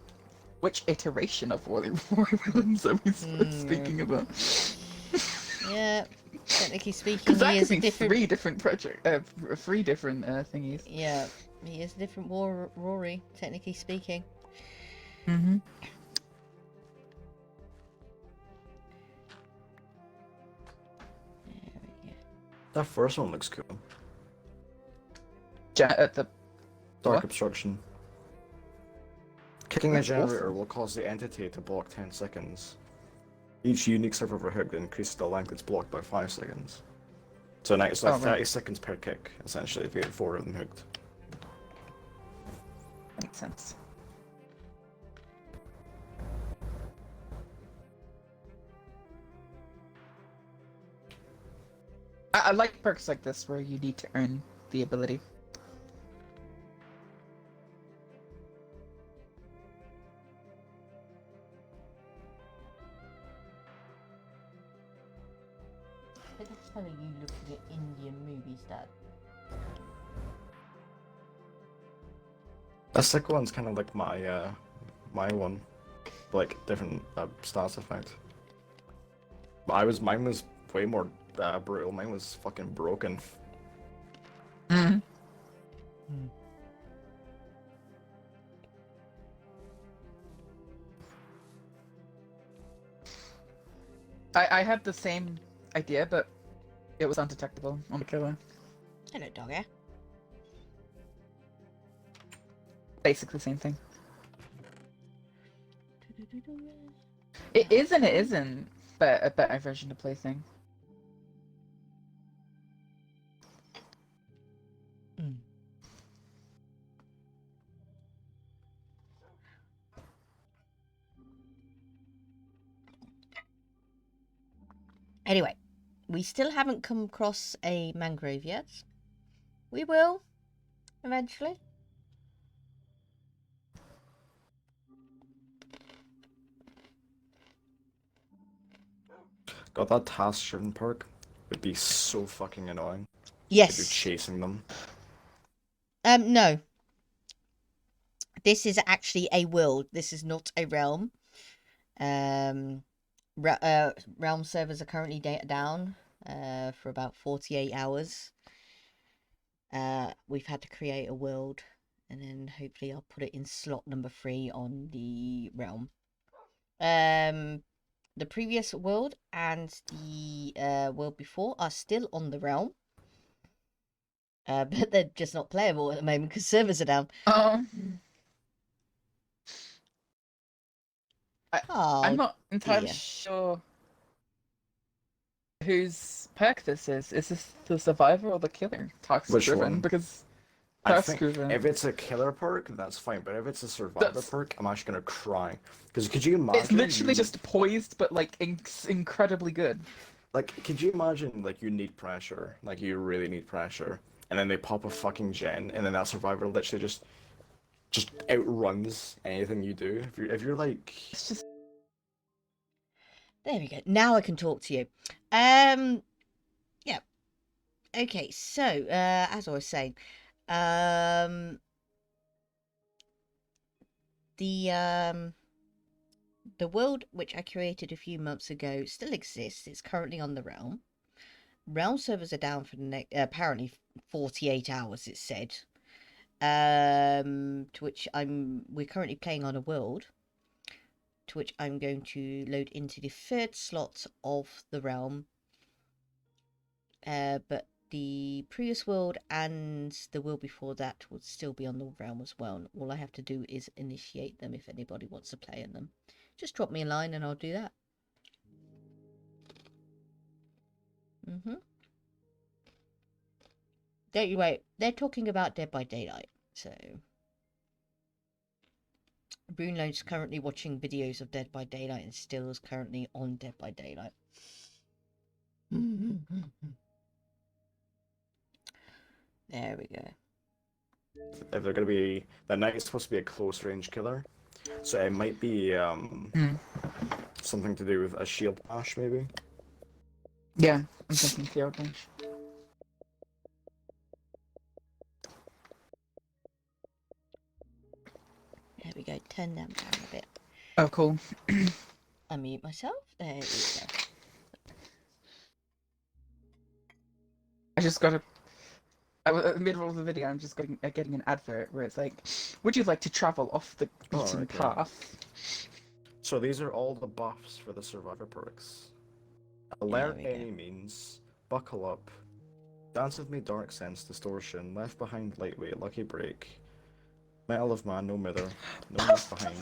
which iteration of Rory Williams are we speaking about? Yeah. Technically speaking, Because that he could is a be different... three different thingies. Yeah. He is a different Rory, technically speaking. Mm-hmm. That first one looks cool. The Dark what? obstruction. Kicking a That's generator awesome. will cause the entity to block 10 seconds. Each unique server overhooked increases the length it's blocked by 5 seconds. So now it's like 30 seconds per kick, essentially, if you get 4 of them hooked. Makes sense. I like perks like this where you need to earn the ability. But that's how you looking at Indian movies, Dad. The second one's kind of like my my one, like different stats effect. But mine was way more brutal. Mine was fucking broken. Mm-hmm. I had the same idea, but it was undetectable on the killer. Hello, doggy. Basically the same thing. It is and it isn't, but a better version to play thing. Anyway, we still haven't come across a mangrove yet. We will, eventually. God, that task driven perk would be so fucking annoying. Yes. If you're chasing them. No. This is actually a world. This is not a realm. Realm servers are currently down for about 48 hours. We've had to create a world and then hopefully I'll put it in slot number 3 on the realm. The previous world and the world before are still on the realm. But they're just not playable at the moment because servers are down. I'm not entirely sure whose perk this is. Is this the survivor or the killer? Which Task-driven, one? because I think task-driven. if it's a killer perk, that's fine. But if it's a survivor perk, I'm actually gonna cry. Because could you imagine? It's literally just poised, but like incredibly good. Like, could you imagine? Like, you need pressure. Like, you really need pressure, and then they pop a fucking gen, and then that survivor literally just outruns anything you do. If you're like, it's just. There we go. Now I can talk to you. Yeah. Okay, so as I was saying, the world which I created a few months ago still exists. It's currently on the realm. Realm servers are down for the next apparently 48 hours. It said. To which we're currently playing on a world. To which I'm going to load into the 3rd slot of the realm. But the previous world and the world before that would still be on the realm as well. And all I have to do is initiate them if anybody wants to play in them. Just drop me a line and I'll do that. Don't you wait. They're talking about Dead by Daylight, so... Bruno's currently watching videos of Dead by Daylight and still is currently on Dead by Daylight. There we go. if they're gonna be, that knight's supposed to be a close range killer, so it might be something to do with a shield bash, maybe. Yeah, I'm thinking shield bash. There we go. Turn them down a bit. Oh, cool. Unmute myself. There we go. I just got a. In the middle of the video, I'm just getting an advert where it's like, "Would you like to travel off the beaten path?" So these are all the buffs for the survivor perks. Alert any means, buckle up, dance with me, dark sense, distortion, left behind, lightweight, lucky break, metal of man, no mither, no left behind.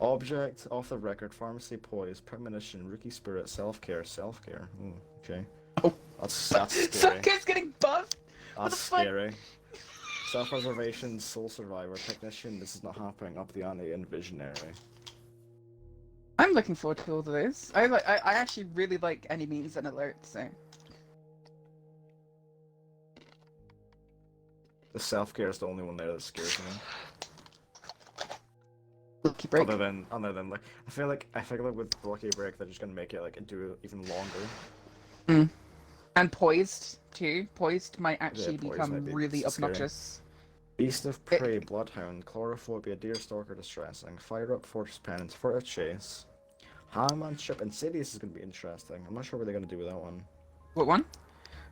Object, off the record, pharmacy, poise, premonition, rookie spirit, self-care. Ooh, okay. Oh, that's scary. Self-care's getting buffed. That's scary. Self-preservation, soul survivor, technician. This is not happening. Up the ante and visionary. I'm looking forward to all of those. I actually really like any means and alerts. So. The self-care is the only one there that scares me. Lucky break. Other than like, I feel like with lucky break they're just gonna make it like do it even longer. And poised too. Poised might actually become really obnoxious. Beast of prey, bloodhound, chlorophobia, deerstalker, distressing, fire up, fortress penance, for a chase. Hammanship, Insidious is gonna be interesting. I'm not sure what they're gonna do with that one. What one?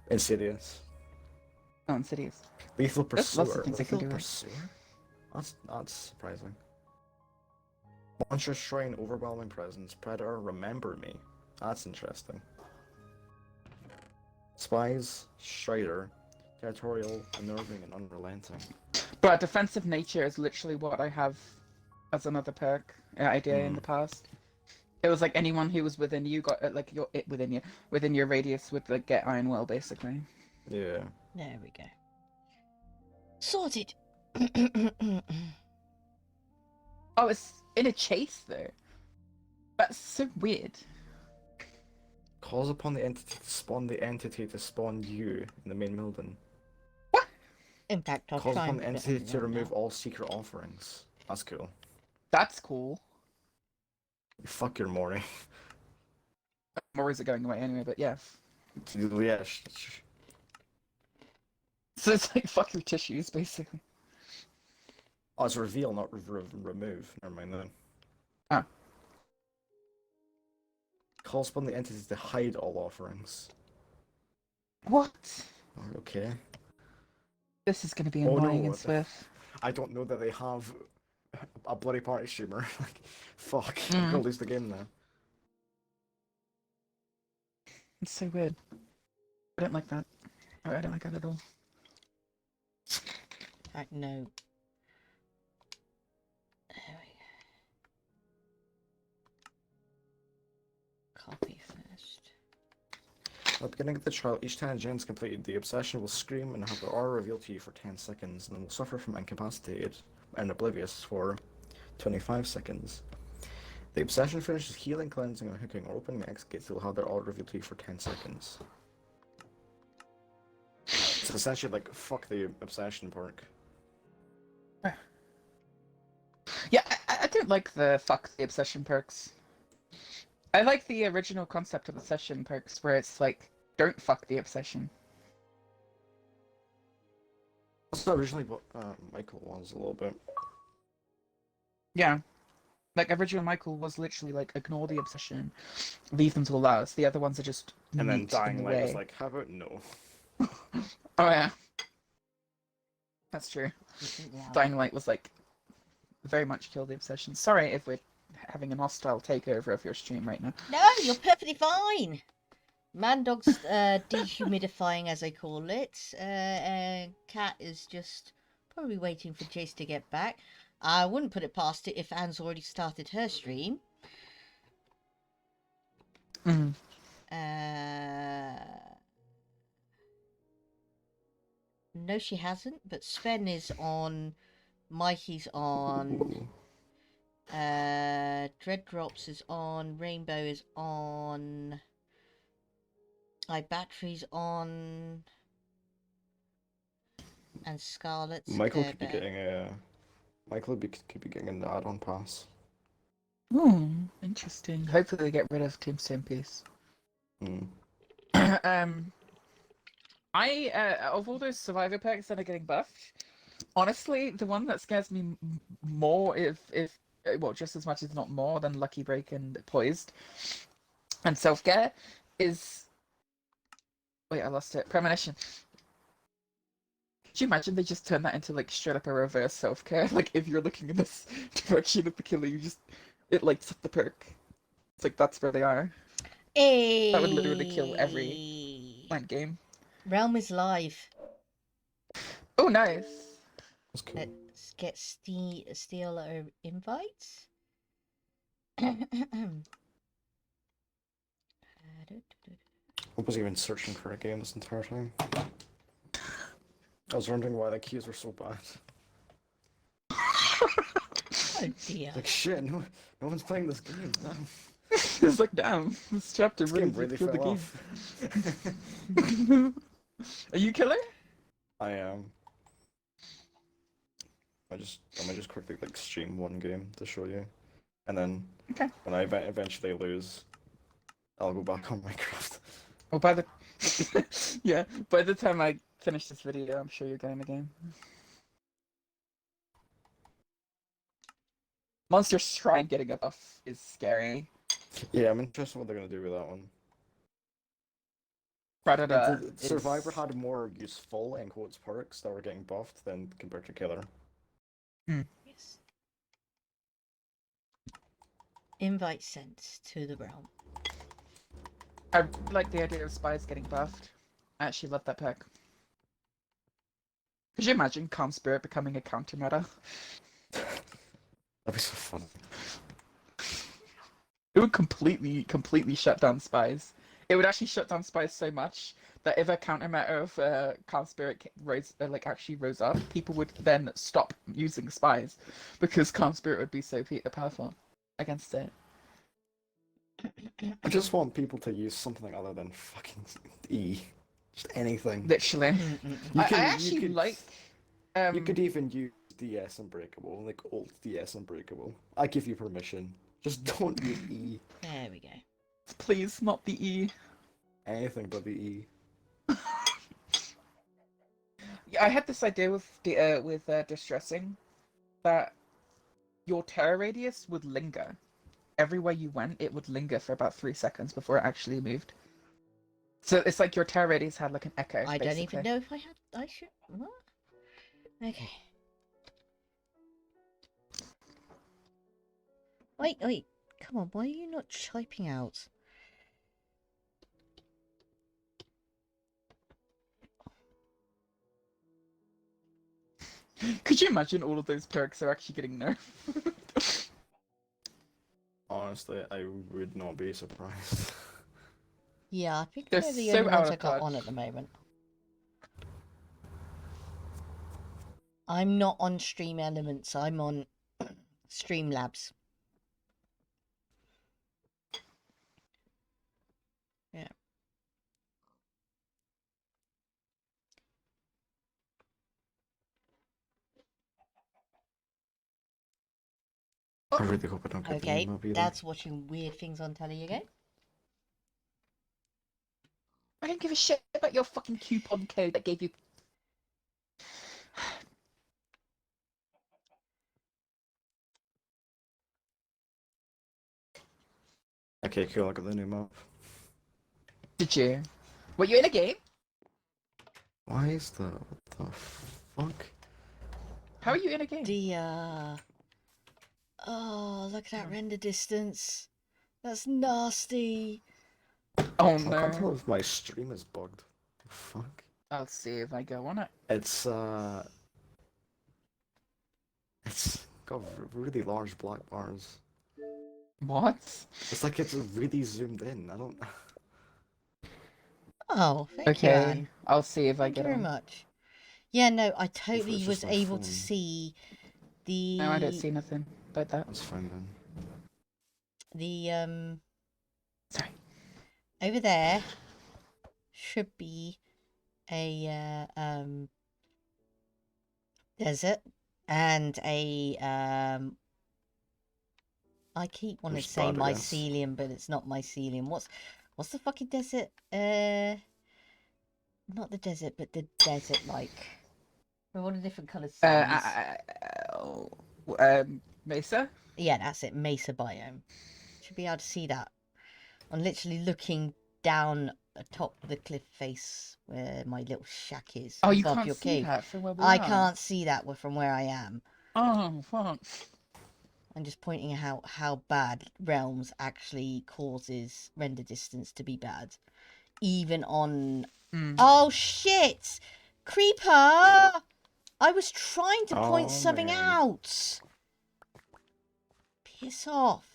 Insidious. Oh, Insidious. Lethal There's pursuer. lots of things they can do. That's surprising. Monster Shrine, overwhelming presence, predator, remember me. That's interesting. Spies, Strider, territorial, unnerving, and unrelenting. But defensive nature is literally what I have as another perk idea in the past. It was like anyone who was within you got like within your radius would like get Iron Will basically. Yeah. There we go. Sorted. Oh, it's in a chase though. That's so weird. Calls upon the entity to spawn you in the main building. What? In fact, I'll Calls try upon and the put it entity to on remove now. all secret offerings. That's cool. That's cool. Fuck your Mori. Moris are going away anyway, but yeah. Yeah. So it's like fuck your tissues, basically. Oh, it's reveal, not remove. Never mind then. Ah. Calls upon the entity to hide all offerings. What? Okay. This is going to be Oh, annoying no. and swift. I don't know that they have a bloody party streamer. Like, fuck. Mm. I'm gonna lose the game now. It's so weird. I don't like that. I don't like that at all. Right, no. There we go. Copy first. At the beginning of the trial, each time Jen's completed the obsession will scream and have their aura revealed to you for 10 seconds, and then will suffer from incapacitated and oblivious for 25 seconds. The obsession finishes healing, cleansing, and hooking or opening the exit gates. They'll have their aura revealed to you for 10 seconds. It's essentially like, fuck the obsession perk. Yeah, I don't like the fuck the obsession perks. I like the original concept of obsession perks where it's like, don't fuck the obsession. That's originally what Michael was a little bit. Yeah. Like, original Michael was literally like, ignore the obsession, leave them to last. The other ones are just And then meat in Dying the Light was way. like, how about no? Oh yeah. That's true. Yeah. Dying Light was like, very much kill the obsession. Sorry if we're having an hostile takeover of your stream right now. No, you're perfectly fine. Mandog's dehumidifying, as I call it. Cat is just probably waiting for Jace to get back. I wouldn't put it past it if Anne's already started her stream. Mm. No, she hasn't, but Sven is on, Mikey's on, Dread Drops is on, Rainbow is on, Battery's on, and Scarlet's Michael could be getting a... Michael could be getting an add-on pass. Hmm, interesting. Hopefully they get rid of Tombstone Piece. Mm. Of all those survivor packs that are getting buffed, honestly, the one that scares me more, well, just as much as not more than Lucky Break and Poised and Self-Care, is... Wait, I lost it. Premonition. Could you imagine they just turn that into, like, straight up a reverse Self-Care? Like, if you're looking in this direction of the killer, it lights up the perk. It's like, that's where they are. Hey. That would literally kill every end game. Realm is live. Oh, nice. That's cool. Let's get Seail invites. I was even searching for a game this entire time. I was wondering why the queues were so bad. Oh dear. Like shit, no one's playing this game. Damn. It's like, damn, this chapter This game really killed fell the off. game. Are you killer? I am. I might just quickly like stream one game to show you, and then when I eventually lose, I'll go back on Minecraft. Well, by the yeah, by the time I finish this video, I'm sure you're getting the game. Monster Shrine getting a buff is scary. Yeah, I'm interested in what they're gonna do with that one. Predator. Survivor had more useful in quotes perks that were getting buffed than compared to Killer. Yes. Invite sent to the realm. I like the idea of spies getting buffed. I actually love that pack. Could you imagine Calm Spirit becoming a counter meta? That'd be so fun. It would completely shut down spies. It would actually shut down spies so much that if a counter meta of Calm Spirit actually rose up, people would then stop using spies because Calm Spirit would be so powerful against it. I just want people to use something other than fucking E. Just anything. Literally. I actually like... You could even use DS Unbreakable, like old DS Unbreakable. I give you permission. Just don't use E. There we go. Please, not the E. Anything but the E. Yeah, I had this idea with distressing that your terror radius would linger. Everywhere you went, it would linger for about 3 seconds before it actually moved. So it's like your terror radius had like an echo. I don't even know if I should. What? Okay. Wait. Come on, why are you not typing out? Could you imagine all of those perks are actually getting nerfed? Honestly, I would not be surprised. Yeah, I think They're they're the so only out ones of I got touch. on at the moment. I'm not on Stream Elements, I'm on Streamlabs. Yeah. I really hope I don't get the Okay, name up either. Dad's watching weird things on telly again. I don't give a shit about your fucking coupon code that gave you. Okay, cool, I got the new map. Did you? Were you in a game? Why is that? What the fuck? How are you in a game? Oh, look at that render distance. That's nasty. Oh I can't tell no. if my stream is bugged. The fuck? I'll see if I go on it. It's got really large black bars. What? It's like it's really zoomed in. I don't. Oh, thank you, Okay, Anne. I'll see if I Thank you get very on. much. Yeah, no, I it's totally just was my able to phone. see the... No, I don't see nothing about that. That's fine then. The, Sorry. over there should be a, desert and a, I keep wanting to say mycelium, but it's not mycelium. What's the fucking desert? Not the desert, but the desert, like. They're all the different colours. Mesa? Yeah, that's it. Mesa biome. Should be able to see that. I'm literally looking down atop the cliff face where my little shack is. Oh, you above can't your see cave. that from where we I are? can't see that from where I am. Oh, fuck. I'm just pointing out how bad Realms actually causes render distance to be bad. Even on... Oh, shit! Creeper! I was trying to point something out! Piss off.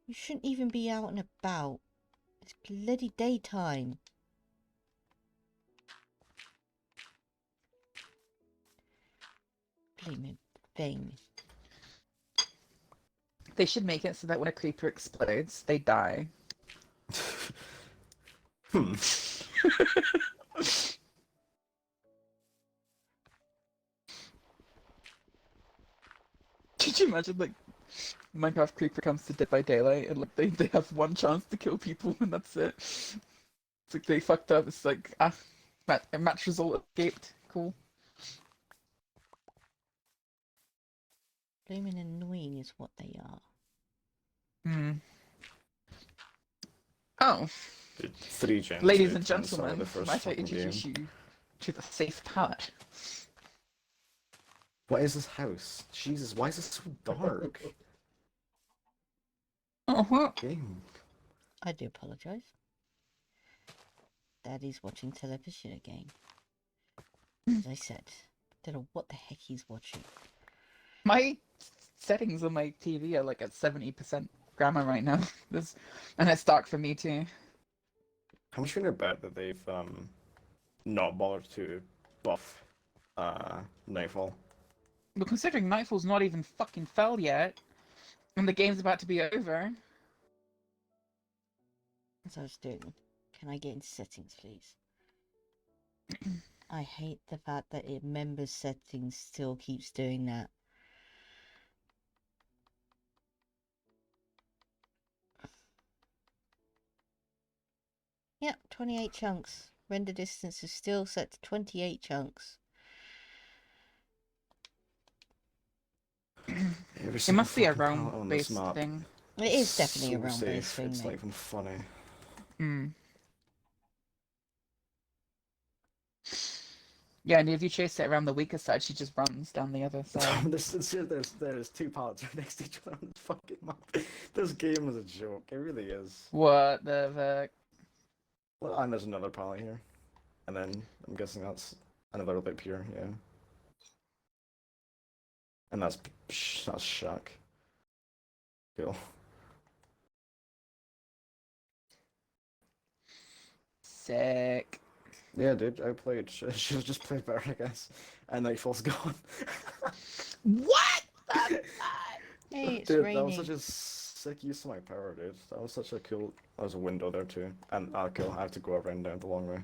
You shouldn't even be out and about. It's bloody daytime. Blaming thing. They should make it so that when a creeper explodes, they die. Could you imagine, like, Minecraft creeper comes to Dead by Daylight and like they have one chance to kill people and that's it. It's like they fucked up. It's like match result escaped. Cool. Blooming annoying is what they are. Hmm. Oh. Three gens. Ladies and at the start of gentlemen, the first might I fucking introduce game. you to the safe palette? What is this house? Jesus, why is it so dark? Game. I do apologise. Daddy's watching television again. As I said, don't know what the heck he's watching. My settings on my TV are like at 70% grammar right now. And it's dark for me too. How much you bet that they've not bothered to buff Nightfall? But considering Nightfall's not even fucking fell yet, and the game's about to be over. As I was doing, can I get into settings, please? I hate the fact that it members settings still keeps doing that. Yep, 28 chunks. Render distance is still set to 28 chunks. It must be a realm-based thing. It is definitely a realm-based thing, It's mate. not even funny. Hmm. Yeah, and if you chase it around the weaker side, she just runs down the other side. there's two pallets right next to each other on this fucking map. This game is a joke. It really is. What the Well, and there's another pallet here, and then I'm guessing that's another lip here. Yeah. And that's Shack. Cool. Sick. Yeah, dude, I played. Should have just played better, I guess. And Nightfall's gone. What? Hey, it's dude, raining. that was such a sick use of my power, dude. That was such a cool. That was a window there too. And cool. I have to go around down the long way.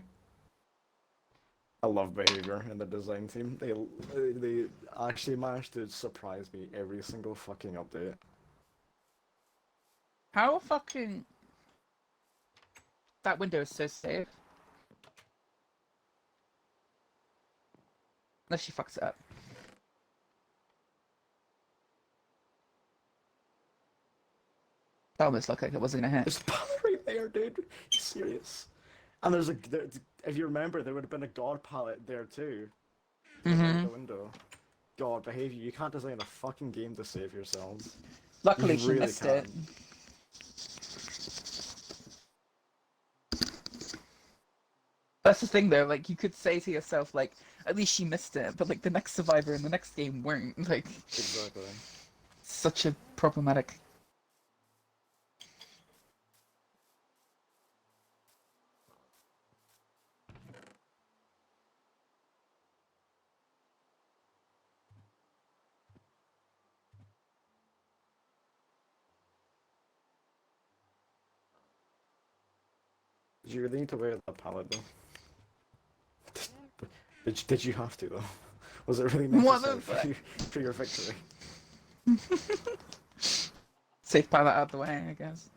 I love behavior in the design team. They actually managed to surprise me every single fucking update. How fucking... That window is so safe. Unless she fucks it up. That almost looked like it wasn't gonna hit. There's a pallet right there, dude. Are you serious? And there's if you remember, there would have been a god pallet there too. Mm-hmm. The window. God, behavior. You can't design a fucking game to save yourselves. Luckily, you she really missed can't. it. That's the thing, though. Like, you could say to yourself, like, at least she missed it, but like the next survivor in the next game weren't. Like, Exactly. such a problematic. Did you really need to wear that pallet though? Did you have to though? Was it really necessary for your victory? Safe pallet out of the way, I guess.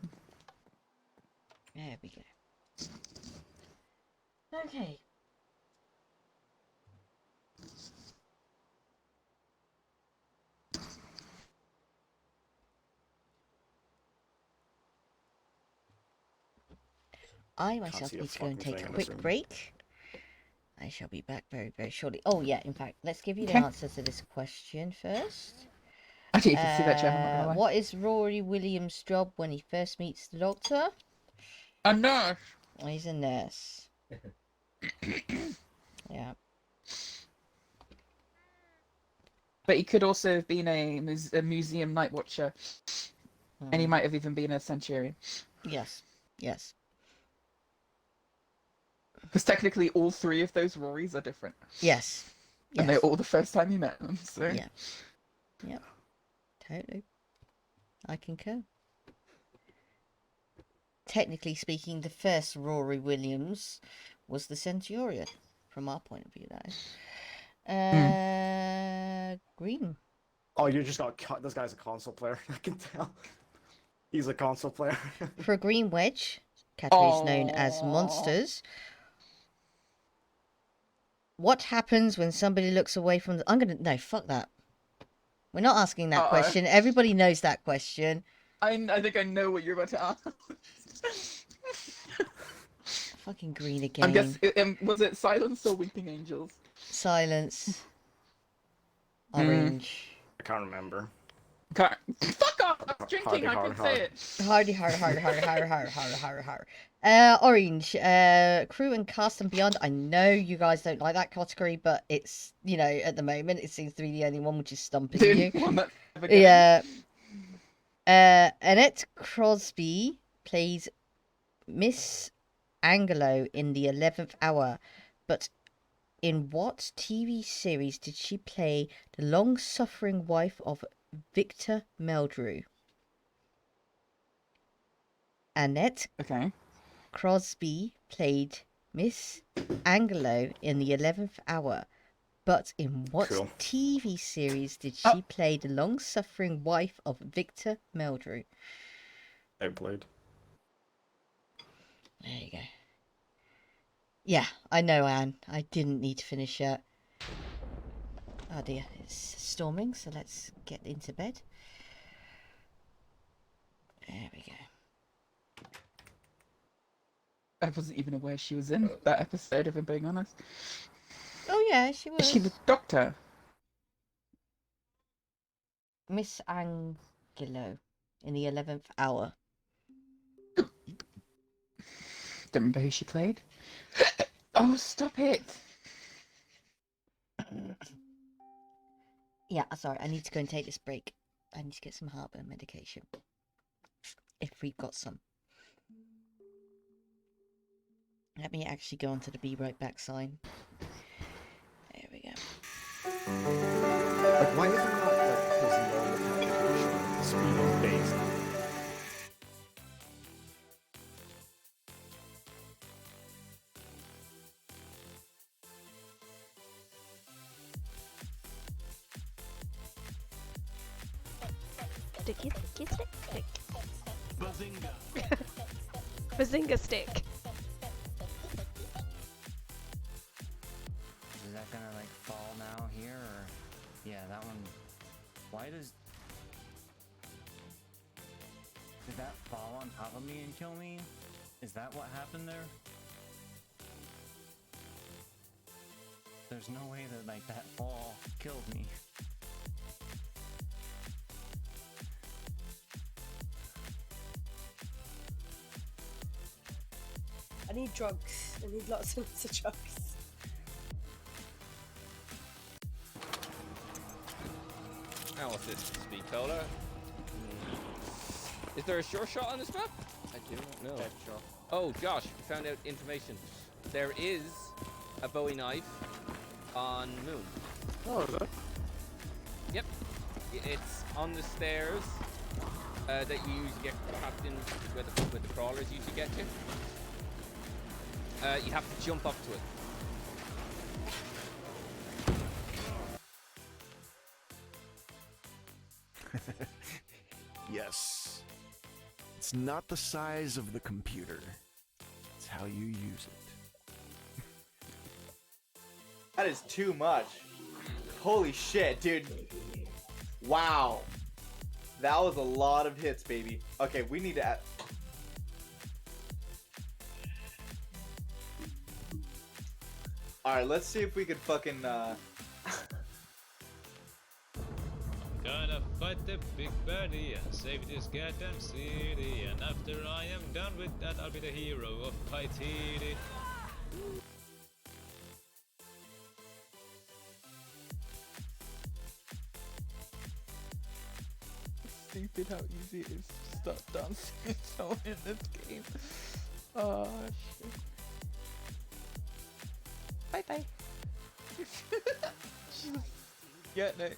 There we go. Okay. I myself see a need to go and fucking take a thing in this quick room. break. I shall be back very, very shortly. Oh yeah, in fact, let's give you the Okay. answers to this question first. I didn't even see that, Gemma, I'm not gonna lie. What is Rory Williams' job when he first meets the Doctor? A nurse. Oh, he's a nurse. Yeah. But he could also have been a museum night watcher. And he Hmm. might have even been a centurion. Yes. Yes. Because technically all three of those Rorys are different. Yes. And they're all the first time you met them, so... Yeah. Yep. Totally. I concur. Technically speaking, the first Rory Williams was the Centurion, from our point of view, that is. Green. Oh, you just got cut. This guy's a console player. I can tell. He's a console player. For a green wedge, categories known as monsters. What happens when somebody looks away from the... No, fuck that. We're not asking that question. Everybody knows that question. I think I know what you're about to ask. Fucking green again. I guess, was it Silence or Weeping Angels? Silence. Orange. I can't remember. Fuck off! I was drinking, I can say it. Hardy. Orange. Crew and cast and beyond. I know you guys don't like that category, but it's, you know, at the moment it seems to be the only one which is stumping you. Yeah. Annette Crosby plays Miss Angelo in the 11th Hour, but in what TV series did she play the long-suffering wife of Victor Meldrew? Annette Crosby played Miss Angelo in the 11th Hour, but in what TV series did she play the long-suffering wife of Victor Meldrew? Outplayed. There you go. Yeah, I know, Anne. I didn't need to finish yet. Oh dear, it's storming, so let's get into bed. There we go. I wasn't even aware she was in that episode, if I'm being honest. Oh yeah, she was. Is she the doctor? Miss Angelo in the 11th hour. Don't remember who she played. Oh, stop it! Yeah, sorry, I need to go and take this break. I need to get some heartburn medication. If we've got some. Let me actually go on to the be right back sign. There we go. Like, why isn't that like his normal application speed based? Sticky, sticky, stick, stick. Bazinga. Bazinga stick. Is that gonna like fall now here, or yeah, that one? Why did that fall on top of me and kill me? Is that what happened there? There's no way that like that fall killed me. I need drugs. I need lots and lots of drugs. Now what's this? Speed cola? Is there a sure shot on this map? I do not know. Oh Josh, we found out information. There is a Bowie knife on Moon. Oh, is that? Yep. It's on the stairs that you usually get trapped in where the crawlers usually get you. You have to jump up to it. Yes. It's not the size of the computer. It's how you use it. That is too much. Holy shit, dude. Wow. That was a lot of hits, baby. Okay, we need to add... Alright, let's see if we could fucking, Gonna fight the big baddie and save this goddamn city. And after I am done with that, I'll be the hero of Paititi. Stupid how easy it is to start dancing so in this game. Oh shit. Bye bye. Yeah, no.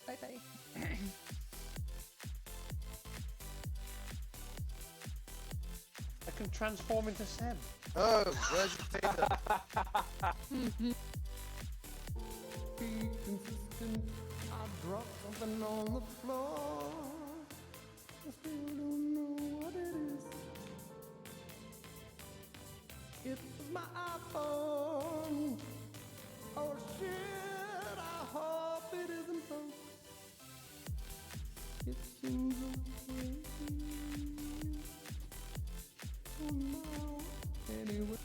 Bye bye. I can transform into Sam. Oh, where's your data? Be consistent. I dropped something on the floor. I still don't know what it is. It's my iPhone. Oh shit, I hope it isn't broke. It seems okay. Oh no. Anyway.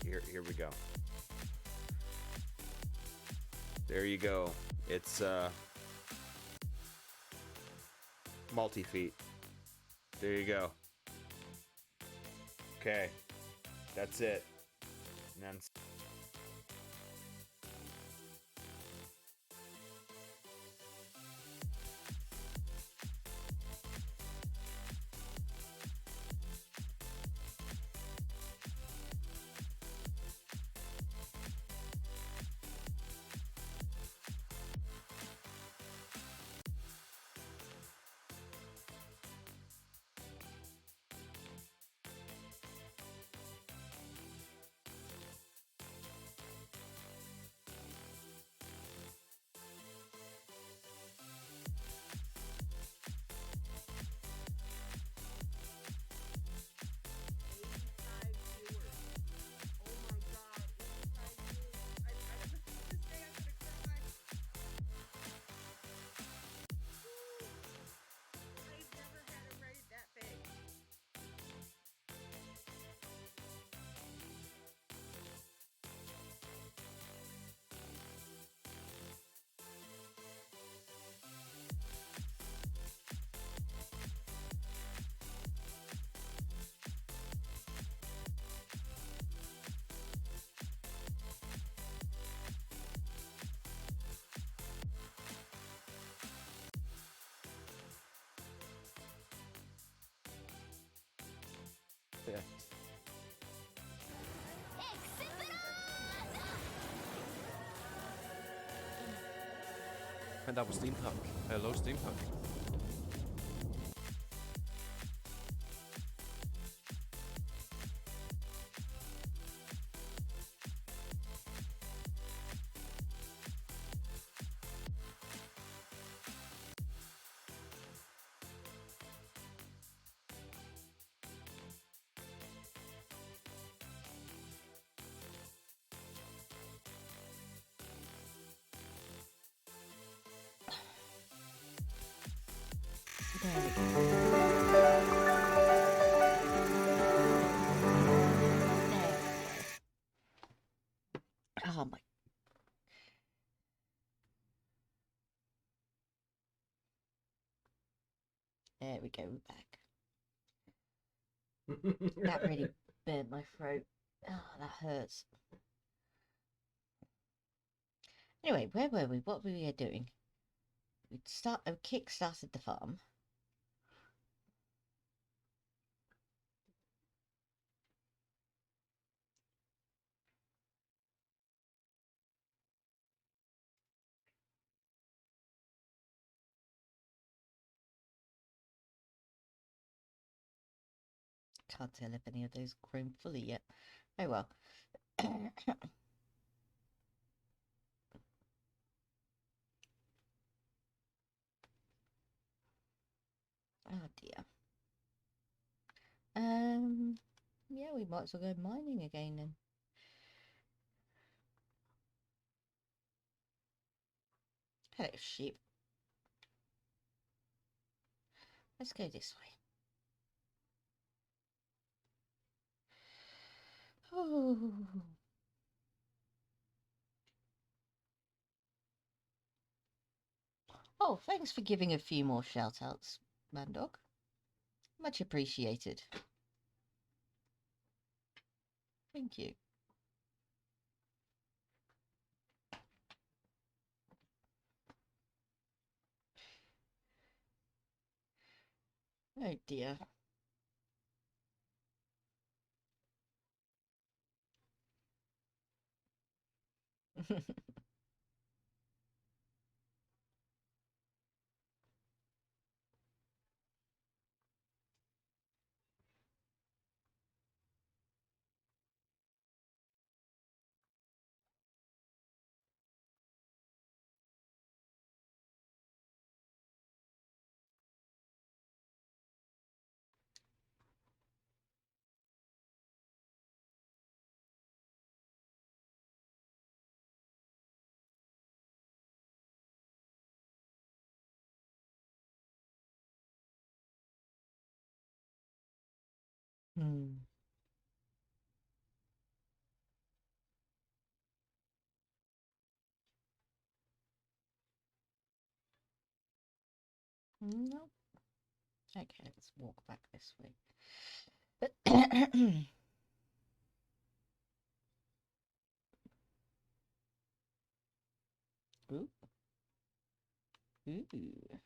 Here we go. There you go. It's multi-feet. There you go. Okay. That's it. And then And that was steampunk. Hello, steampunk. Oh my. There we go, we're back. That really burned my throat. Oh, that hurts. Anyway, where were we? What were we doing? We kick-started the farm. Can't tell if any of those grown fully yet. Oh well. Oh dear. Yeah, we might as well go mining again then. Hello, sheep. Let's go this way. Oh. Oh, thanks for giving a few more shout-outs, Mandog. Much appreciated. Thank you. Oh dear. Hmm. No. Okay, let's walk back this way. Ooh. Ooh.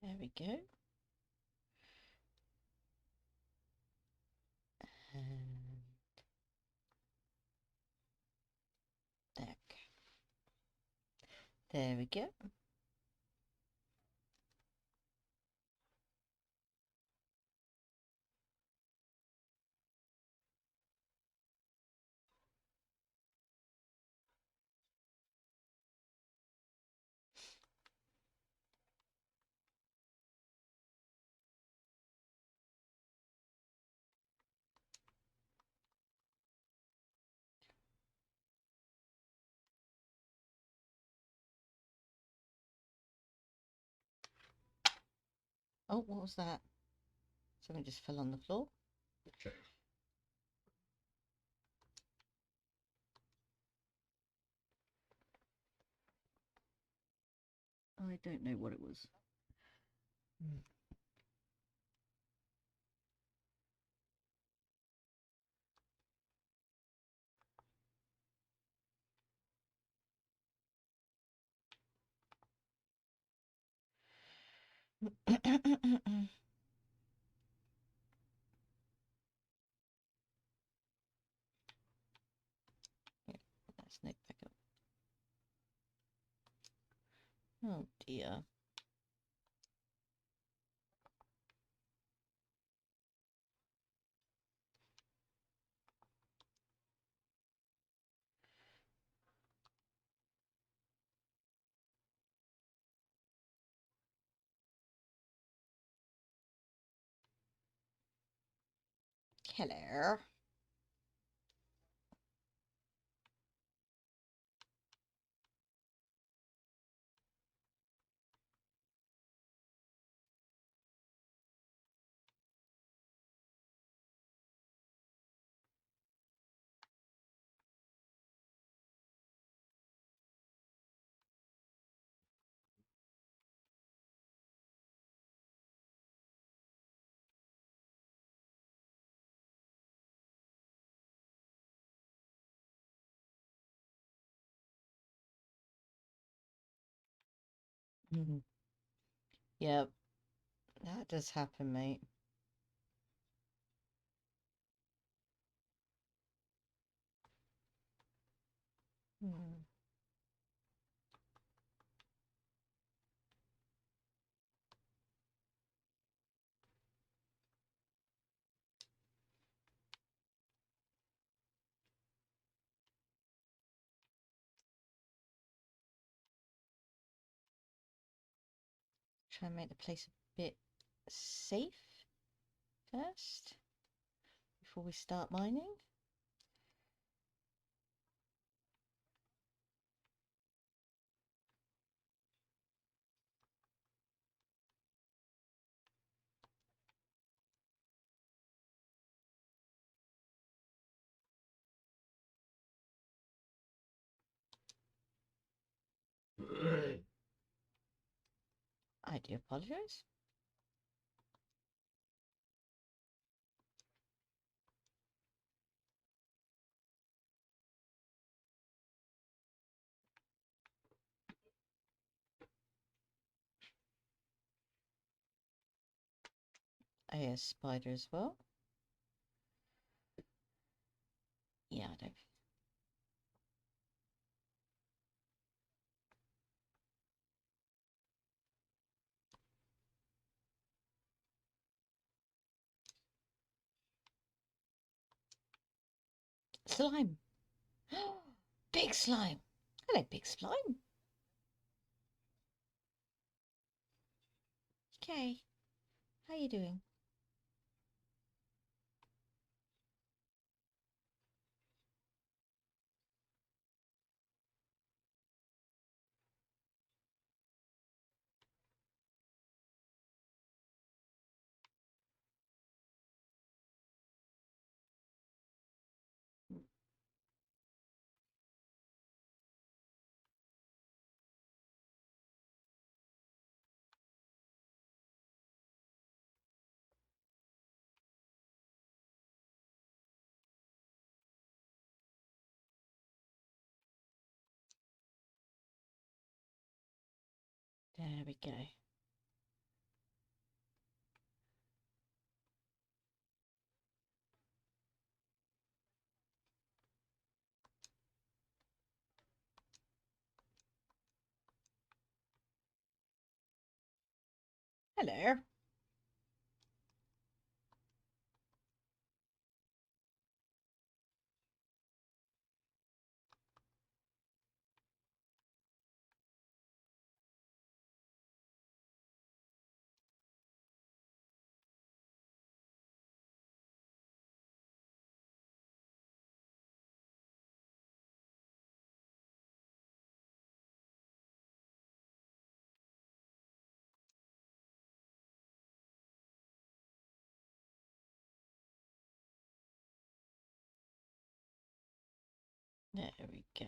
There we go. And there. There we go. Oh, what was that? Something just fell on the floor. Okay. I don't know what it was. That's no back up. Oh dear. Hello. Yep, that does happen, mate. Try and make the place a bit safe first before we start mining. I do apologize. I hear a spider as well. Yeah, I don't. Slime. Big slime. Hello, big slime. Okay. How you doing? There we go. Hello. There we go.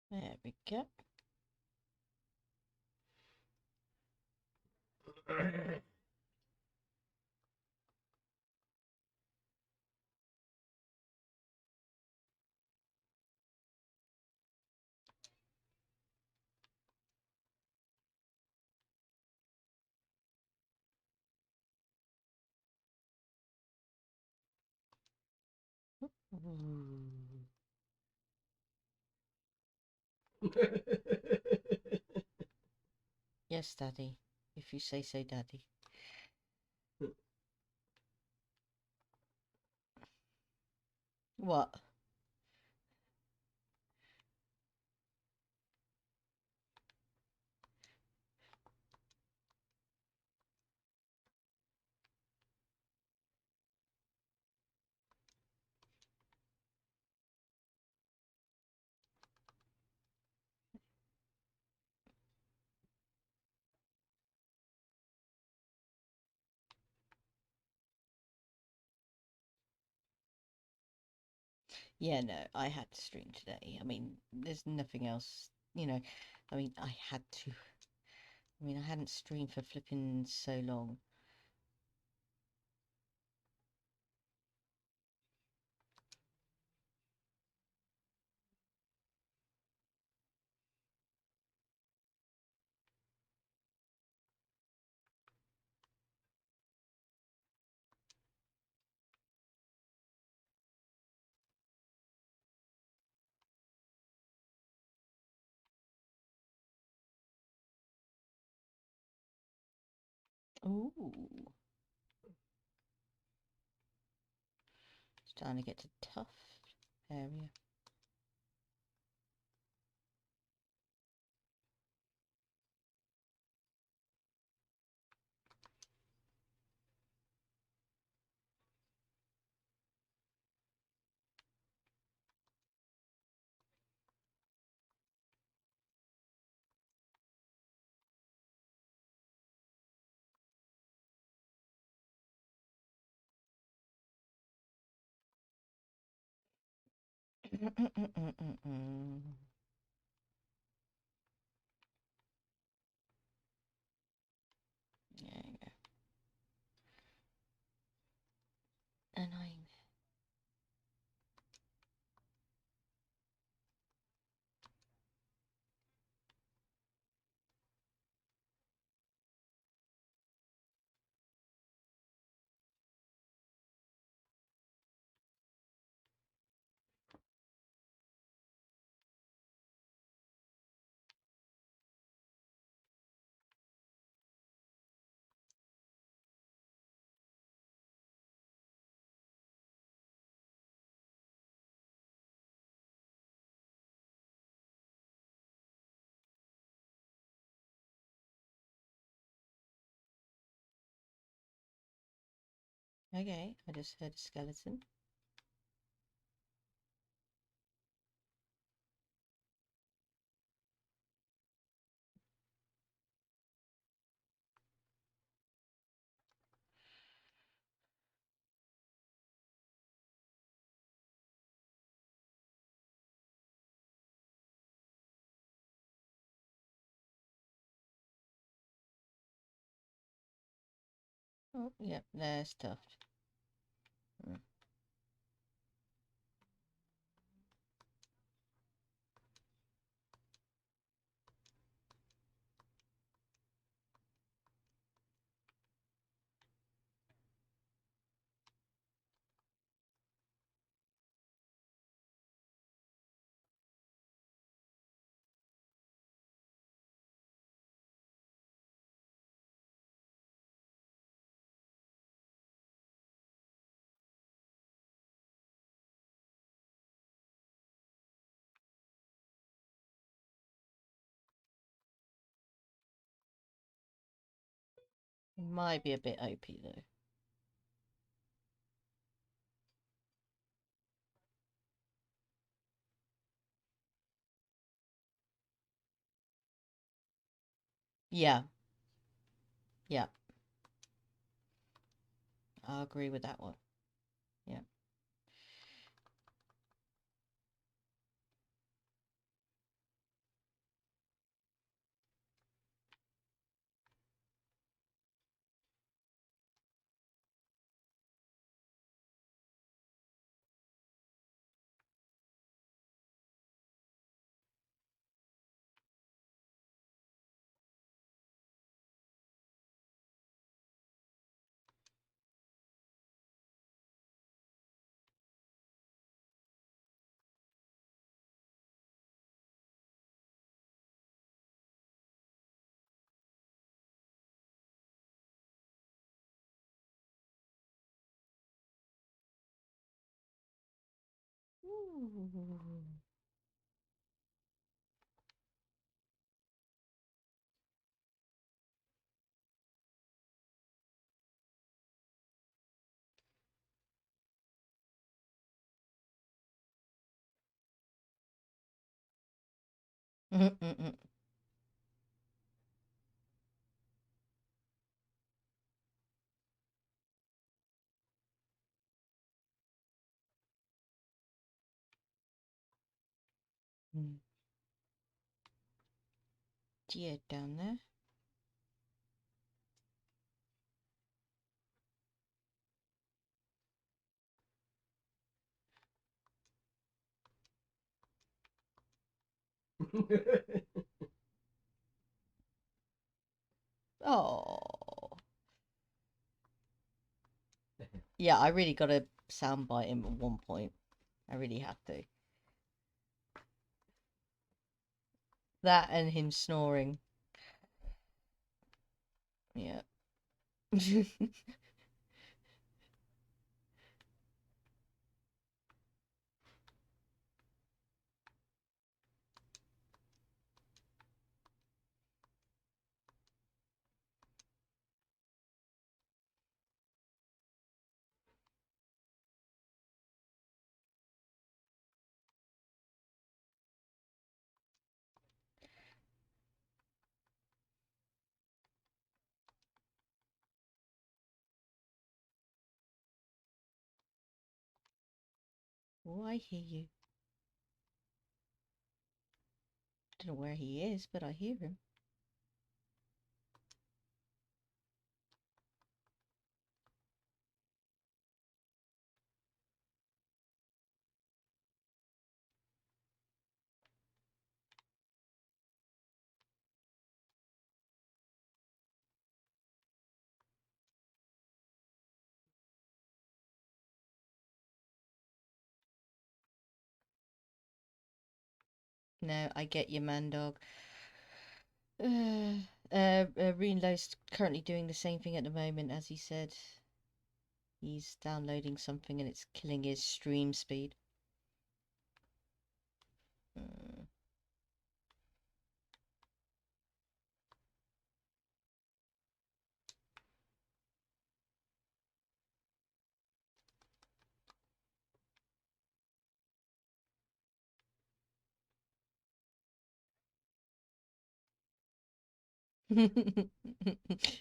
There we go. Yes, Daddy. If you say so, Daddy. What? Yeah, no, I had to stream today. I mean, there's nothing else, you know. I mean, I had to. I mean, I hadn't streamed for flipping so long. Ooh. Starting to get to tough area. There you go. Annoying. Okay, I just heard a skeleton. Oh, yep, there's stuffed. Hmm. It might be a bit OP though. Yeah. Yeah. I'll agree with that one. Yeah. Deer down there. Oh. Yeah, I really got to soundbite him at one point. I really had to. That and him snoring. Yeah. Oh, I hear you. Don't know where he is, but I hear him. No, I get you, man dog. Reenlow's currently doing the same thing at the moment, as he said. He's downloading something and it's killing his stream speed.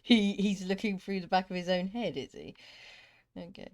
He's looking through the back of his own head, is he? Okay.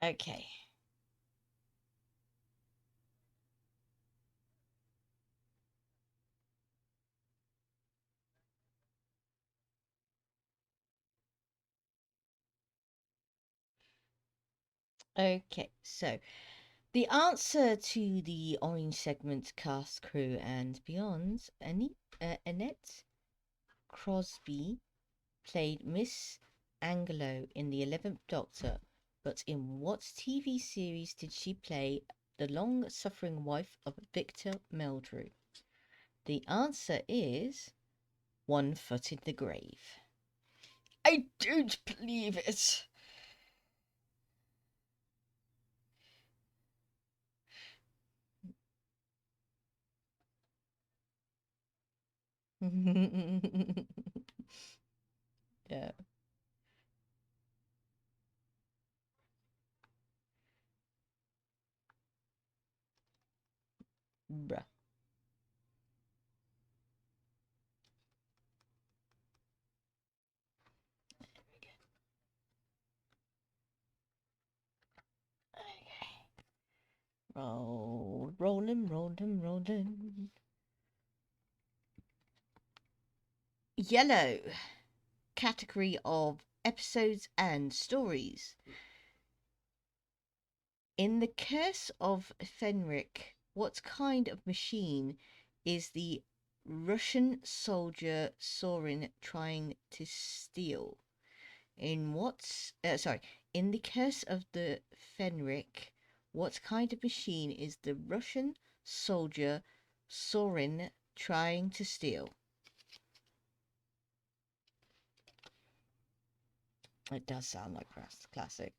Okay. Okay, so the answer to the Orange segment cast, crew, and beyond, Annette Crosby played Miss Angelo in The 11th Doctor, but in what TV series did she play the long-suffering wife of Victor Meldrew? The answer is One Foot in the Grave. I don't believe it. Yeah. Bruh. Rolling. Yellow. Category of episodes and stories. In The Curse of Fenric, what kind of machine is the Russian soldier Sorin trying to steal? In The Curse of the Fenric, what kind of machine is the Russian soldier Sorin trying to steal? It does sound like classic.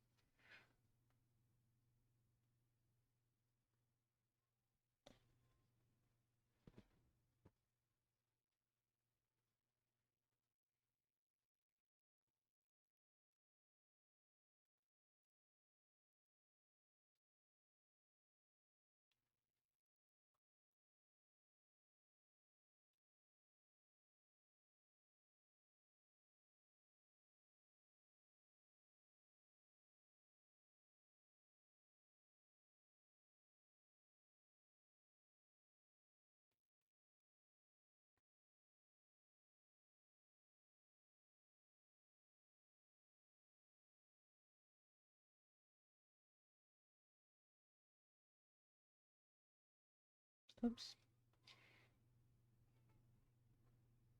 Oops.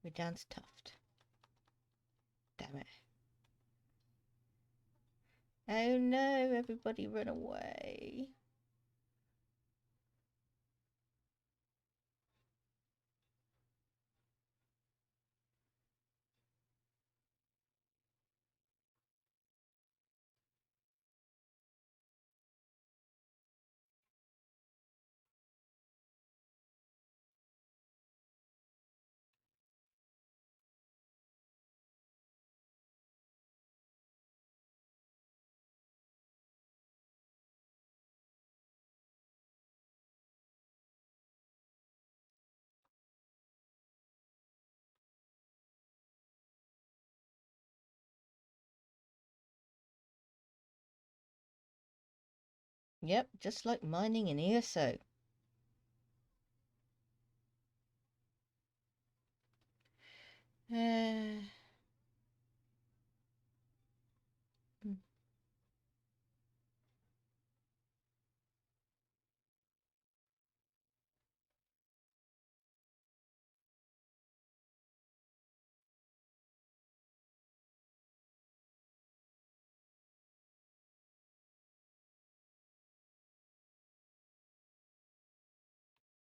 We're down to Tuft. Damn it. Oh no, everybody run away. Yep, just like mining in ESO.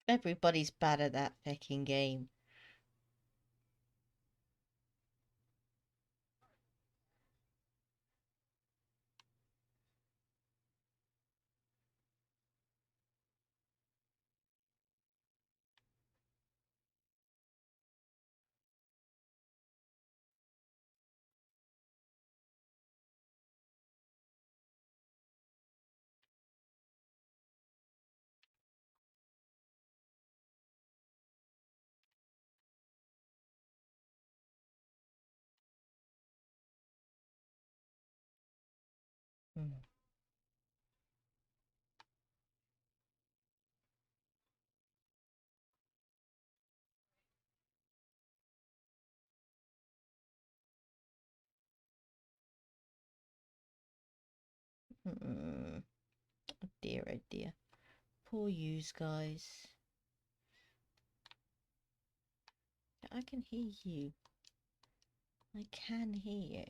Everybody's bad at that fucking game. Oh dear, oh dear. Poor yous, guys. I can hear you. I can hear you.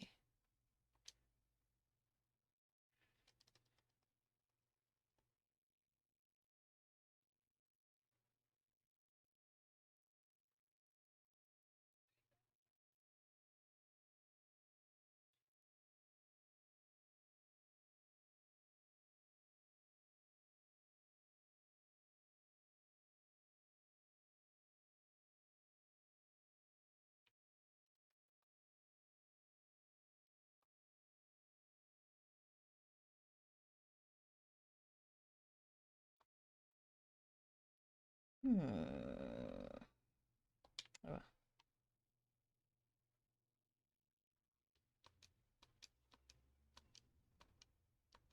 Oh.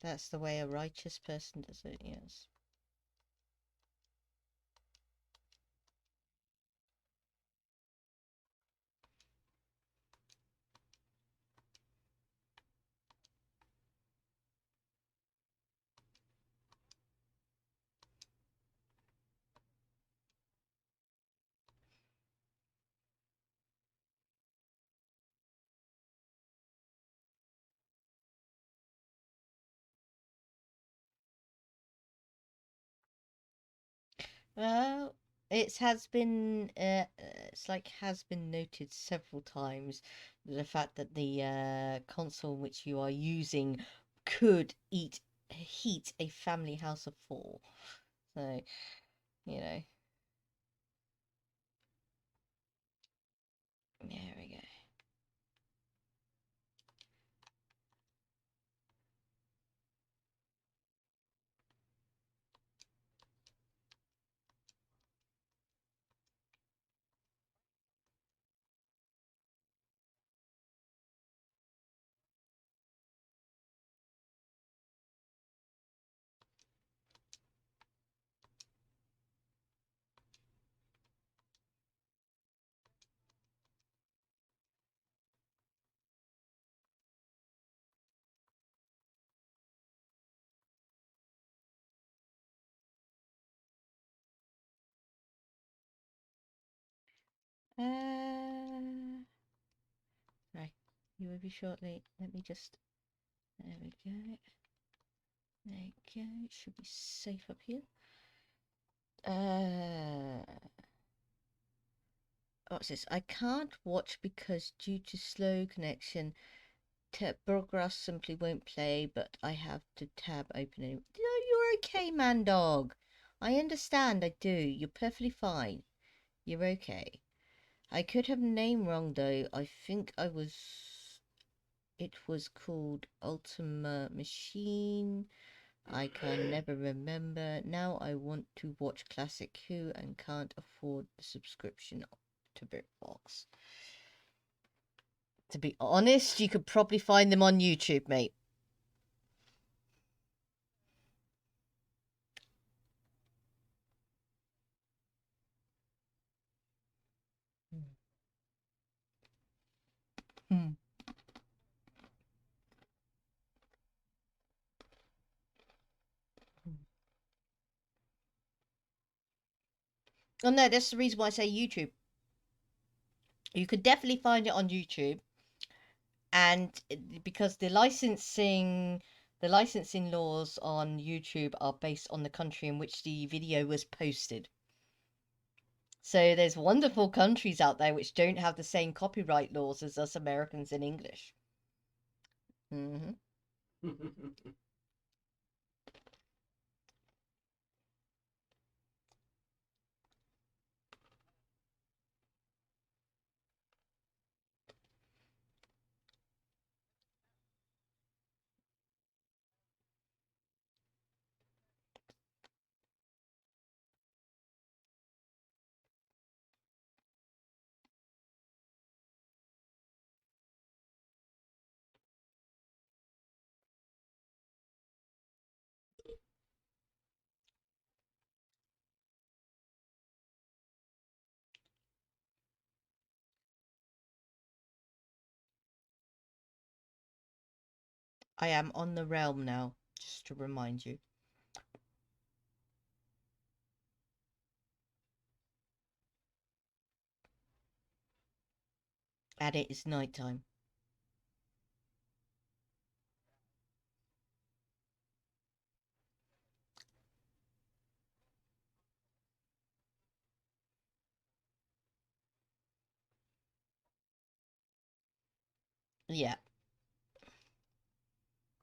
That's the way a righteous person does it, yes. Well, it has been, has been noted several times the fact that the console which you are using could heat a family house of 4. So, you know. There we go. Right, you will be shortly. Let me just. There we go. There you go. It should be safe up here. What's this? I can't watch because due to slow connection, progress simply won't play. But I have to tab open anyway. No, you're okay, man, dog. I understand. I do. You're perfectly fine. You're okay. I could have name wrong though. I think I was. It was called Ultima Machine. I can never remember. Now I want to watch Classic Who and can't afford the subscription to BritBox. To be honest, you could probably find them on YouTube, mate. Hmm. Oh no, that's the reason why I say YouTube. You could definitely find it on YouTube, and because the licensing laws on YouTube are based on the country in which the video was posted. So there's wonderful countries out there which don't have the same copyright laws as us Americans in English. Mm-hmm. I am on the realm now. Just to remind you. And it is night time. Yeah.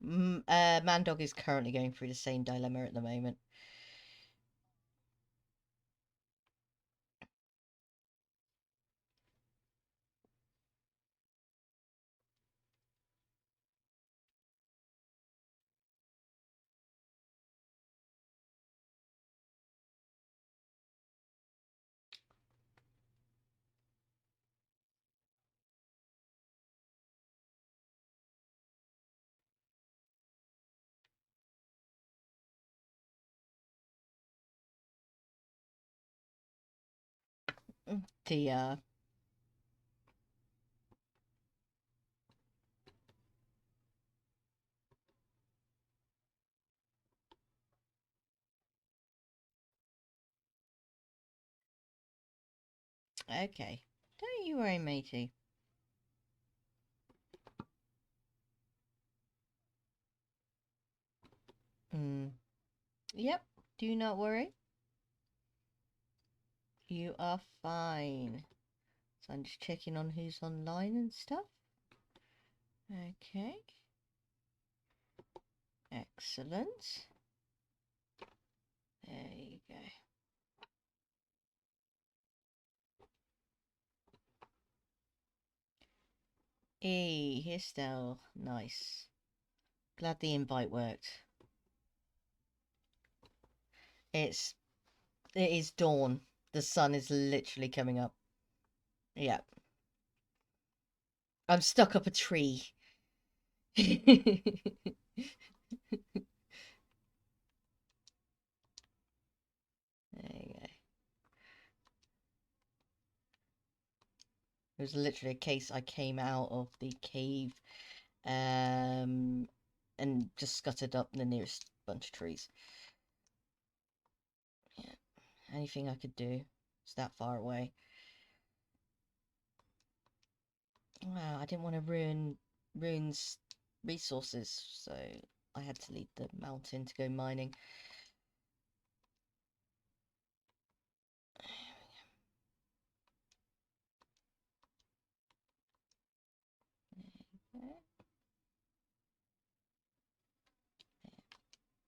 Mandog is currently going through the same dilemma at the moment. The Okay. Don't you worry, matey. Yep. Do not worry. You are fine. So I'm just checking on who's online and stuff. Okay. Excellent. There you go. Here's still nice. Glad the invite worked. It is dawn. The sun is literally coming up. Yeah. I'm stuck up a tree. There you go. It was literally a case I came out of the cave and just scuttered up the nearest bunch of trees. Yeah. Anything I could do. It's that far away. Wow, I didn't want to ruin resources, so I had to leave the mountain to go mining.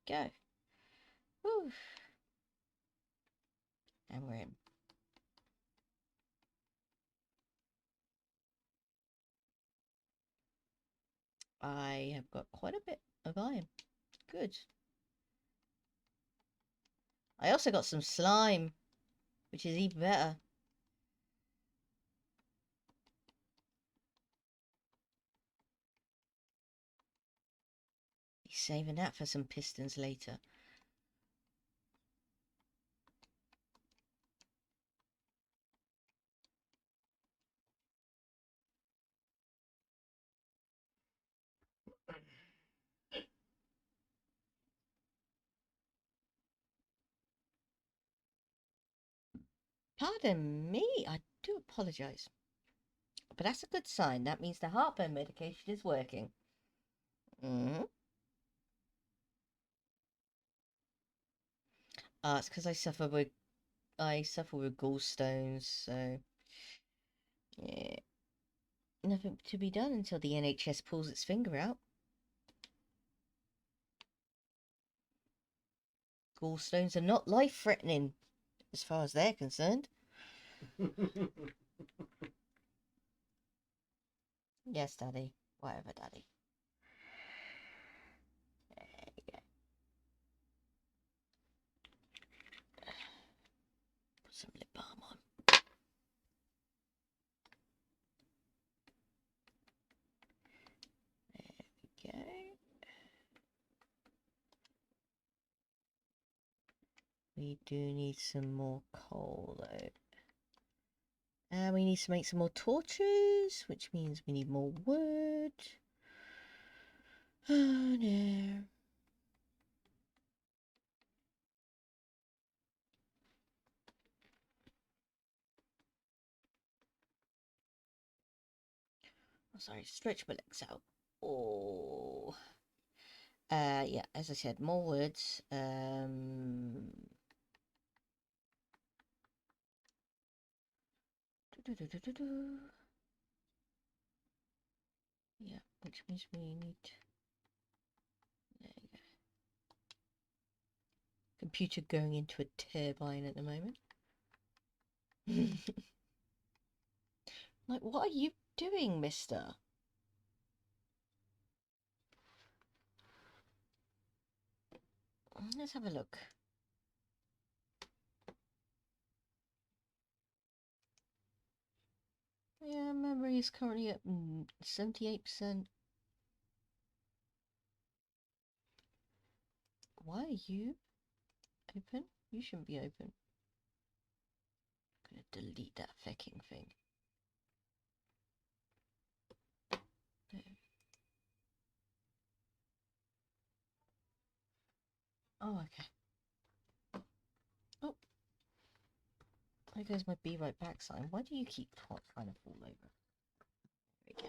Go. Woo. And we're in. I have got quite a bit of iron. Good. I also got some slime, which is even better. Be saving that for some pistons later. Pardon me, I do apologise. But that's a good sign. That means the heartburn medication is working. It's because I suffer with gallstones, so yeah. Nothing to be done until the NHS pulls its finger out. Gallstones are not life-threatening, as far as they're concerned. Yes, Daddy. Whatever, Daddy. There you go. Put some lip balm on. There we go. We do need some more coal, though. And we need to make some more torches, which means we need more wood. Oh no. sorry, stretch my legs out. Oh. Yeah, as I said, more words. Yeah, which means we need. There you go. Computer going into a turbine at the moment. Like, what are you doing, mister? Let's have a look. Yeah, memory is currently at 78%. Why are you open? You shouldn't be open. I'm gonna delete that fucking thing. There. Oh, okay. Oh. There goes my be right back sign. Why do you keep trying to fall over? There we go.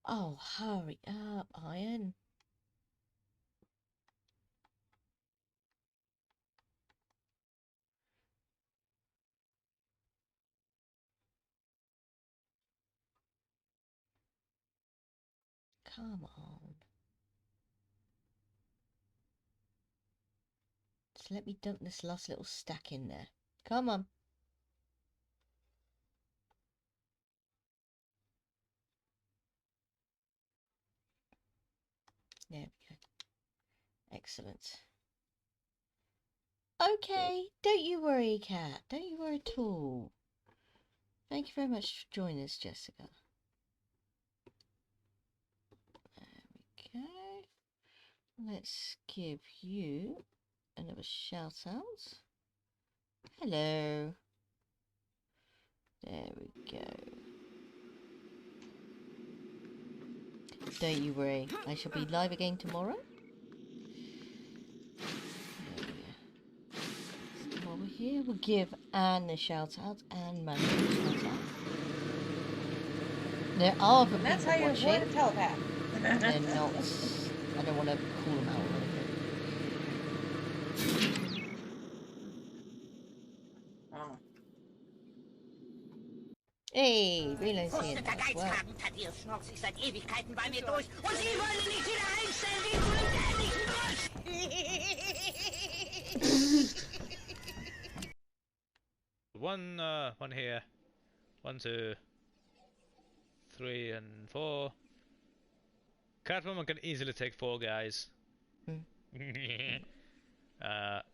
Oh, hurry up, Iron. Come on. Just let me dump this last little stack in there. Come on. There we go. Excellent. Okay, don't you worry, Cat. Don't you worry at all. Thank you very much for joining us, Jessica. There we go. Let's give you another shout out. Hello. There we go. Don't you worry. I shall be live again tomorrow. While we're here, we'll give Anne a shout out and Mandy a shout out. There are other That's people how you watching. avoid a telepath. They're not. I don't want to call them out or anything. Oh. Hey, realizing it as well. Ihr schnorrt sich seit Ewigkeiten bei mir durch und Sie wollen ihn nicht wieder einstellen, wie du dämlichen One here. 1, 2, 3, and 4. Catwoman can easily take 4 guys.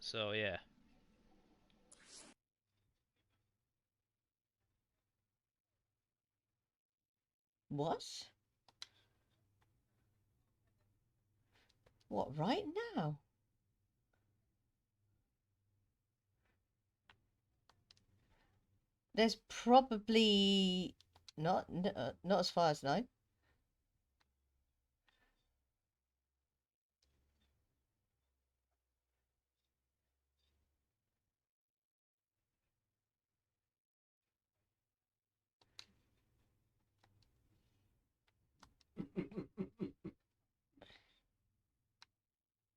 So yeah. What? What, right now? There's probably not as far as I know.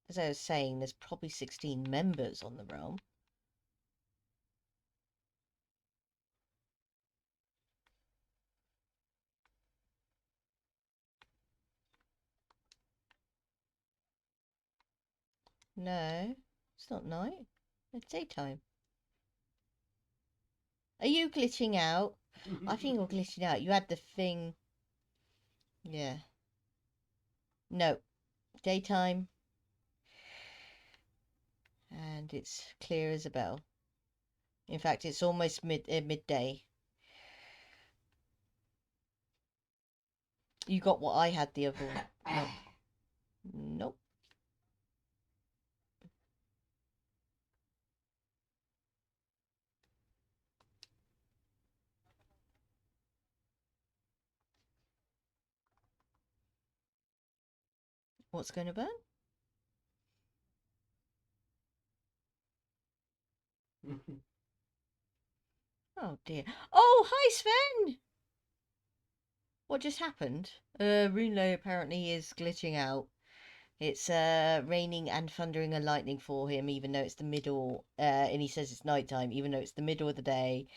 As I was saying, there's probably 16 members on the realm. No, it's not night. It's daytime. Are you glitching out? I think you're glitching out. You had the thing. Yeah. No. Daytime. And it's clear as a bell. In fact, it's almost midday. You got what I had the other one. No. Nope. What's going to burn? Oh dear. Oh, hi Sven! What just happened? Runelo apparently is glitching out. It's raining and thundering and lightning for him, even though it's the middle, and he says it's nighttime, even though it's the middle of the day,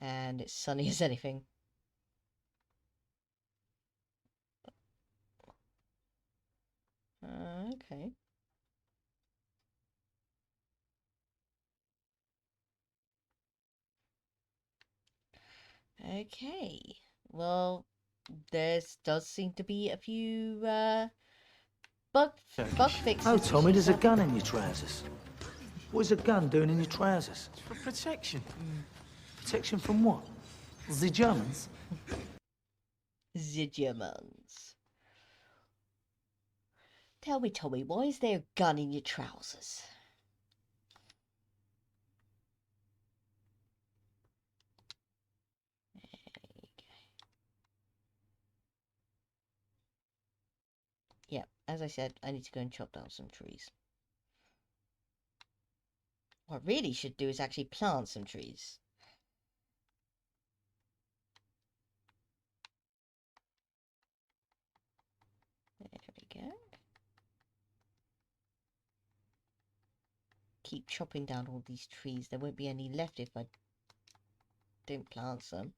and it's sunny as anything. Okay. Okay. Well, there does seem to be a few bug fixes. Oh, Tommy, there's a gun in your trousers. What is a gun doing in your trousers? For protection. Protection from what? The Germans? The Germans. Tell me, Tommy, why is there a gun in your trousers? Yeah, as I said, I need to go and chop down some trees. What I really should do is actually plant some trees. There we go. Keep chopping down all these trees. There won't be any left if I don't plant some.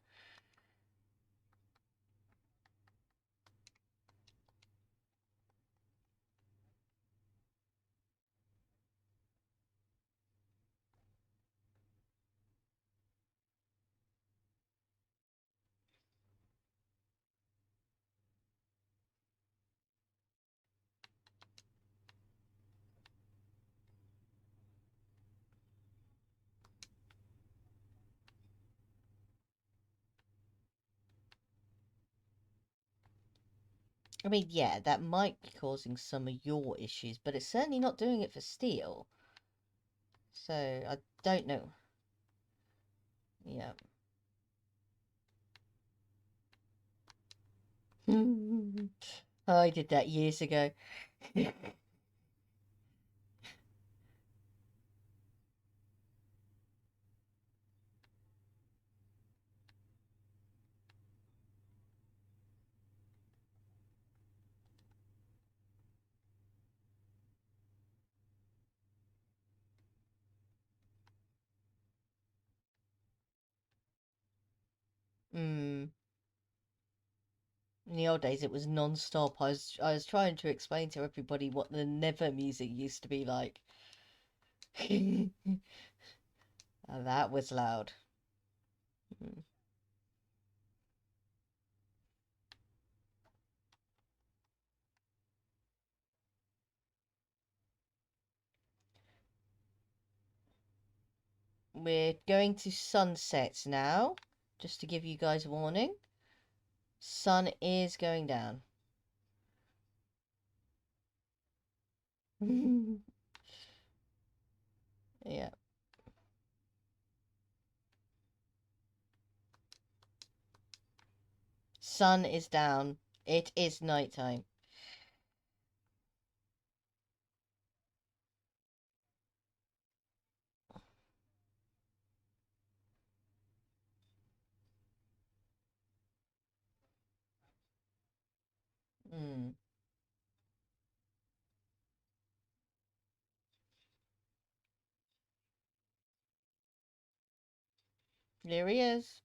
I mean, yeah, that might be causing some of your issues, but it's certainly not doing it for steel. So, I don't know. Yeah. I did that years ago. In the old days, it was non-stop. I was trying to explain to everybody what the Never music used to be like. And that was loud. We're going to sunsets now, just to give you guys a warning. Sun is going down. Yeah. Sun is down. It is nighttime. There he is.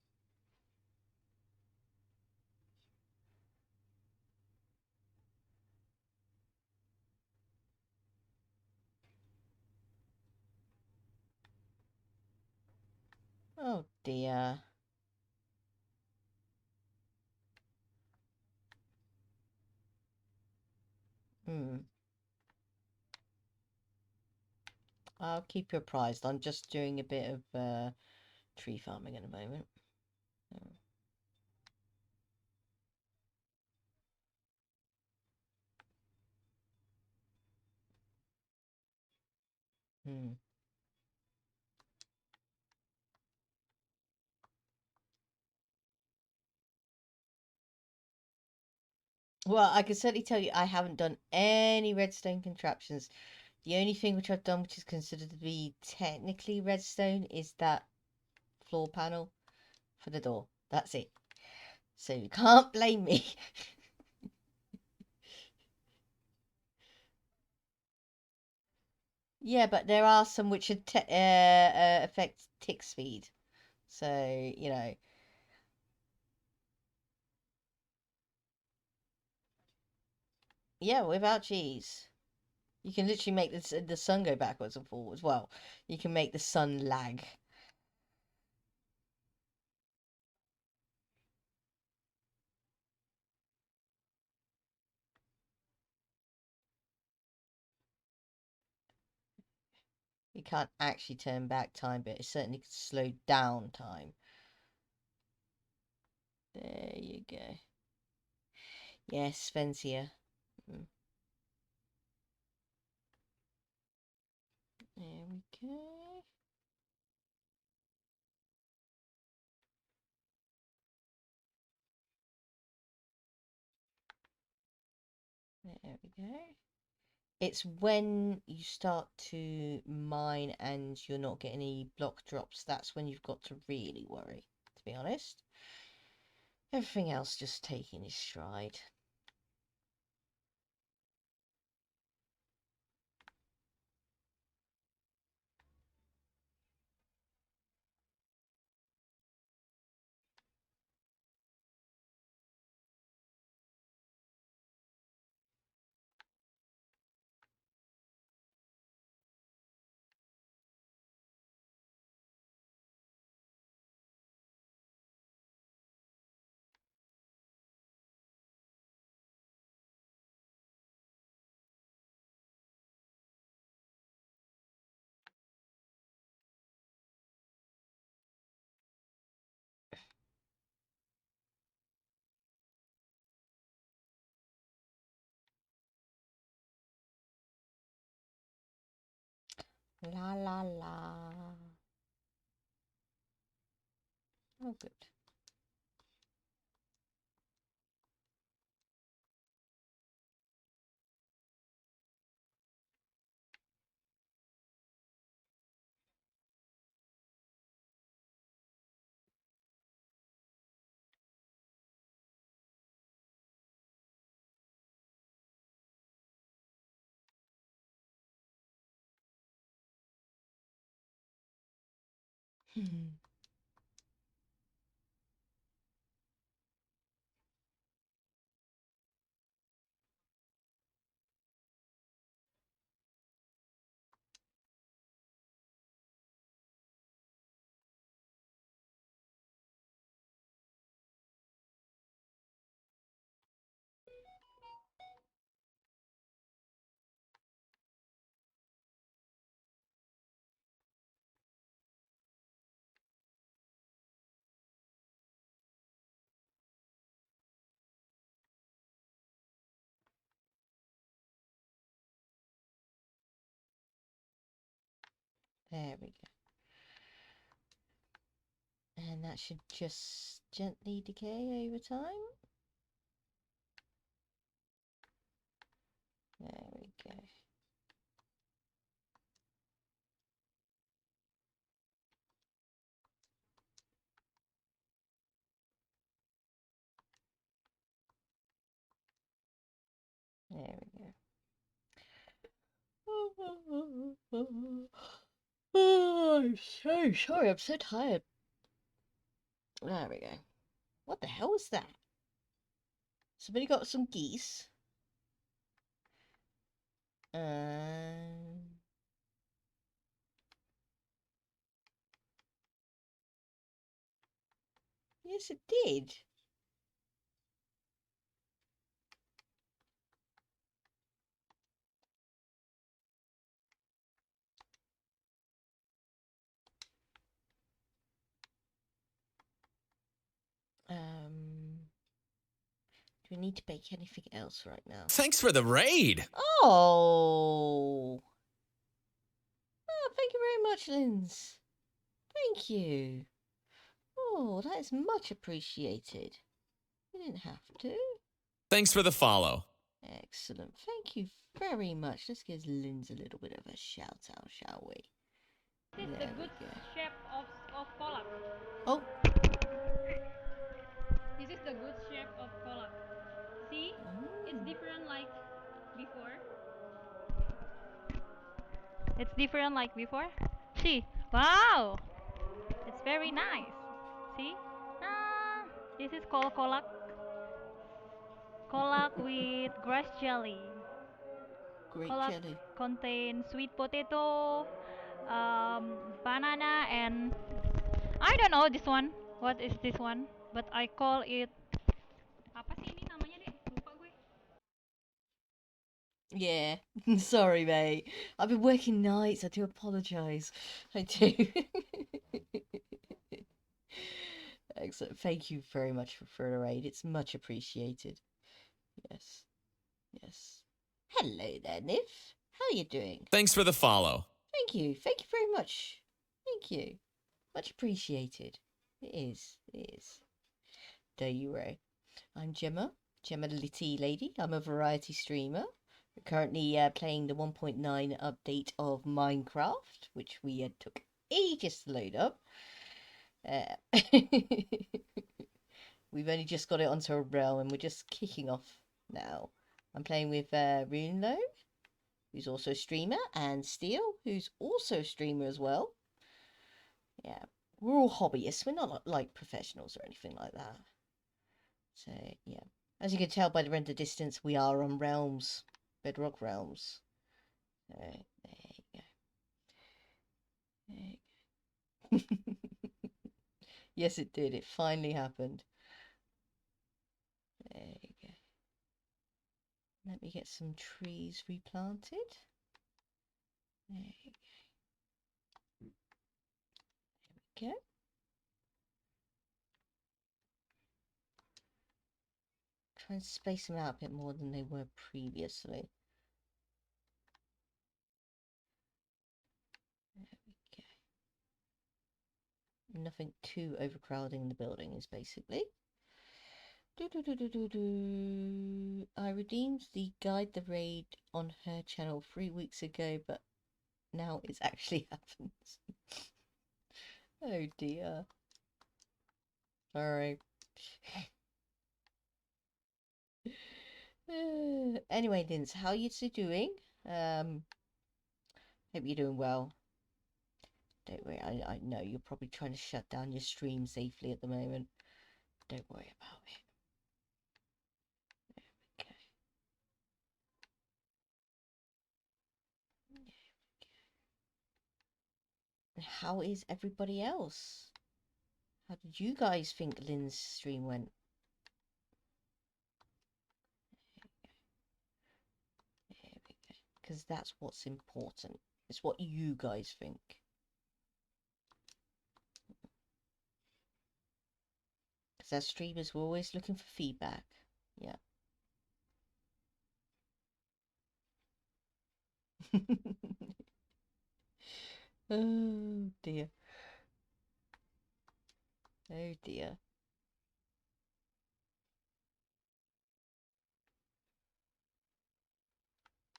Oh dear. I'll keep you apprised. I'm just doing a bit of tree farming at the moment. Well, I can certainly tell you I haven't done any redstone contraptions. The only thing which I've done which is considered to be technically redstone is that floor panel for the door. That's it. So you can't blame me. Yeah, but there are some which affect tick speed. So, you know. Yeah, without cheese. You can literally make the sun go backwards and forwards. Well, you can make the sun lag. You can't actually turn back time, but it certainly can slow down time. There you go. Yes, Svencia. There we go. There we go. It's when you start to mine and you're not getting any block drops, that's when you've got to really worry, to be honest. Everything else just taking its stride. La la la. Oh, good. There we go. And that should just gently decay over time. There we go. There we go. Oh, I'm so sorry. I'm so tired. There we go. What the hell is that? Somebody got some geese. Yes, it did. Do we need to bake anything else right now? Thanks for the raid. Oh. Oh, thank you very much, Linz. Thank you. Oh, that is much appreciated. You didn't have to. Thanks for the follow. Excellent. Thank you very much. Let's give Linz a little bit of a shout out, shall we? This is the good shape of collard. Oh. This is the good It's different like before. It's different like before. See, wow, it's very nice. See, this is called kolak. Kolak with grass jelly. Great Kolak jelly. contains sweet potato, banana, and I don't know this one. What is this one? But I call it. Apa sih ini namanya deh? Lupa gue. Yeah, sorry, mate. I've been working nights. I do apologise. I do. Excellent. Thank you very much for the raid. It's much appreciated. Yes. Yes. Hello there, Niv. How are you doing? Thanks for the follow. Thank you. Thank you very much. Thank you. Much appreciated. It is. It is. There you are. I'm Gemma. Gemma the TheTeaLady. I'm a variety streamer. We're currently playing the 1.9 update of Minecraft, which we took ages to load up. We've only just got it onto a realm and we're just kicking off now. I'm playing with Runelo, who's also a streamer, and Seail, who's also a streamer as well. Yeah, we're all hobbyists. We're not like professionals or anything like that. So, yeah. As you can tell by the render distance, we are on realms. Bedrock realms. So, there you go. There you go. Yes, it did. It finally happened. There you go. Let me get some trees replanted. There you go. There we go. Try and space them out a bit more than they were previously. There we go. Nothing too overcrowding the building is basically. I redeemed the Guide the Raid on her channel 3 weeks ago, but now it's actually happened. Oh dear. Alright. Anyway, Linz, how are you two doing? Hope you're doing well. Don't worry, I know you're probably trying to shut down your stream safely at the moment. Don't worry about it. There we go. And how is everybody else? How did you guys think Lynn's stream went? There we go. Because that's what's important. It's what you guys think. Because as streamers, we're always looking for feedback. Yeah. Oh dear. Oh dear.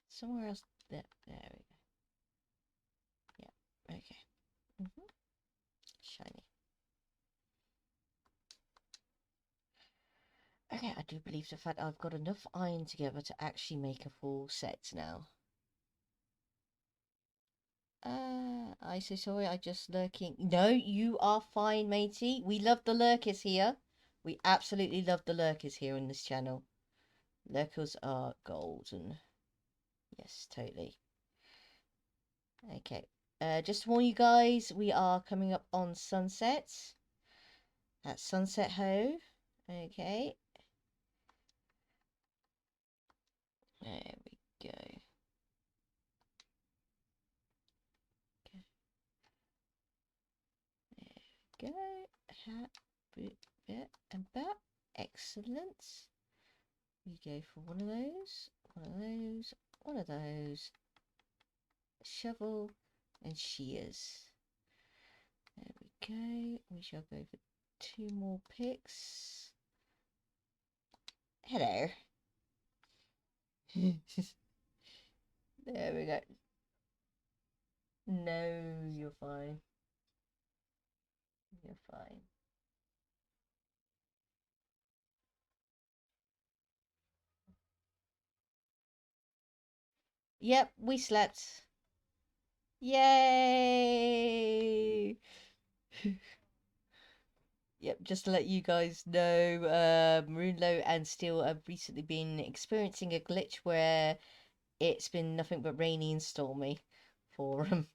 Somewhere else. There we go. Yeah. Okay. Shiny. Okay, I do believe the fact I've got enough iron together to actually make a full set now. I so sorry, I just lurking. No, you are fine, matey. We love the lurkers here. We absolutely love the lurkers here on this channel. Lurkers are golden. Yes, totally. Okay. Just to warn you guys, we are coming up on sunset. At Sunset Ho. Okay. There we go. Go. About. Excellent. We go for one of those, one of those, one of those. Shovel and shears. There we go. We shall go for 2 more picks. Hello. There we go. No, you're fine. You're fine. Yep, we slept. Yay! Yep, just to let you guys know, Runelo and Steel have recently been experiencing a glitch where it's been nothing but rainy and stormy for them.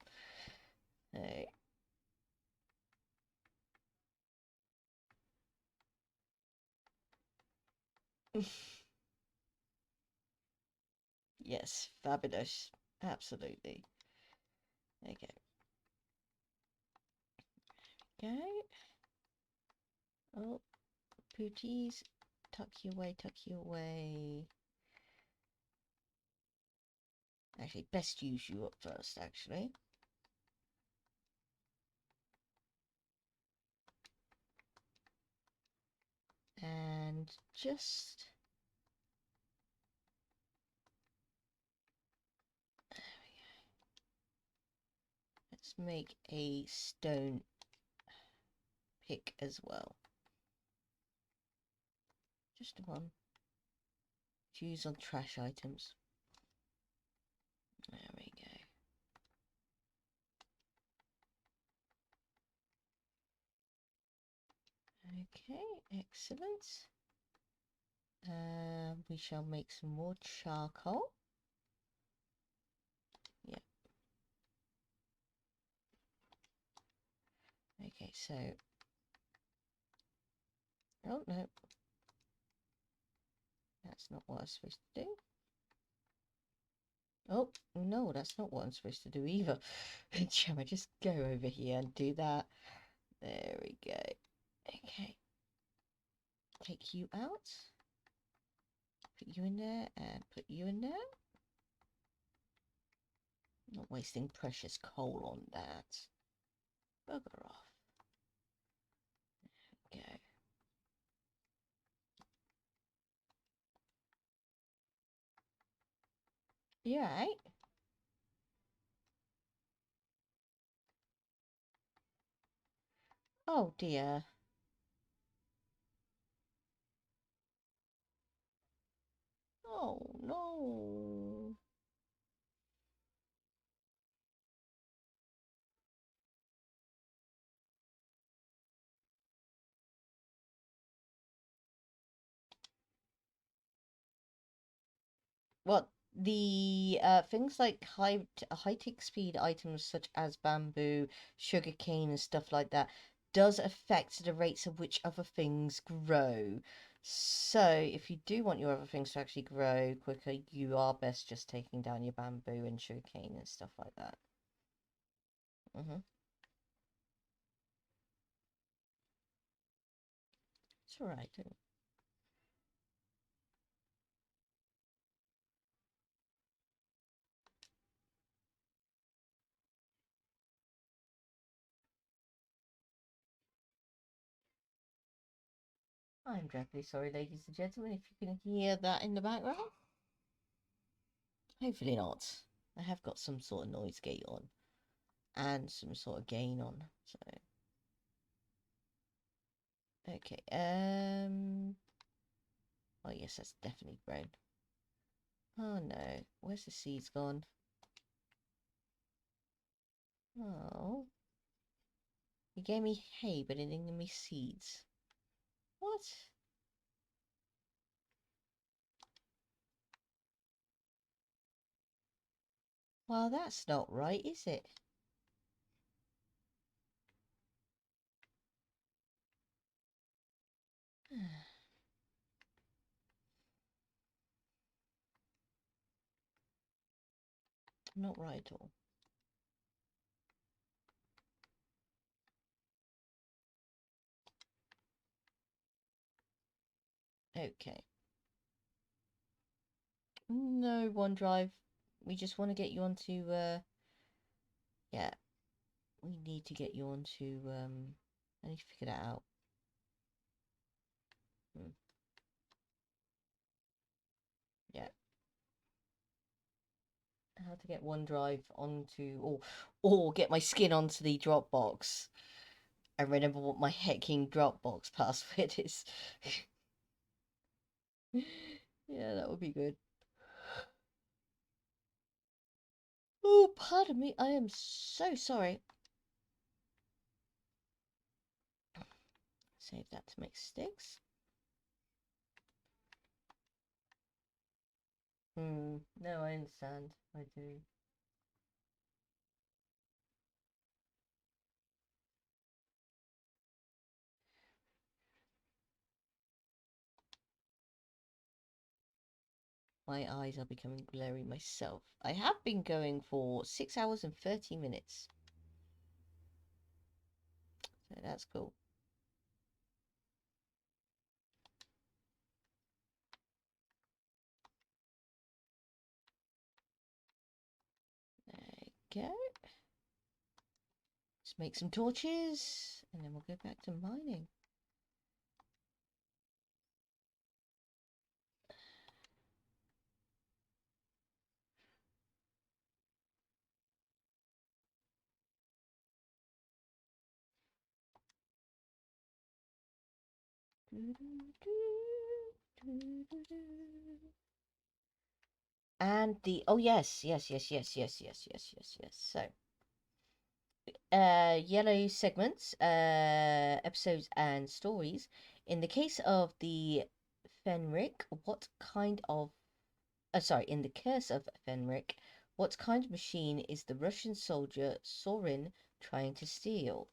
Yes, fabulous. Absolutely. Okay. Okay. Oh, Pooties. Tuck you away, tuck you away. Actually, best use you up first, actually. And just... There we go. Let's make a stone pick as well. Just one. Choose on trash items. There we go. Okay, excellent. We shall make some more charcoal. Yep. Okay, so... Oh, no. That's not what I was supposed to do. Oh, no, that's not what I'm supposed to do either. Gemma, just go over here and do that. There we go. Okay. Take you out. Put you in there and put you in there. Not wasting precious coal on that. Bugger off. There we go. You alright? Oh dear. Oh no. What the things like high tick speed items such as bamboo, sugarcane, and stuff like that does affect the rates at which other things grow. So if you do want your other things to actually grow quicker, you are best just taking down your bamboo and sugarcane and stuff like that. It's alright. I'm dreadfully sorry, ladies and gentlemen, if you can hear that in the background. Hopefully not. I have got some sort of noise gate on and some sort of gain on, so okay. Oh yes, that's definitely grown. Oh no, where's the seeds gone? Oh, you gave me hay, but it didn't give me seeds. What? Well, that's not right, is it? Not right at all. Okay. No OneDrive. We just want to get you onto, yeah. We need to get you onto, I need to figure that out. Yeah. How to get OneDrive onto, or get my skin onto the Dropbox. I remember what my hecking Dropbox password is. Yeah, that would be good. Pardon me, I am so sorry. Save that to make sticks. No, I understand. I do. My eyes are becoming glary myself. I have been going for 6 hours and 30 minutes. So that's cool. There you go. Let's make some torches and then we'll go back to mining. And the yes. So yellow segments, episodes and stories. In the case of the Fenric, what kind of in the Curse of Fenric, what kind of machine is the Russian soldier Sorin trying to steal?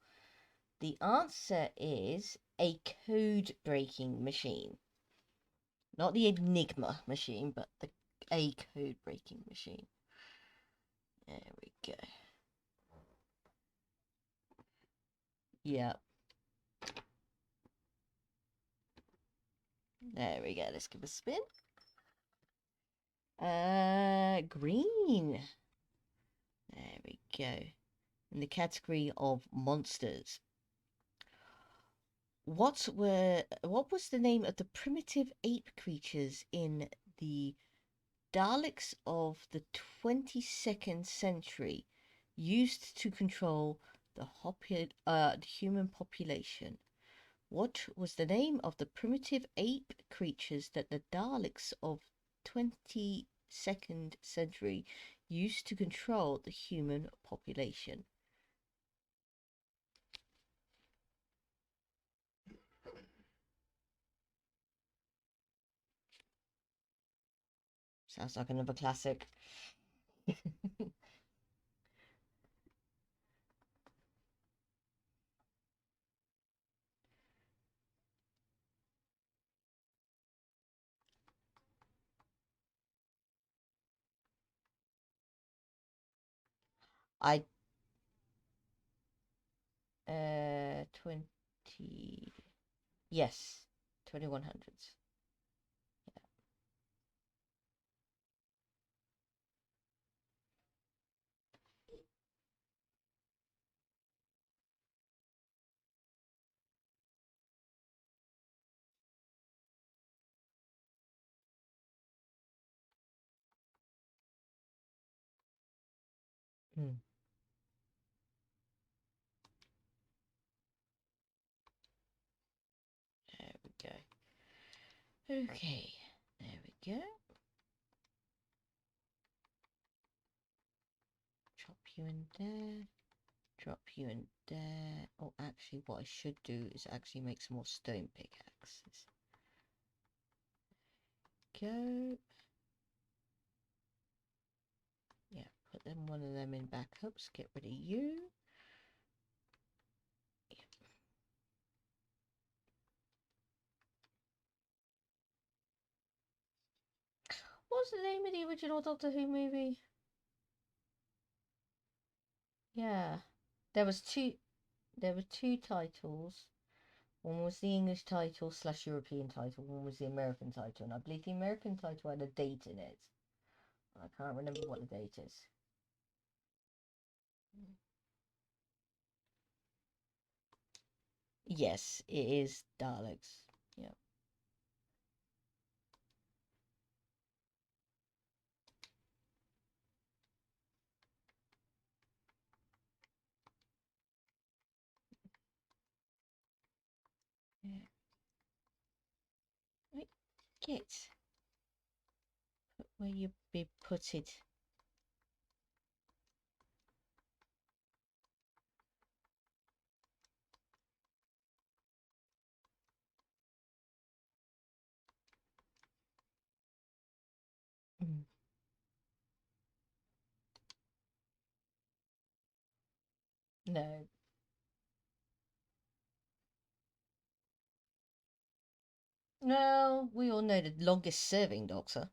The answer is a code-breaking machine. Not the Enigma machine, but a code-breaking machine. There we go. Yep. There we go. Let's give a spin. Green. There we go. In the category of monsters. What was the name of the primitive ape creatures in the Daleks of the 22nd century used to control the human population? What was the name of the primitive ape creatures that the Daleks of 22nd century used to control the human population? Sounds like another classic. I 20 yes, 2100s. There we go. Okay, there we go. Drop you in there. Drop you in there. Oh, actually, what I should do is actually make some more stone pickaxes. Go. Yeah, put them one of them in backups. Get rid of you. Yeah. What's the name of the original Doctor Who movie? Yeah, there was two. There were two titles. One was the English title / European title. One was the American title, and I believe the American title had a date in it. I can't remember what the date is. Yes, it is Daleks. Yep. Yeah. Right, get. Put where you be put it. No. No, we all know the longest serving Doctor.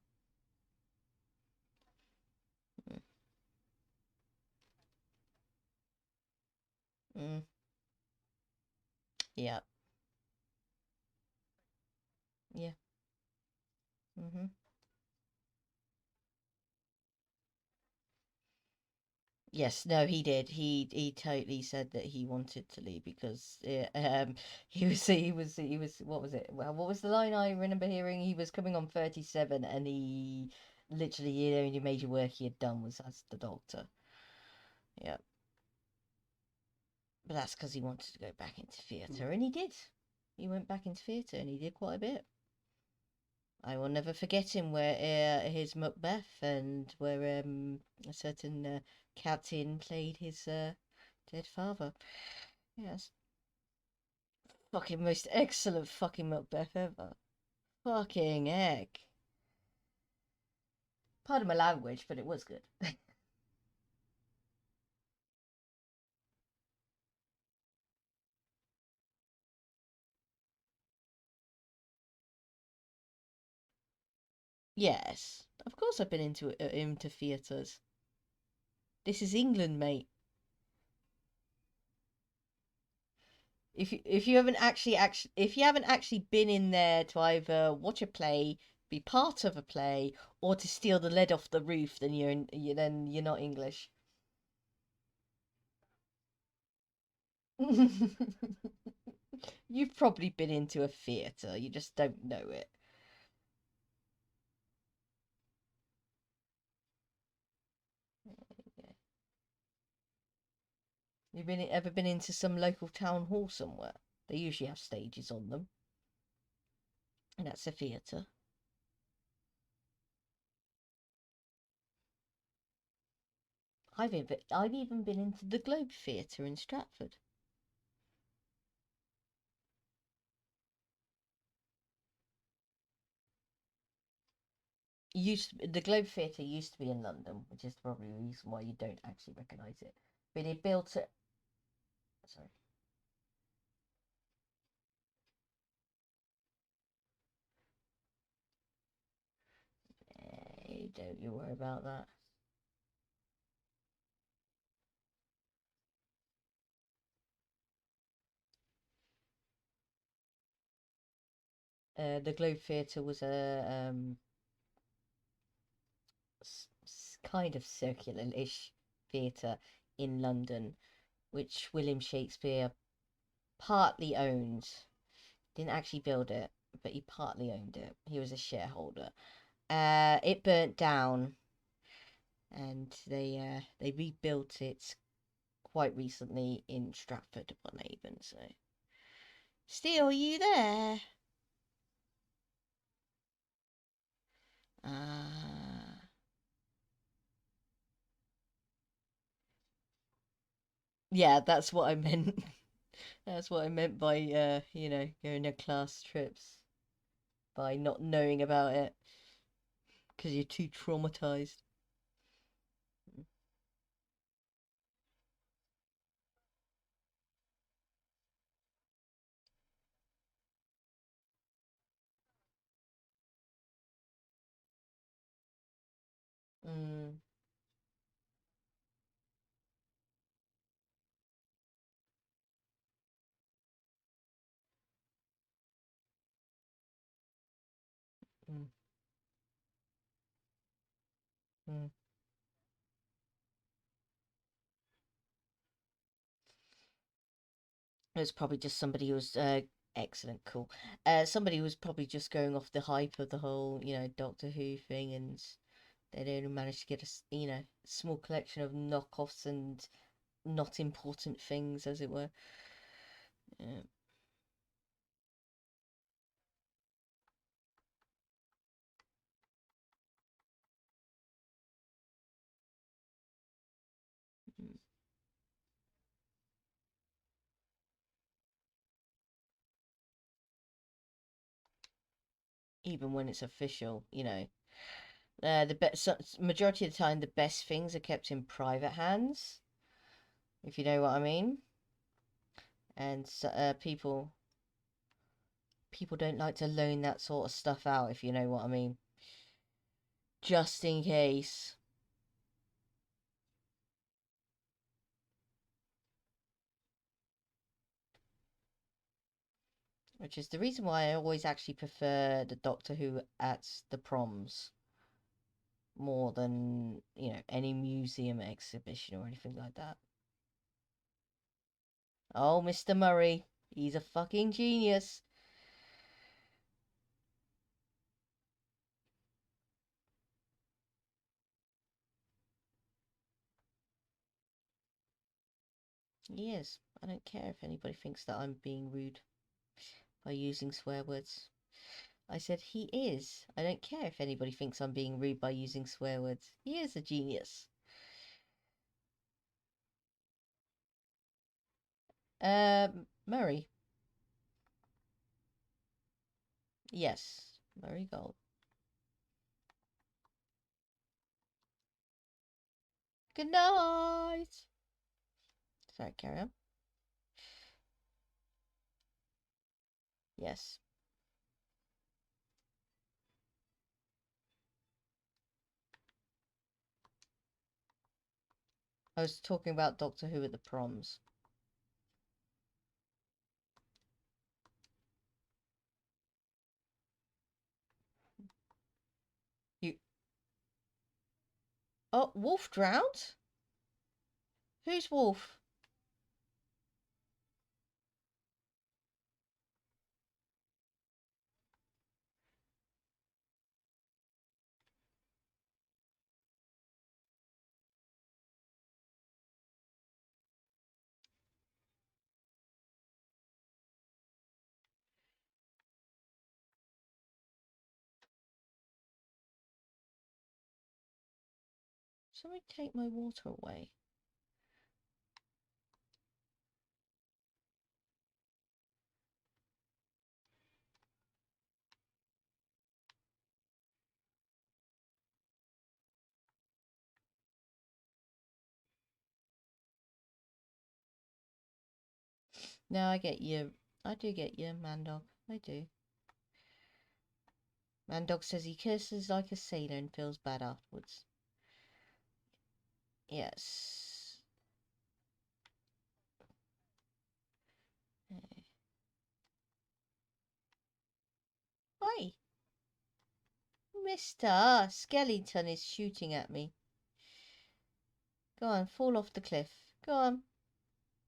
Mm. Yeah. Yeah. Mm-hmm. Yes, no, he did. He totally said that he wanted to leave because he was what was it? Well, what was the line I remember hearing? He was coming on 37 and he literally the only major work he had done was as the Doctor. Yeah. But that's because he wanted to go back into theatre, and he did. He went back into theatre and he did quite a bit. I will never forget him where his Macbeth and where a certain captain played his dead father. Yes. Fucking most excellent fucking Macbeth ever. Fucking heck. Pardon my language, but it was good. Yes, of course I've been into theatres. This is England, mate. If you haven't actually been in there to either watch a play, be part of a play, or to steal the lead off the roof, then you're not English. You've probably been into a theatre, you just don't know it. You've ever been into some local town hall somewhere? They usually have stages on them. And that's a theatre. I've even been into the Globe Theatre in Stratford. The Globe Theatre used to be in London, which is probably the reason why you don't actually recognise it. But they built it. Sorry. Don't you worry about that. The Globe Theatre was a kind of circular-ish theatre in London, which William Shakespeare partly owned. Didn't actually build it, but he partly owned it. He was a shareholder. It burnt down, and they rebuilt it quite recently in Stratford upon Avon. So, still, are you there? Yeah, that's what I meant. That's what I meant by going on class trips, by not knowing about it because you're too traumatized. Mm. Mm. Mm. It was probably just somebody who was excellent, cool. Somebody who was probably just going off the hype of the whole, Doctor Who thing, and they'd only managed to get a small collection of knockoffs and not important things, as it were. Yeah. Even when it's official, majority of the time the best things are kept in private hands. if you know what I mean. And people don't like to loan that sort of stuff out, if you know what I mean. Just in case. Which is the reason why I always actually prefer the Doctor Who at the proms. More than, you know, any museum exhibition or anything like that. Oh, Mr. Murray. He's a fucking genius. He is. I don't care if anybody thinks that I'm being rude by using swear words. I said he is. I don't care if anybody thinks I'm being rude by using swear words. He is a genius. Murray. Yes, Murray Gold. Good night. Sorry, carry on. Yes. I was talking about Doctor Who at the proms. You... Oh, Wolf drowned? Who's Wolf? Somebody take my water away. No, I get you. I do get you, Mandog. I do. Mandog says he curses like a sailor and feels bad afterwards. Yes. Oi! Mr. Skeleton is shooting at me. Go on, fall off the cliff. Go on.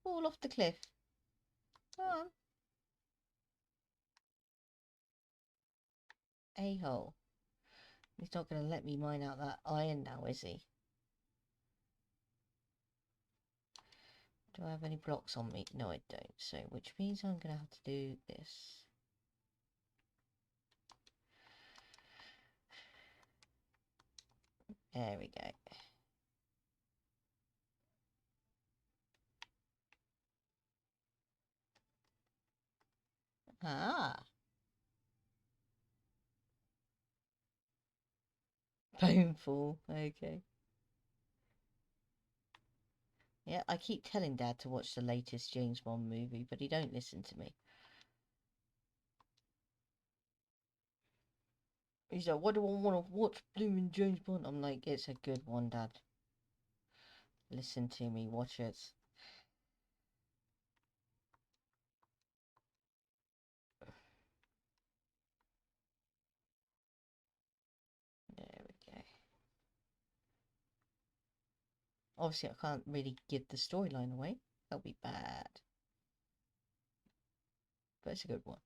Fall off the cliff. Go on. A-hole. He's not going to let me mine out that iron now, is he? Do I have any blocks on me? No, I don't. So, which means I'm going to have to do this. There we go. Ah. Painful. Okay. Yeah, I keep telling Dad to watch the latest James Bond movie, but he don't listen to me. He's like, what do I want to watch blooming James Bond? I'm like, it's a good one, Dad. Listen to me, watch it. There we go. Obviously, I can't really give the storyline away. That'll be bad. But it's a good one.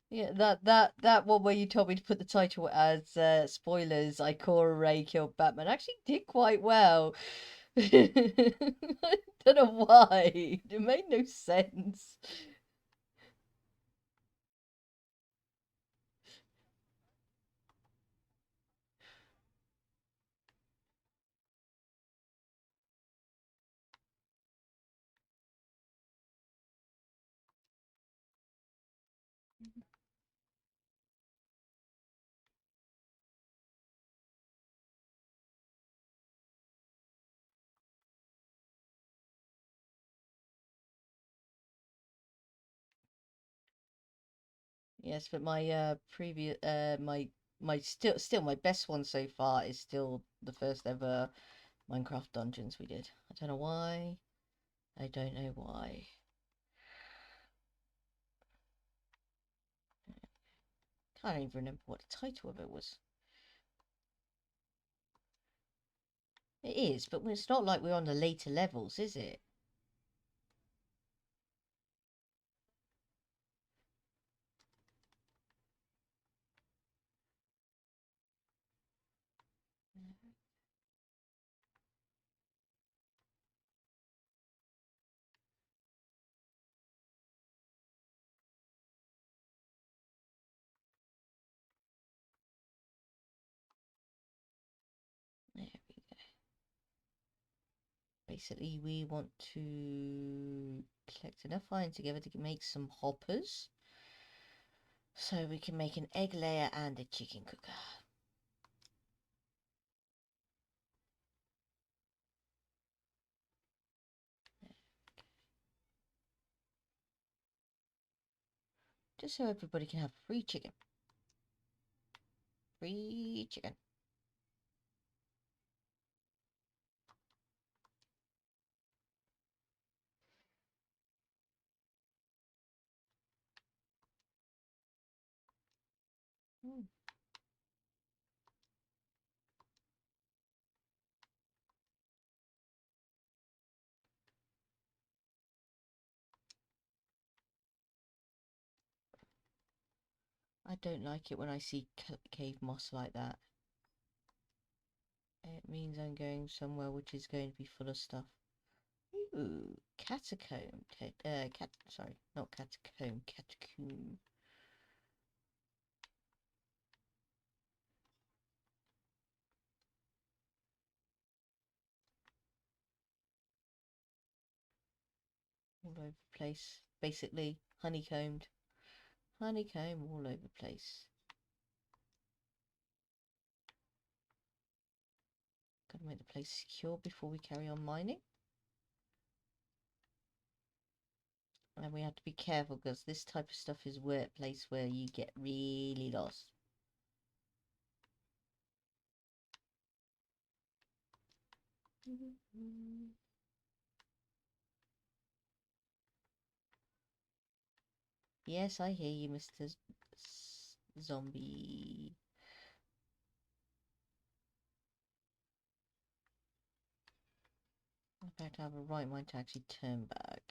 Yeah, that one where you told me to put the title as spoilers, Ikora Ray killed Batman actually did quite well. I don't know why. It made no sense. Yes, but my previous my still my best one so far is still the first ever Minecraft Dungeons we did. I don't know why. I don't know why. Can't even remember what the title of it was. It is, but it's not like we're on the later levels, is it? There we go. Basically, we want to collect enough iron together to make some hoppers. So we can make an egg layer and a chicken cooker. Just so everybody can have free chicken. Free chicken. I don't like it when I see cave moss like that. It means I'm going somewhere which is going to be full of stuff. Ooh, catacomb. Sorry, not catacomb, catacomb. All over the place. Basically, honeycombed. Honeycomb all over the place. Gotta make the place secure before we carry on mining. And we have to be careful because this type of stuff is a place where you get really lost. Yes, I hear you, Mr. Zombie. In fact, I have a right mind to actually turn back.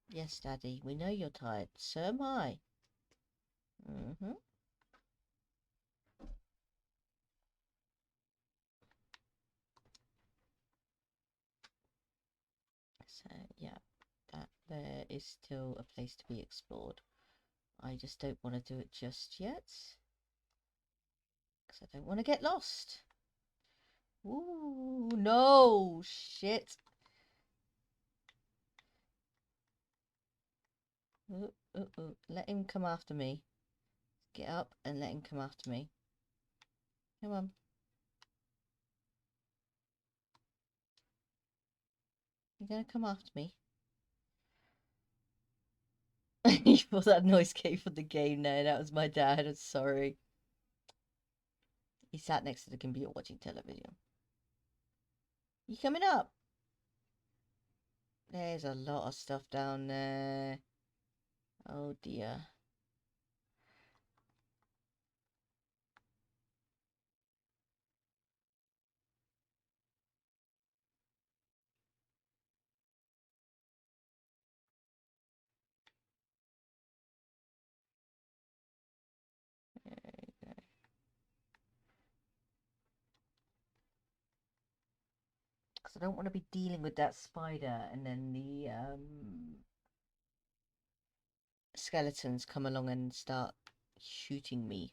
Yes, Daddy, we know you're tired. So am I. So, yeah, that there is still a place to be explored. I just don't want to do it just yet. Because I don't want to get lost. Ooh, no, shit. Let him come after me. Get up and let him come after me. Come on. You're gonna come after me. You thought that noise came from the game. No, that was my dad. I'm sorry. He sat next to the computer watching television. You coming up? There's a lot of stuff down there. Oh dear. Because I don't want to be dealing with that spider and then the skeletons come along and start shooting me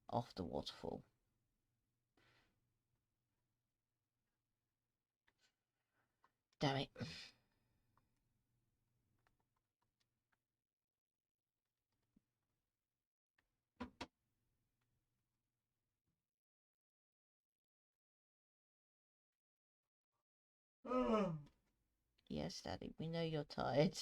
off the waterfall. Damn it. Yes, Daddy, we know you're tired.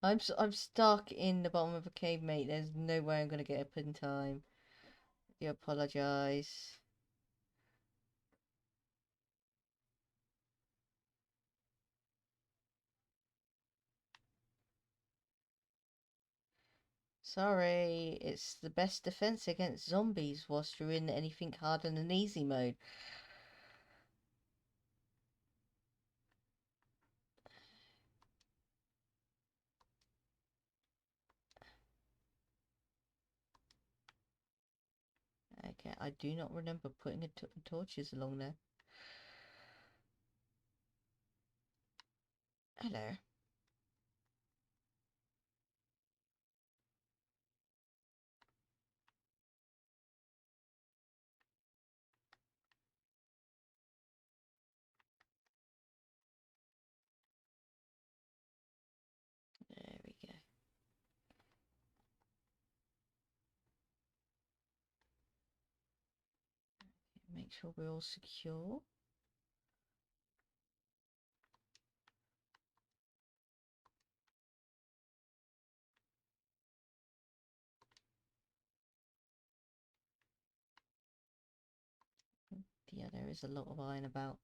I'm stuck in the bottom of a cave, mate. There's no way I'm gonna get up in time. I do apologize. Sorry, it's the best defense against zombies whilst you're in anything harder than easy mode. Okay, I do not remember putting torches along there. Hello. There we go. Make sure we're all secure. Yeah, there is a lot of iron about.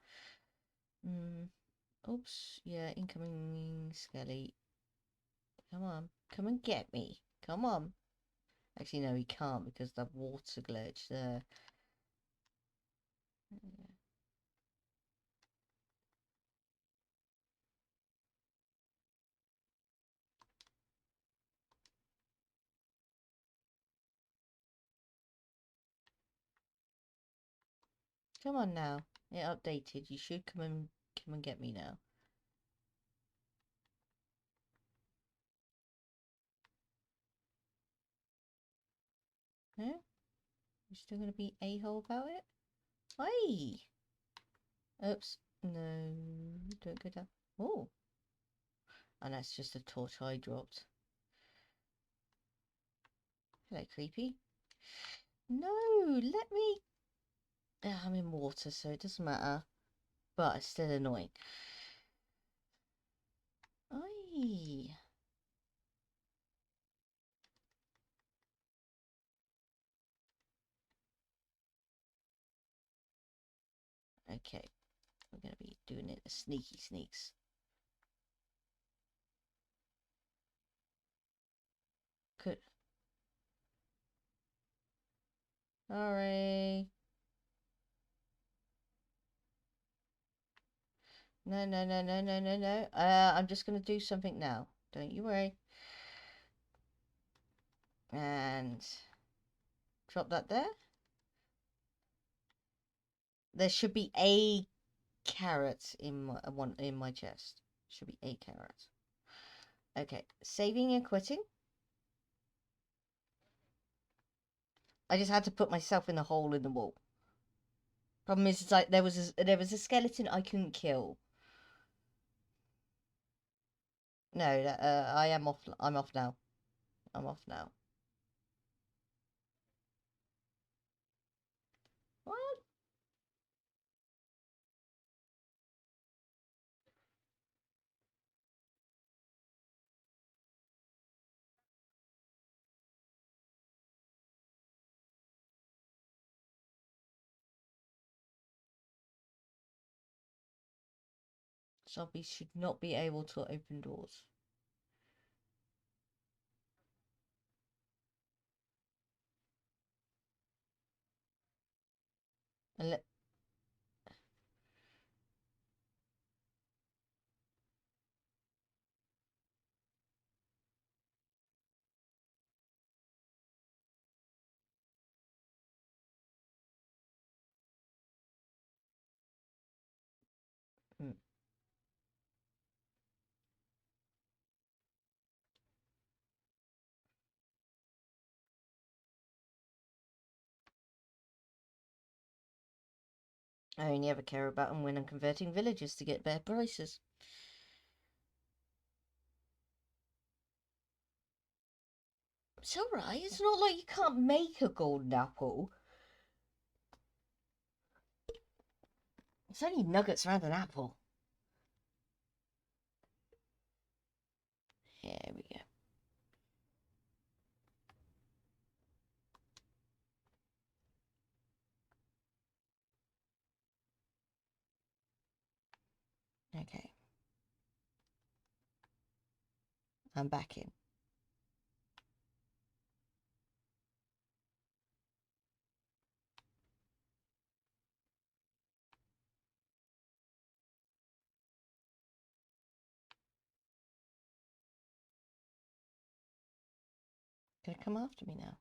Oops. Yeah, incoming skelly. Come on. Come and get me. Come on. Actually, no, he can't because the water glitch there. Come on now. It updated. You should come and get me now. No? You're still gonna be a-hole about it? Aye! Oops. No. Don't go down. Oh. And that's just a torch I dropped. Hello, creepy. No! Let me... I'm in water, so it doesn't matter. But it's still annoying. Aye. Okay. We're going to be doing it as sneaky sneaks. Could... Sorry. No, no, no, no, no, no, no. I'm just going to do something now. Don't you worry. And... drop that there. There should be a carrot in my chest. Should be a carrot. Okay, saving and quitting. I just had to put myself in a hole in the wall. Problem is, it's like there was a skeleton I couldn't kill. No, I am off. I'm off now. I'm off now. What? Zombies should not be able to open doors. And let... I only ever care about them when I'm converting villagers to get better prices. It's alright, it's not like you can't make a golden apple. It's only nuggets around an apple. Here we go. Okay. I'm back in. Gonna come after me now.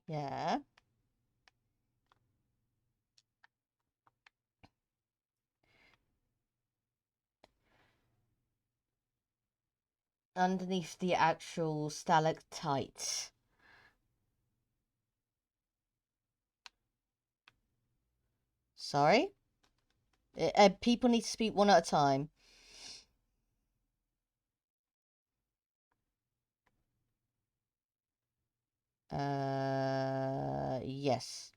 Yeah. Underneath the actual stalactites. Sorry? People need to speak one at a time. Yes.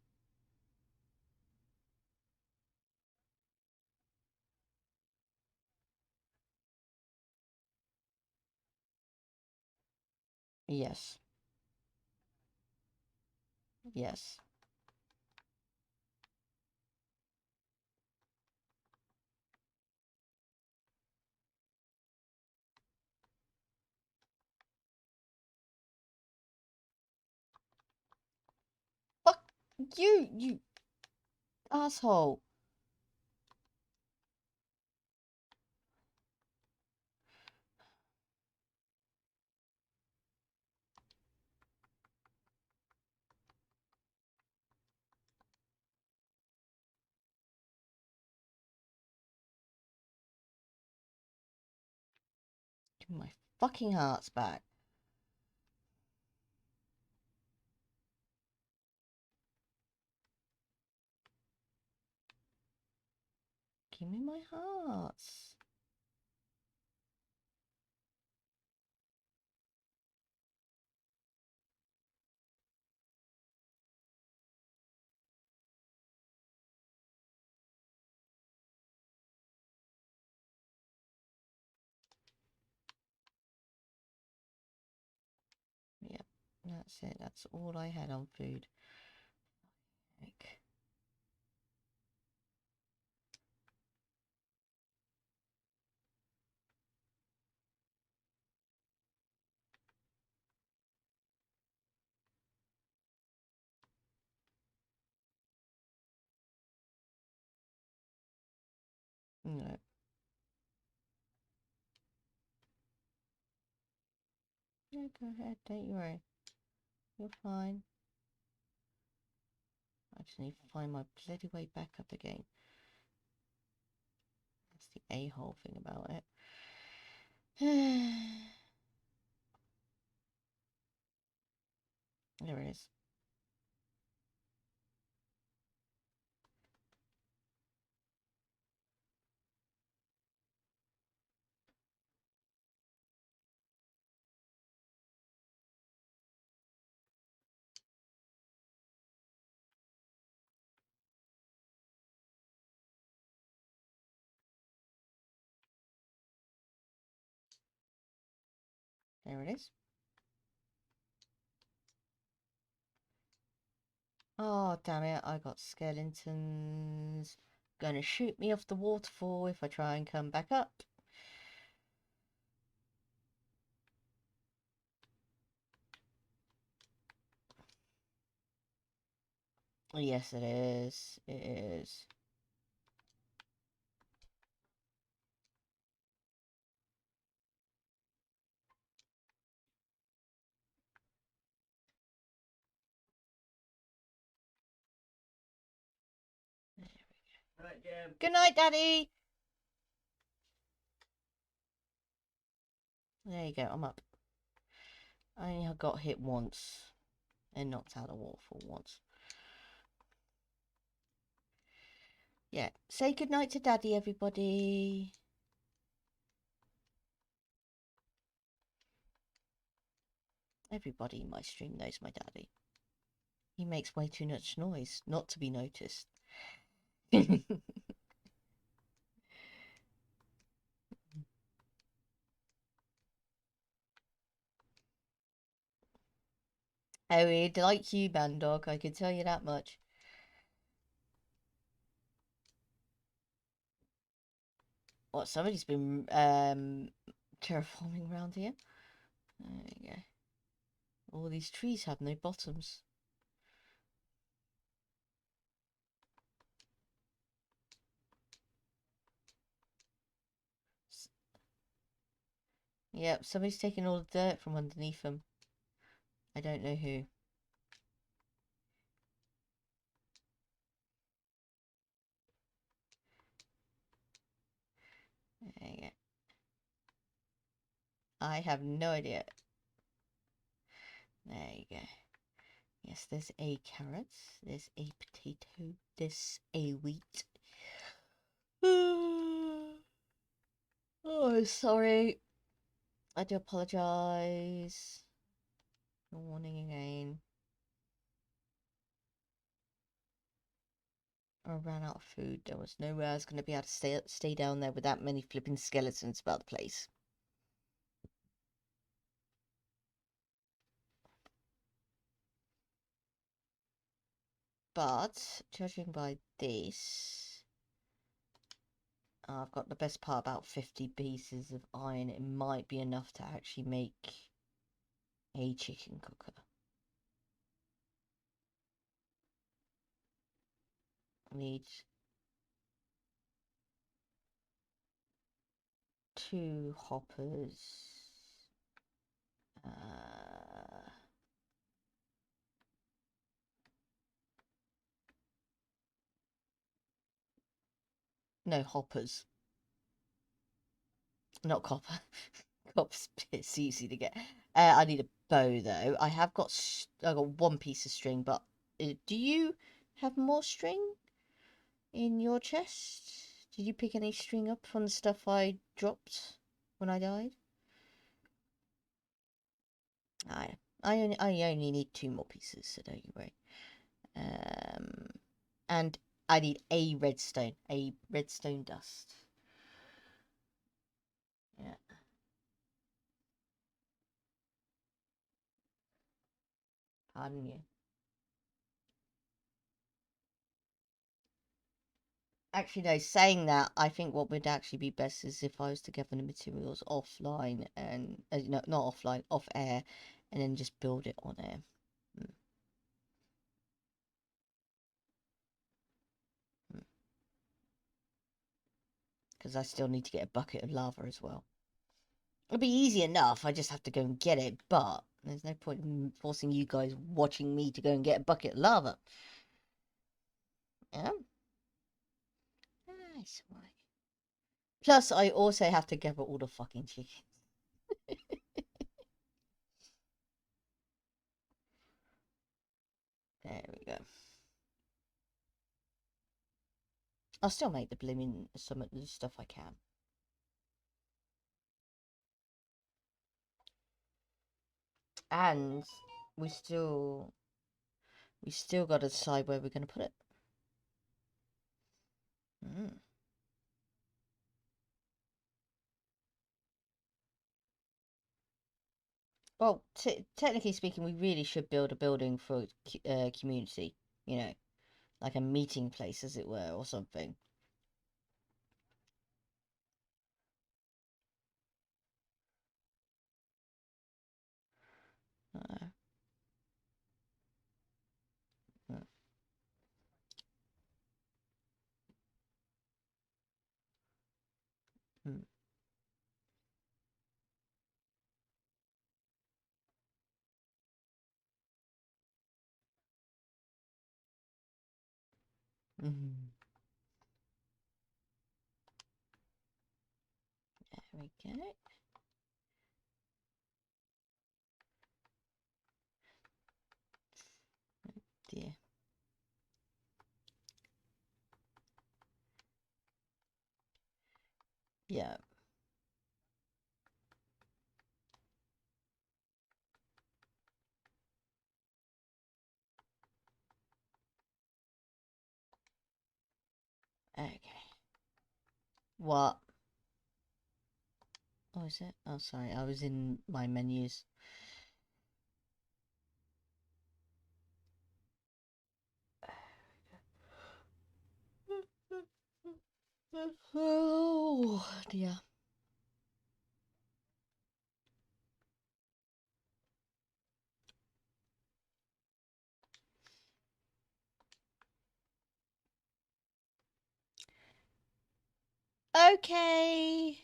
Yes. Yes. Fuck you, you asshole. Give me my fucking hearts back. Give me my hearts. Yep, that's it. That's all I had on food. Heck. No. No, go ahead. Don't you worry. You're fine. I just need to find my bloody way back up again. That's the a-hole thing about it. There it is. There it is. Oh, damn it. I got skeletons. Gonna shoot me off the waterfall if I try and come back up. Yes, it is. It is. Good night, Daddy. There you go. I'm up. I only got hit once and knocked out of the waterfall once. Yeah. Say good night to Daddy, everybody. Everybody in my stream knows my daddy. He makes way too much noise not to be noticed. Oh, he'd like you, Bandog, I can tell you that much. What, somebody's been terraforming around here? There you go. All these trees have no bottoms. Yep, somebody's taking all the dirt from underneath them. I don't know who. There you go. I have no idea. There you go. Yes, there's a carrot, there's a potato, there's a wheat. Oh, sorry. I do apologise. Warning again. I ran out of food. There was no way I was going to be able to stay down there with that many flipping skeletons about the place. But, judging by this, I've got the best part, about 50 pieces of iron. It might be enough to actually make a chicken cooker. Need 2 hoppers. No, hoppers. Not copper. Copper's it's easy to get. I need a bow though. I got 1 piece of string, but do you have more string in your chest? Did you pick any string up from the stuff I dropped when I died? I only need 2 more pieces, so don't you worry. And I need a redstone dust. Yeah. Pardon you. Actually, no, saying that, I think what would actually be best is if I was to gather the materials offline and, no, not offline, off air, and then just build it on air. Because I still need to get a bucket of lava as well. It'll be easy enough, I just have to go and get it, but there's no point in forcing you guys watching me to go and get a bucket of lava. Yeah? Nice. Plus, I also have to gather all the fucking chickens. There we go. I'll still make the blooming some of the stuff I can. And we still got to decide where we're going to put it. Well, technically speaking, we really should build a building for community, you know, like a meeting place, as it were, or something. There we go. Oh dear. Yeah. Okay. What? Oh, is it? Oh, sorry. I was in my menus. Oh, dear. Okay.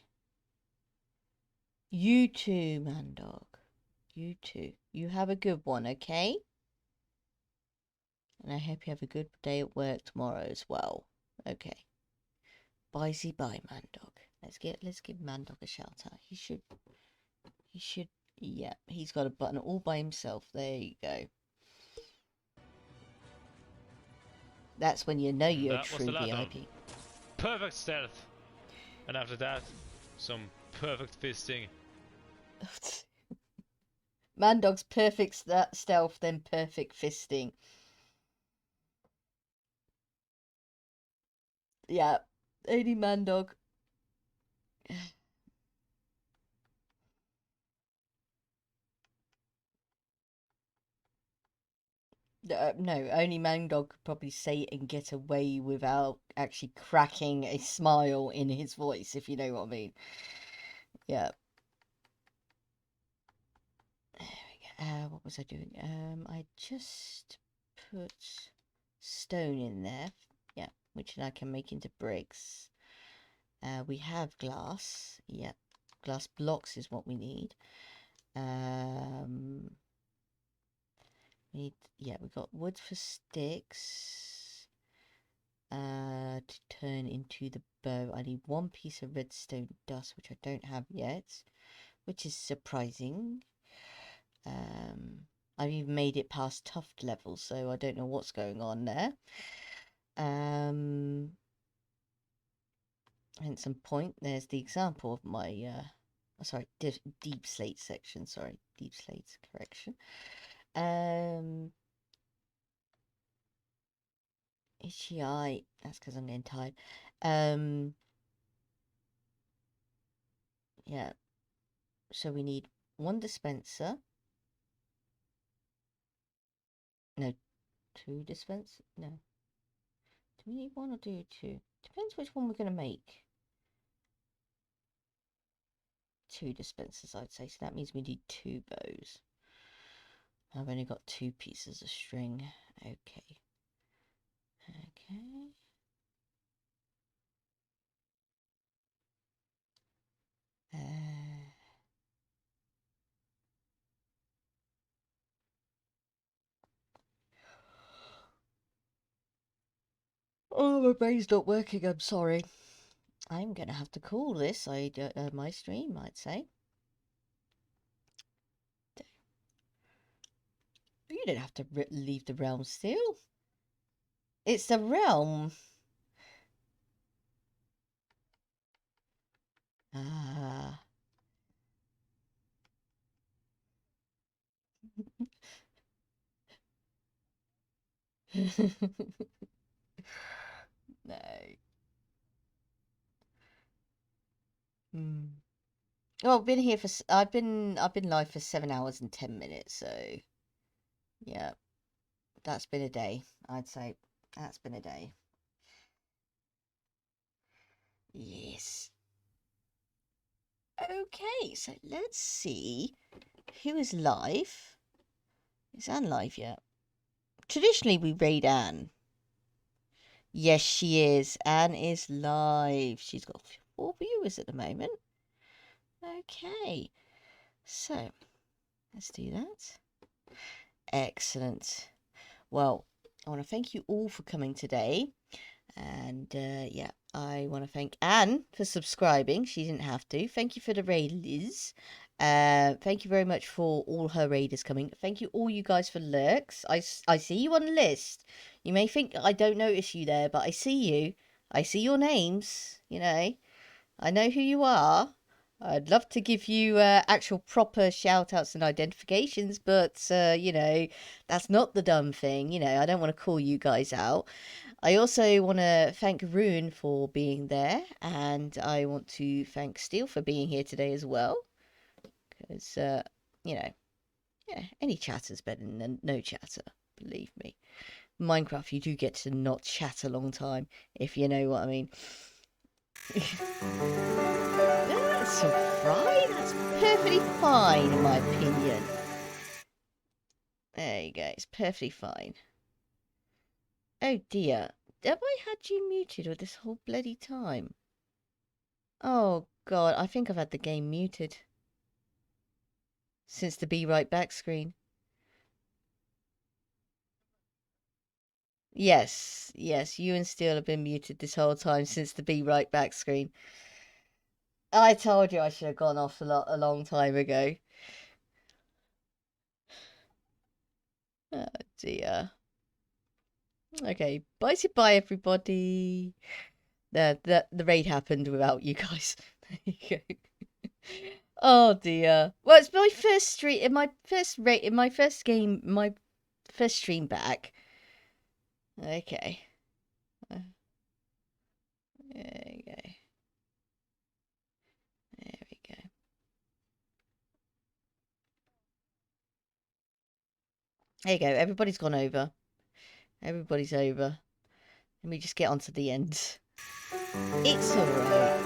You too, man dog. You too. You have a good one, okay? And I hope you have a good day at work tomorrow as well. Okay. Bye, man dog. Let's give man dog a shout out. He should, yeah, he's got a button all by himself. There you go. That's when you know you're a true VIP. Perfect stealth. And after that, some perfect fisting. Man dog's perfect stealth, then perfect fisting. Yeah, only man dog. No, only man dog could probably say it and get away without actually cracking a smile in his voice, if you know what I mean. Yeah. There we go. What was I doing? I just put stone in there. Yeah, which I can make into bricks. We have glass. Yeah, glass blocks is what we need. We got wood for sticks. To turn into the bow. I need one piece of redstone dust, which I don't have yet, which is surprising. I've even made it past tuft level, so I don't know what's going on there. And some point, there's the example of my sorry, deep slate section, sorry, deep slate correction. Itchy eye, that's because I'm getting tired. Yeah, so we need one dispenser. No, two dispensers. No, do we need one or do two? Depends which one we're going to make. Two dispensers, I'd say, so that means we need two bows. I've only got two pieces of string. Okay. Oh, my brain's not working, I'm sorry. I'm going to have to call this my stream, I'd say. You don't have to leave the realm still. It's the realm. Ah. No. Well, I've been here for I've been live for 7 hours and 10 minutes, so yeah, that's been a day. I'd say that's been a day. Yes. Okay, so let's see who is live. Is Anne live yet? Traditionally, we raid Anne. Yes, she is. Anne is live. She's got 4 viewers at the moment. Okay, so let's do that. Excellent. Well, I want to thank you all for coming today. And yeah, I want to thank Anne for subscribing. She didn't have to. Thank you for the raid, Liz. Thank you very much for all her raiders coming. Thank you all you guys for lurks. I see you on the list. You may think I don't notice you there, but I see you. I see your names, you know. I know who you are. I'd love to give you actual proper shout-outs and identifications, but, you know, that's not the dumb thing. You know, I don't want to call you guys out. I also want to thank Rune for being there, and I want to thank Seail for being here today as well. Because, you know, yeah, any chatter's better than no chatter, believe me. Minecraft, you do get to not chat a long time, if you know what I mean. That's fine. That's perfectly fine, in my opinion. There you go. It's perfectly fine. Oh dear. Have I had you muted all this whole bloody time? Oh god, I think I've had the game muted. Since the Be Right Back screen. Yes, yes, you and Seail have been muted this whole time since the Be Right Back screen. I told you I should have gone off a long time ago. Oh dear. Okay, bye everybody. The raid happened without you guys. There you go. Oh dear. Well, it's my first stream, in my first raid, in my first game, my first stream back. Okay. There you go. There we go. There you go. Everybody's gone over. Everybody's over. Let me just get on to the end. It's alright.